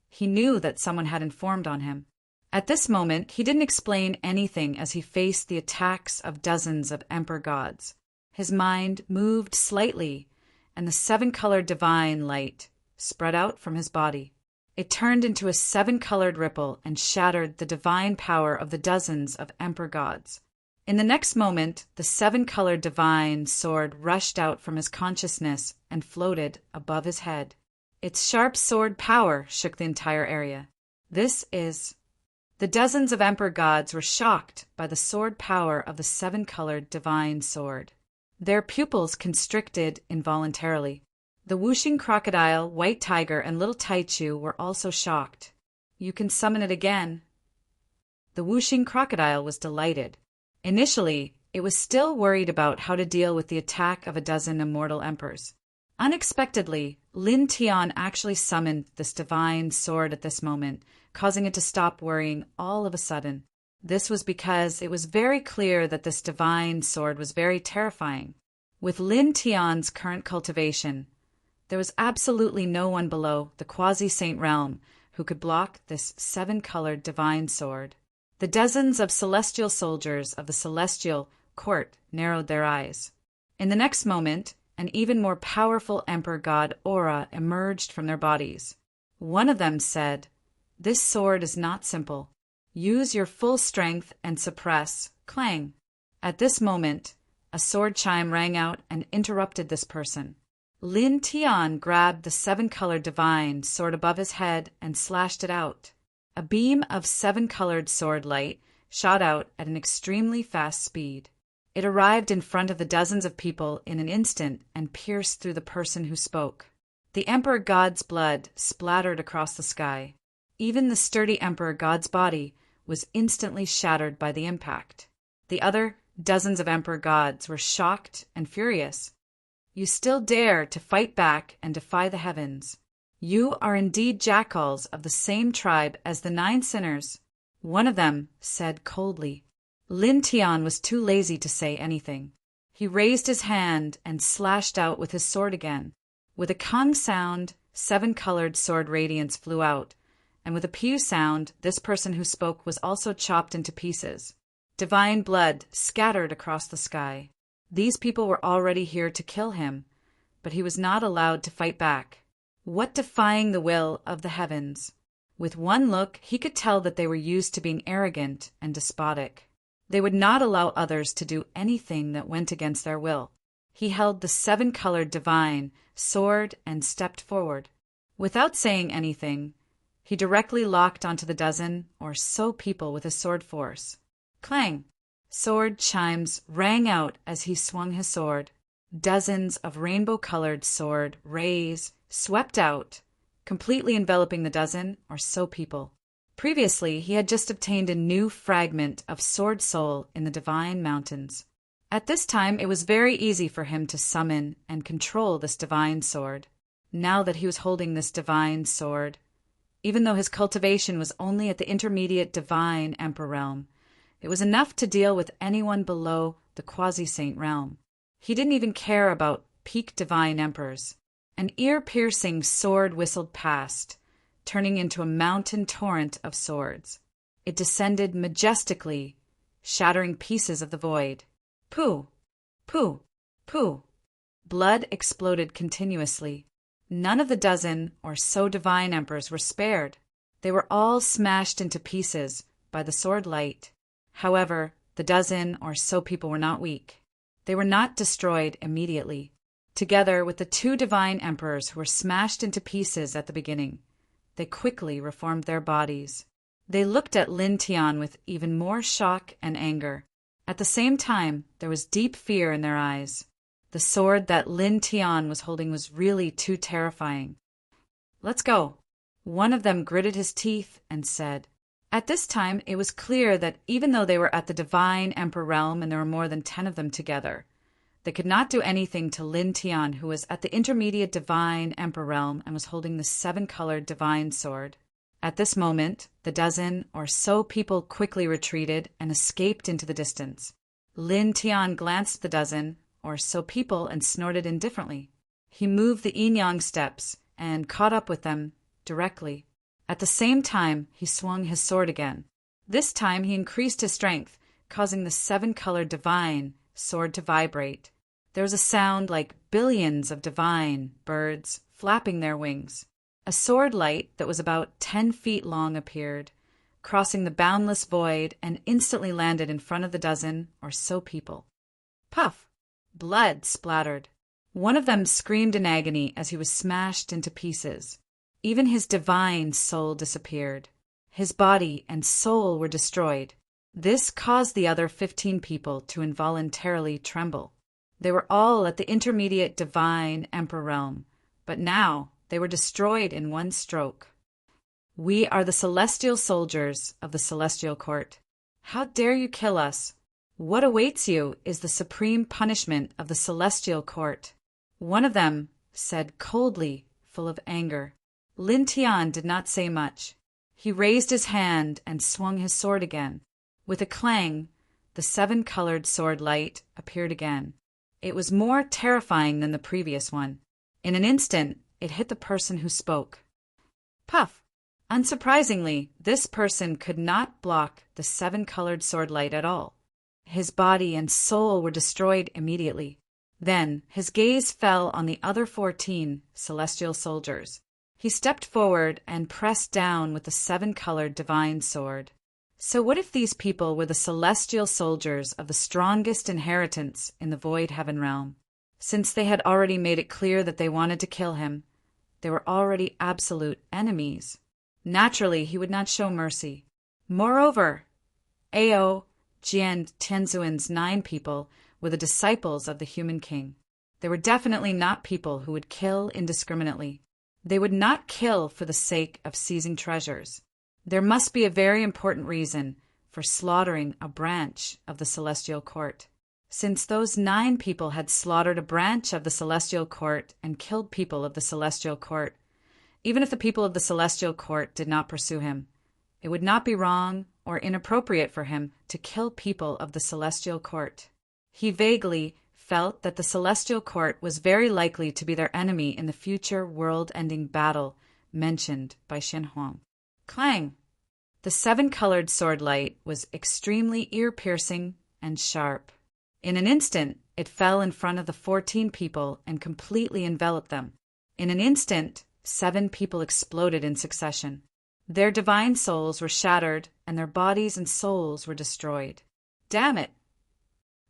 S1: he knew that someone had informed on him. At this moment, he didn't explain anything as he faced the attacks of dozens of emperor gods. His mind moved slightly, and the seven-colored divine light spread out from his body. It turned into a seven-colored ripple and shattered the divine power of the dozens of emperor gods. In the next moment, the seven-colored divine sword rushed out from his consciousness and floated above his head. Its sharp sword power shook the entire area. The dozens of emperor gods were shocked by the sword power of the seven-colored divine sword. Their pupils constricted involuntarily. The whooshing crocodile, white tiger, and little taichu were also shocked. "You can summon it again." The whooshing crocodile was delighted. Initially, it was still worried about how to deal with the attack of a dozen immortal emperors. Unexpectedly, Lin Tian actually summoned this divine sword at this moment, causing it to stop worrying all of a sudden. This was because it was very clear that this divine sword was very terrifying. With Lin Tian's current cultivation, there was absolutely no one below the quasi-saint realm who could block this seven-colored divine sword. The dozens of celestial soldiers of the celestial court narrowed their eyes. In the next moment, an even more powerful emperor god aura emerged from their bodies. One of them said, "This sword is not simple. Use your full strength and suppress." Clang. At this moment, a sword chime rang out and interrupted this person. Lin Tian grabbed the seven-colored divine sword above his head and slashed it out. A beam of seven-colored sword light shot out at an extremely fast speed. It arrived in front of the dozens of people in an instant and pierced through the person who spoke. The emperor god's blood splattered across the sky. Even the sturdy emperor god's body was instantly shattered by the impact. The other dozens of emperor gods were shocked and furious. "You still dare to fight back and defy the heavens. You are indeed jackals of the same tribe as the 9 sinners," one of them said coldly. Lin Tian was too lazy to say anything. He raised his hand and slashed out with his sword again. With a kang sound, seven-colored sword radiance flew out, and with a pew sound, this person who spoke was also chopped into pieces. Divine blood scattered across the sky. These people were already here to kill him, but he was not allowed to fight back. What defying the will of the heavens? With one look, he could tell that they were used to being arrogant and despotic. They would not allow others to do anything that went against their will. He held the seven-colored divine sword and stepped forward. Without saying anything, he directly locked onto the dozen or so people with his sword force. Clang! Sword chimes rang out as he swung his sword. Dozens of rainbow-colored sword rays swept out, completely enveloping the dozen or so people. Previously, he had just obtained a new fragment of sword soul in the divine mountains. At this time, it was very easy for him to summon and control this divine sword. Now that he was holding this divine sword, even though his cultivation was only at the intermediate divine emperor realm, it was enough to deal with anyone below the quasi-saint realm. He didn't even care about peak divine emperors. An ear-piercing sword whistled past, turning into a mountain torrent of swords. It descended majestically, shattering pieces of the void. Pooh! Pooh! Pooh! Blood exploded continuously. None of the dozen or so divine emperors were spared. They were all smashed into pieces by the sword light. However, the dozen or so people were not weak. They were not destroyed immediately. Together with the two divine emperors who were smashed into pieces at the beginning, they quickly reformed their bodies. They looked at Lin Tian with even more shock and anger. At the same time, there was deep fear in their eyes. The sword that Lin Tian was holding was really too terrifying. "Let's go." One of them gritted his teeth and said. At this time, it was clear that even though they were at the divine emperor realm and there were more than 10 of them together, they could not do anything to Lin Tian, who was at the intermediate divine emperor realm and was holding the seven-colored divine sword. At this moment, the dozen or so people quickly retreated and escaped into the distance. Lin Tian glanced at the dozen or so people and snorted indifferently. He moved the yin-yang steps and caught up with them directly. At the same time, he swung his sword again. This time he increased his strength, causing the seven-colored divine sword to vibrate. There was a sound like billions of divine birds flapping their wings. A sword light that was about 10 feet long appeared, crossing the boundless void and instantly landed in front of the dozen or so people. Puff! Blood splattered. One of them screamed in agony as he was smashed into pieces. Even his divine soul disappeared. His body and soul were destroyed. This caused the other 15 people to involuntarily tremble. They were all at the intermediate divine emperor realm, but now they were destroyed in one stroke. "We are the celestial soldiers of the celestial court. How dare you kill us? What awaits you is the supreme punishment of the celestial court." One of them said coldly, full of anger. Lin Tian did not say much. He raised his hand and swung his sword again. With a clang, the seven-colored sword light appeared again. It was more terrifying than the previous one. In an instant, it hit the person who spoke. Puff! Unsurprisingly, this person could not block the seven-colored sword light at all. His body and soul were destroyed immediately. Then his gaze fell on the other 14 celestial soldiers. He stepped forward and pressed down with the seven-colored divine sword. So what if these people were the celestial soldiers of the strongest inheritance in the void heaven realm? Since they had already made it clear that they wanted to kill him, they were already absolute enemies. Naturally, he would not show mercy. Moreover, Ao, Jian Tianzuan's 9 people were the disciples of the human king. They were definitely not people who would kill indiscriminately. They would not kill for the sake of seizing treasures. There must be a very important reason for slaughtering a branch of the celestial court. Since those 9 people had slaughtered a branch of the celestial court and killed people of the celestial court, even if the people of the celestial court did not pursue him, it would not be wrong or inappropriate for him to kill people of the celestial court. He vaguely felt that the celestial court was very likely to be their enemy in the future world-ending battle mentioned by Xin Huang. Clang! The seven-colored sword light was extremely ear-piercing and sharp. In an instant, it fell in front of the 14 people and completely enveloped them. In an instant, 7 people exploded in succession. Their divine souls were shattered and their bodies and souls were destroyed. Damn it!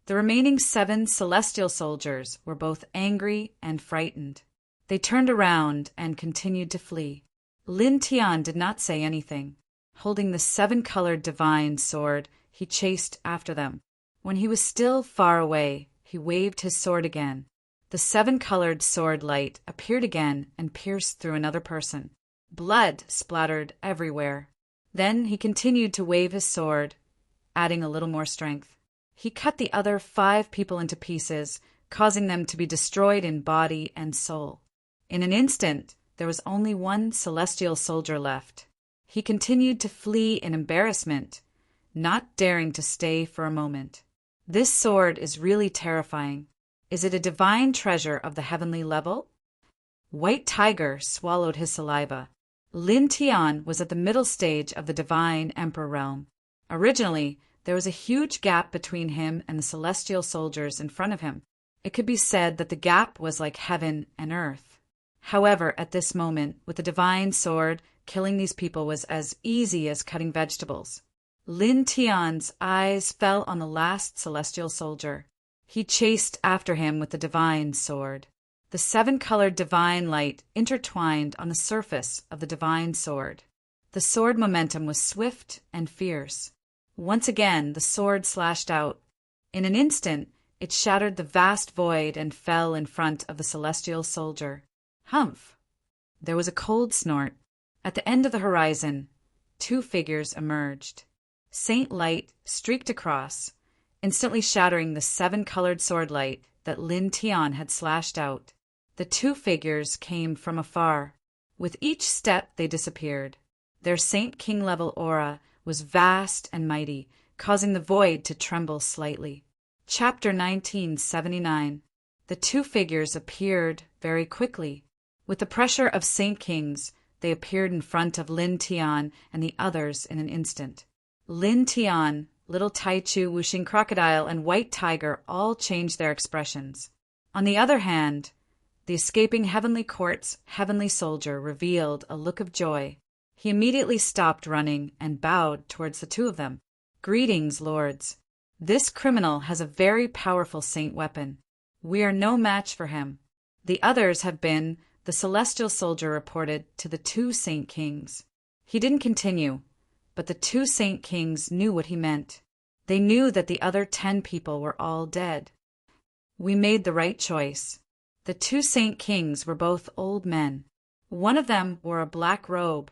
S1: The remaining 7 celestial soldiers were both angry and frightened. They turned around and continued to flee. Lin Tian did not say anything. Holding the 7-colored divine sword, he chased after them. When he was still far away, he waved his sword again. The 7-colored sword light appeared again and pierced through another person. Blood splattered everywhere. Then he continued to wave his sword, adding a little more strength. He cut the other 5 people into pieces, causing them to be destroyed in body and soul. In an instant, there was only 1 celestial soldier left. He continued to flee in embarrassment, not daring to stay for a moment. This sword is really terrifying. Is it a divine treasure of the heavenly level? White Tiger swallowed his saliva. Lin Tian was at the middle stage of the divine emperor realm. Originally, there was a huge gap between him and the celestial soldiers in front of him. It could be said that the gap was like heaven and earth. However, at this moment, with the divine sword, killing these people was as easy as cutting vegetables. Lin Tian's eyes fell on the last celestial soldier. He chased after him with the divine sword. The 7-colored divine light intertwined on the surface of the divine sword. The sword momentum was swift and fierce. Once again, the sword slashed out. In an instant, it shattered the vast void and fell in front of the celestial soldier. Humph! There was a cold snort. At the end of the horizon, 2 figures emerged. Saint Light streaked across, instantly shattering the 7-colored sword light that Lin Tian had slashed out. The 2 figures came from afar. With each step, they disappeared. Their Saint King level aura was vast and mighty, causing the void to tremble slightly. Chapter 1979. The 2 figures appeared very quickly. With the pressure of Saint Kings, they appeared in front of Lin Tian and the others in an instant. Lin Tian, Little Taichu, Wuxing Crocodile, and White Tiger all changed their expressions. On the other hand, the escaping Heavenly Court's heavenly soldier revealed a look of joy. He immediately stopped running and bowed towards the 2 of them. Greetings, lords. This criminal has a very powerful saint weapon. We are no match for him. The others have been, the celestial soldier reported to the 2 Saint Kings. He didn't continue, but the 2 Saint Kings knew what he meant. They knew that the other 10 people were all dead. We made the right choice. The 2 Saint Kings were both old men. One of them wore a black robe,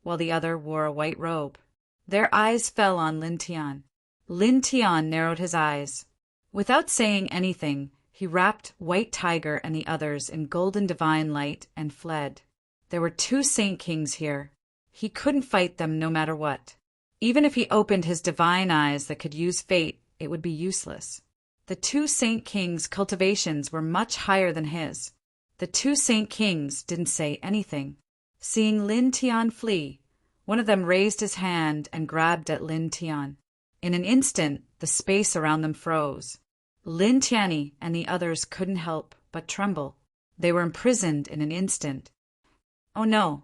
S1: while the other wore a white robe. Their eyes fell on Lin Tian. Lin Tian narrowed his eyes. Without saying anything, he wrapped White Tiger and the others in golden divine light and fled. There were 2 Saint Kings here. He couldn't fight them no matter what. Even if he opened his divine eyes that could use fate, it would be useless. The 2 Saint Kings' cultivations were much higher than his. The 2 Saint Kings didn't say anything. Seeing Lin Tian flee, one of them raised his hand and grabbed at Lin Tian. In an instant, the space around them froze. Lin Tian and the others couldn't help but tremble. They were imprisoned in an instant. Oh no!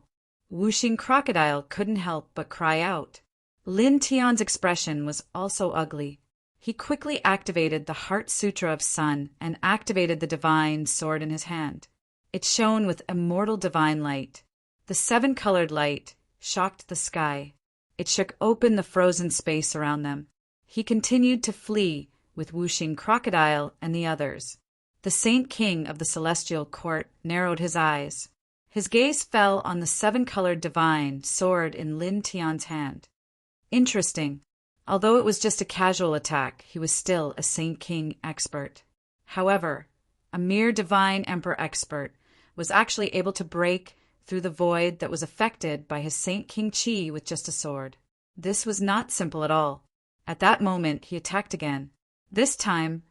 S1: Wuxing Crocodile couldn't help but cry out. Lin Tian's expression was also ugly. He quickly activated the Heart Sutra of Sun and activated the divine sword in his hand. It shone with immortal divine light. The 7-colored light shocked the sky. It shook open the frozen space around them. He continued to flee with Wuxing Crocodile and the others. The Saint King of the Celestial Court narrowed his eyes. His gaze fell on the 7-colored divine sword in Lin Tian's hand. Interesting. Although it was just a casual attack, he was still a Saint King expert. However, a mere divine emperor expert was actually able to break through the void that was affected by his Saint King chi with just a sword. This was not simple at all. At that moment, he attacked again. This time,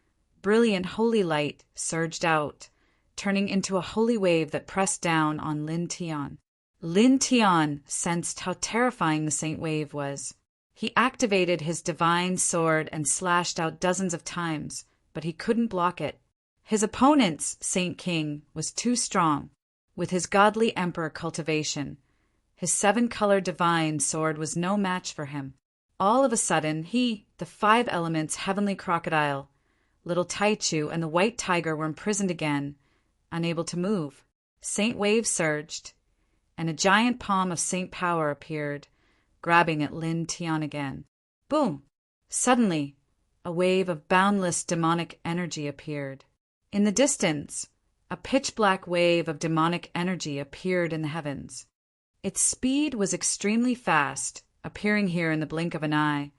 S1: brilliant holy light surged out, turning into a holy wave that pressed down on Lin Tian. Lin Tian sensed how terrifying the saint wave was. He activated his divine sword and slashed out dozens of times, but he couldn't block it. His opponent's Saint King was too strong. With his godly emperor cultivation, his 7-colored divine sword was no match for him. All of a sudden, the five elements heavenly crocodile, little Taichu, and the white tiger were imprisoned again, unable to move. Saint Wave surged, and a giant palm of Saint Power appeared, grabbing at Lin Tian again. Boom! Suddenly, a wave of boundless demonic energy appeared. In the distance, a pitch-black wave of demonic energy appeared in the heavens. Its speed was extremely fast, appearing here in the blink of an eye,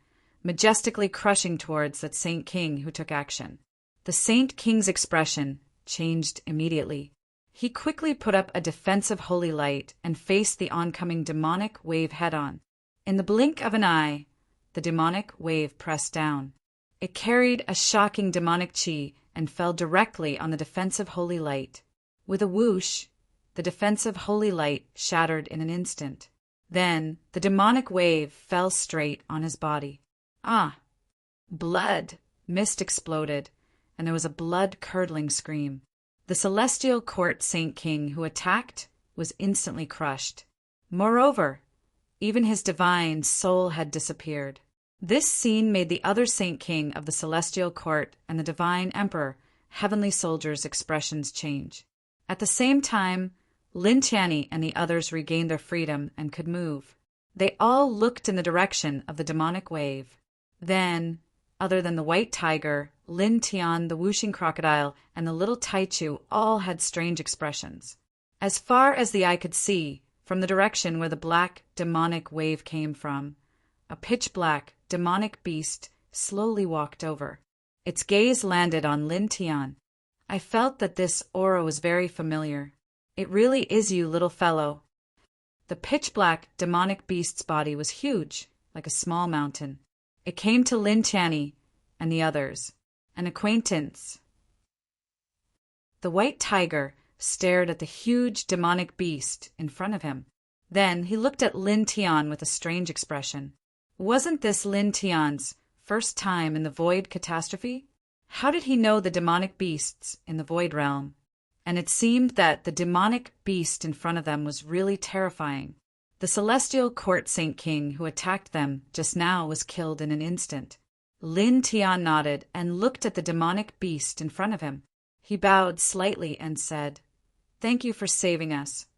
S1: majestically crushing towards that Saint King who took action. The Saint King's expression changed immediately. He quickly put up a defensive holy light and faced the oncoming demonic wave head-on. In the blink of an eye, the demonic wave pressed down. It carried a shocking demonic chi and fell directly on the defensive holy light. With a whoosh, the defensive holy light shattered in an instant. Then the demonic wave fell straight on his body. Ah! Blood! Mist exploded, and there was a blood-curdling scream. The celestial court Saint King who attacked was instantly crushed. Moreover, even his divine soul had disappeared. This scene made the other Saint King of the celestial court and the divine emperor, heavenly soldiers' expressions change. At the same time, Lin Tianyi and the others regained their freedom and could move. They all looked in the direction of the demonic wave. Then, other than the white tiger, Lin Tian, the whooshing crocodile, and the little Taichu all had strange expressions. As far as the eye could see, from the direction where the black demonic wave came from, a pitch-black demonic beast slowly walked over. Its gaze landed on Lin Tian. I felt that this aura was very familiar. It really is you, little fellow. The pitch-black demonic beast's body was huge, like a small mountain. It came to Lin Tianyi and the others. An acquaintance. The white tiger stared at the huge demonic beast in front of him. Then he looked at Lin Tian with a strange expression. Wasn't this Lin Tian's first time in the void catastrophe? How did he know the demonic beasts in the void realm? And it seemed that the demonic beast in front of them was really terrifying. The celestial court Saint King who attacked them just now was killed in an instant. Lin Tian nodded and looked at the demonic beast in front of him. He bowed slightly and said, "Thank you for saving us."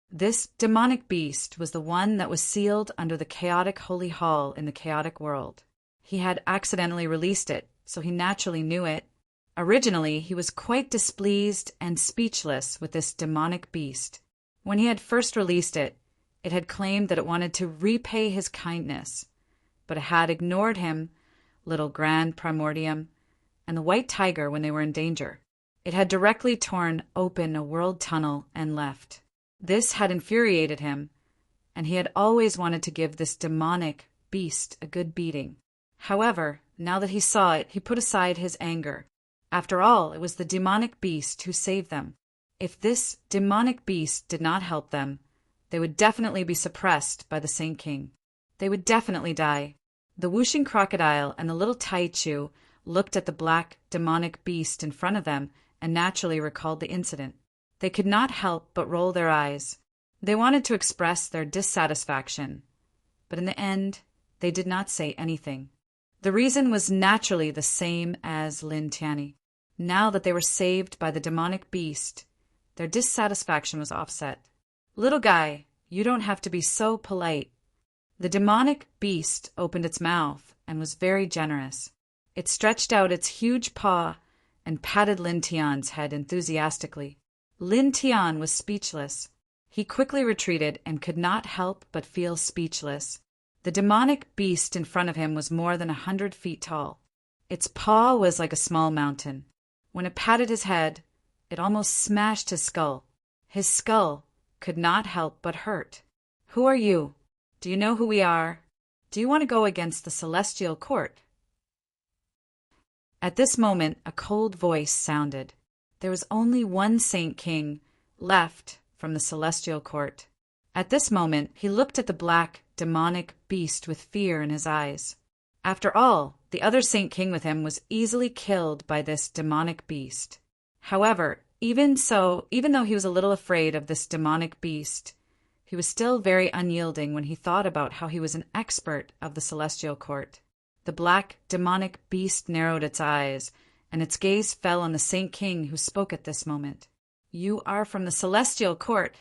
S1: This demonic beast was the one that was sealed under the chaotic holy hall in the chaotic world. He had accidentally released it, so he naturally knew it. Originally, he was quite displeased and speechless with this demonic beast. When he had first released it, it had claimed that it wanted to repay his kindness, but it had ignored him, little Grand Primordium, and the white tiger when they were in danger. It had directly torn open a world tunnel and left. This had infuriated him, and he had always wanted to give this demonic beast a good beating. However, now that he saw it, he put aside his anger. After all, it was the demonic beast who saved them. If this demonic beast did not help them, they would definitely be suppressed by the Saint King. They would definitely die. The whooshing crocodile and the little Taichu looked at the black demonic beast in front of them and naturally recalled the incident. They could not help but roll their eyes. They wanted to express their dissatisfaction, but in the end, they did not say anything. The reason was naturally the same as Lin Tianyi. Now that they were saved by the demonic beast, their dissatisfaction was offset. "Little guy, you don't have to be so polite." The demonic beast opened its mouth and was very generous. It stretched out its huge paw and patted Lin Tian's head enthusiastically. Lin Tian was speechless. He quickly retreated and could not help but feel speechless. The demonic beast in front of him was more than 100 feet tall. Its paw was like a small mountain. When it patted his head, it almost smashed his skull. His skull could not help but hurt. "Who are you? Do you know who we are? Do you want to go against the celestial court?" At this moment, a cold voice sounded. There was only one Saint King left from the celestial court. At this moment, he looked at the black, demonic beast with fear in his eyes. After all, the other Saint King with him was easily killed by this demonic beast. However, even though he was a little afraid of this demonic beast, He was still very unyielding when he thought about how he was an expert of the celestial court. The black, demonic beast narrowed its eyes, and its gaze fell on the Saint King who spoke at this moment. "You are from the celestial court."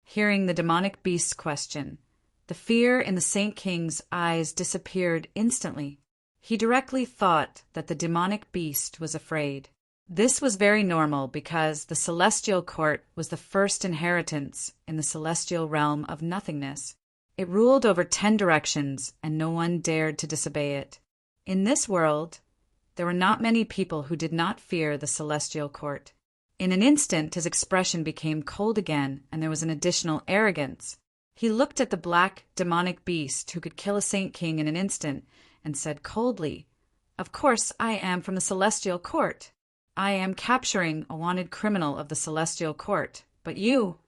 S1: Hearing the demonic beast's question, the fear in the Saint King's eyes disappeared instantly. He directly thought that the demonic beast was afraid. This was very normal because the celestial court was the first inheritance in the celestial realm of nothingness. It ruled over 10 directions, and no one dared to disobey it. In this world, there were not many people who did not fear the celestial court. In an instant, his expression became cold again, and there was an additional arrogance. He looked at the black, demonic beast who could kill a Saint King in an instant, and said coldly, "Of course I am from the celestial court. I am capturing a wanted criminal of the celestial court. But you,